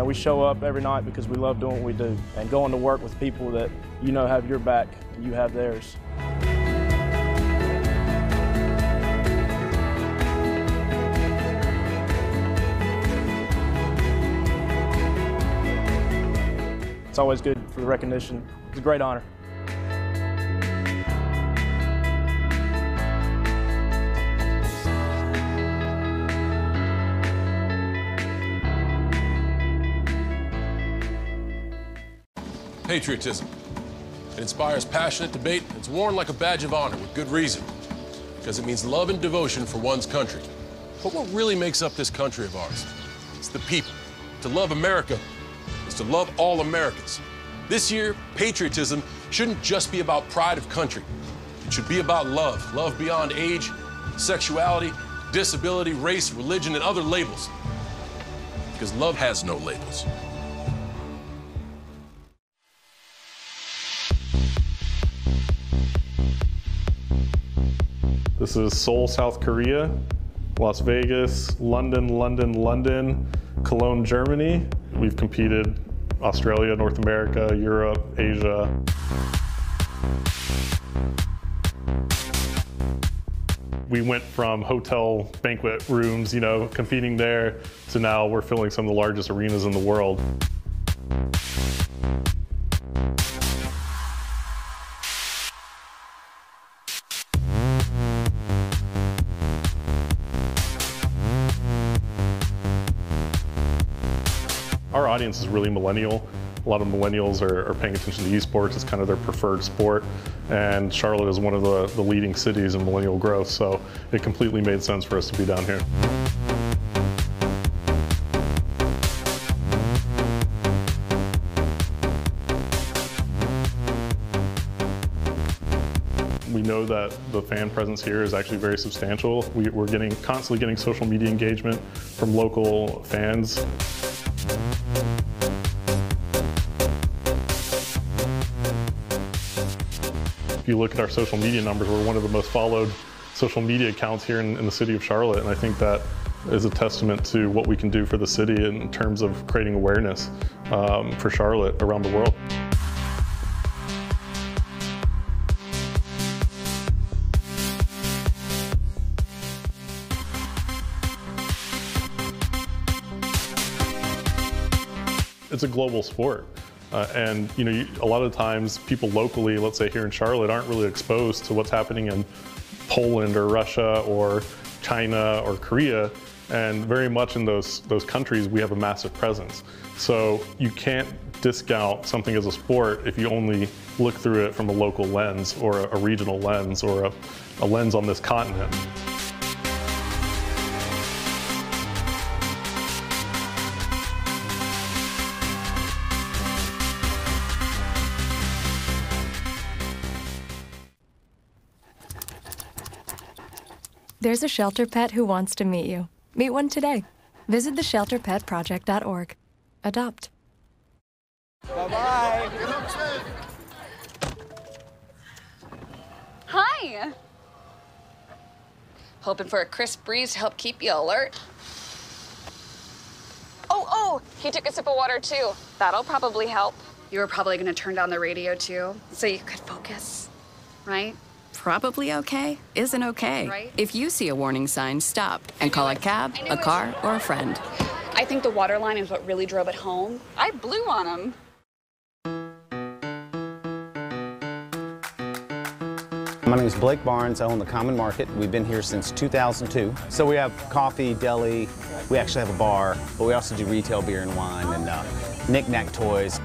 [SPEAKER 15] We show up every night because we love doing what we do, and going to work with people that have your back and you have theirs. It's always good for the recognition. It's a great honor.
[SPEAKER 17] Patriotism. It inspires passionate debate. It's worn like a badge of honor with good reason, because it means love and devotion for one's country. But what really makes up this country of ours? It's the people. To love America is to love all Americans. This year, patriotism shouldn't just be about pride of country. It should be about love. Love beyond age, sexuality, disability, race, religion, and other labels. Because love has no labels.
[SPEAKER 9] This is Seoul, South Korea, Las Vegas, London, Cologne, Germany. We've competed Australia, North America, Europe, Asia. We went from hotel banquet rooms, competing there, to now we're filling some of the largest arenas in the world. Our audience is really millennial. A lot of millennials are paying attention to esports. It's kind of their preferred sport. And Charlotte is one of the leading cities in millennial growth, so it completely made sense for us to be down here. We know that the fan presence here is actually very substantial. We're constantly getting social media engagement from local fans. If you look at our social media numbers, we're one of the most followed social media accounts here in the city of Charlotte, and I think that
[SPEAKER 5] is a testament to what we can do for the city in terms of creating awareness for Charlotte around the world. It's a global sport. And you know, a lot of times people locally, let's say here in Charlotte, aren't really exposed to what's happening in Poland or Russia or China or Korea. And very much in those countries, we have a massive presence. So you can't discount something as a sport if you only look through it from a local lens or a regional lens or a lens on this continent.
[SPEAKER 4] There's a shelter pet who wants to meet you. Meet one today. Visit theshelterpetproject.org. Adopt.
[SPEAKER 16] Bye-bye.
[SPEAKER 20] Hi. Hoping for a crisp breeze to help keep you alert. Oh, he took a sip of water too. That'll probably help. You were probably gonna turn down the radio too, so you could focus, right?
[SPEAKER 21] Probably okay isn't okay.
[SPEAKER 20] Right.
[SPEAKER 21] If you see a warning sign, stop and call a cab, a car, or a friend.
[SPEAKER 20] I think the water line is what really drove it home. I blew on him.
[SPEAKER 22] My name is Blake Barnes. I own the Common Market. We've been here since 2002. So we have coffee, deli, we actually have a bar, but we also do retail beer and wine and knick-knack toys.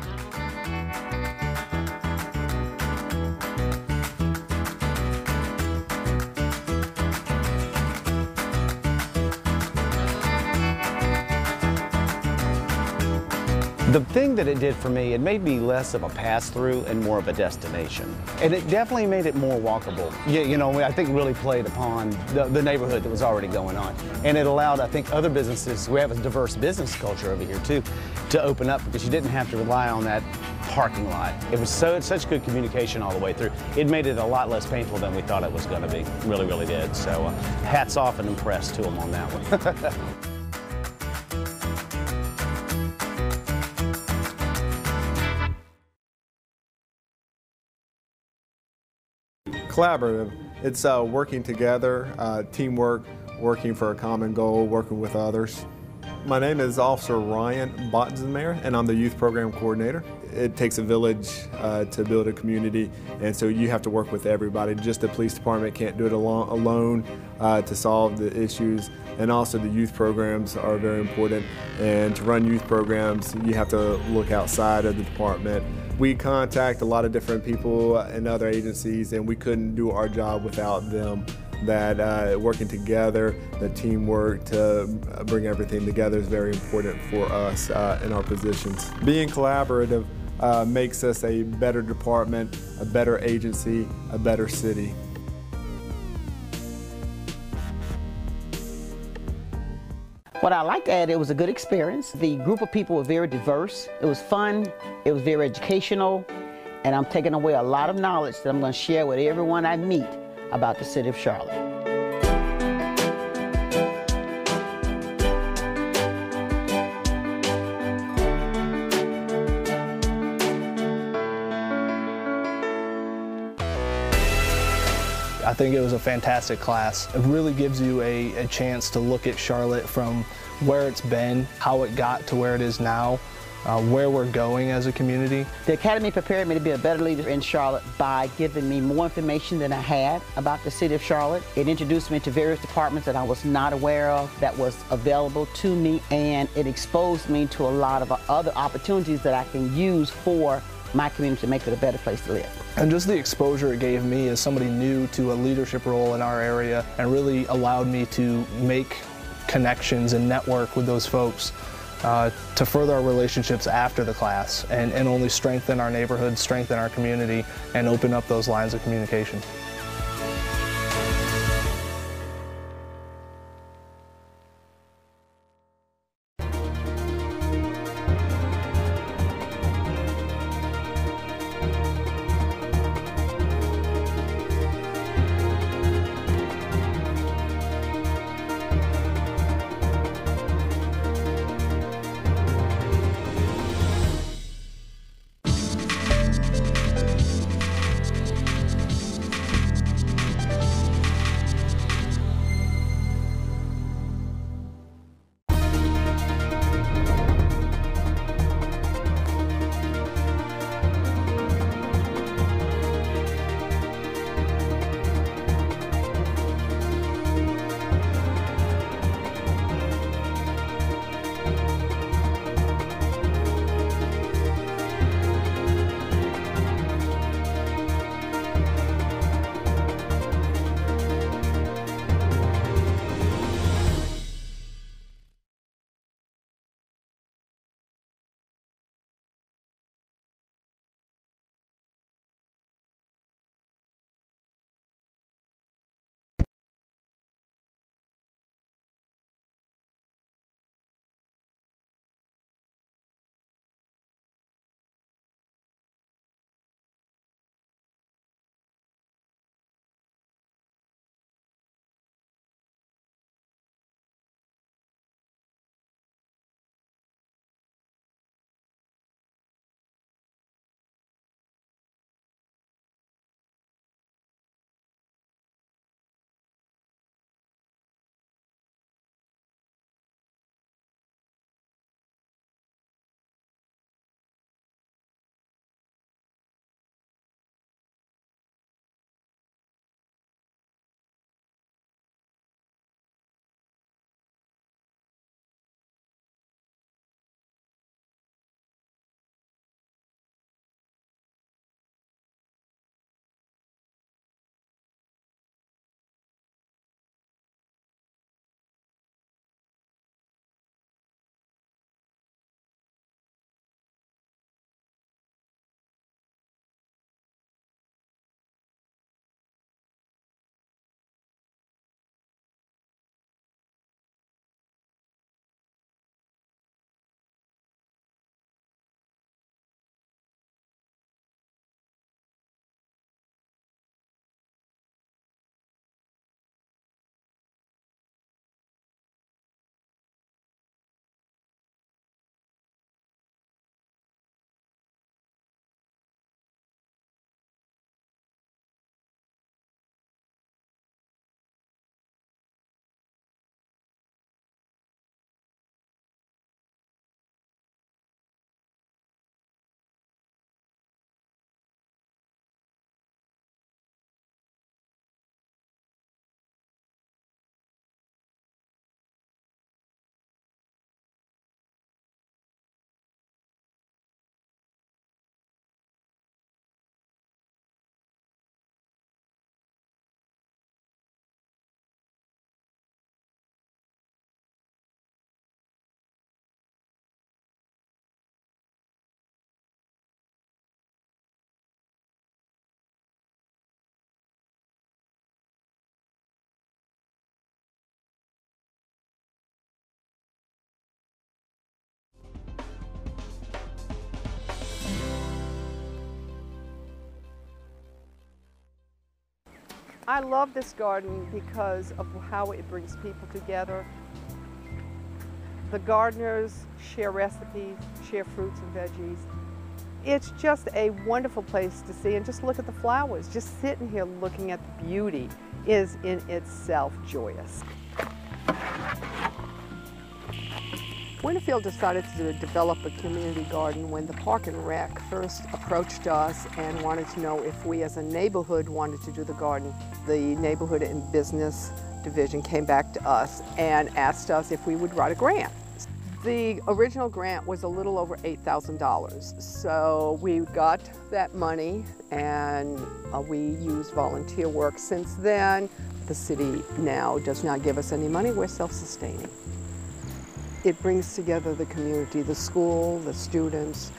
[SPEAKER 22] The thing that it did for me, it made me less of a pass-through and more of a destination. And it definitely made it more walkable. You know, I think really played upon the neighborhood that was already going on. And it allowed, I think, other businesses, we have a diverse business culture over here too, to open up because you didn't have to rely on that parking lot. It was such good communication all the way through. It made it a lot less painful than we thought it was going to be. Really, really did. So hats off and impressed to them on that one.
[SPEAKER 25] Collaborative. It's working together, teamwork, working for a common goal, working with others. My name is Officer Ryan Botzenmeyer, and I'm the Youth Program Coordinator. It takes a village to build a community, and so you have to work with everybody. Just the police department can't do it alone to solve the issues, and also the youth programs are very important. And to run youth programs, you have to look outside of the department. We contact a lot of different people and other agencies, and we couldn't do our job without them. That working together, the teamwork to bring everything together is very important for us in our positions. Being collaborative makes us a better department, a better agency, a better city.
[SPEAKER 27] What I liked at it was a good experience. The group of people were very diverse. It was fun, it was very educational, and I'm taking away a lot of knowledge that I'm going to share with everyone I meet about the city of Charlotte.
[SPEAKER 15] I think it was a fantastic class. It really gives you a chance to look at Charlotte from where it's been, how it got to where it is now, where we're going as a community.
[SPEAKER 27] The Academy prepared me to be a better leader in Charlotte by giving me more information than I had about the city of Charlotte. It introduced me to various departments that I was not aware of that was available to me, and it exposed me to a lot of other opportunities that I can use for my community to make it a better place to live.
[SPEAKER 15] And just the exposure it gave me as somebody new to a leadership role in our area, and really allowed me to make connections and network with those folks to further our relationships after the class and only strengthen our neighborhood, strengthen our community, and open up those lines of communication.
[SPEAKER 1] I love this garden because of how it brings people together. The gardeners share recipes, share fruits and veggies. It's just a wonderful place to see, and just look at the flowers. Just sitting here looking at the beauty is in itself joyous. Winterfield decided to develop a community garden when the Park and Rec first approached us and wanted to know if we as a neighborhood wanted to do the garden. The Neighborhood and Business Division came back to us and asked us if we would write a grant. The original grant was a little over $8,000, so we got that money and we used volunteer work. Since then, the city now does not give us any money. We're self-sustaining. It brings together the community, the school, the students,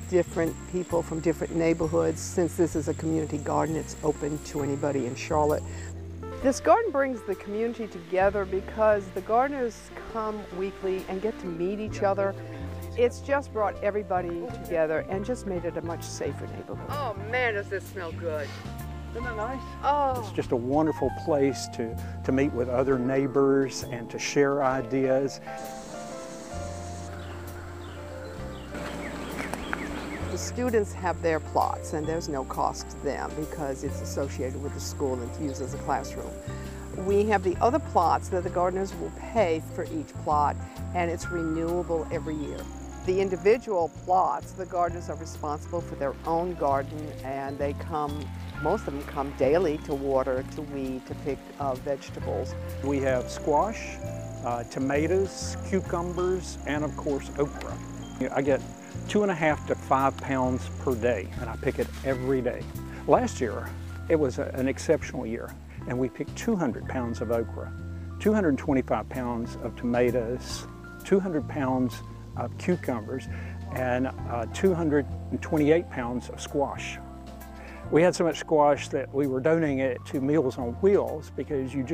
[SPEAKER 1] different people from different neighborhoods. Since this is a community garden, it's open to anybody in Charlotte. This garden brings the community together because the gardeners come weekly and get to meet each other. It's just brought everybody together and just made it a much safer neighborhood. Oh man, does this smell good. Isn't that nice? Oh.
[SPEAKER 10] It's just a wonderful place to meet with other neighbors and to share ideas.
[SPEAKER 1] The students have their plots and there's no cost to them because it's associated with the school and it's used as a classroom. We have the other plots that the gardeners will pay for each plot, and it's renewable every year. The individual plots, the gardeners are responsible for their own garden, and they come, most of them come daily to water, to weed, to pick vegetables.
[SPEAKER 10] We have squash, tomatoes, cucumbers, and of course okra. I get 2.5 to 5 pounds per day, and I pick it every day. Last year, it was an exceptional year, and we picked 200 pounds of okra, 225 pounds of tomatoes, 200 pounds of cucumbers, and 228 pounds of squash. We had so much squash that we were donating it to Meals on Wheels because you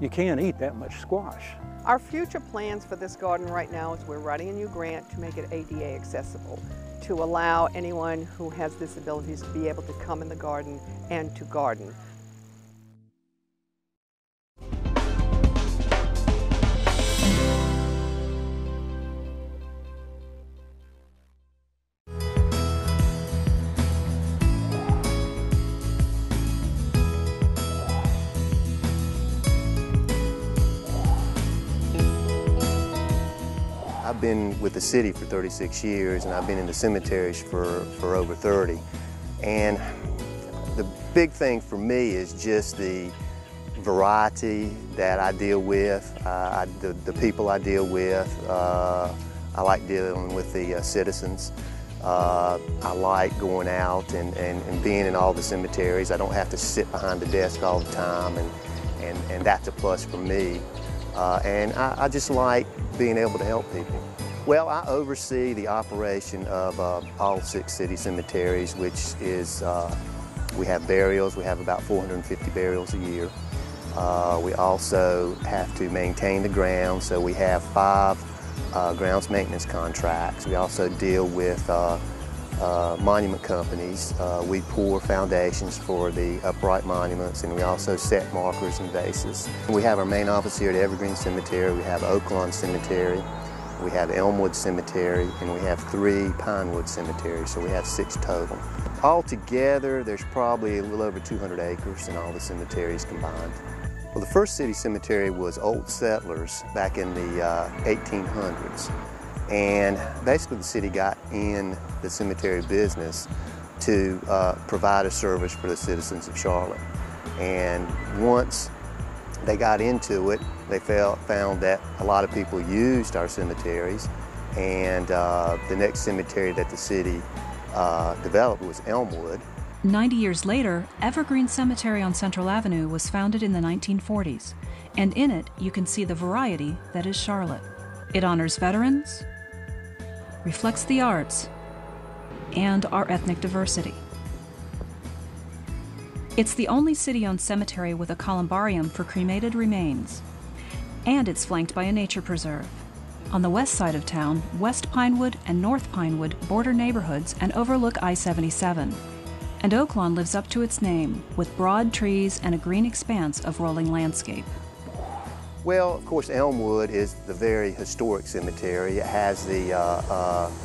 [SPEAKER 10] can't eat that much squash.
[SPEAKER 1] Our future plans for this garden right now is we're writing a new grant to make it ADA accessible, to allow anyone who has disabilities to be able to come in the garden and to garden.
[SPEAKER 16] I've been with the city for 36 years, and I've been in the cemeteries for over 30. And the big thing for me is just the variety that I deal with, the people I deal with. I like dealing with the citizens. I like going out and being in all the cemeteries. I don't have to sit behind the desk all the time, and that's a plus for me. And I just like being able to help people. Well, I oversee the operation of all 6 city cemeteries, which is, we have burials. We have about 450 burials a year. We also have to maintain the grounds, so we have 5 grounds maintenance contracts. We also deal with monument companies. We pour foundations for the upright monuments, and we also set markers and bases. We have our main office here at Evergreen Cemetery. We have Oaklawn Cemetery. We have Elmwood Cemetery, and we have 3 Pinewood Cemeteries, so we have 6 total. Altogether, there's probably a little over 200 acres in all the cemeteries combined. Well, the first city cemetery was old settlers back in the 1800s. And basically the city got in the cemetery business to provide a service for the citizens of Charlotte. And once they got into it, they found that a lot of people used our cemeteries, and the next cemetery that the city developed was Elmwood.
[SPEAKER 18] 90 years later, Evergreen Cemetery on Central Avenue was founded in the 1940s, and in it you can see the variety that is Charlotte. It honors veterans, reflects the arts, and our ethnic diversity. It's the only city-owned cemetery with a columbarium for cremated remains, and it's flanked by a nature preserve. On the west side of town, West Pinewood and North Pinewood border neighborhoods and overlook I-77. And Oaklawn lives up to its name, with broad trees and a green expanse of rolling landscape.
[SPEAKER 16] Well, of course, Elmwood is the very historic cemetery. It has the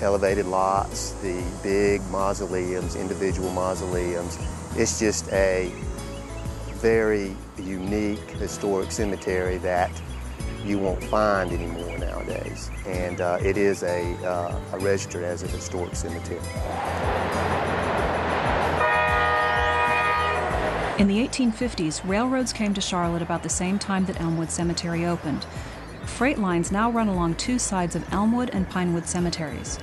[SPEAKER 16] elevated lots, the big mausoleums, individual mausoleums. It's just a very unique historic cemetery that you won't find anymore nowadays. And it is registered as a historic cemetery.
[SPEAKER 18] In the 1850s, railroads came to Charlotte about the same time that Elmwood Cemetery opened. Freight lines now run along two sides of Elmwood and Pinewood cemeteries.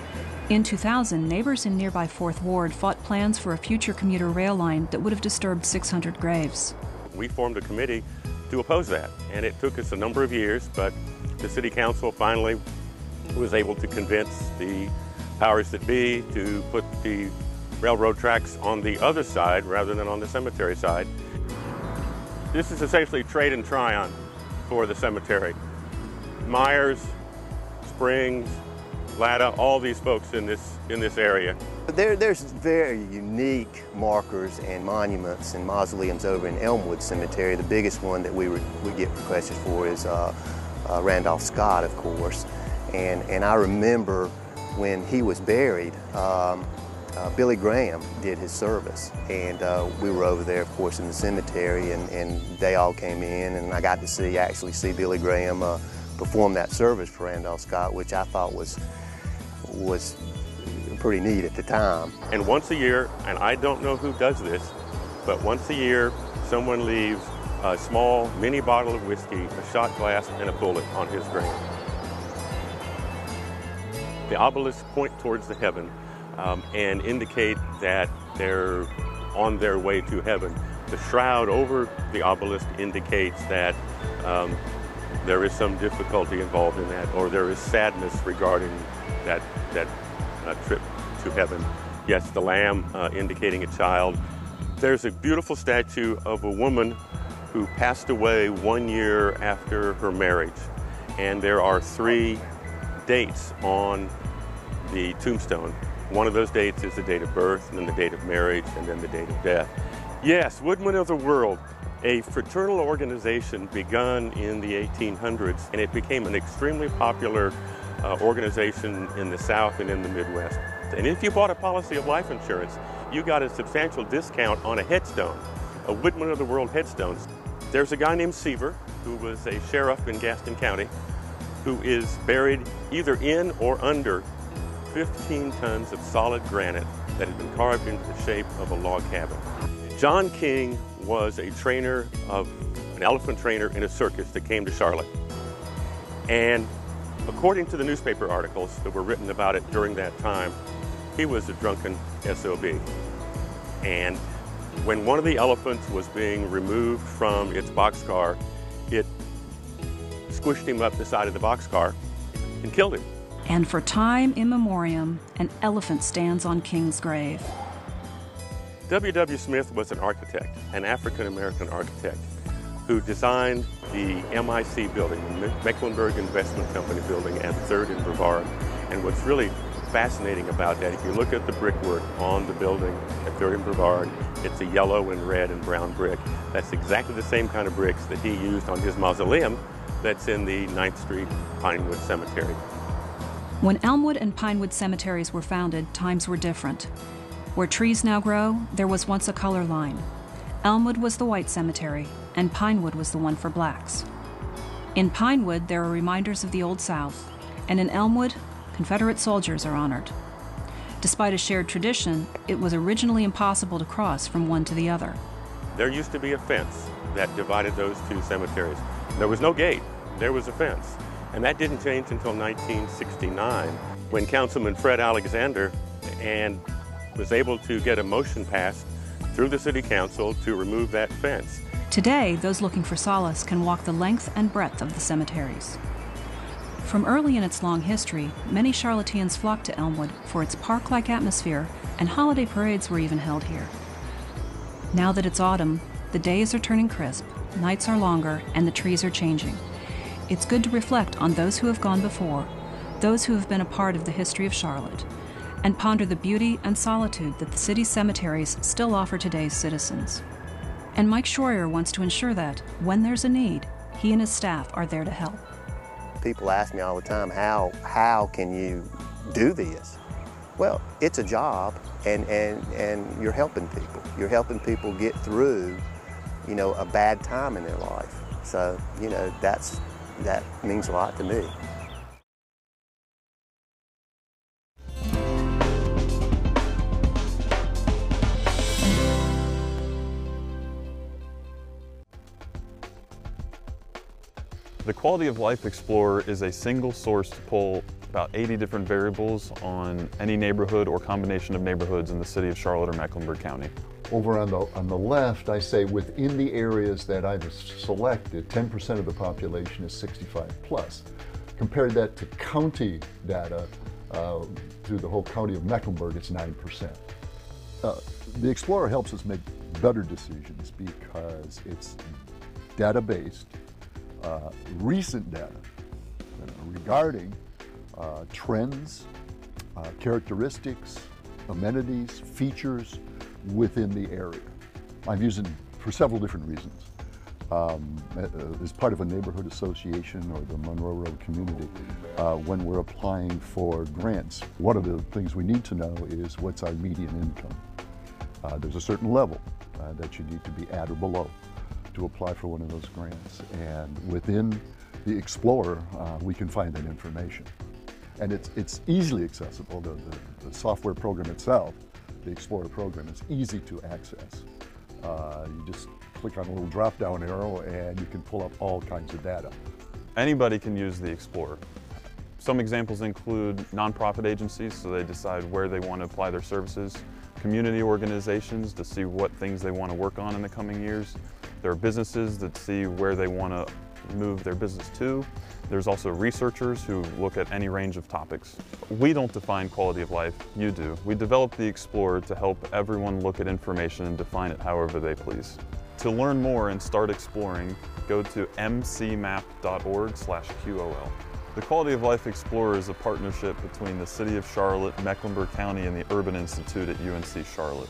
[SPEAKER 18] In 2000, neighbors in nearby Fourth Ward fought plans for a future commuter rail line that would have disturbed 600 graves.
[SPEAKER 12] We formed a committee to oppose that, and it took us a number of years, but the City Council finally was able to convince the powers that be to put the railroad tracks on the other side rather than on the cemetery side. This is essentially trade and try-on for the cemetery. Myers, Springs, Latta, all these folks in this area.
[SPEAKER 16] There's very unique markers and monuments and mausoleums over in Elmwood Cemetery. The biggest one that we get requested for is Randolph Scott, of course. And I remember when he was buried, Billy Graham did his service, and we were over there, of course, in the cemetery, and they all came in, and I got to actually see Billy Graham perform that service for Randolph Scott, which I thought was pretty neat at the time.
[SPEAKER 12] And once a year, and I don't know who does this, but once a year, someone leaves a small mini bottle of whiskey, a shot glass, and a bullet on his grave. The obelisks point towards the heaven and indicate that they're on their way to heaven. The shroud over the obelisk indicates that there is some difficulty involved in that, or there is sadness regarding that trip to heaven. Yes, the lamb indicating a child. There's a beautiful statue of a woman who passed away 1 year after her marriage, and there are 3 dates on the tombstone. One of those dates is the date of birth, and then the date of marriage, and then the date of death. Yes, Woodmen of the World, a fraternal organization begun in the 1800s, and it became an extremely popular organization in the South and in the Midwest. And if you bought a policy of life insurance, you got a substantial discount on a headstone, a Woodmen of the World headstone. There's a guy named Seaver, who was a sheriff in Gaston County, who is buried either in or under 15 tons of solid granite that had been carved into the shape of a log cabin. John King was an elephant trainer in a circus that came to Charlotte. And according to the newspaper articles that were written about it during that time, he was a drunken SOB. And when one of the elephants was being removed from its boxcar, it squished him up the side of the boxcar and killed him.
[SPEAKER 18] And for time immemorial, an elephant stands on King's grave.
[SPEAKER 12] W.W. Smith was an architect, an African-American architect, who designed the MIC building, the Mecklenburg Investment Company building at 3rd and Brevard. And what's really fascinating about that, if you look at the brickwork on the building at 3rd and Brevard, it's a yellow and red and brown brick. That's exactly the same kind of bricks that he used on his mausoleum that's in the 9th Street Pinewood Cemetery.
[SPEAKER 18] When Elmwood and Pinewood cemeteries were founded, times were different. Where trees now grow, there was once a color line. Elmwood was the white cemetery, and Pinewood was the one for blacks. In Pinewood, there are reminders of the Old South, and in Elmwood, Confederate soldiers are honored. Despite a shared tradition, it was originally impossible to cross from one to the other.
[SPEAKER 12] There used to be a fence that divided those 2 cemeteries. There was no gate, there was a fence. And that didn't change until 1969, when Councilman Fred Alexander was able to get a motion passed through the City Council to remove that fence.
[SPEAKER 18] Today, those looking for solace can walk the length and breadth of the cemeteries. From early in its long history, many Charlotteans flocked to Elmwood for its park-like atmosphere, and holiday parades were even held here. Now that it's autumn, the days are turning crisp, nights are longer, and the trees are changing. It's good to reflect on those who have gone before, those who have been a part of the history of Charlotte, and ponder the beauty and solitude that the city's cemeteries still offer today's citizens. And Mike Schroyer wants to ensure that, when there's a need, he and his staff are there to help.
[SPEAKER 16] People ask me all the time, how can you do this? Well, it's a job, and you're helping people. You're helping people get through, a bad time in their life. So, that means a lot to me.
[SPEAKER 3] The Quality of Life Explorer is a single source to pull about 80 different variables on any neighborhood or combination of neighborhoods in the city of Charlotte or Mecklenburg County.
[SPEAKER 13] Over on the left, I say within the areas that I've selected, 10% of the population is 65 plus. Compare that to county data, through the whole county of Mecklenburg, it's 9%. The Explorer helps us make better decisions because it's data-based, recent data regarding trends, characteristics, amenities, features within the area. I'm using for several different reasons. As part of a neighborhood association or the Monroe Road community, when we're applying for grants, one of the things we need to know is what's our median income. There's a certain level that you need to be at or below to apply for one of those grants. And within the Explorer, we can find that information. And it's easily accessible. The software program itself, the Explorer program, is easy to access. You just click on a little drop-down arrow and you can pull up all kinds of data.
[SPEAKER 3] Anybody can use the Explorer. Some examples include nonprofit agencies, so they decide where they want to apply their services, community organizations to see what things they want to work on in the coming years. There are businesses that see where they want to move their business to. There's also researchers who look at any range of topics. We don't define quality of life, you do. We developed the Explorer to help everyone look at information and define it however they please. To learn more and start exploring, go to mcmap.org/QOL. The Quality of Life Explorer is a partnership between the City of Charlotte, Mecklenburg County, and the Urban Institute at UNC Charlotte.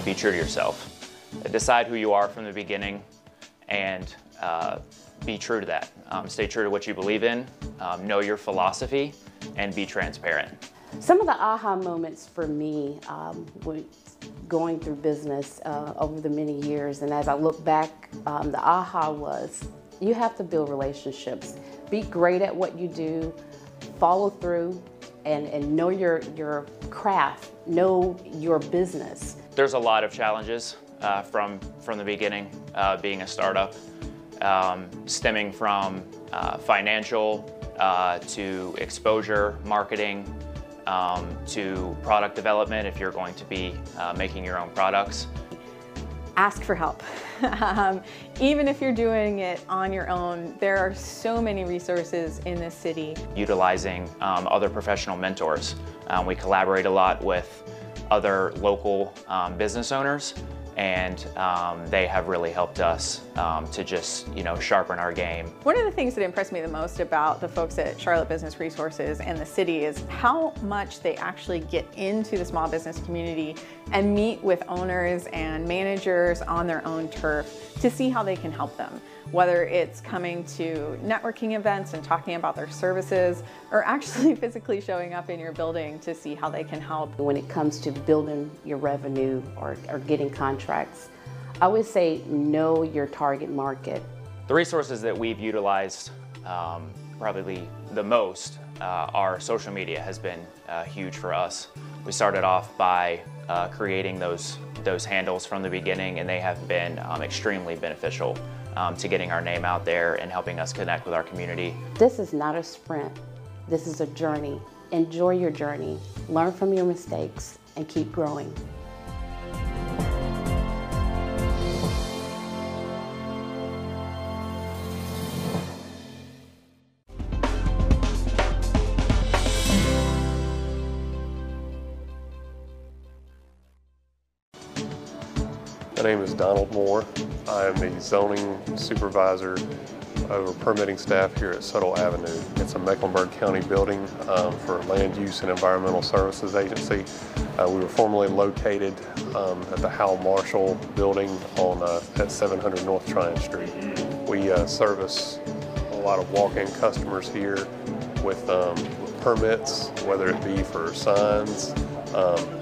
[SPEAKER 14] Be true to yourself. Decide who you are from the beginning and be true to that. Stay true to what you believe in, know your philosophy, and be transparent.
[SPEAKER 27] Some of the aha moments for me were going through business over the many years, and as I look back, the aha was you have to build relationships. Be great at what you do, follow through, and know your craft, know your business.
[SPEAKER 14] There's a lot of challenges from the beginning, being a startup, stemming from financial to exposure, marketing, to product development if you're going to be making your own products.
[SPEAKER 19] Ask for help. Even if you're doing it on your own, there are so many resources in this city.
[SPEAKER 14] Utilizing other professional mentors. We collaborate a lot with other local business owners, and they have really helped us to just, sharpen our game.
[SPEAKER 19] One of the things that impressed me the most about the folks at Charlotte Business Resources and the city is how much they actually get into the small business community and meet with owners and managers on their own turf to see how they can help them. Whether it's coming to networking events and talking about their services, or actually physically showing up in your building to see how they can help.
[SPEAKER 27] When it comes to building your revenue or getting contracts, I would say know your target market.
[SPEAKER 14] The resources that we've utilized probably the most, our social media has been huge for us. We started off by creating those handles from the beginning, and they have been extremely beneficial to getting our name out there and helping us connect with our community.
[SPEAKER 27] This is not a sprint. This is a journey. Enjoy your journey, learn from your mistakes, and keep growing.
[SPEAKER 6] My name is Donald Moore. I am the zoning supervisor over permitting staff here at Suttle Avenue. It's a Mecklenburg County building for Land Use and Environmental Services Agency. We were formerly located at the Howell Marshall building at 700 North Tryon Street. We service a lot of walk-in customers here with permits, whether it be for signs,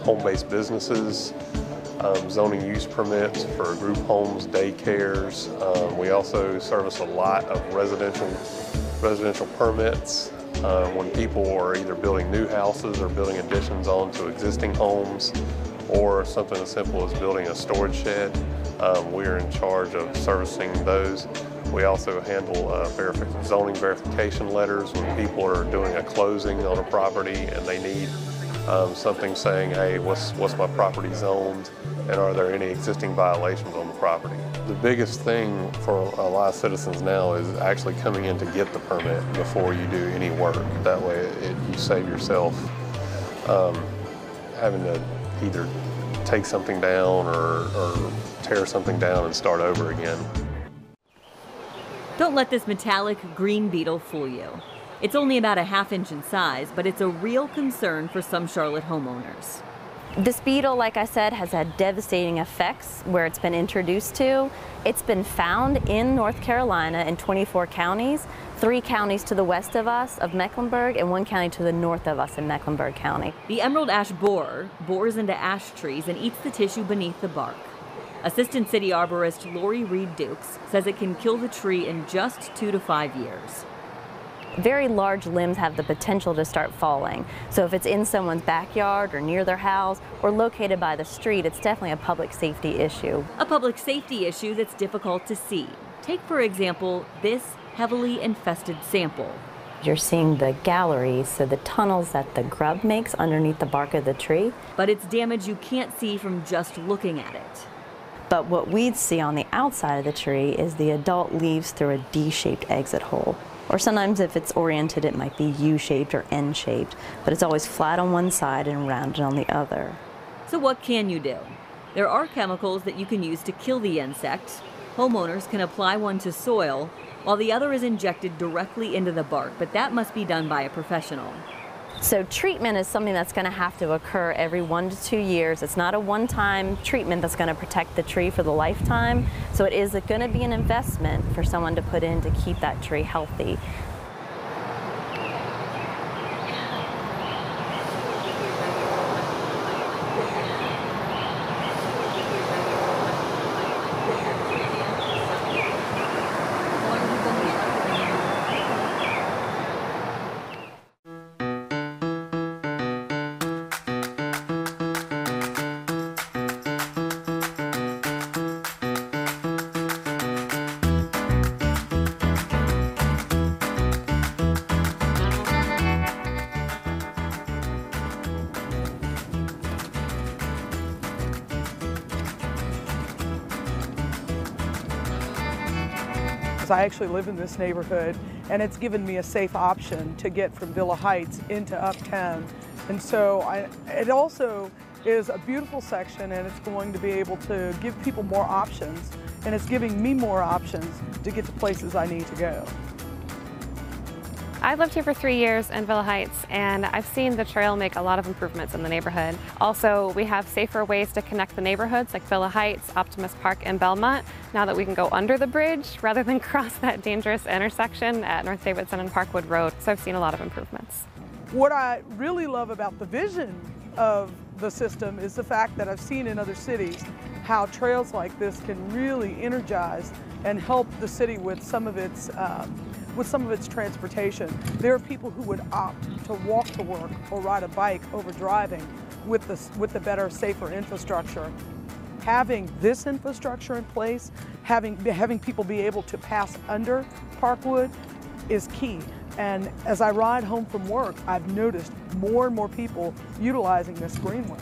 [SPEAKER 6] home-based businesses, zoning use permits for group homes, daycares. We also service a lot of residential permits when people are either building new houses or building additions onto existing homes, or something as simple as building a storage shed. We're in charge of servicing those. We also handle zoning verification letters when people are doing a closing on a property and they need something saying, hey, what's my property zoned, and are there any existing violations on the property? The biggest thing for a lot of citizens now is actually coming in to get the permit before you do any work. That way you save yourself having to either take something down or tear something down and start over again.
[SPEAKER 7] Don't let this metallic green beetle fool you. It's only about a ½ inch in size, but it's a real concern for some Charlotte homeowners.
[SPEAKER 8] This beetle, like I said, has had devastating effects where it's been introduced to. It's been found in North Carolina in 24 counties, 3 counties to the west of us, of Mecklenburg, and 1 county to the north of us in Mecklenburg County.
[SPEAKER 7] The emerald ash borer bores into ash trees and eats the tissue beneath the bark. Assistant City Arborist Lori Reed Dukes says it can kill the tree in just 2 to 5 years.
[SPEAKER 8] Very large limbs have the potential to start falling. So if it's in someone's backyard or near their house or located by the street, it's definitely a public safety issue.
[SPEAKER 7] A public safety issue that's difficult to see. Take, for example, this heavily infested sample.
[SPEAKER 8] You're seeing the galleries, so the tunnels that the grub makes underneath the bark of the tree.
[SPEAKER 7] But it's damage you can't see from just looking at it.
[SPEAKER 8] But what we'd see on the outside of the tree is the adult leaves through a D-shaped exit hole. Or sometimes if it's oriented, it might be U-shaped or N-shaped, but it's always flat on one side and rounded on the other.
[SPEAKER 7] So what can you do? There are chemicals that you can use to kill the insect. Homeowners can apply one to soil, while the other is injected directly into the bark, but that must be done by a professional.
[SPEAKER 8] So treatment is something that's going to have to occur every 1 to 2 years. It's not a one-time treatment that's going to protect the tree for the lifetime. So it is going to be an investment for someone to put in to keep that tree healthy.
[SPEAKER 11] I actually live in this neighborhood, and it's given me a safe option to get from Villa Heights into Uptown. And so it also is a beautiful section, and it's going to be able to give people more options, and it's giving me more options to get to places I need to go.
[SPEAKER 23] I've lived here for 3 years in Villa Heights, and I've seen the trail make a lot of improvements in the neighborhood. Also, we have safer ways to connect the neighborhoods like Villa Heights, Optimus Park, and Belmont, now that we can go under the bridge rather than cross that dangerous intersection at North Davidson and Parkwood Road. So I've seen a lot of improvements.
[SPEAKER 11] What I really love about the vision of the system is the fact that I've seen in other cities how trails like this can really energize and help the city with some of its transportation. There are people who would opt to walk to work or ride a bike over driving with the better, safer infrastructure. Having this infrastructure in place, having people be able to pass under Parkwood is key. And as I ride home from work, I've noticed more and more people utilizing this greenway.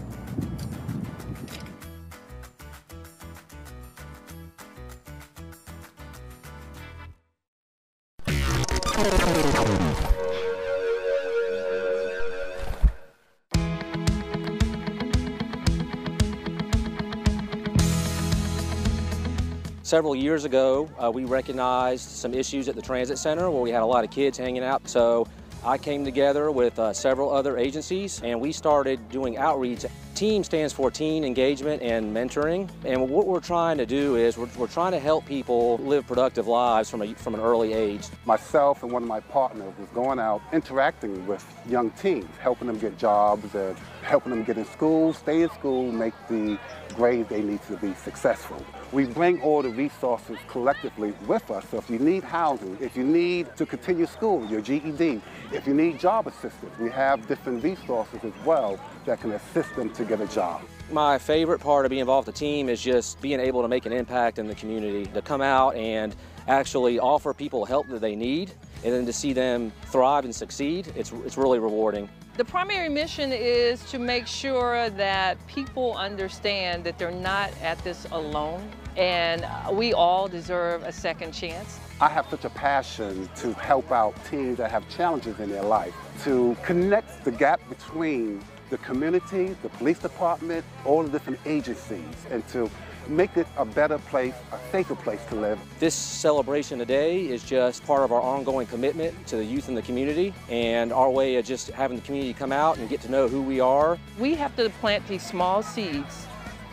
[SPEAKER 2] Several years ago, we recognized some issues at the transit center where we had a lot of kids hanging out. So I came together with several other agencies and we started doing outreach. TEAM stands for Teen Engagement and Mentoring. And what we're trying to do is we're trying to help people live productive lives from an early age.
[SPEAKER 4] Myself and one of my partners was going out interacting with young teens, helping them get jobs and helping them get in school, stay in school, make the grades they need to be successful. We bring all the resources collectively with us. So if you need housing, if you need to continue school, your GED, if you need job assistance, we have different resources as well that can assist them to get a job.
[SPEAKER 2] My favorite part of being involved with the team is just being able to make an impact in the community, to come out and actually offer people help that they need, and then to see them thrive and succeed, it's really rewarding.
[SPEAKER 5] The primary mission is to make sure that people understand that they're not at this alone, and we all deserve a second chance.
[SPEAKER 4] I have such a passion to help out teens that have challenges in their life, to connect the gap between the community, the police department, all the different agencies, and to make it a better place, a safer place to live.
[SPEAKER 2] This celebration today is just part of our ongoing commitment to the youth in the community and our way of just having the community come out and get to know who we are.
[SPEAKER 5] We have to plant these small seeds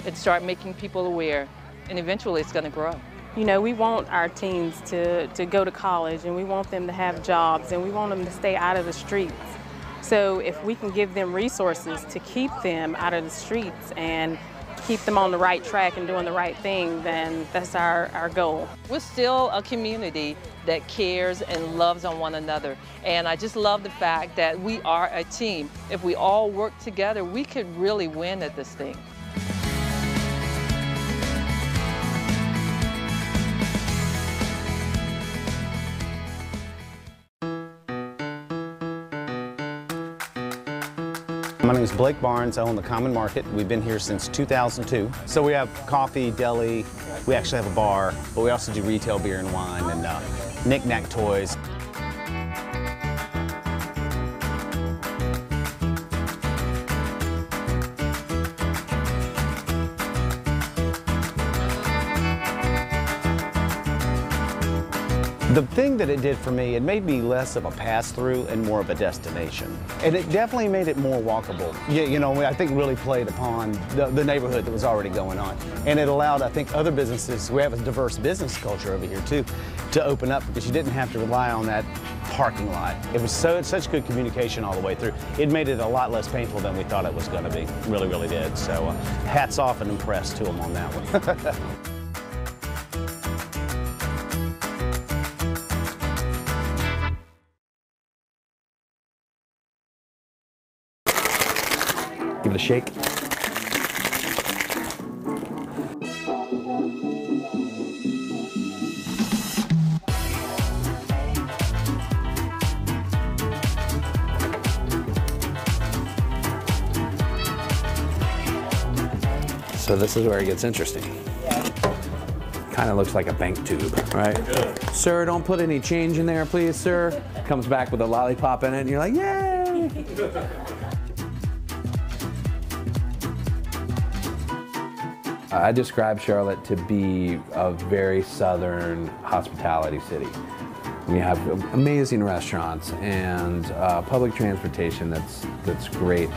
[SPEAKER 5] and start making people aware, and eventually it's going to grow.
[SPEAKER 9] You know, we want our teens to go to college, and we want them to have jobs, and we want them to stay out of the streets. So if we can give them resources to keep them out of the streets and keep them on the right track and doing the right thing, then that's our goal.
[SPEAKER 5] We're still a community that cares and loves on one another. And I just love the fact that we are a team. If we all work together, we could really win at this thing.
[SPEAKER 22] My name is Blake Barnes. I own the Common Market. We've been here since 2002. So we have coffee, deli, we actually have a bar, but we also do retail beer and wine and knick-knack toys. The thing that it did for me, it made me less of a pass-through and more of a destination. And it definitely made it more walkable. You know, I think really played upon the neighborhood that was already going on. And it allowed, I think, other businesses, we have a diverse business culture over here too, to open up because you didn't have to rely on that parking lot. It was such good communication all the way through. It made it a lot less painful than we thought it was going to be. Really, really did. So hats off and impressed to them on that one.
[SPEAKER 17] Give it a shake. So this is where it gets interesting. Kind of looks like a bank tube, right? Sir, don't put any change in there, please, sir. Comes back with a lollipop in it, and you're like, yay! I describe Charlotte to be a very southern hospitality city. We have amazing restaurants and public transportation that's great.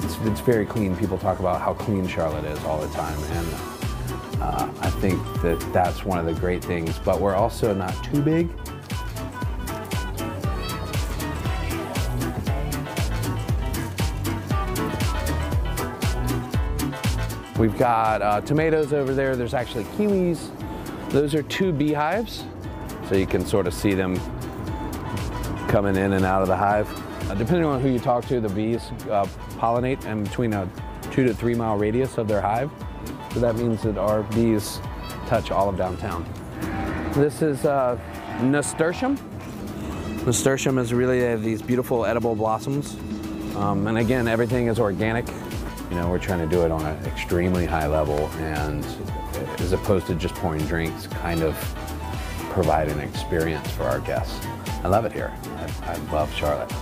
[SPEAKER 17] It's very clean. People talk about how clean Charlotte is all the time, and I think that's one of the great things. But we're also not too big. We've got tomatoes over there. There's actually kiwis. Those are 2 beehives, so you can sort of see them coming in and out of the hive. Depending on who you talk to, the bees pollinate in between a 2 to 3 mile radius of their hive. So that means that our bees touch all of downtown. This is nasturtium. Nasturtium is really these beautiful edible blossoms. And again, everything is organic. You know, we're trying to do it on an extremely high level, and as opposed to just pouring drinks, kind of provide an experience for our guests. I love it here. I love Charlotte.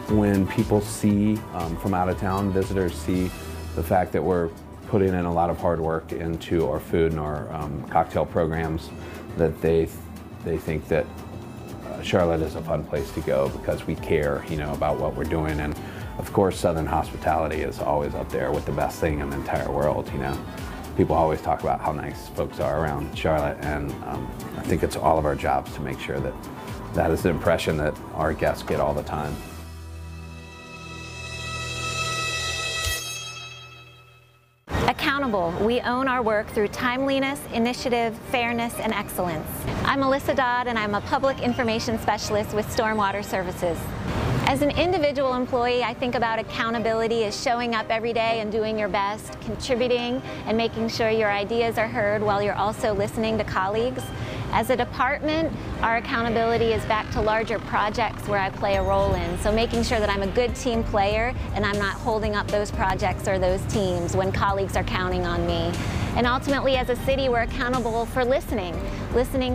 [SPEAKER 17] When people see from out of town, visitors see the fact that we're putting in a lot of hard work into our food and our cocktail programs, that they think that Charlotte is a fun place to go because we care, you know, about what we're doing. And of course, Southern hospitality is always up there with the best thing in the entire world, you know. People always talk about how nice folks are around Charlotte, and I think it's all of our jobs to make sure that that is the impression that our guests get all the time.
[SPEAKER 10] Accountable. We own our work through timeliness, initiative, fairness, and excellence. I'm Melissa Dodd, and I'm a Public Information Specialist with Stormwater Services. As an individual employee, I think about accountability as showing up every day and doing your best, contributing and making sure your ideas are heard while you're also listening to colleagues. As a department, our accountability is back to larger projects where I play a role in, so making sure that I'm a good team player and I'm not holding up those projects or those teams when colleagues are counting on me. And ultimately, as a city, we're accountable for listening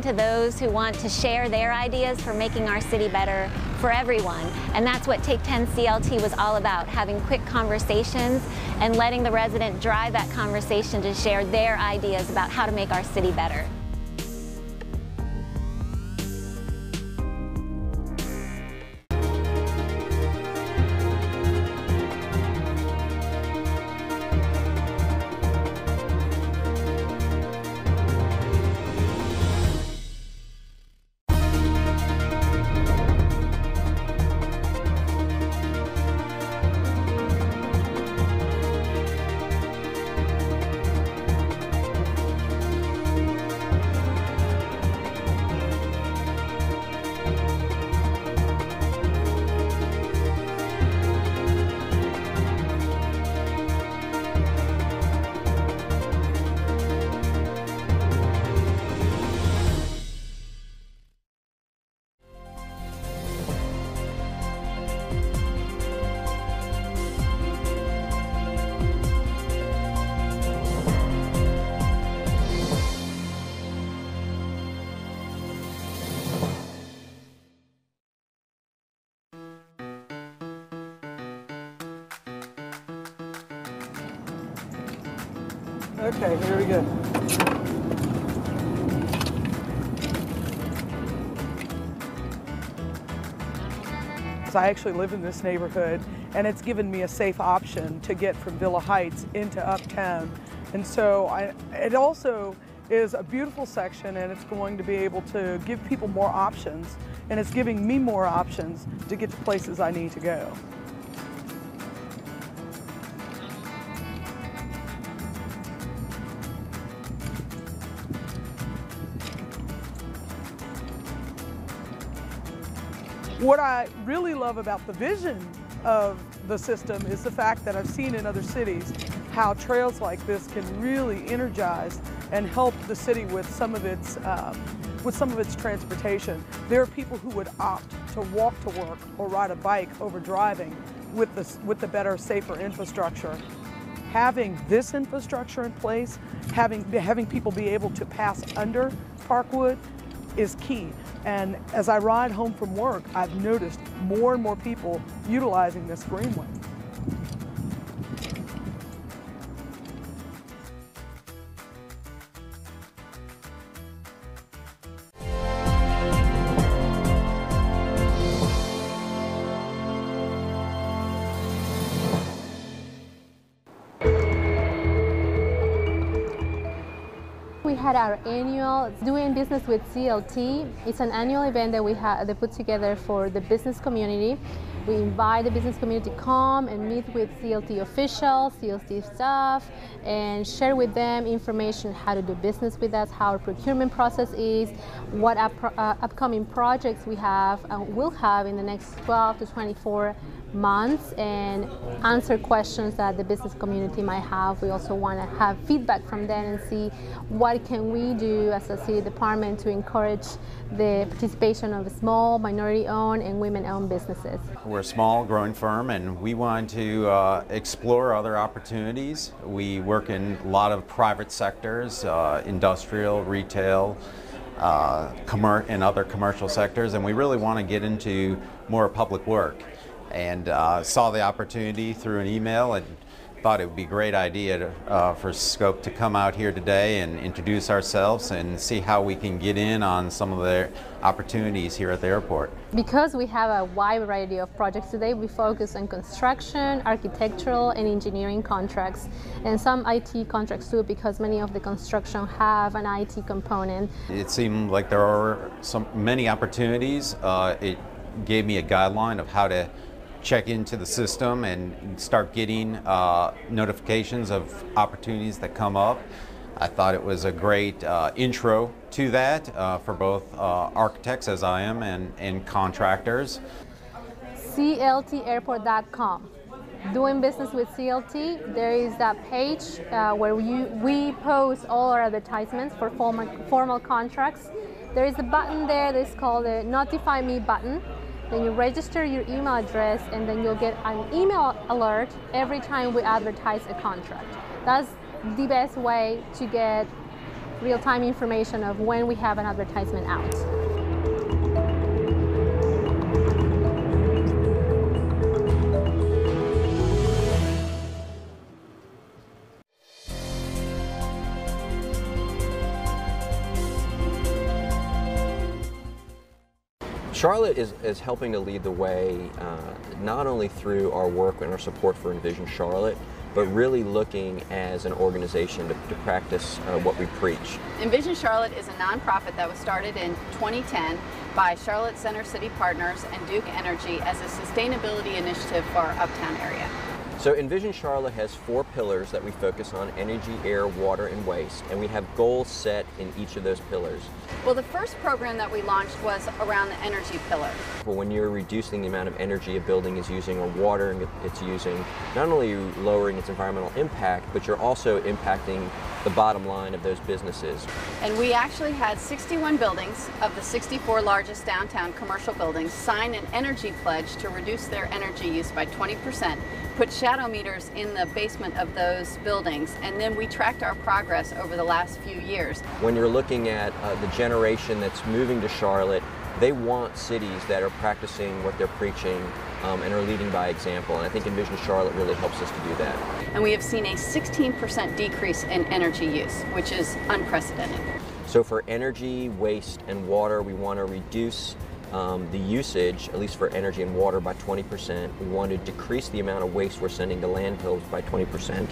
[SPEAKER 10] to those who want to share their ideas for making our city better for everyone. And that's what Take 10 CLT was all about, having quick conversations and letting the resident drive that conversation to share their ideas about how to make our city better.
[SPEAKER 11] Okay, here we go. So I actually live in this neighborhood, and it's given me a safe option to get from Villa Heights into Uptown. And so it also is a beautiful section, and it's going to be able to give people more options, and it's giving me more options to get to places I need to go. What I really love about the vision of the system is the fact that I've seen in other cities how trails like this can really energize and help the city with some of its transportation. There are people who would opt to walk to work or ride a bike over driving with the better, safer infrastructure. Having this infrastructure in place, having people be able to pass under Parkwood is key. And as I ride home from work, I've noticed more and more people utilizing this greenway.
[SPEAKER 15] We had our annual Doing Business with CLT. It's an annual event that we put together for the business community. We invite the business community to come and meet with CLT officials, CLT staff, and share with them information how to do business with us, how our procurement process is, what upcoming projects we have and will have in the next 12 to 24 months, and answer questions that the business community might have. We also want to have feedback from them and see what can we do as a city department to encourage the participation of small, minority-owned, and women-owned businesses.
[SPEAKER 20] We're a small, growing firm, and we want to explore other opportunities. We work in a lot of private sectors, industrial, retail, and other commercial sectors, and we really want to get into more public work. And saw the opportunity through an email and thought it would be a great idea for Scope to come out here today and introduce ourselves and see how we can get in on some of the opportunities here at the airport.
[SPEAKER 15] Because we have a wide variety of projects today, we focus on construction, architectural, and engineering contracts, and some IT contracts too, because many of the construction have an IT component.
[SPEAKER 20] It seemed like there are many opportunities. It gave me a guideline of how to check into the system and start getting notifications of opportunities that come up. I thought it was a great intro to that for both architects, as I am, and contractors.
[SPEAKER 15] CLTairport.com. Doing business with CLT, there is that page where we post all our advertisements for formal contracts. There is a button there that's called the Notify Me button. Then you register your email address, and then you'll get an email alert every time we advertise a contract. That's the best way to get real-time information of when we have an advertisement out.
[SPEAKER 1] Charlotte is helping to lead the way, not only through our work and our support for Envision Charlotte, but really looking as an organization to practice what we preach.
[SPEAKER 12] Envision Charlotte is a nonprofit that was started in 2010 by Charlotte Center City Partners and Duke Energy as a sustainability initiative for our uptown area.
[SPEAKER 1] So Envision Charlotte has 4 pillars that we focus on: energy, air, water, and waste, and we have goals set in each of those pillars.
[SPEAKER 12] Well, the first program that we launched was around the energy pillar.
[SPEAKER 1] When you're reducing the amount of energy a building is using or water it's using, not only are you lowering its environmental impact, but you're also impacting the bottom line of those businesses.
[SPEAKER 12] And we actually had 61 buildings of the 64 largest downtown commercial buildings sign an energy pledge to reduce their energy use by 20%, put shadow meters in the basement of those buildings, and then we tracked our progress over the last few years.
[SPEAKER 1] When you're looking at the generation that's moving to Charlotte, they want cities that are practicing what they're preaching and are leading by example, and I think Envision Charlotte really helps us to do that.
[SPEAKER 12] And we have seen a 16% decrease in energy use, which is unprecedented.
[SPEAKER 1] So for energy, waste, and water, we want to reduce the usage, at least for energy and water, by 20%. We want to decrease the amount of waste we're sending to landfills by 20%.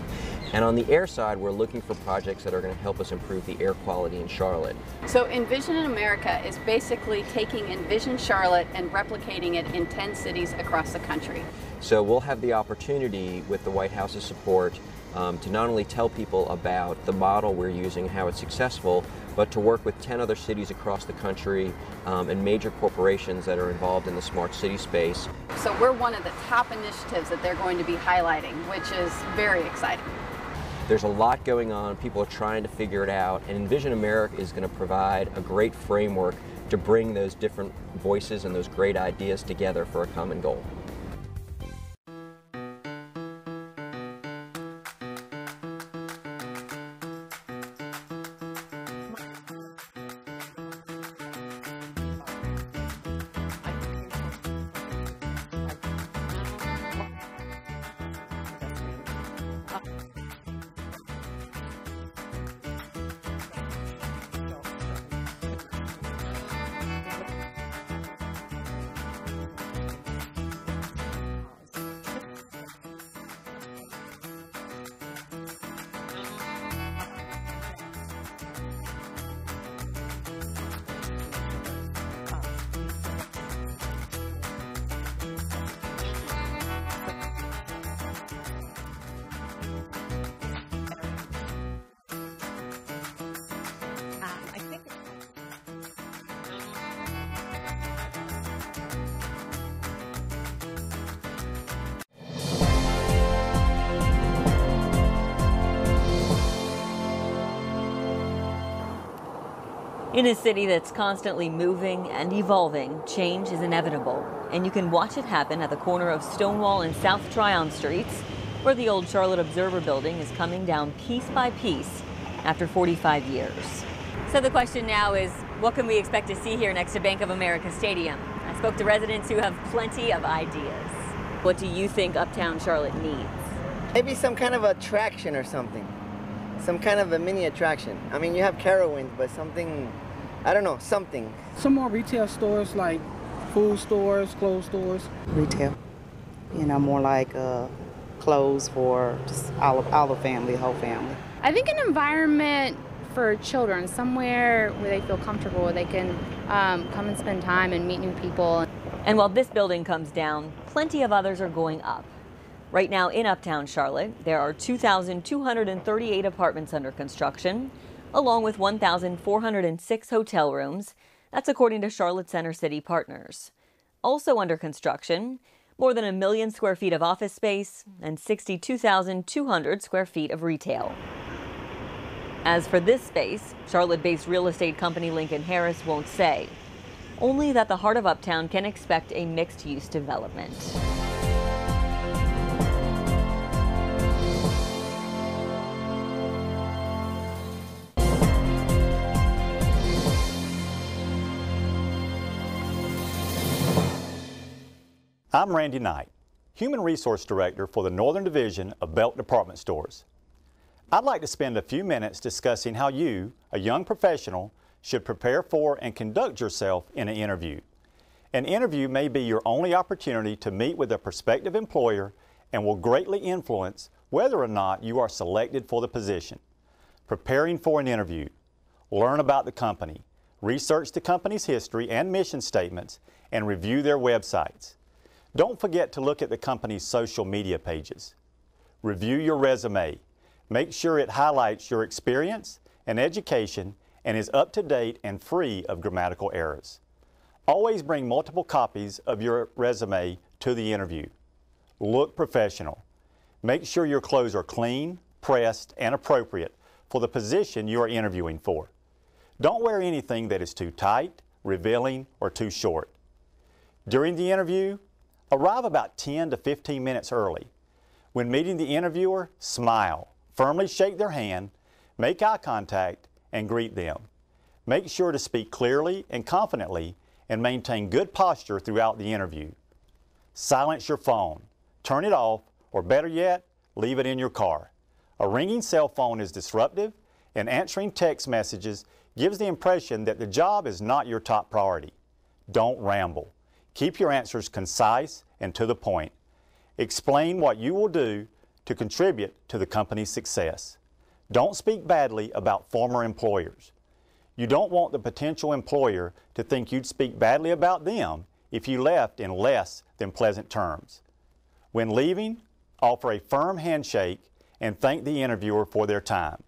[SPEAKER 1] And on the air side, we're looking for projects that are going to help us improve the air quality in Charlotte.
[SPEAKER 12] So Envision in America is basically taking Envision Charlotte and replicating it in 10 cities across the country.
[SPEAKER 1] So we'll have the opportunity, with the White House's support, to not only tell people about the model we're using, how it's successful, but to work with 10 other cities across the country and major corporations that are involved in the smart city space.
[SPEAKER 12] So we're one of the top initiatives that they're going to be highlighting, which is very exciting.
[SPEAKER 1] There's a lot going on. People are trying to figure it out, and Envision America is going to provide a great framework to bring those different voices and those great ideas together for a common goal.
[SPEAKER 7] In a city that's constantly moving and evolving, change is inevitable, and you can watch it happen at the corner of Stonewall and South Tryon Streets, where the old Charlotte Observer building is coming down piece by piece after 45 years. So the question now is, what can we expect to see here next to Bank of America Stadium? I spoke to residents who have plenty of ideas. What do you think Uptown Charlotte needs?
[SPEAKER 13] Maybe some kind of attraction or something. Some kind of a mini attraction. I mean, you have Carowinds, but something, I don't know, something.
[SPEAKER 16] Some more retail stores like food stores, clothes stores.
[SPEAKER 18] Retail. You know, more like clothes for just all the family, the whole family.
[SPEAKER 21] I think an environment for children, somewhere where they feel comfortable, where they can come and spend time and meet new people.
[SPEAKER 7] And while this building comes down, plenty of others are going up. Right now in Uptown Charlotte, there are 2,238 apartments under construction, along with 1,406 hotel rooms. That's according to Charlotte Center City Partners. Also under construction, more than 1 million square feet of office space and 62,200 square feet of retail. As for this space, Charlotte-based real estate company Lincoln Harris won't say, only that the heart of Uptown can expect a mixed-use development.
[SPEAKER 24] I'm Randy Knight, Human Resource Director for the Northern Division of Belk Department Stores. I'd like to spend a few minutes discussing how you, a young professional, should prepare for and conduct yourself in an interview. An interview may be your only opportunity to meet with a prospective employer and will greatly influence whether or not you are selected for the position. Preparing for an interview. Learn about the company. Research the company's history and mission statements and review their websites. Don't forget to look at the company's social media pages. Review your resume. Make sure it highlights your experience and education and is up to date and free of grammatical errors. Always bring multiple copies of your resume to the interview. Look professional. Make sure your clothes are clean, pressed, and appropriate for the position you are interviewing for. Don't wear anything that is too tight, revealing, or too short. During the interview, arrive about 10 to 15 minutes early. When meeting the interviewer, smile, firmly shake their hand, make eye contact, and greet them. Make sure to speak clearly and confidently and maintain good posture throughout the interview. Silence your phone. Turn it off, or better yet, leave it in your car. A ringing cell phone is disruptive, and answering text messages gives the impression that the job is not your top priority. Don't ramble. Keep your answers concise and to the point. Explain what you will do to contribute to the company's success. Don't speak badly about former employers. You don't want the potential employer to think you'd speak badly about them if you left in less than pleasant terms. When leaving, offer a firm handshake and thank the interviewer for their time.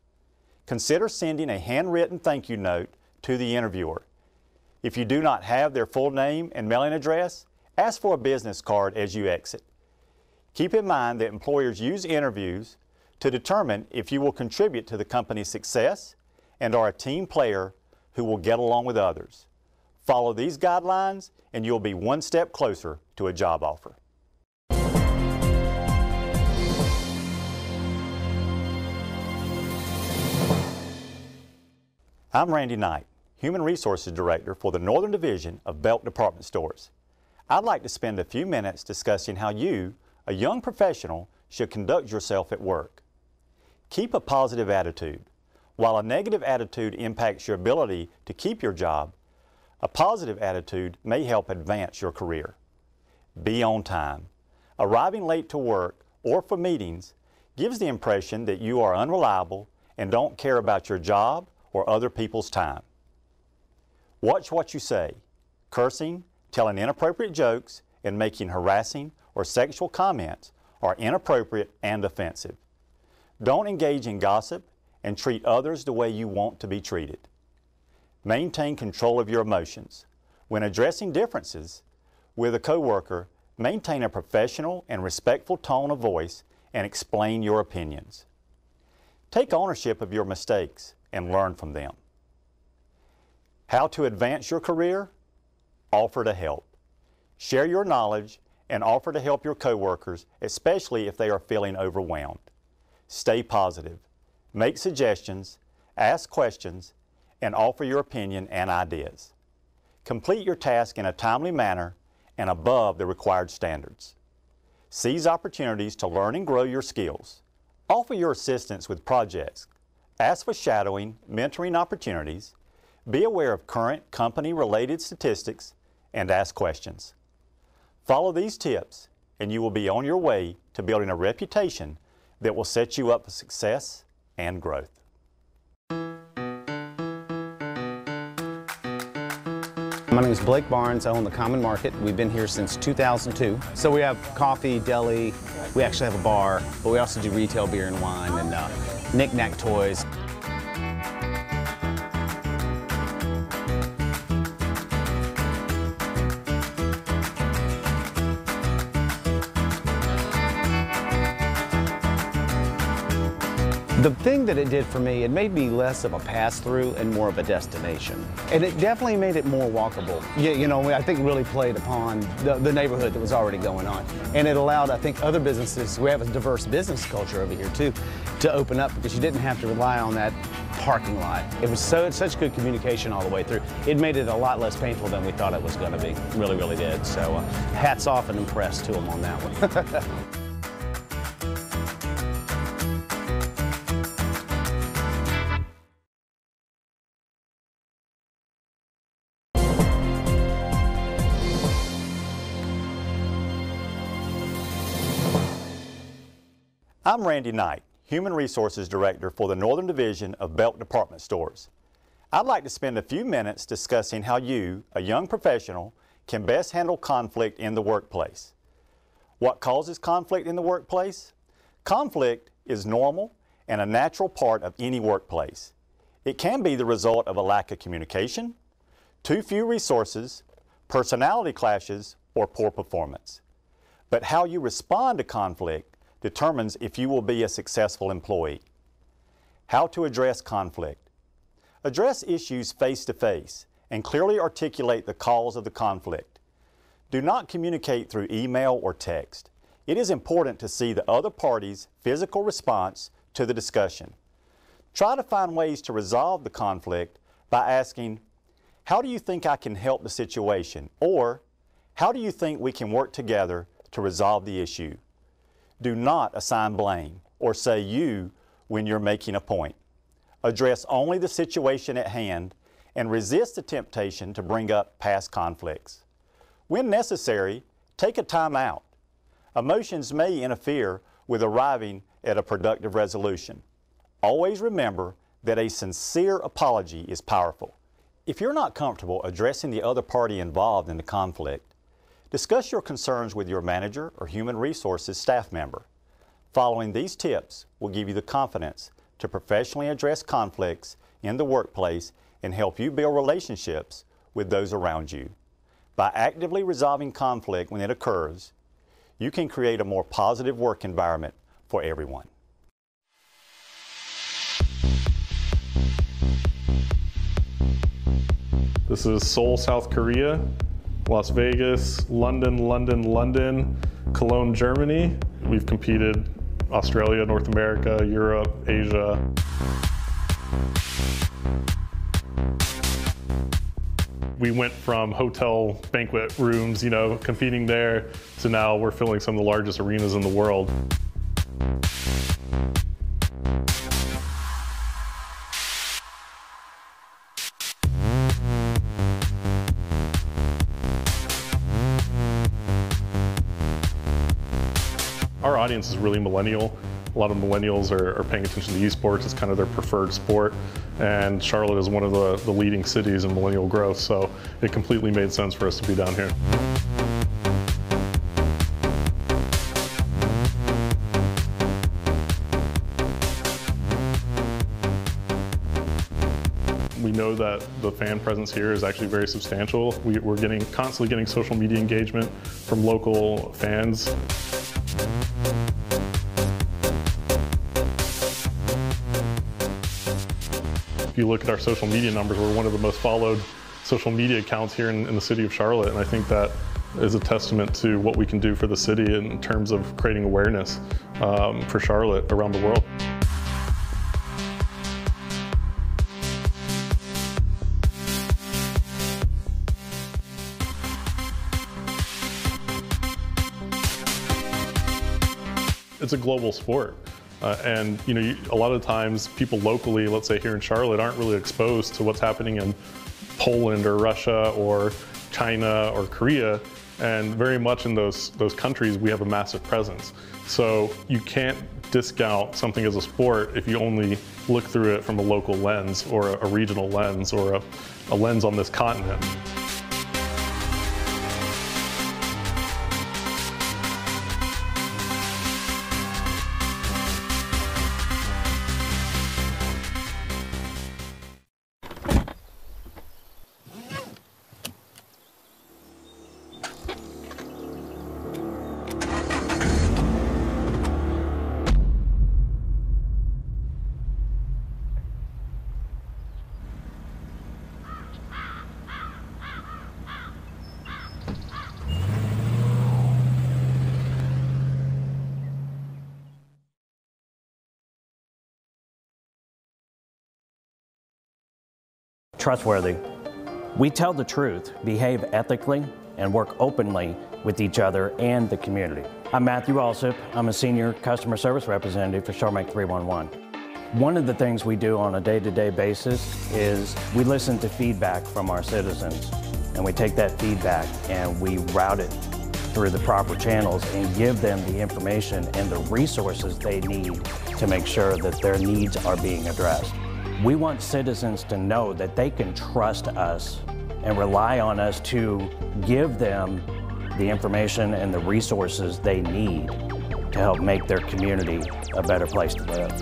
[SPEAKER 24] Consider sending a handwritten thank you note to the interviewer. If you do not have their full name and mailing address, ask for a business card as you exit. Keep in mind that employers use interviews to determine if you will contribute to the company's success and are a team player who will get along with others. Follow these guidelines and you'll be one step closer to a job offer. I'm Randy Knight, Human Resources Director for the Northern Division of Belk Department Stores. I'd like to spend a few minutes discussing how you, a young professional, should conduct yourself at work. Keep a positive attitude. While a negative attitude impacts your ability to keep your job, a positive attitude may help advance your career. Be on time. Arriving late to work or for meetings gives the impression that you are unreliable and don't care about your job or other people's time. Watch what you say. Cursing, telling inappropriate jokes, and making harassing or sexual comments are inappropriate and offensive. Don't engage in gossip and treat others the way you want to be treated. Maintain control of your emotions. When addressing differences with a coworker, maintain a professional and respectful tone of voice and explain your opinions. Take ownership of your mistakes and learn from them. How to advance your career? Offer to help. Share your knowledge and offer to help your coworkers, especially if they are feeling overwhelmed. Stay positive. Make suggestions, ask questions, and offer your opinion and ideas. Complete your task in a timely manner and above the required standards. Seize opportunities to learn and grow your skills. Offer your assistance with projects. Ask for shadowing, mentoring opportunities. Be aware of current company-related statistics and ask questions. Follow these tips and you will be on your way to building a reputation that will set you up for success and growth.
[SPEAKER 22] My name is Blake Barnes. I own the Common Market. We've been here since 2002. So we have coffee, deli, we actually have a bar, but we also do retail beer and wine and knick-knack toys. The thing that it did for me, it made me less of a pass-through and more of a destination. And it definitely made it more walkable. You know, I think really played upon the neighborhood that was already going on. And it allowed, I think, other businesses, we have a diverse business culture over here too, to open up because you didn't have to rely on that parking lot. It was such good communication all the way through. It made it a lot less painful than we thought it was going to be. Really, really did. So hats off and impressed to them on that one.
[SPEAKER 24] I'm Randy Knight, Human Resources Director for the Northern Division of Belk Department Stores. I'd like to spend a few minutes discussing how you, a young professional, can best handle conflict in the workplace. What causes conflict in the workplace? Conflict is normal and a natural part of any workplace. It can be the result of a lack of communication, too few resources, personality clashes, or poor performance. But how you respond to conflict determines if you will be a successful employee. How to address conflict. Address issues face to face and clearly articulate the cause of the conflict. Do not communicate through email or text. It is important to see the other party's physical response to the discussion. Try to find ways to resolve the conflict by asking, how do you think I can help the situation? Or, how do you think we can work together to resolve the issue? Do not assign blame or say you when you're making a point. Address only the situation at hand and resist the temptation to bring up past conflicts. When necessary, take a time out. Emotions may interfere with arriving at a productive resolution. Always remember that a sincere apology is powerful. If you're not comfortable addressing the other party involved in the conflict, discuss your concerns with your manager or human resources staff member. Following these tips will give you the confidence to professionally address conflicts in the workplace and help you build relationships with those around you. By actively resolving conflict when it occurs, you can create a more positive work environment for everyone.
[SPEAKER 3] This is Seoul, South Korea, Las Vegas, London, Cologne, Germany. We've competed Australia, North America, Europe, Asia. We went from hotel banquet rooms, competing there, to now we're filling some of the largest arenas in the world. Our audience is really millennial. A lot of millennials are paying attention to esports. It's kind of their preferred sport. And Charlotte is one of the leading cities in millennial growth, so it completely made sense for us to be down here. We know that the fan presence here is actually very substantial. We're constantly getting social media engagement from local fans. If you look at our social media numbers, we're one of the most followed social media accounts here in the city of Charlotte, and I think that is a testament to what we can do for the city in terms of creating awareness for Charlotte around the world. it's a global sport. And you know, a lot of times people locally, let's say here in Charlotte, aren't really exposed to what's happening in Poland or Russia or China or Korea. And very much in those countries, we have a massive presence. So you can't discount something as a sport if you only look through it from a local lens or a regional lens or a lens on this continent.
[SPEAKER 6] Trustworthy. We tell the truth, behave ethically, and work openly with each other and the community. I'm Matthew Alsop. I'm a senior customer service representative for SharMake 311. One of the things we do on a day-to-day basis is we listen to feedback from our citizens, and we take that feedback and we route it through the proper channels and give them the information and the resources they need to make sure that their needs are being addressed. We want citizens to know that they can trust us and rely on us to give them the information and the resources they need to help make their community a better place to live.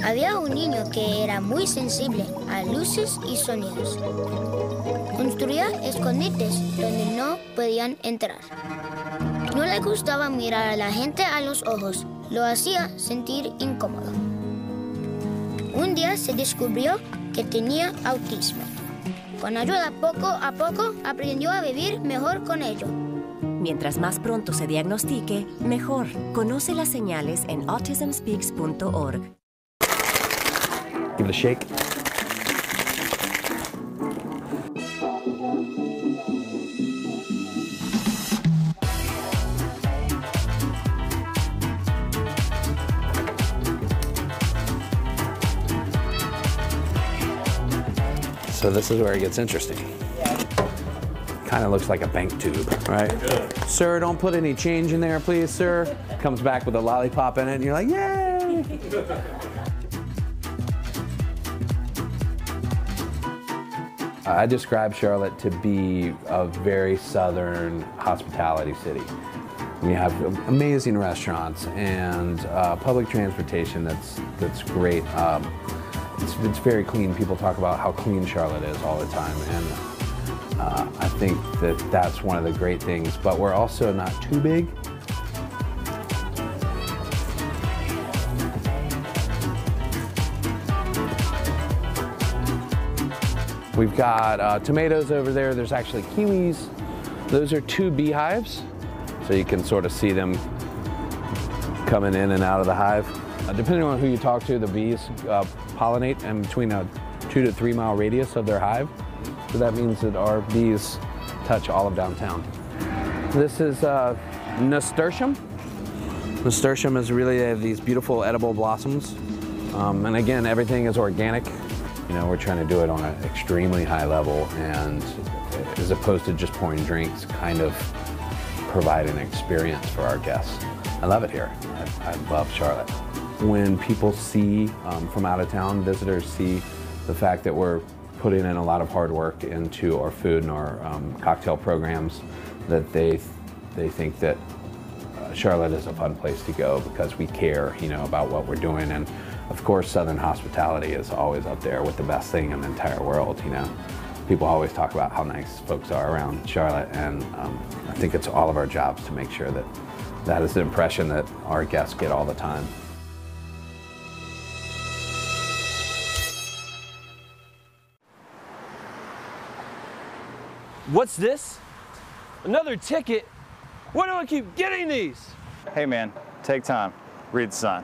[SPEAKER 8] Había un niño que era muy sensible a luces y sonidos. Construía escondites donde no podían entrar. No le gustaba mirar a la gente a los ojos, lo hacía sentir incómodo. Un día se descubrió que tenía autismo. Con ayuda poco a poco aprendió a vivir mejor con ello.
[SPEAKER 14] Mientras más pronto se diagnostique, mejor. Conoce las señales en autismspeaks.org.
[SPEAKER 17] Give it a shake. So this is where it gets interesting. Kind of looks like a bank tube, right? Sir, don't put any change in there, please, sir. Comes back with a lollipop in it, and you're like, yay! I describe Charlotte to be a very southern hospitality city. We have amazing restaurants and public transportation that's great. It's very clean. People talk about how clean Charlotte is all the time, and I think that's one of the great things. But we're also not too big. We've got tomatoes over there. There's actually kiwis. Those are 2 beehives, so you can sort of see them coming in and out of the hive. Depending on who you talk to, the bees pollinate in between a 2 to 3 mile radius of their hive. So that means that our bees touch all of downtown. This is nasturtium. Nasturtium is really, they have these beautiful edible blossoms. And again, everything is organic. You know, we're trying to do it on an extremely high level, and as opposed to just pouring drinks, kind of provide an experience for our guests. I love it here. I love Charlotte. When people see from out of town, visitors see the fact that we're putting in a lot of hard work into our food and our cocktail programs, that they think that Charlotte is a fun place to go because we care, you know, about what we're doing. And of course, Southern hospitality is always up there with the best thing in the entire world, you know. People always talk about how nice folks are around Charlotte, and I think it's all of our jobs to make sure that that is the impression that our guests get all the time.
[SPEAKER 19] What's this? Another ticket? Why do I keep getting these?
[SPEAKER 25] Hey man, take time, read the sign.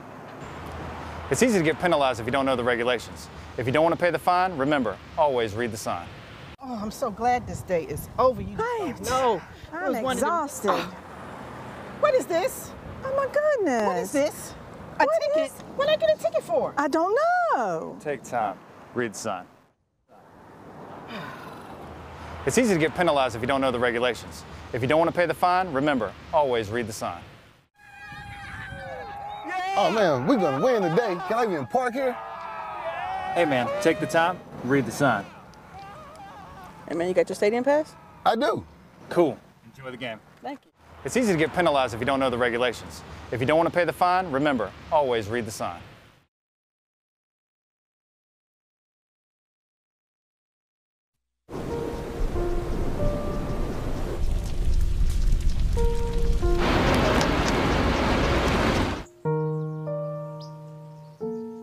[SPEAKER 25] It's easy to get penalized if you don't know the regulations. If you don't want to pay the fine, remember, always read the sign.
[SPEAKER 2] Oh, I'm so glad this day is over. You know,
[SPEAKER 4] I'm exhausted.
[SPEAKER 2] What is this?
[SPEAKER 4] Oh my goodness.
[SPEAKER 2] What is this? A ticket? What did I get a ticket for?
[SPEAKER 4] I don't know.
[SPEAKER 25] Take time. Read the sign. It's easy to get penalized if you don't know the regulations. If you don't want to pay the fine, remember, always read the sign.
[SPEAKER 5] Oh man, we're gonna win today. Can I even park here?
[SPEAKER 25] Hey man, take the time, read the sign.
[SPEAKER 4] Hey man, you got your stadium pass?
[SPEAKER 5] I do.
[SPEAKER 25] Cool. Enjoy the game.
[SPEAKER 4] Thank you.
[SPEAKER 25] It's easy to get penalized if you don't know the regulations. If you don't want to pay the fine, remember, always read the sign.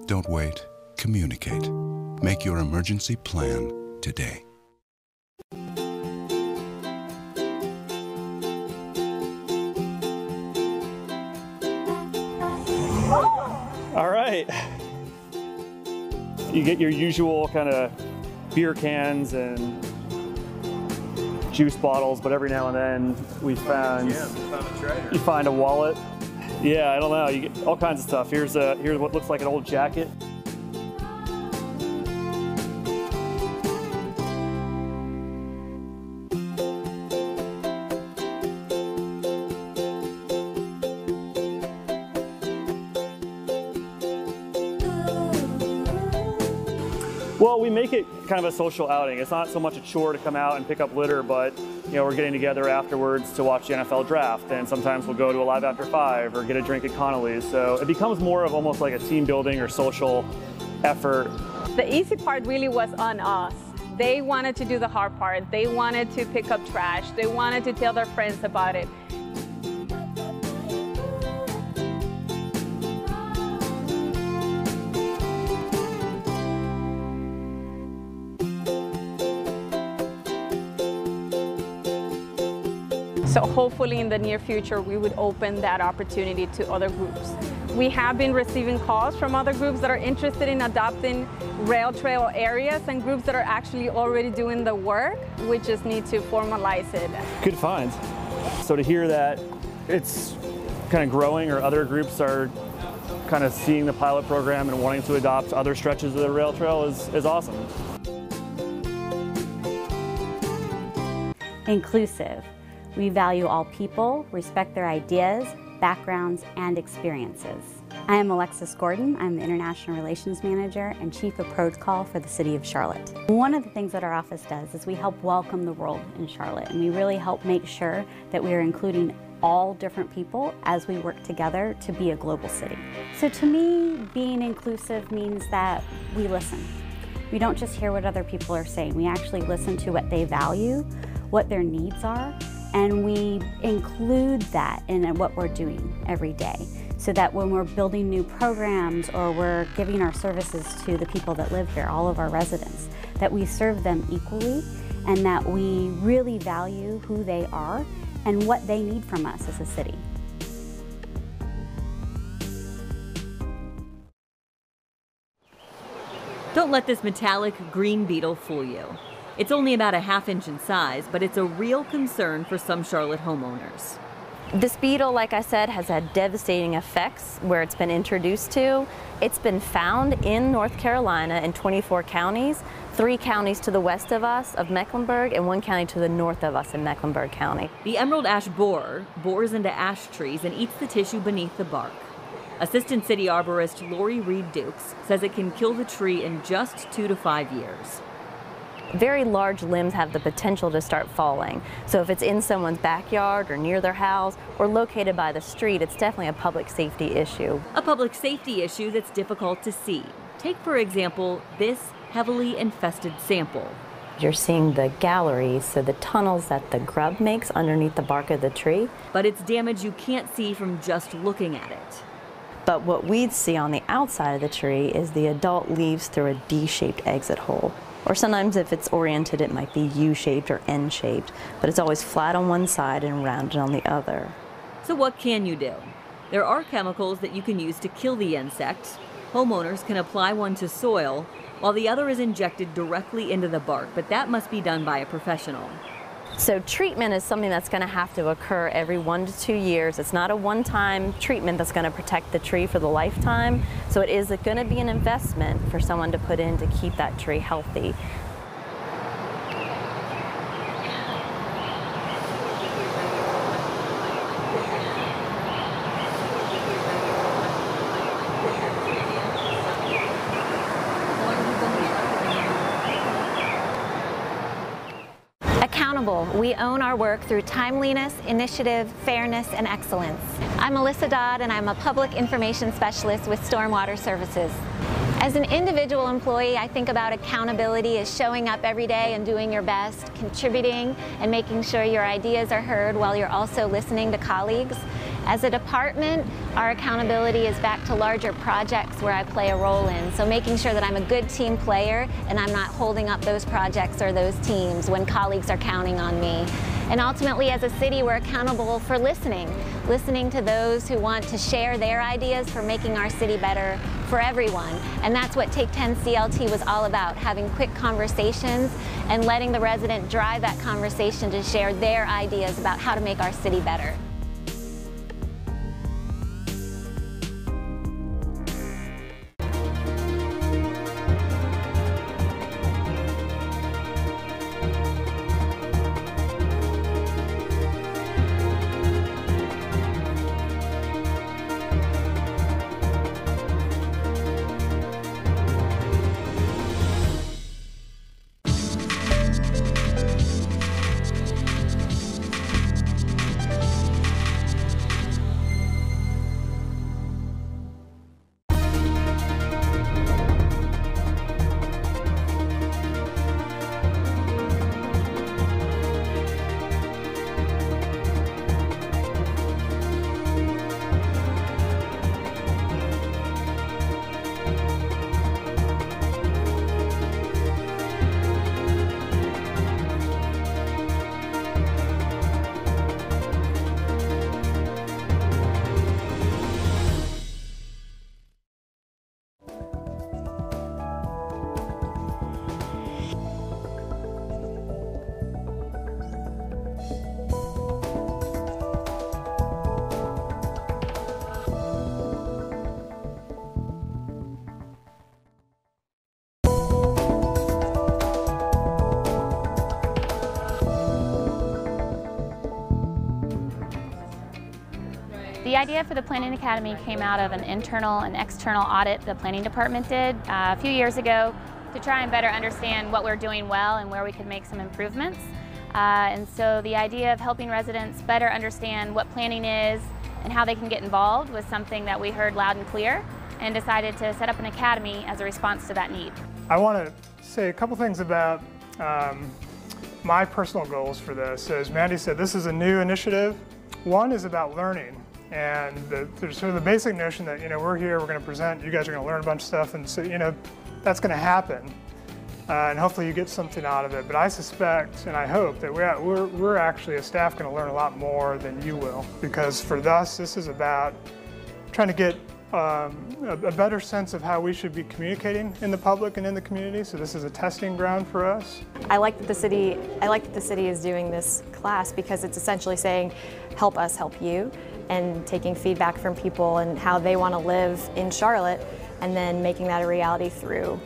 [SPEAKER 9] Don't wait. Communicate. Make your emergency plan today.
[SPEAKER 23] All right. You get your usual kind of beer cans and juice bottles, but every now and then you find a wallet. Yeah, I don't know. You get all kinds of stuff. Here's what looks like an old jacket. Well, we make it kind of a social outing. It's not so much a chore to come out and pick up litter, but we're getting together afterwards to watch the NFL draft, and sometimes we'll go to a Live After 5 or get a drink at Connolly's. So it becomes more of almost like a team building or social effort.
[SPEAKER 26] The easy part really was on us. They wanted to do the hard part. They wanted to pick up trash. They wanted to tell their friends about it. So hopefully in the near future, we would open that opportunity to other groups. We have been receiving calls from other groups that are interested in adopting rail trail areas and groups that are actually already doing the work. We just need to formalize it.
[SPEAKER 23] Good finds. So to hear that it's kind of growing, or other groups are kind of seeing the pilot program and wanting to adopt other stretches of the rail trail is awesome.
[SPEAKER 27] Inclusive. We value all people, respect their ideas, backgrounds, and experiences. I am Alexis Gordon. I'm the International Relations Manager and Chief of Protocol for the City of Charlotte. One of the things that our office does is we help welcome the world in Charlotte, and we really help make sure that we are including all different people as we work together to be a global city. So to me, being inclusive means that we listen. We don't just hear what other people are saying. We actually listen to what they value, what their needs are, and we include that in what we're doing every day, so that when we're building new programs or we're giving our services to the people that live here, all of our residents, that we serve them equally, and that we really value who they are and what they need from us as a city.
[SPEAKER 7] Don't let this metallic green beetle fool you. It's only about a ½ inch in size, but it's a real concern for some Charlotte homeowners.
[SPEAKER 28] This beetle, like I said, has had devastating effects where it's been introduced to. It's been found in North Carolina in 24 counties, 3 counties to the west of us, of Mecklenburg, and 1 county to the north of us in Mecklenburg County.
[SPEAKER 7] The emerald ash borer bores into ash trees and eats the tissue beneath the bark. Assistant City Arborist Lori Reed Dukes says it can kill the tree in just 2 to 5 years.
[SPEAKER 28] Very large limbs have the potential to start falling. So if it's in someone's backyard or near their house or located by the street, it's definitely a public safety issue.
[SPEAKER 7] A public safety issue that's difficult to see. Take, for example, this heavily infested sample.
[SPEAKER 28] You're seeing the galleries, so the tunnels that the grub makes underneath the bark of the tree.
[SPEAKER 7] But it's damage you can't see from just looking at it.
[SPEAKER 28] But what we'd see on the outside of the tree is the adult leaves through a D-shaped exit hole. Or sometimes if it's oriented, it might be U-shaped or N-shaped, but it's always flat on one side and rounded on the other.
[SPEAKER 7] So what can you do? There are chemicals that you can use to kill the insect. Homeowners can apply one to soil, while the other is injected directly into the bark, but that must be done by a professional.
[SPEAKER 28] So treatment is something that's going to have to occur every 1 to 2 years. It's not a one-time treatment that's going to protect the tree for the lifetime. So it is going to be an investment for someone to put in to keep that tree healthy.
[SPEAKER 1] Accountable. We own our work through timeliness, initiative, fairness, and excellence. I'm Melissa Dodd, and I'm a Public Information Specialist with Stormwater Services. As an individual employee, I think about accountability as showing up every day and doing your best, contributing, and making sure your ideas are heard while you're also listening to colleagues. As a department, our accountability is back to larger projects where I play a role in, so making sure that I'm a good team player and I'm not holding up those projects or those teams when colleagues are counting on me. And ultimately, as a city, we're accountable for listening to those who want to share their ideas for making our city better for everyone. And that's what Take 10 CLT was all about, having quick conversations and letting the resident drive that conversation to share their ideas about how to make our city better.
[SPEAKER 21] The idea for the Planning Academy came out of an internal and external audit the planning department did a few years ago to try and better understand what we're doing well and where we could make some improvements. And so the idea of helping residents better understand what planning is and how they can get involved was something that we heard loud and clear and decided to set up an academy as a response to that need.
[SPEAKER 10] I want to say a couple things about my personal goals for this. As Mandy said, this is a new initiative. One is about learning. And there's sort of the basic notion that, we're here, we're going to present, you guys are going to learn a bunch of stuff, and so, that's going to happen. And hopefully you get something out of it. But I suspect and I hope that we're actually, as staff, going to learn a lot more than you will. Because for us, this is about trying to get a better sense of how we should be communicating in the public and in the community. So this is a testing ground for us.
[SPEAKER 11] I like that the city is doing this class because it's essentially saying, help us help you, and taking feedback from people and how they want to live in Charlotte, and then making that a reality through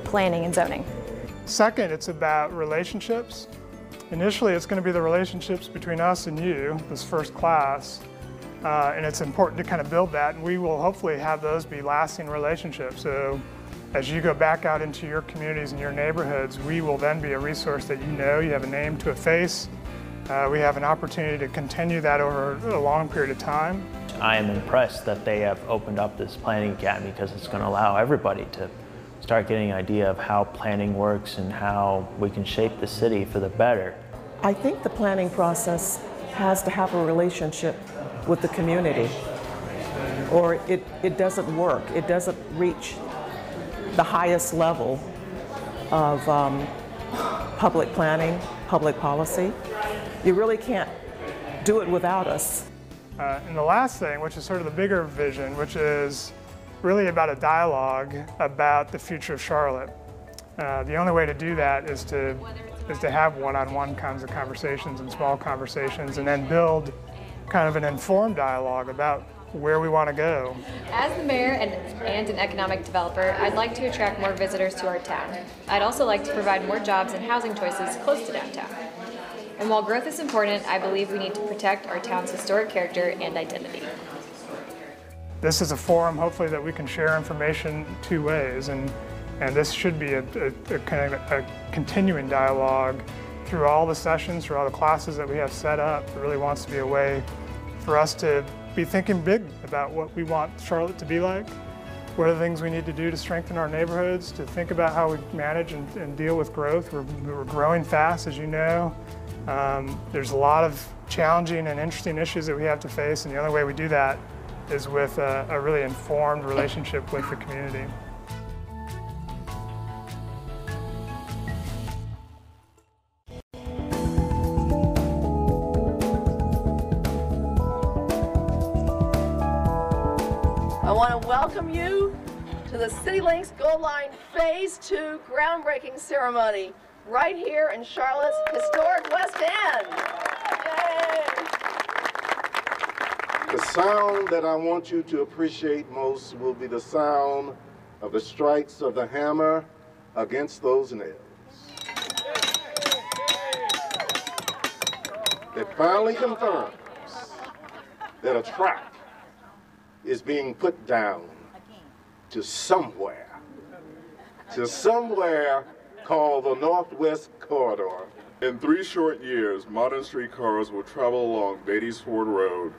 [SPEAKER 11] planning and zoning.
[SPEAKER 10] Second, it's about relationships. Initially, it's going to be the relationships between us and you, this first class, and it's important to kind of build that, and we will hopefully have those be lasting relationships. So as you go back out into your communities and your neighborhoods, we will then be a resource that you have a name to a face. We have an opportunity to continue that over a long period of time.
[SPEAKER 12] I am impressed that they have opened up this planning academy because it's going to allow everybody to start getting an idea of how planning works and how we can shape the city for the better.
[SPEAKER 13] I think the planning process has to have a relationship with the community, or it doesn't work. It doesn't reach the highest level of public planning, public policy. You really can't do it without us.
[SPEAKER 10] And the last thing, which is sort of the bigger vision, which is really about a dialogue about the future of Charlotte. The only way to do that is to have one-on-one kinds of conversations and small conversations, and then build kind of an informed dialogue about where we want to go.
[SPEAKER 3] As the mayor and an economic developer, I'd like to attract more visitors to our town. I'd also like to provide more jobs and housing choices close to downtown. And while growth is important, I believe we need to protect our town's historic character and identity.
[SPEAKER 10] This is a forum, hopefully, that we can share information two ways, and this should be a kind of a continuing dialogue through all the sessions, through all the classes that we have set up. It really wants to be a way for us to be thinking big about what we want Charlotte to be like, what are the things we need to do to strengthen our neighborhoods, to think about how we manage and deal with growth. We're growing fast, as you know. There's a lot of challenging and interesting issues that we have to face, and the only way we do that is with a really informed relationship with the community.
[SPEAKER 6] I want to welcome you to the CityLinks Gold Line Phase 2 groundbreaking ceremony right here in Charlotte's historic West End. Yay!
[SPEAKER 15] The sound that I want you to appreciate most will be the sound of the strikes of the hammer against those nails. It finally confirms that a trap is being put down to somewhere called the Northwest Corridor.
[SPEAKER 16] In 3 short years, modern streetcars will travel along Beatties Ford Road,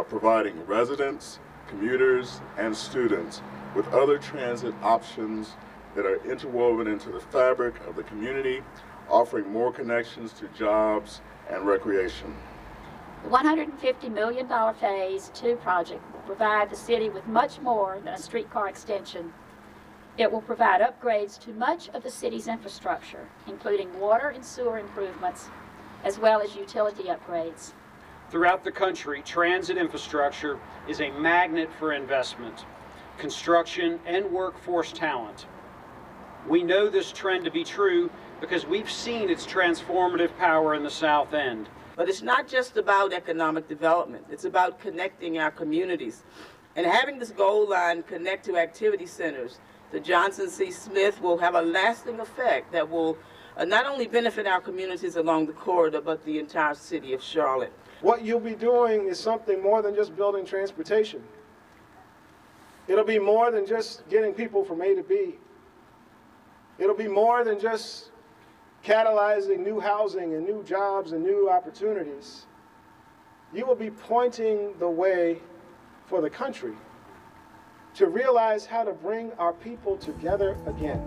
[SPEAKER 16] providing residents, commuters, and students with other transit options that are interwoven into the fabric of the community, offering more connections to jobs and recreation.
[SPEAKER 18] The $150 million Phase 2 project will provide the city with much more than a streetcar extension. It will provide upgrades to much of the city's infrastructure, including water and sewer improvements, as well as utility upgrades.
[SPEAKER 20] Throughout the country, transit infrastructure is a magnet for investment, construction, and workforce talent. We know this trend to be true because we've seen its transformative power in the South End.
[SPEAKER 6] But it's not just about economic development. It's about connecting our communities. And having this Gold Line connect to activity centers, the Johnson C. Smith, will have a lasting effect that will not only benefit our communities along the corridor, but the entire city of Charlotte.
[SPEAKER 22] What you'll be doing is something more than just building transportation. It'll be more than just getting people from A to B. It'll be more than just catalyzing new housing and new jobs and new opportunities. You will be pointing the way for the country to realize how to bring our people together again.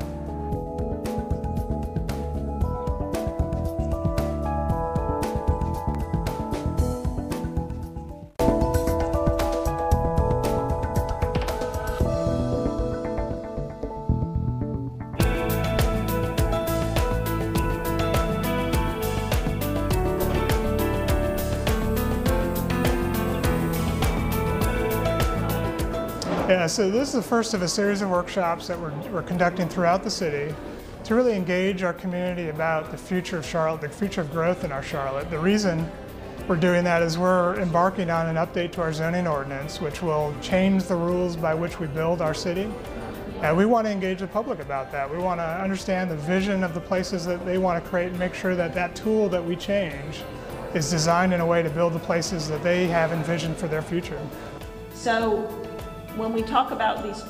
[SPEAKER 10] Yeah, so this is the first of a series of workshops that we're conducting throughout the city to really engage our community about the future of Charlotte, the future of growth in our Charlotte. The reason we're doing that is we're embarking on an update to our zoning ordinance, which will change the rules by which we build our city. And we want to engage the public about that. We want to understand the vision of the places that they want to create and make sure that that tool that we change is designed in a way to build the places that they have envisioned for their future.
[SPEAKER 24] So when we talk about these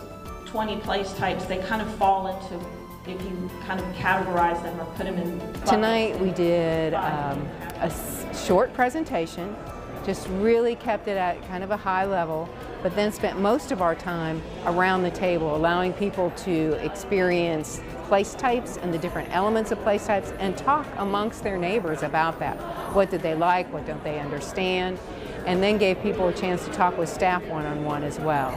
[SPEAKER 24] 20 place types, they kind of fall into, if you kind of categorize them or put them in buckets.
[SPEAKER 29] Tonight we did a short presentation, just really kept it at kind of a high level, but then spent most of our time around the table, allowing people to experience place types and the different elements of place types and talk amongst their neighbors about that. What did they like? What don't they understand? And then gave people a chance to talk with staff one-on-one as well.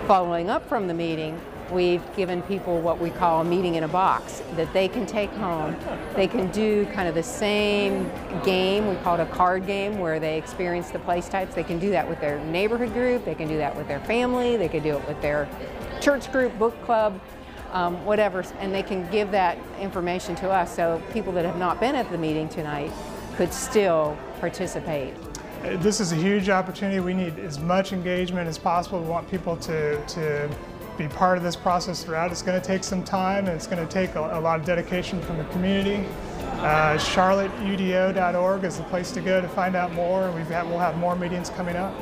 [SPEAKER 29] Following up from the meeting, We've given people what we call a meeting in a box that they can take home. They can do kind of the same game, we call it a card game, where they experience the place types. They can do that with their neighborhood group, they can do that with their family, they can do it with their church group, book club, whatever, and they can give that information to us so people that have not been at the meeting tonight could still participate.
[SPEAKER 10] This is a huge opportunity. We need as much engagement as possible. We want people to be part of this process throughout. It's going to take some time, and it's going to take a lot of dedication from the community. CharlotteUDO.org is the place to go to find out more, and we'll have more meetings coming up.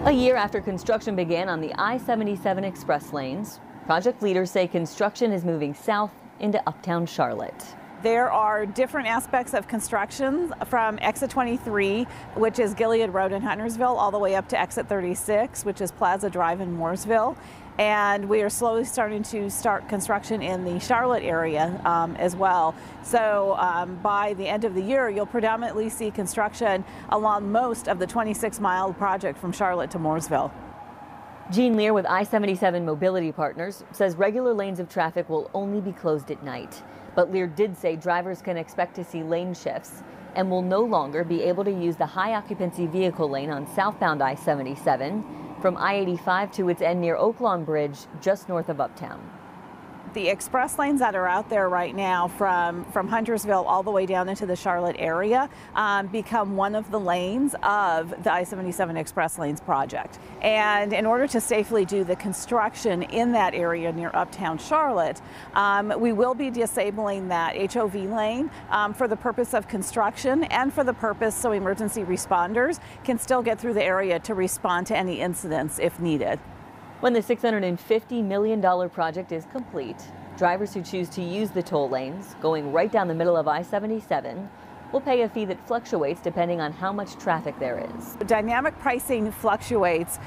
[SPEAKER 7] A year after construction began on the I-77 express lanes, project leaders say construction is moving south into uptown Charlotte.
[SPEAKER 2] There are different aspects of construction from exit 23, which is Gilead Road in Huntersville, all the way up to exit 36, which is Plaza Drive in Mooresville. And we are slowly starting to start construction in the Charlotte area as well. So by the end of the year, you'll predominantly see construction along most of the 26-mile project from Charlotte to Mooresville.
[SPEAKER 7] Jean Lear with I-77 Mobility Partners says regular lanes of traffic will only be closed at night. But Lear did say drivers can expect to see lane shifts and will no longer be able to use the high occupancy vehicle lane on southbound I-77 from I-85 to its end near Oaklawn Bridge, just north of Uptown.
[SPEAKER 2] The express lanes that are out there right now from Huntersville all the way down into the Charlotte area become one of the lanes of the I-77 Express Lanes project. And in order to safely do the construction in that area near Uptown Charlotte, we will be disabling that HOV lane for the purpose of construction and for the purpose so emergency responders can still get through the area to respond to any incidents if needed.
[SPEAKER 7] When the $650 million project is complete, drivers who choose to use the toll lanes, going right down the middle of I-77, will pay a fee that fluctuates depending on how much traffic there is.
[SPEAKER 2] Dynamic pricing fluctuates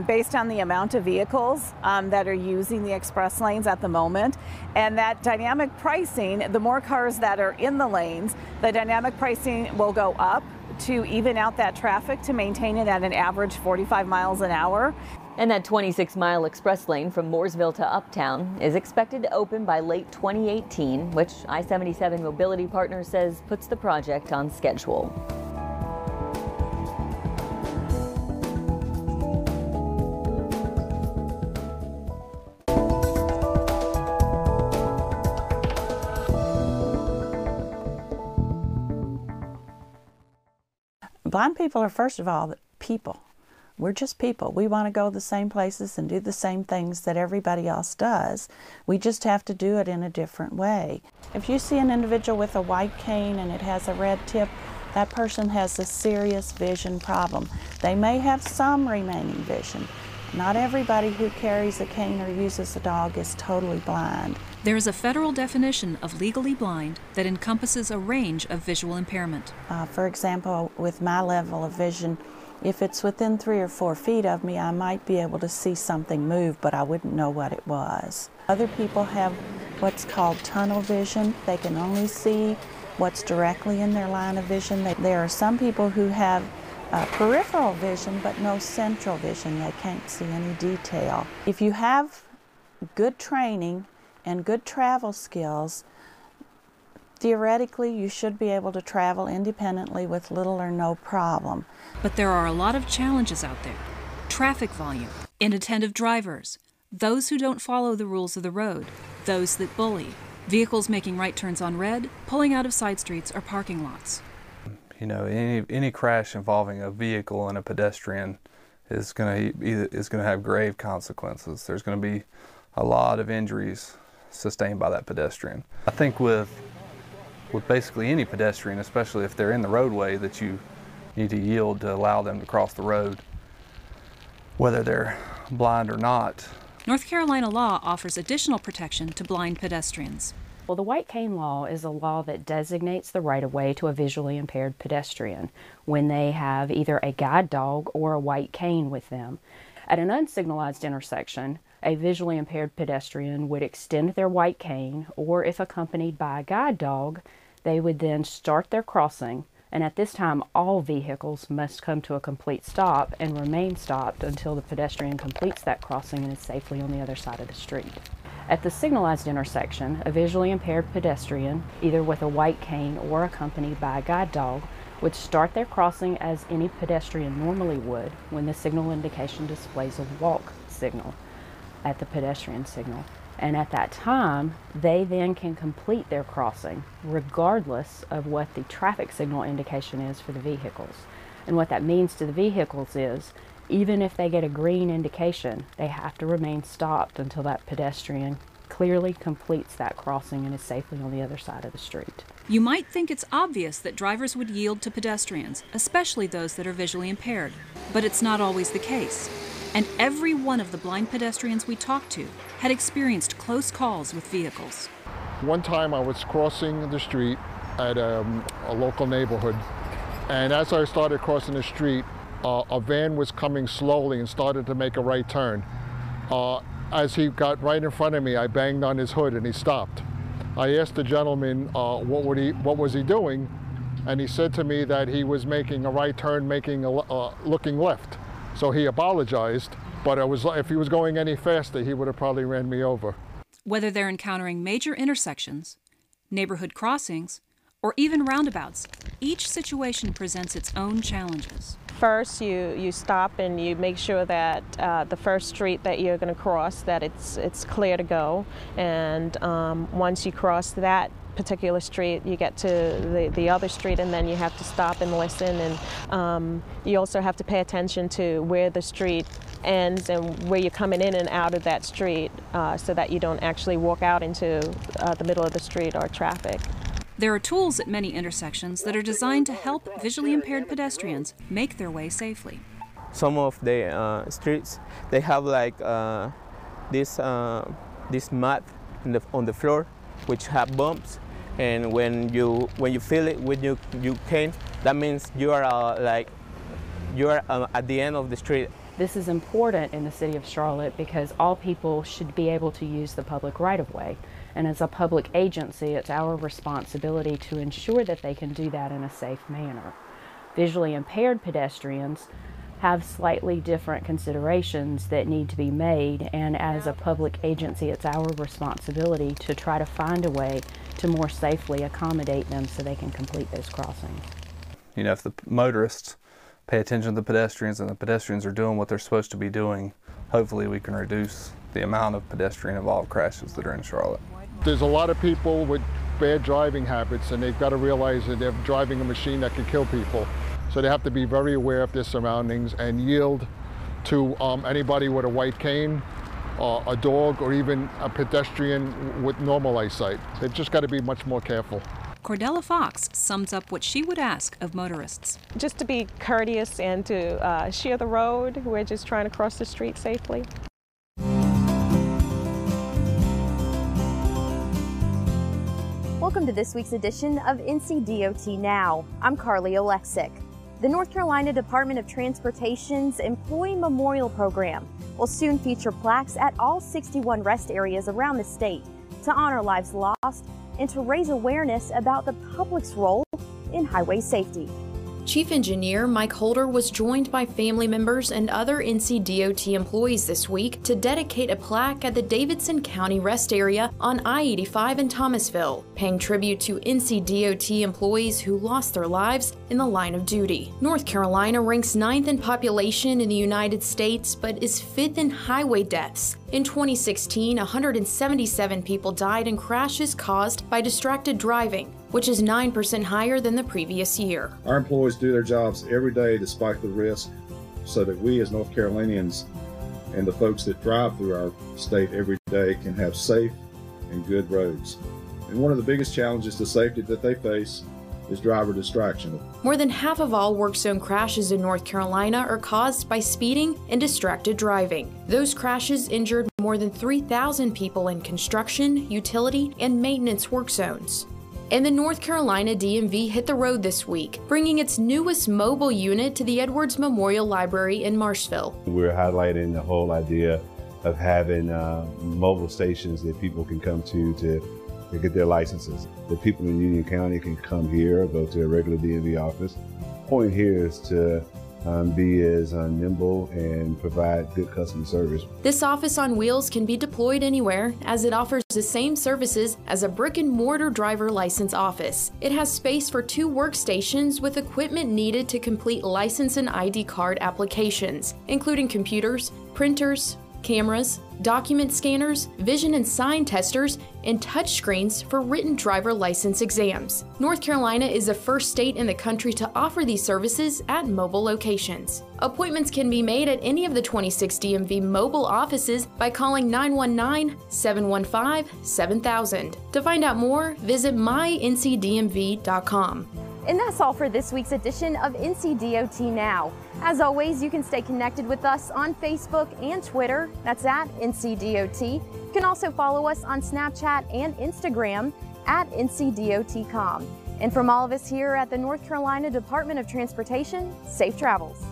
[SPEAKER 2] based on the amount of vehicles that are using the express lanes at the moment. And that dynamic pricing, the more cars that are in the lanes, the dynamic pricing will go up to even out that traffic to maintain it at an average 45 miles an hour.
[SPEAKER 7] And that 26-mile express lane from Mooresville to Uptown is expected to open by late 2018, which I-77 Mobility Partners says puts the project on schedule.
[SPEAKER 4] Blind people are, first of all, people. We're just people. We want to go the same places and do the same things that everybody else does. We just have to do it in a different way. If you see an individual with a white cane and it has a red tip, that person has a serious vision problem. They may have some remaining vision. Not everybody who carries a cane or uses a dog is totally blind.
[SPEAKER 5] There is a federal definition of legally blind that encompasses a range of visual impairment.
[SPEAKER 4] For example, with my level of vision, if it's within 3 or 4 feet of me, I might be able to see something move, but I wouldn't know what it was. Other people have what's called tunnel vision. They can only see what's directly in their line of vision. There are some people who have peripheral vision, but no central vision. They can't see any detail. If you have good training and good travel skills, theoretically, you should be able to travel independently with little or no problem.
[SPEAKER 5] But there are a lot of challenges out there. Traffic volume, inattentive drivers, those who don't follow the rules of the road, those that bully, vehicles making right turns on red, pulling out of side streets or parking lots.
[SPEAKER 8] You know, any crash involving a vehicle and a pedestrian is going to have grave consequences. There's going to be a lot of injuries sustained by that pedestrian. I think with basically any pedestrian, especially if they're in the roadway, that you need to yield to allow them to cross the road, whether they're blind or not.
[SPEAKER 5] North Carolina law offers additional protection to blind pedestrians.
[SPEAKER 9] Well, the white cane law is a law that designates the right-of-way to a visually impaired pedestrian when they have either a guide dog or a white cane with them. At an unsignalized intersection, a visually impaired pedestrian would extend their white cane, or if accompanied by a guide dog, they would then start their crossing, and at this time all vehicles must come to a complete stop and remain stopped until the pedestrian completes that crossing and is safely on the other side of the street. At the signalized intersection, a visually impaired pedestrian, either with a white cane or accompanied by a guide dog, would start their crossing as any pedestrian normally would when the signal indication displays a walk signal at the pedestrian signal. And at that time, they then can complete their crossing regardless of what the traffic signal indication is for the vehicles. And what that means to the vehicles is, even if they get a green indication, they have to remain stopped until that pedestrian clearly completes that crossing and is safely on the other side of the street.
[SPEAKER 5] You might think it's obvious that drivers would yield to pedestrians, especially those that are visually impaired, but it's not always the case. And every one of the blind pedestrians we talked to had experienced close calls with vehicles.
[SPEAKER 1] One time I was crossing the street at a local neighborhood, and as I started crossing the street, a van was coming slowly and started to make a right turn. As he got right in front of me, I banged on his hood and he stopped. I asked the gentleman what was he doing, and he said to me that he was making a right turn, looking left. So he apologized, but if he was going any faster, he would have probably ran me over.
[SPEAKER 5] Whether they're encountering major intersections, neighborhood crossings, or even roundabouts, each situation presents its own challenges.
[SPEAKER 14] First, you stop and you make sure that the first street that you're going to cross, that it's clear to go. And once you cross that particular street, you get to the other street, and then you have to stop and listen. And you also have to pay attention to where the street ends and where you're coming in and out of that street, so that you don't actually walk out into the middle of the street or traffic.
[SPEAKER 5] There are tools at many intersections that are designed to help visually impaired pedestrians make their way safely.
[SPEAKER 17] Some of the streets, they have like this mat on the floor, which have bumps, and when you feel it with your cane, that means you are at the end of the street.
[SPEAKER 9] This is important in the city of Charlotte because all people should be able to use the public right-of-way. And as a public agency, it's our responsibility to ensure that they can do that in a safe manner. Visually impaired pedestrians have slightly different considerations that need to be made, and as a public agency, it's our responsibility to try to find a way to more safely accommodate them so they can complete those crossings.
[SPEAKER 8] You know, if the motorists pay attention to the pedestrians and the pedestrians are doing what they're supposed to be doing, hopefully we can reduce the amount of pedestrian-involved crashes that are in Charlotte.
[SPEAKER 1] There's a lot of people with bad driving habits, and they've got to realize that they're driving a machine that can kill people. So they have to be very aware of their surroundings and yield to anybody with a white cane, a dog, or even a pedestrian with normal eyesight. They've just got to be much more careful.
[SPEAKER 5] Cordella Fox sums up what she would ask of motorists.
[SPEAKER 14] Just to be courteous and to share the road. We're just trying to cross the street safely.
[SPEAKER 19] Welcome to this week's edition of NCDOT Now. I'm Carly Oleksick. The North Carolina Department of Transportation's Employee Memorial Program will soon feature plaques at all 61 rest areas around the state to honor lives lost and to raise awareness about the public's role in highway safety.
[SPEAKER 23] Chief Engineer Mike Holder was joined by family members and other NCDOT employees this week to dedicate a plaque at the Davidson County Rest Area on I-85 in Thomasville, paying tribute to NCDOT employees who lost their lives in the line of duty. North Carolina ranks 9th in population in the United States, but is 5th in highway deaths. In 2016, 177 people died in crashes caused by distracted driving, which is 9% higher than the previous year.
[SPEAKER 25] Our employees do their jobs every day despite the risk, so that we as North Carolinians and the folks that drive through our state every day can have safe and good roads. And one of the biggest challenges to safety that they face is driver distraction.
[SPEAKER 23] More than half of all work zone crashes in North Carolina are caused by speeding and distracted driving. Those crashes injured more than 3,000 people in construction, utility, and maintenance work zones. And the North Carolina DMV hit the road this week, bringing its newest mobile unit to the Edwards Memorial Library in Marshville.
[SPEAKER 26] We're highlighting the whole idea
[SPEAKER 3] of having mobile stations that people can come to get their licenses. The people in Union County can come here or go to a regular DMV office. The point here is to be as nimble and provide good customer service.
[SPEAKER 23] This office on wheels can be deployed anywhere, as it offers the same services as a brick-and-mortar driver license office. It has space for 2 workstations with equipment needed to complete license and ID card applications, including computers, printers, cameras, document scanners, vision and sign testers, and touchscreens for written driver license exams. North Carolina is the first state in the country to offer these services at mobile locations. Appointments can be made at any of the 26 DMV mobile offices by calling 919-715-7000. To find out more, visit myncdmv.com.
[SPEAKER 19] And that's all for this week's edition of NCDOT Now. As always, you can stay connected with us on Facebook and Twitter. That's at NCDOT. You can also follow us on Snapchat and Instagram at NCDOT.com. And from all of us here at the North Carolina Department of Transportation, safe travels.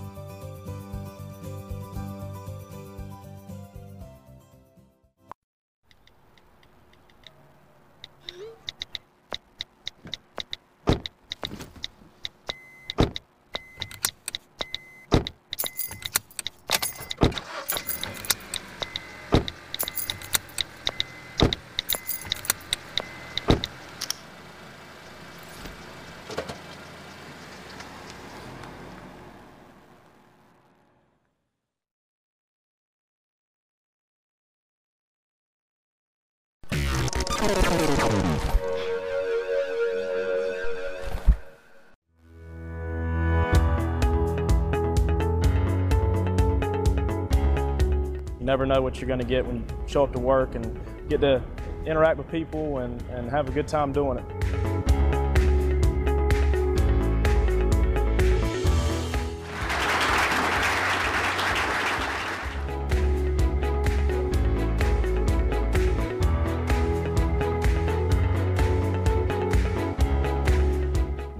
[SPEAKER 11] You never know what you're going to get when you show up to work and get to interact with people and have a good time doing it.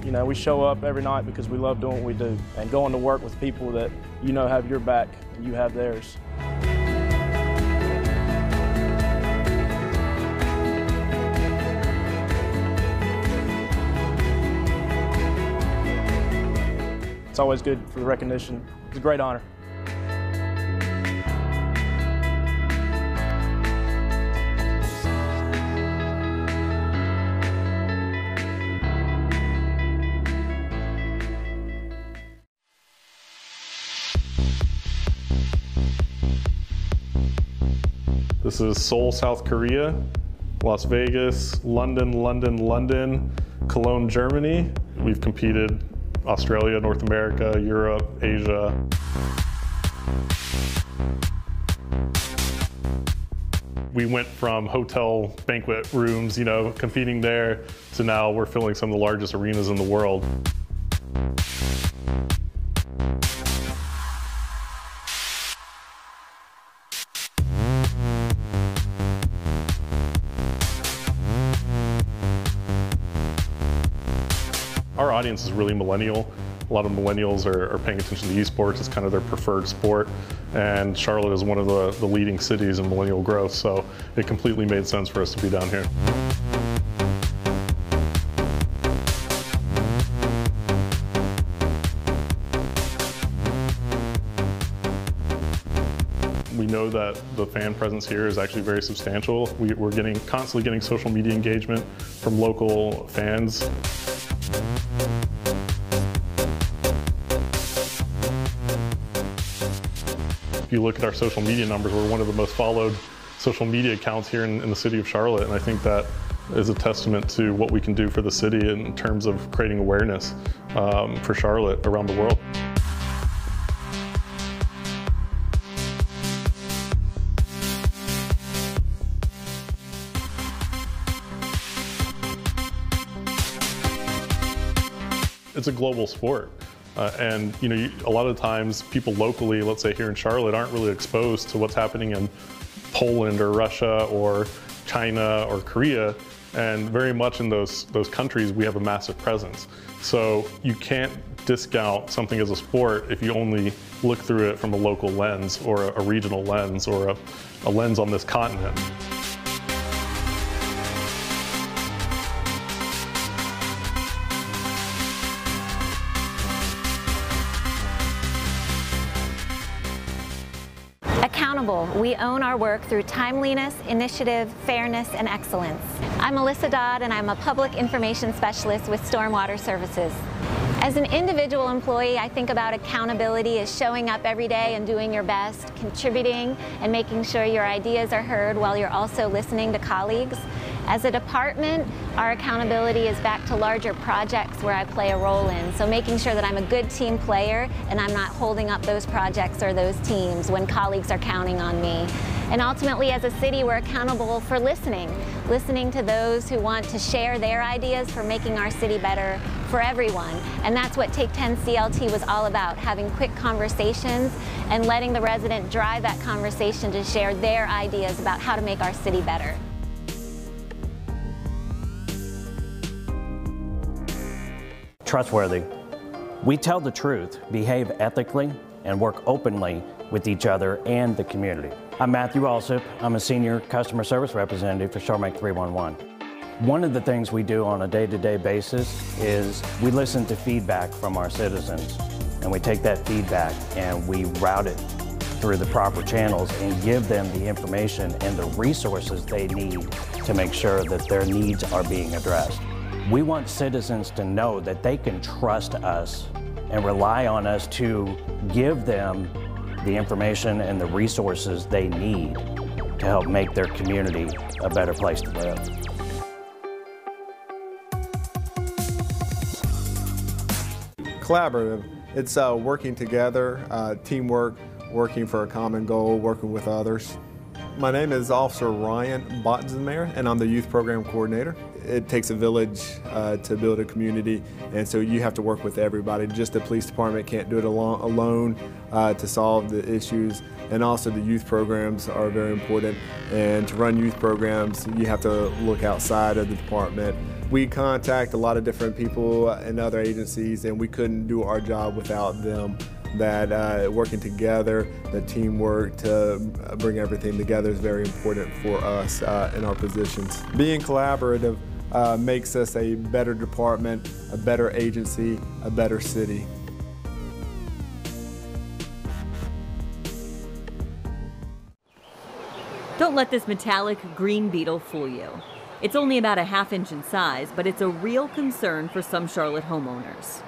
[SPEAKER 11] You know, we show up every night because we love doing what we do, and going to work with people that you know have your back and you have theirs. It's always good for the recognition. It's a great honor.
[SPEAKER 12] This is Seoul, South Korea, Las Vegas, London, Cologne, Germany. We've competed Australia, North America, Europe, Asia. We went from hotel banquet rooms, you know, competing there, to now we're filling some of the largest arenas in the world. Our audience is really millennial. A lot of millennials are paying attention to esports. It's kind of their preferred sport. And Charlotte is one of the leading cities in millennial growth, so it completely made sense for us to be down here. We know that the fan presence here is actually very substantial. We're constantly getting social media engagement from local fans. If you look at our social media numbers, we're one of the most followed social media accounts here in the city of Charlotte, and I think that is a testament to what we can do for the city in terms of creating awareness for Charlotte around the world. It's a global sport. And you know, a lot of times people locally, let's say here in Charlotte, aren't really exposed to what's happening in Poland or Russia or China or Korea. And very much in those countries, we have a massive presence. So you can't discount something as a sport if you only look through it from a local lens or a regional lens or a lens on this continent.
[SPEAKER 13] Accountable. We own our work through timeliness, initiative, fairness, and excellence. I'm Melissa Dodd, and I'm a public information specialist with Stormwater Services. As an individual employee, I think about accountability as showing up every day and doing your best, contributing, and making sure your ideas are heard while you're also listening to colleagues. As a department, our accountability is back to larger projects where I play a role in, so making sure that I'm a good team player and I'm not holding up those projects or those teams when colleagues are counting on me. And ultimately, as a city, we're accountable for listening to those who want to share their ideas for making our city better for everyone. And that's what Take 10 CLT was all about, having quick conversations and letting the resident drive that conversation to share their ideas about how to make our city better.
[SPEAKER 15] Trustworthy. We tell the truth, behave ethically, and work openly with each other and the community. I'm Matthew Alsip. I'm a senior customer service representative for Charmac 311. One of the things we do on a day-to-day basis is we listen to feedback from our citizens, and we take that feedback and we route it through the proper channels and give them the information and the resources they need to make sure that their needs are being addressed. We want citizens to know that they can trust us and rely on us to give them the information and the resources they need to help make their community a better place to live.
[SPEAKER 16] Collaborative. It's working together, teamwork, working for a common goal, working with others. My name is Officer Ryan Botzenmeyer, and I'm the Youth Program Coordinator. It takes a village to build a community, and so you have to work with everybody. Just the police department can't do it alone to solve the issues, and also the youth programs are very important. And to run youth programs, you have to look outside of the department. We contact a lot of different people and other agencies, and we couldn't do our job without them. That working together, the teamwork to bring everything together is very important for us in our positions. Being collaborative makes us a better department, a better agency, a better city.
[SPEAKER 7] Don't let this metallic green beetle fool you. It's only about a ½ inch in size, but it's a real concern for some Charlotte homeowners.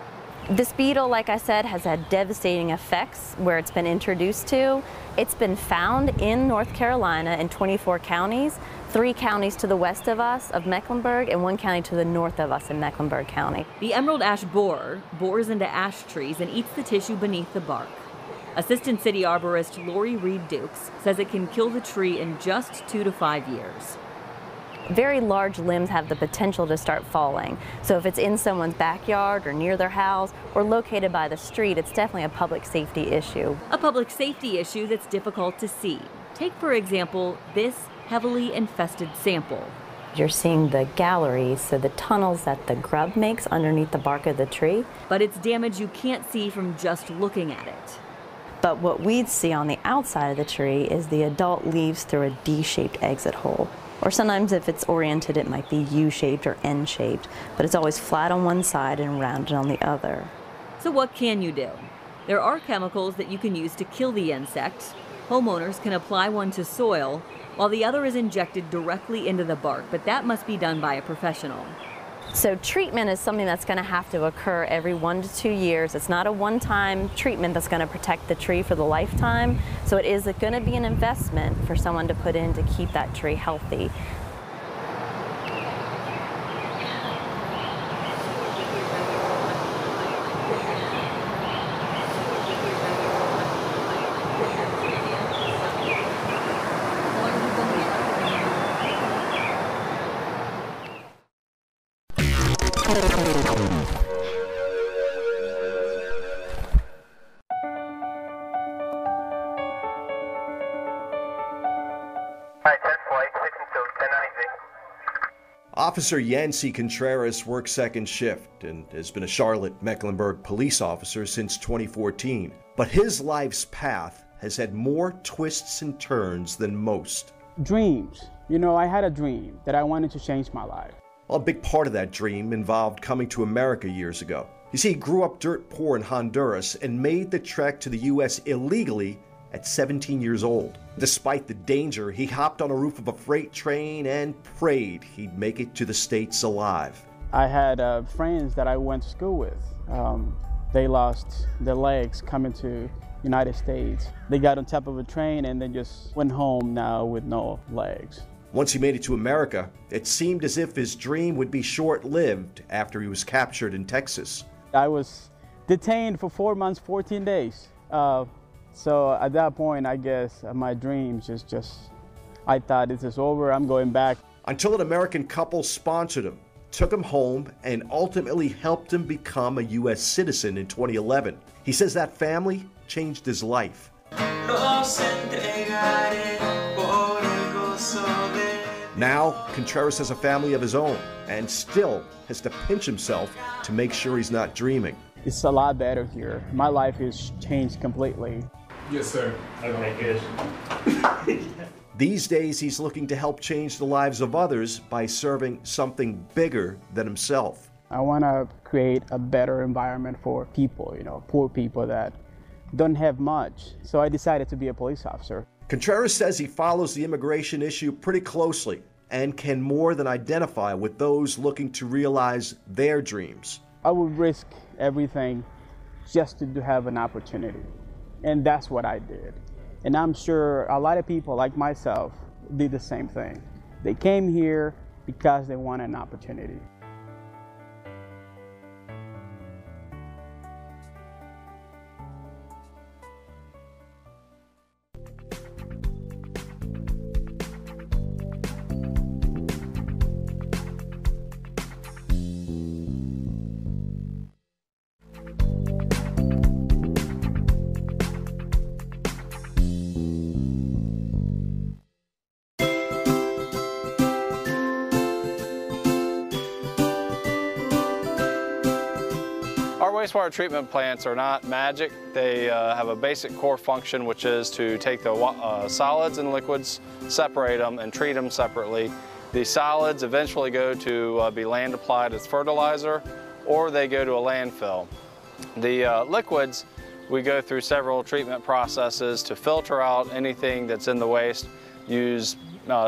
[SPEAKER 18] This beetle, like I said, has had devastating effects where it's been introduced to. It's been found in North Carolina in 24 counties, 3 counties to the west of us, of Mecklenburg, and 1 county to the north of us in Mecklenburg County.
[SPEAKER 7] The emerald ash borer bores into ash trees and eats the tissue beneath the bark. Assistant City Arborist Lori Reed Dukes says it can kill the tree in just 2 to 5 years.
[SPEAKER 18] Very large limbs have the potential to start falling. So if it's in someone's backyard or near their house or located by the street, it's definitely a public safety issue.
[SPEAKER 7] A public safety issue that's difficult to see. Take, for example, this heavily infested sample.
[SPEAKER 18] You're seeing the galleries, so the tunnels that the grub makes underneath the bark of the tree.
[SPEAKER 7] But it's damage you can't see from just looking at it.
[SPEAKER 18] But what we'd see on the outside of the tree is the adult leaves through a D-shaped exit hole. Or sometimes if it's oriented, it might be U-shaped or N-shaped, but it's always flat on one side and rounded on the other.
[SPEAKER 7] So what can you do? There are chemicals that you can use to kill the insect. Homeowners can apply one to soil, while the other is injected directly into the bark, but that must be done by a professional.
[SPEAKER 18] So treatment is something that's going to have to occur every 1 to 2 years. It's not a one-time treatment that's going to protect the tree for the lifetime. So it is going to be an investment for someone to put in to keep that tree healthy.
[SPEAKER 20] Hi, 10 flight, 6 and 10
[SPEAKER 6] Officer Yancy Contreras works second shift and has been a Charlotte-Mecklenburg police officer since 2014. But his life's path has had more twists and turns than most.
[SPEAKER 20] Dreams. You know, I had a dream that I wanted to change my life.
[SPEAKER 6] Well, a big part of that dream involved coming to America years ago. You see, he grew up dirt poor in Honduras and made the trek to the U.S. illegally at 17 years old. Despite the danger, he hopped on a roof of a freight train and prayed he'd make it to the States alive.
[SPEAKER 20] I had friends that I went to school with. They lost their legs coming to United States. They got on top of a train and then just went home now with no legs.
[SPEAKER 6] Once he made it to America, it seemed as if his dream would be short-lived after he was captured in Texas.
[SPEAKER 20] I was detained for 4 months, 14 days. So at that point, I guess my dreams I thought this is over, I'm going back.
[SPEAKER 6] Until an American couple sponsored him, took him home, and ultimately helped him become a U.S. citizen in 2011. He says that family changed his life. Now, Contreras has a family of his own and still has to pinch himself to make sure he's not dreaming.
[SPEAKER 20] It's a lot better here. My life has changed completely.
[SPEAKER 21] Yes, sir. Okay, good.
[SPEAKER 6] These days, he's looking to help change the lives of others by serving something bigger than himself.
[SPEAKER 20] I want to create a better environment for people, you know, poor people that don't have much. So I decided to be a police officer.
[SPEAKER 6] Contreras says he follows the immigration issue pretty closely and can more than identify with those looking to realize their dreams.
[SPEAKER 20] I would risk everything just to have an opportunity. And that's what I did. And I'm sure a lot of people like myself did the same thing. They came here because they wanted an opportunity.
[SPEAKER 8] Our wastewater treatment plants are not magic. They have a basic core function, which is to take the solids and liquids, separate them, and treat them separately. The solids eventually go to be land applied as fertilizer, or they go to a landfill. The liquids, we go through several treatment processes to filter out anything that's in the waste, use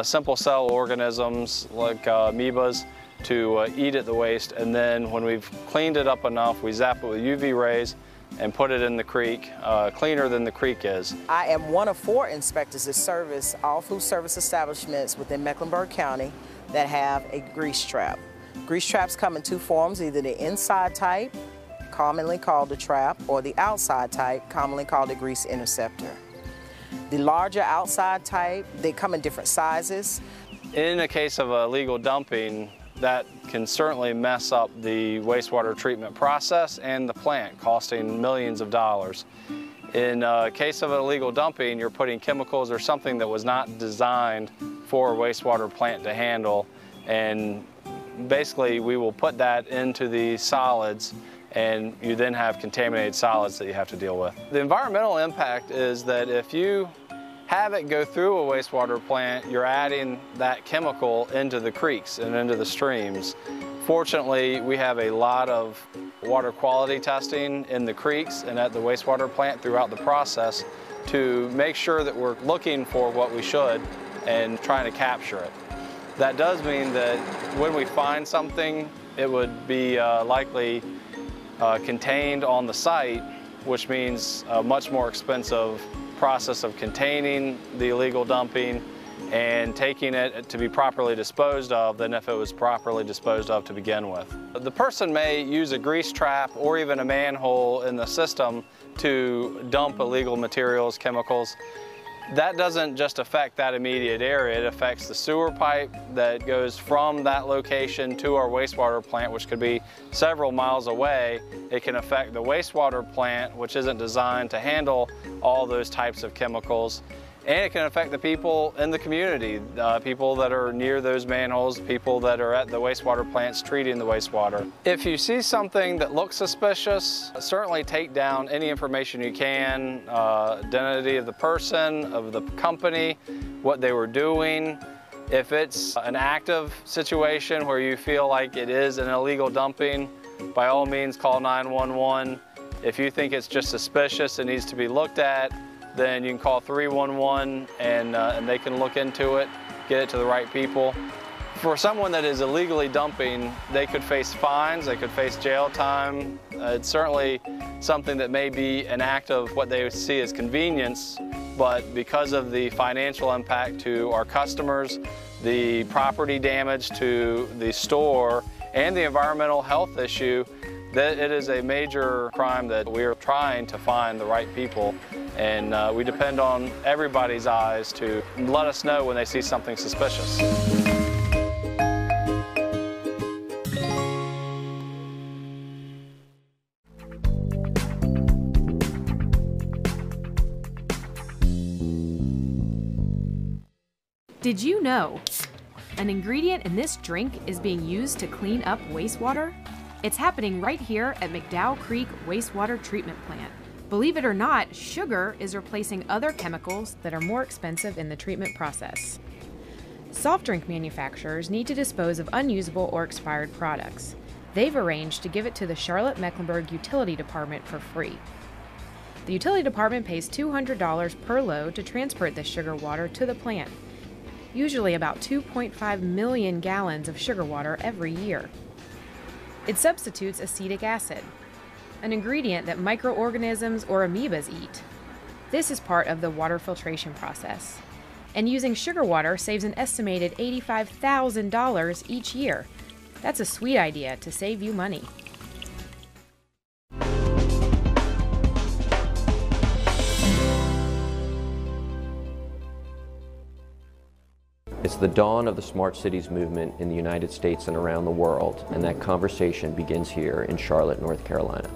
[SPEAKER 8] simple cell organisms like amoebas to eat at the waste, and then when we've cleaned it up enough, we zap it with UV rays and put it in the creek, cleaner than the creek is.
[SPEAKER 22] I am one of 4 inspectors that service all food service establishments within Mecklenburg County that have a grease trap. Grease traps come in 2 forms, either the inside type, commonly called a trap, or the outside type, commonly called a grease interceptor. The larger outside type, they come in different sizes.
[SPEAKER 8] In the case of illegal dumping, that can certainly mess up the wastewater treatment process and the plant, costing millions of dollars. In case of illegal dumping, you're putting chemicals or something that was not designed for a wastewater plant to handle, and basically we will put that into the solids, and you then have contaminated solids that you have to deal with. The environmental impact is that if you have it go through a wastewater plant, you're adding that chemical into the creeks and into the streams. Fortunately, we have a lot of water quality testing in the creeks and at the wastewater plant throughout the process to make sure that we're looking for what we should and trying to capture it. That does mean that when we find something, it would be likely contained on the site, which means a much more expensive process of containing the illegal dumping and taking it to be properly disposed of than if it was properly disposed of to begin with. The person may use a grease trap or even a manhole in the system to dump illegal materials, chemicals. That doesn't just affect that immediate area, it affects the sewer pipe that goes from that location to our wastewater plant, which could be several miles away. It can affect the wastewater plant, which isn't designed to handle all those types of chemicals. And it can affect the people in the community, people that are near those manholes, people that are at the wastewater plants treating the wastewater. If you see something that looks suspicious, certainly take down any information you can, identity of the person, of the company, what they were doing. If it's an active situation where you feel like it is an illegal dumping, by all means call 911. If you think it's just suspicious and needs to be looked at, then you can call 311 and they can look into it, get it to the right people. For someone that is illegally dumping, they could face fines, they could face jail time. It's certainly something that may be an act of what they see as convenience, but because of the financial impact to our customers, the property damage to the store, and the environmental health issue, that it is a major crime that we are trying to find the right people, and we depend on everybody's eyes to let us know when they see something suspicious.
[SPEAKER 23] Did you know an ingredient in this drink is being used to clean up wastewater? It's happening right here at McDowell Creek Wastewater Treatment Plant. Believe it or not, sugar is replacing other chemicals that are more expensive in the treatment process. Soft drink manufacturers need to dispose of unusable or expired products. They've arranged to give it to the Charlotte-Mecklenburg Utility Department for free. The Utility Department pays $200 per load to transport this sugar water to the plant, usually about 2.5 million gallons of sugar water every year. It substitutes acetic acid, an ingredient that microorganisms or amoebas eat. This is part of the water filtration process. And using sugar water saves an estimated $85,000 each year. That's a sweet idea to save you money.
[SPEAKER 2] It's the dawn of the smart cities movement in the United States and around the world, and that conversation begins here in Charlotte, North Carolina.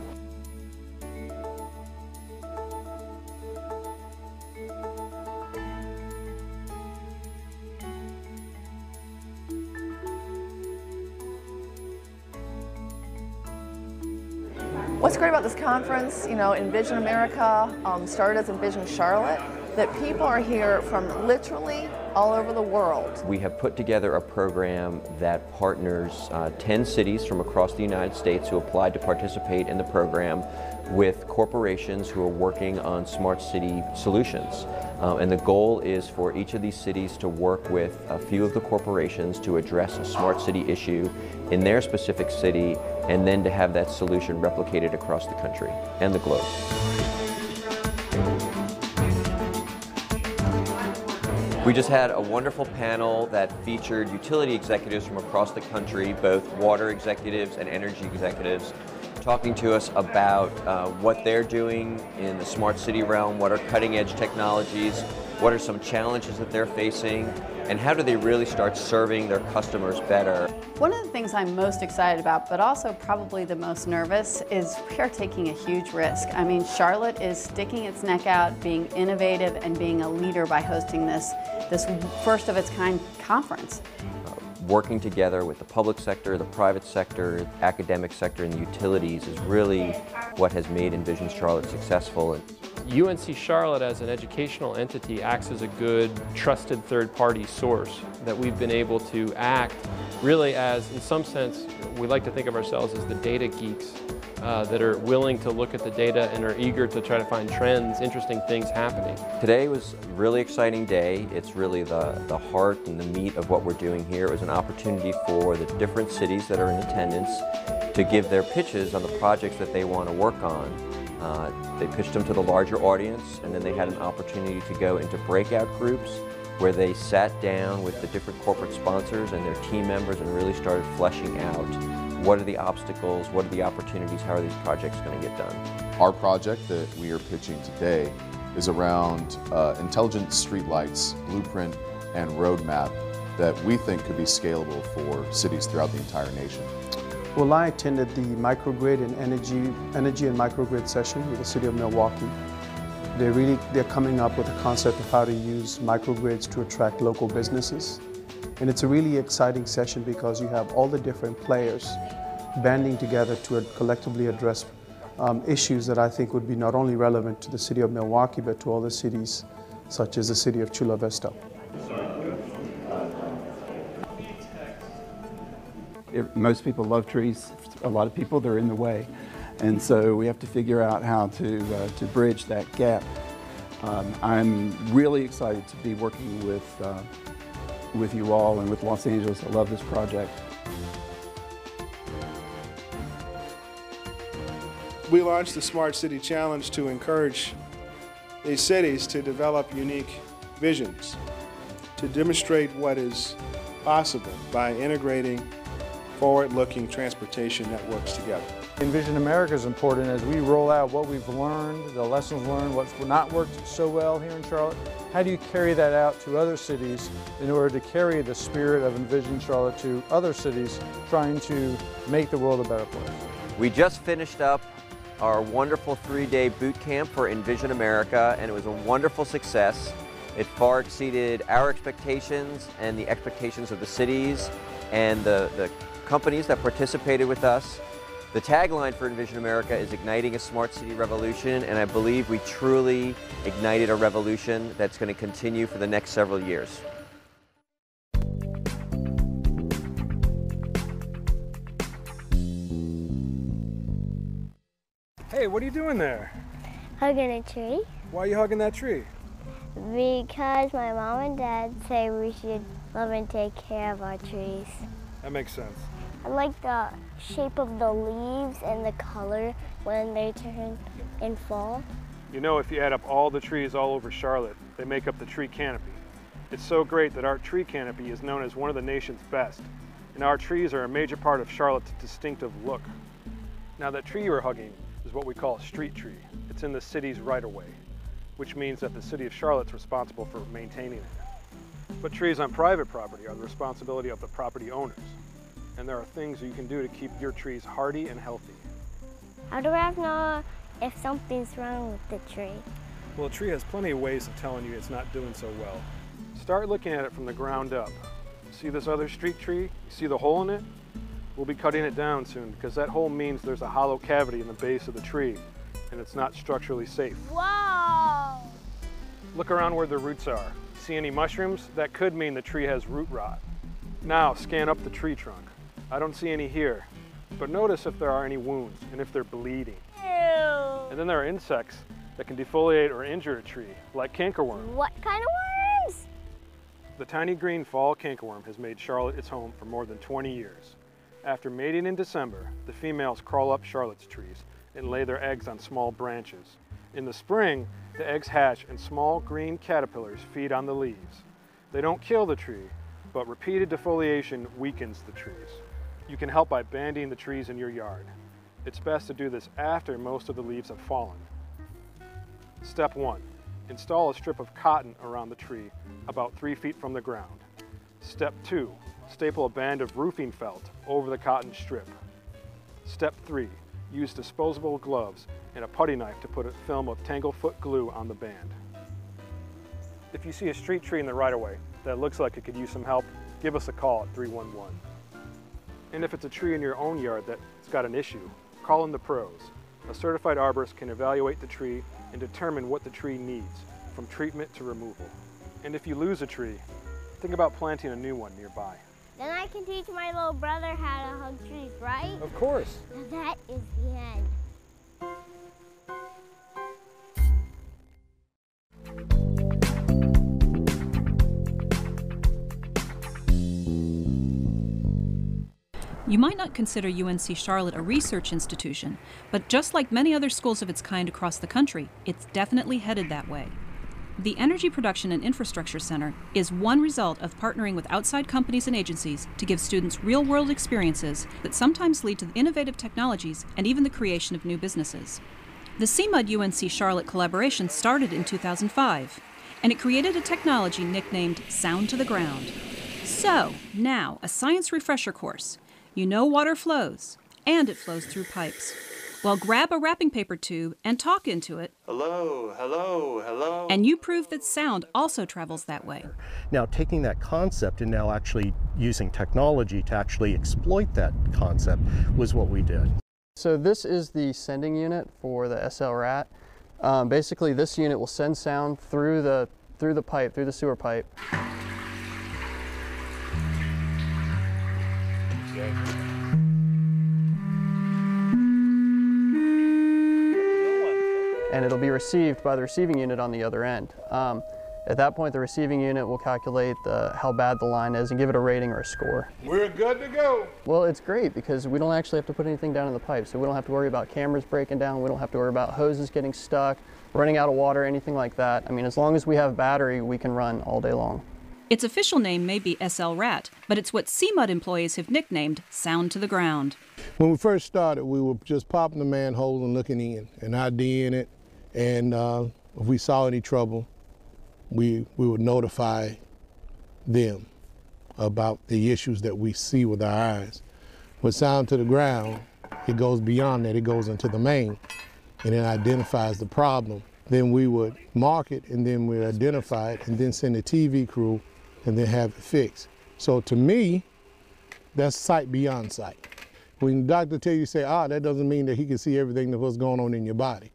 [SPEAKER 4] What's great about this conference, Envision America started as Envision Charlotte, that people are here from literally all over the world.
[SPEAKER 2] We have put together a program that partners 10 cities from across the United States who applied to participate in the program with corporations who are working on smart city solutions. And the goal is for each of these cities to work with a few of the corporations to address a smart city issue in their specific city, and then to have that solution replicated across the country and the globe. We just had a wonderful panel that featured utility executives from across the country, both water executives and energy executives, talking to us about what they're doing in the smart city realm, what are cutting edge technologies, what are some challenges that they're facing, and how do they really start serving their customers better.
[SPEAKER 10] One of the things I'm most excited about, but also probably the most nervous, is we are taking a huge risk. I mean, Charlotte is sticking its neck out, being innovative and being a leader by hosting this first of its kind conference.
[SPEAKER 2] Working together with the public sector, the private sector, academic sector, and the utilities is really what has made Envision Charlotte successful.
[SPEAKER 17] UNC Charlotte as an educational entity acts as a good, trusted third-party source that we've been able to act really as, in some sense, we like to think of ourselves as the data geeks that are willing to look at the data and are eager to try to find trends, interesting things happening.
[SPEAKER 2] Today was a really exciting day. It's really the heart and the meat of what we're doing here. It was an opportunity for the different cities that are in attendance to give their pitches on the projects that they want to work on. They pitched them to the larger audience, and then they had an opportunity to go into breakout groups where they sat down with the different corporate sponsors and their team members and really started fleshing out what are the obstacles, what are the opportunities, how are these projects going to get done.
[SPEAKER 24] Our project that we are pitching today is around intelligent streetlights, blueprint, and roadmap that we think could be scalable for cities throughout the entire nation.
[SPEAKER 20] Well, I attended the microgrid and energy and microgrid session with the City of Milwaukee.
[SPEAKER 1] They're coming up with a concept of how to use microgrids to attract local businesses. And it's a really exciting session because you have all the different players banding together to collectively address issues that I think would be not only relevant to the city of Milwaukee, but to all the cities, such as the city of Chula Vista.
[SPEAKER 5] Most people love trees. A lot of people, they're in the way. And so we have to figure out how to bridge that gap. I'm really excited to be working with you all and with Los Angeles. I love this project.
[SPEAKER 9] We launched the Smart City Challenge to encourage these cities to develop unique visions, to demonstrate what is possible by integrating forward-looking transportation networks together.
[SPEAKER 14] Envision America is important as we roll out what we've learned, the lessons learned, what's not worked so well here in Charlotte. How do you carry that out to other cities in order to carry the spirit of Envision Charlotte to other cities trying to make the world a better place?
[SPEAKER 2] We just finished up our wonderful 3-day boot camp for Envision America, and it was a wonderful success. It far exceeded our expectations and the expectations of the cities and the companies that participated with us. The tagline for Envision America is igniting a smart city revolution, and I believe we truly ignited a revolution that's going to continue for the next several years.
[SPEAKER 14] Hey, what are you doing there?
[SPEAKER 25] Hugging a tree.
[SPEAKER 14] Why are you hugging that tree?
[SPEAKER 25] Because my mom and dad say we should love and take care of our trees.
[SPEAKER 14] That makes sense.
[SPEAKER 25] I like the shape of the leaves and the color when they turn in fall.
[SPEAKER 14] You know, if you add up all the trees all over Charlotte, they make up the tree canopy. It's so great that our tree canopy is known as one of the nation's best, and our trees are a major part of Charlotte's distinctive look. Now, that tree you were hugging is what we call a street tree. It's in the city's right-of-way, which means that the city of Charlotte's responsible for maintaining it. But trees on private property are the responsibility of the property owners. And there are things you can do to keep your trees hardy and healthy.
[SPEAKER 25] How do I know if something's wrong with the tree?
[SPEAKER 14] Well, a tree has plenty of ways of telling you it's not doing so well. Start looking at it from the ground up. See this other street tree? You see the hole in it? We'll be cutting it down soon because that hole means there's a hollow cavity in the base of the tree and it's not structurally safe.
[SPEAKER 25] Whoa!
[SPEAKER 14] Look around where the roots are. See any mushrooms? That could mean the tree has root rot. Now scan up the tree trunk. I don't see any here, but notice if there are any wounds and if they're bleeding.
[SPEAKER 25] Ew.
[SPEAKER 14] And then there are insects that can defoliate or injure a tree, like cankerworm.
[SPEAKER 25] What kind of worms?
[SPEAKER 14] The tiny green fall cankerworm has made Charlotte its home for more than 20 years. After mating in December, the females crawl up Charlotte's trees and lay their eggs on small branches. In the spring, the eggs hatch and small green caterpillars feed on the leaves. They don't kill the tree, but repeated defoliation weakens the trees. You can help by banding the trees in your yard. It's best to do this after most of the leaves have fallen. Step 1. Install a strip of cotton around the tree about 3 feet from the ground. Step 2. Staple a band of roofing felt over the cotton strip. Step 3. Use disposable gloves and a putty knife to put a film of tanglefoot glue on the band. If you see a street tree in the right-of-way that looks like it could use some help, give us a call at 311. And if it's a tree in your own yard that's got an issue, call in the pros. A certified arborist can evaluate the tree and determine what the tree needs, from treatment to removal. And if you lose a tree, think about planting a new one nearby.
[SPEAKER 25] Then I can teach my little brother how to hug trees, right?
[SPEAKER 14] Of course.
[SPEAKER 25] That is the end.
[SPEAKER 26] You might not consider UNC Charlotte a research institution, but just like many other schools of its kind across the country, it's definitely headed that way. The Energy Production and Infrastructure Center is one result of partnering with outside companies and agencies to give students real-world experiences that sometimes lead to innovative technologies and even the creation of new businesses. The CMUD UNC Charlotte collaboration started in 2005, and it created a technology nicknamed Sound to the Ground. So, now, a science refresher course. You know water flows, and it flows through pipes. Well, grab a wrapping paper tube and talk into it.
[SPEAKER 3] Hello, hello, hello.
[SPEAKER 26] And you prove that sound also travels that way.
[SPEAKER 11] Now, taking that concept and now actually using technology to actually exploit that concept was what we did.
[SPEAKER 12] So this is the sending unit for the SL-RAT. Basically, this unit will send sound through the pipe, through the sewer pipe. And it'll be received by the receiving unit on the other end. At that point, the receiving unit will calculate how bad the line is and give it a rating or a score.
[SPEAKER 21] We're good to go.
[SPEAKER 12] Well, it's great because we don't actually have to put anything down in the pipe, so we don't have to worry about cameras breaking down, we don't have to worry about hoses getting stuck, running out of water, anything like that. I mean, as long as we have battery, we can run all day long.
[SPEAKER 26] Its official name may be SL-RAT, but it's what CMUD employees have nicknamed Sound to the Ground.
[SPEAKER 21] When we first started, we were just popping the manhole and looking in and IDing it, and if we saw any trouble, we would notify them about the issues that we see with our eyes. With Sound to the Ground, it goes beyond that. It goes into the main, and it identifies the problem. Then we would mark it, and then we identify it, and then send a TV crew, and then have it fixed. So to me, that's sight beyond sight. When the doctor tells you, say, that doesn't mean that he can see everything that's what's going on in your body.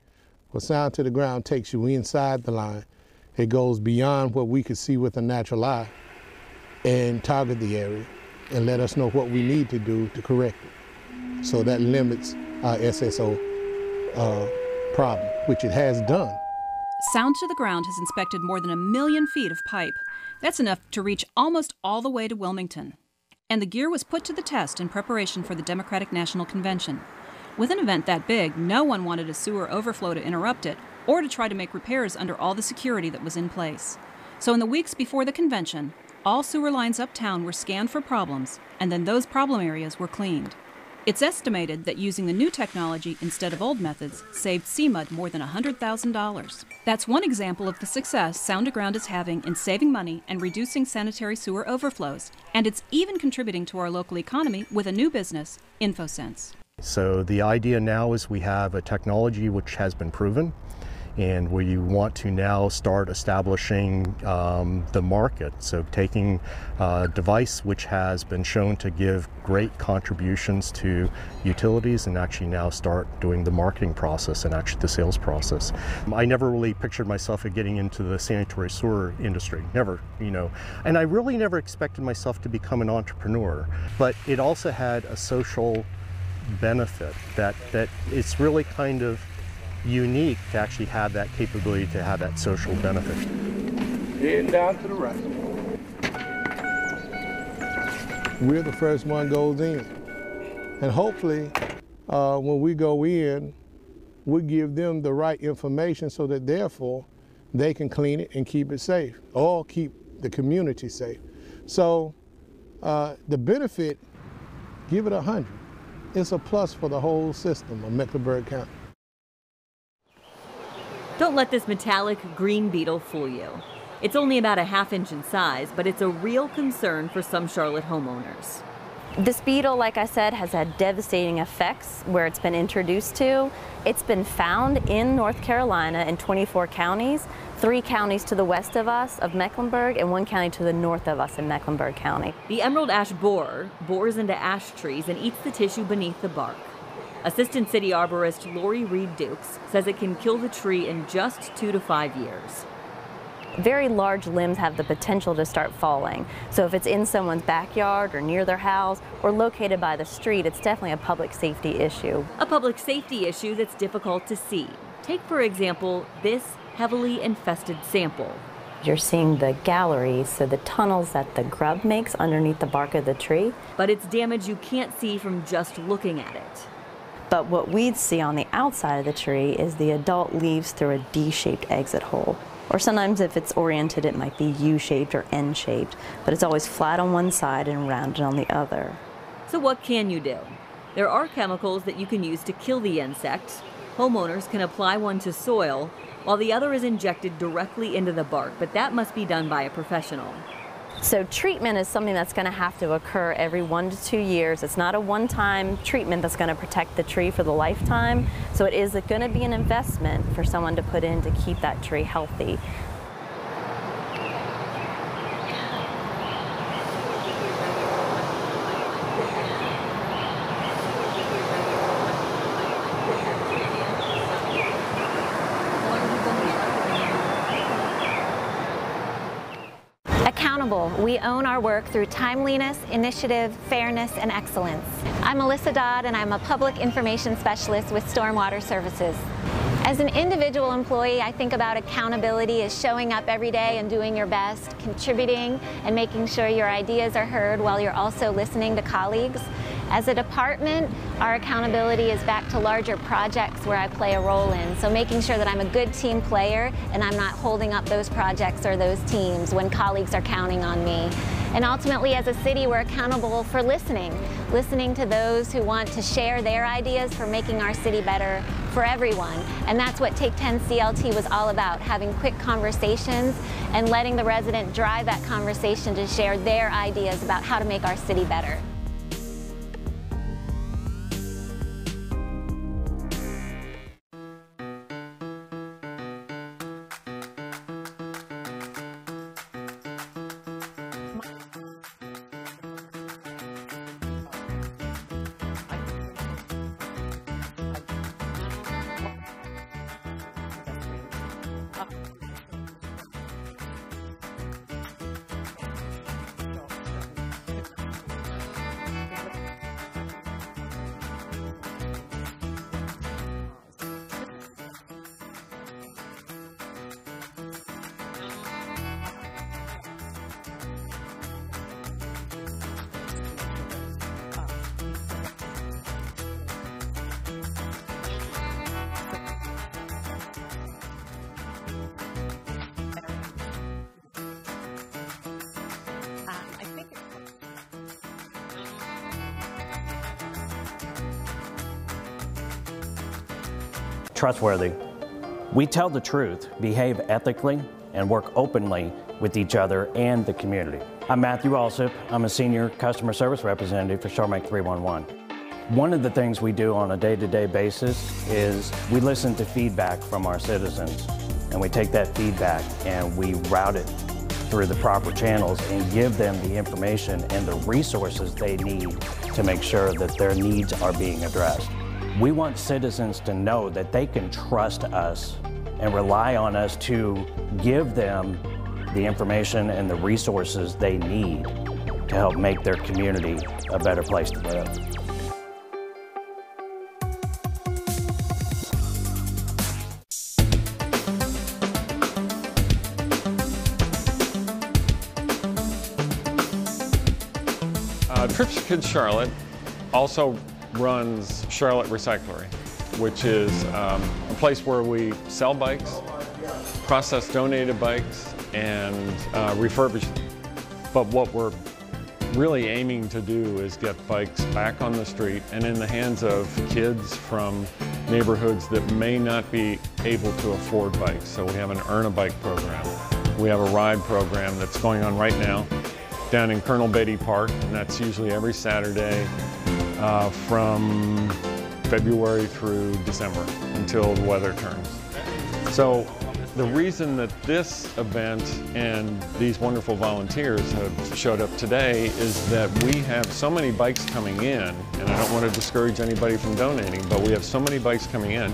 [SPEAKER 21] Well, Sound to the Ground takes you inside the line. It goes beyond what we could see with the natural eye and target the area and let us know what we need to do to correct it. So that limits our SSO problem, which it has done.
[SPEAKER 26] Sound to the Ground has inspected more than 1 million feet of pipe. That's enough to reach almost all the way to Wilmington. And the gear was put to the test in preparation for the Democratic National Convention. With an event that big, no one wanted a sewer overflow to interrupt it or to try to make repairs under all the security that was in place. So in the weeks before the convention, all sewer lines uptown were scanned for problems, and then those problem areas were cleaned. It's estimated that using the new technology instead of old methods saved CMUD more than $100,000. That's one example of the success Sound to Ground is having in saving money and reducing sanitary sewer overflows, and it's even contributing to our local economy with a new business, InfoSense.
[SPEAKER 11] So the idea now is we have a technology which has been proven, and we want to now start establishing the market. So taking a device which has been shown to give great contributions to utilities and actually now start doing the marketing process and actually the sales process. I never really pictured myself getting into the sanitary sewer industry, never, and I really never expected myself to become an entrepreneur, but it also had a social benefit that it's really kind of unique to actually have that capability to have that social benefit.
[SPEAKER 21] Heading down to the right. We're the first one goes in. And hopefully, when we go in, we give them the right information so that therefore they can clean it and keep it safe or keep the community safe. So the benefit, give it 100. It's a plus for the whole system of Mecklenburg County.
[SPEAKER 7] Don't let this metallic green beetle fool you. It's only about a ½ inch in size, but it's a real concern for some Charlotte homeowners.
[SPEAKER 18] This beetle, like I said, has had devastating effects where it's been introduced to. It's been found in North Carolina in 24 counties, 3 counties to the west of us, of Mecklenburg, and 1 county to the north of us in Mecklenburg County.
[SPEAKER 7] The emerald ash borer bores into ash trees and eats the tissue beneath the bark. Assistant City Arborist Lori Reed Dukes says it can kill the tree in just 2 to 5 years.
[SPEAKER 18] Very large limbs have the potential to start falling. So if it's in someone's backyard or near their house or located by the street, it's definitely a public safety issue.
[SPEAKER 7] A public safety issue that's difficult to see. Take, for example, this heavily infested sample.
[SPEAKER 18] You're seeing the galleries, so the tunnels that the grub makes underneath the bark of the tree.
[SPEAKER 7] But it's damage you can't see from just looking at it.
[SPEAKER 18] But what we'd see on the outside of the tree is the adult leaves through a D-shaped exit hole. Or sometimes if it's oriented, it might be U-shaped or N-shaped, but it's always flat on one side and rounded on the other.
[SPEAKER 7] So what can you do? There are chemicals that you can use to kill the insect. Homeowners can apply one to soil, while the other is injected directly into the bark, but that must be done by a professional.
[SPEAKER 18] So treatment is something that's going to have to occur every 1 to 2 years. It's not a one-time treatment that's going to protect the tree for the lifetime. So it is going to be an investment for someone to put in to keep that tree healthy. Accountable. We own our work through timeliness, initiative, fairness, and excellence. I'm Melissa Dodd, and I'm a Public Information Specialist with Stormwater Services. As an individual employee, I think about accountability as showing up every day and doing your best, contributing, and making sure your ideas are heard while you're also listening to colleagues. As a department, our accountability is back to larger projects where I play a role in, so making sure that I'm a good team player and I'm not holding up those projects or those teams when colleagues are counting on me. And ultimately, as a city, we're accountable for listening to those who want to share their ideas for making our city better for everyone. And that's what Take 10 CLT was all about, having quick conversations and letting the resident drive that conversation to share their ideas about how to make our city better.
[SPEAKER 6] Trustworthy. We tell the truth, behave ethically, and work openly with each other and the community. I'm Matthew Alsip. I'm a senior customer service representative for SharMake 311. One of the things we do on a day-to-day basis is we listen to feedback from our citizens, and we take that feedback and we route it through the proper channels and give them the information and the resources they need to make sure that their needs are being addressed. We want citizens to know that they can trust us and rely on us to give them the information and the resources they need to help make their community a better place to live.
[SPEAKER 13] Trips for Kids Charlotte also runs Charlotte Recyclery, which is a place where we sell bikes, process donated bikes, and refurbish them. But what we're really aiming to do is get bikes back on the street and in the hands of kids from neighborhoods that may not be able to afford bikes. So we have an Earn a Bike program. We have a ride program that's going on right now down in Colonel Beatty Park, and that's usually every Saturday from February through December until the weather turns. So the reason that this event and these wonderful volunteers have showed up today is that we have so many bikes coming in, and I don't want to discourage anybody from donating, but we have so many bikes coming in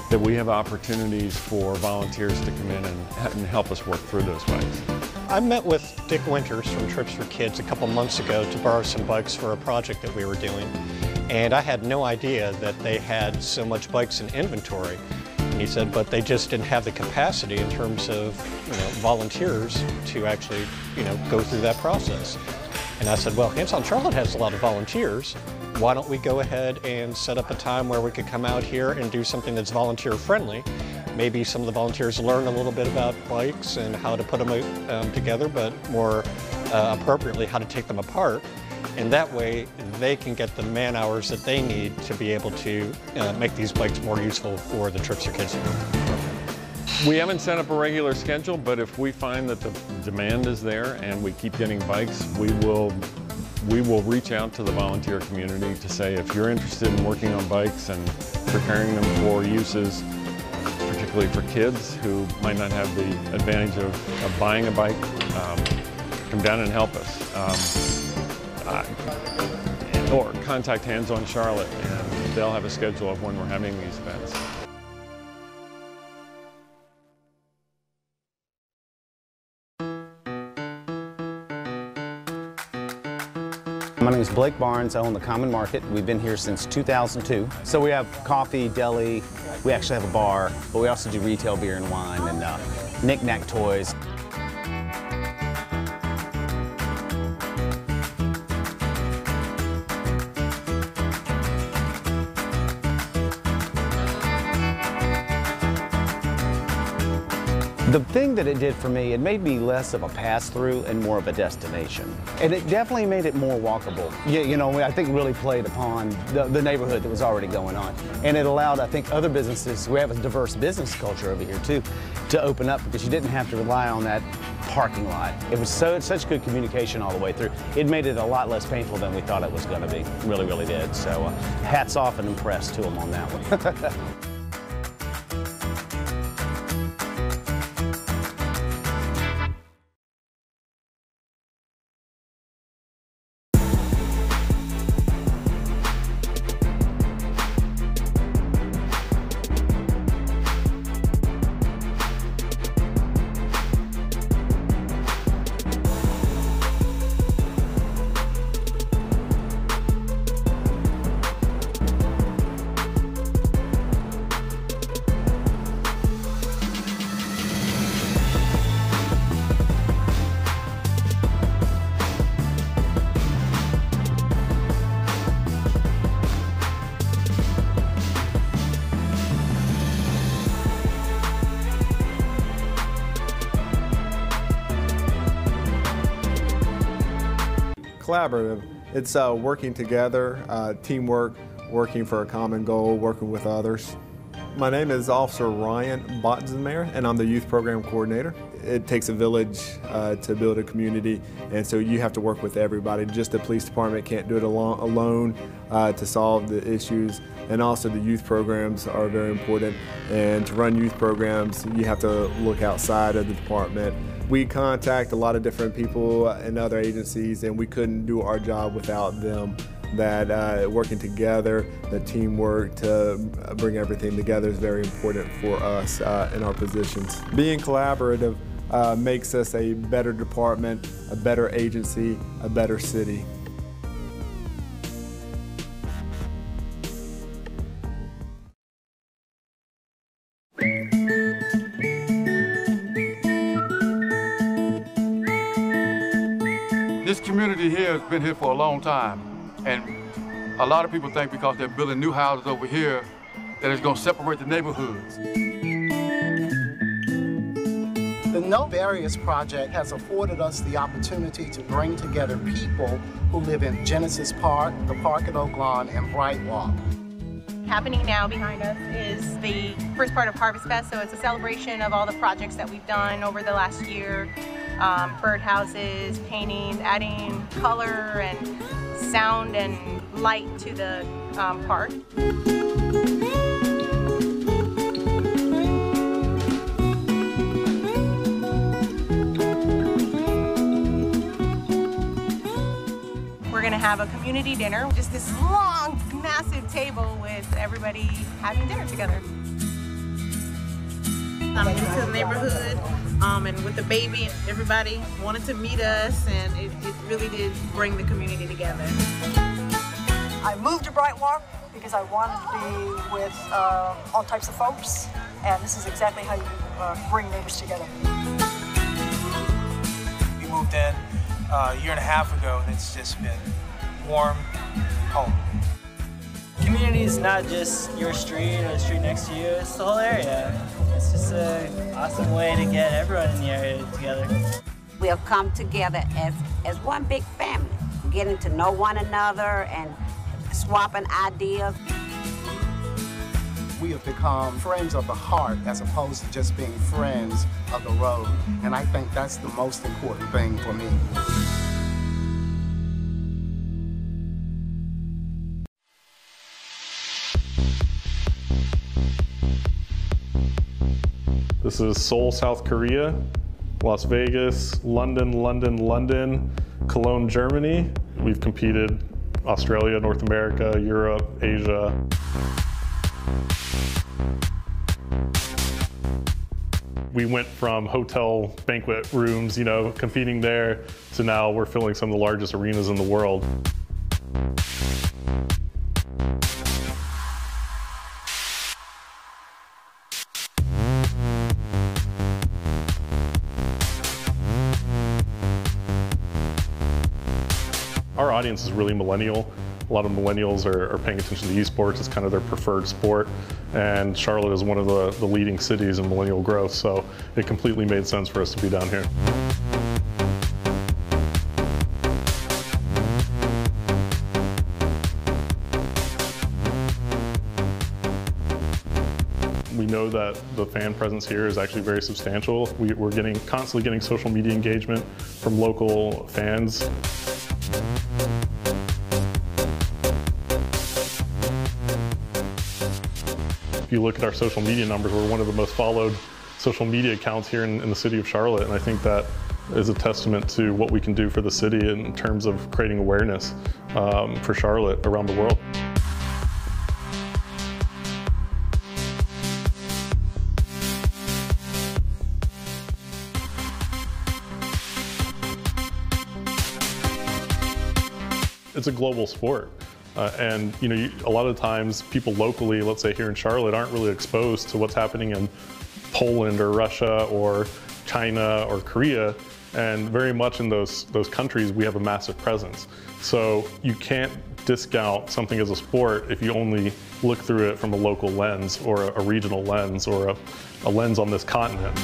[SPEAKER 13] that we have opportunities for volunteers to come in and help us work through those bikes.
[SPEAKER 15] I met with Dick Winters from Trips for Kids a couple months ago to borrow some bikes for a project that we were doing. And I had no idea that they had so much bikes in inventory. And he said, but they just didn't have the capacity in terms of volunteers to actually go through that process. And I said, well, Hands On Charlotte has a lot of volunteers. Why don't we go ahead and set up a time where we could come out here and do something that's volunteer friendly. Maybe some of the volunteers learn a little bit about bikes and how to put them together, but more appropriately how to take them apart. And that way they can get the man hours that they need to be able to make these bikes more useful for the Trips for Kids.
[SPEAKER 13] We haven't set up a regular schedule, but if we find that the demand is there and we keep getting bikes, we will reach out to the volunteer community to say, if you're interested in working on bikes and preparing them for uses, particularly for kids who might not have the advantage of buying a bike, come down and help us. Or contact Hands on Charlotte, and they'll have a schedule of when we're having these events.
[SPEAKER 4] My name is Blake Barnes. I own the Common Market. We've been here since 2002. So we have coffee, deli, we actually have a bar, but we also do retail beer and wine and knick-knack toys. The thing that it did for me, it made me less of a pass-through and more of a destination. And it definitely made it more walkable. You know, I think really played upon the neighborhood that was already going on. And it allowed, I think, other businesses, we have a diverse business culture over here too, to open up because you didn't have to rely on that parking lot. It was such good communication all the way through. It made it a lot less painful than we thought it was going to be. Really, really did. So hats off and impressed to them on that one.
[SPEAKER 8] Collaborative. It's working together, teamwork, working for a common goal, working with others. My name is Officer Ryan Botzenmeyer, and I'm the Youth Program Coordinator. It takes a village to build a community, and so you have to work with everybody. Just the police department can't do it alone to solve the issues, and also the youth programs are very important. And to run youth programs, you have to look outside of the department. We contact a lot of different people and other agencies, and we couldn't do our job without them. That working together, the teamwork to bring everything together is very important for us in our positions. Being collaborative makes us a better department, a better agency, a better city.
[SPEAKER 16] This community here has been here for a long time, and a lot of people think because they're building new houses over here that it's going to separate the neighborhoods.
[SPEAKER 19] The No Barriers Project has afforded us the opportunity to bring together people who live in Genesis Park, the Park at Oak Lawn, and Bright Walk.
[SPEAKER 22] Happening now behind us is the first part of Harvest Fest, so it's a celebration of all the projects that we've done over the last year. Birdhouses, paintings, adding color and sound and light to the park. We're going to have a community dinner, just this long, massive table with everybody having dinner together.
[SPEAKER 23] I'm new to the neighborhood, and with the baby, and everybody wanted to meet us, and it really did bring the community together.
[SPEAKER 27] I moved to Bright Walk because I wanted to be with all types of folks, and this is exactly how you bring neighbors together.
[SPEAKER 28] We moved in a year and a half ago, and it's just been warm home.
[SPEAKER 29] Community is not just your street or the street next to you, it's the whole area. It's just an awesome way to get everyone in the area together.
[SPEAKER 30] We'll come together as one big family, getting to know one another and swapping ideas.
[SPEAKER 19] We have become friends of the heart as opposed to just being friends of the road. And I think that's the most important thing for me.
[SPEAKER 1] This is Seoul, South Korea, Las Vegas, London, Cologne, Germany. We've competed Australia, North America, Europe, Asia. We went from hotel banquet rooms, competing there, to now we're filling some of the largest arenas in the world. Our audience is really millennial. A lot of millennials are paying attention to esports. It's kind of their preferred sport. And Charlotte is one of the leading cities in millennial growth, so it completely made sense for us to be down here. We know that the fan presence here is actually very substantial. We're constantly getting social media engagement from local fans. If you look at our social media numbers, we're one of the most followed social media accounts here in the city of Charlotte, and I think that is a testament to what we can do for the city in terms of creating awareness for Charlotte around the world. It's a global sport. And a lot of times people locally, let's say here in Charlotte, aren't really exposed to what's happening in Poland or Russia or China or Korea. And very much in those countries, we have a massive presence. So you can't discount something as a sport if you only look through it from a local lens or a regional lens or a lens on this continent.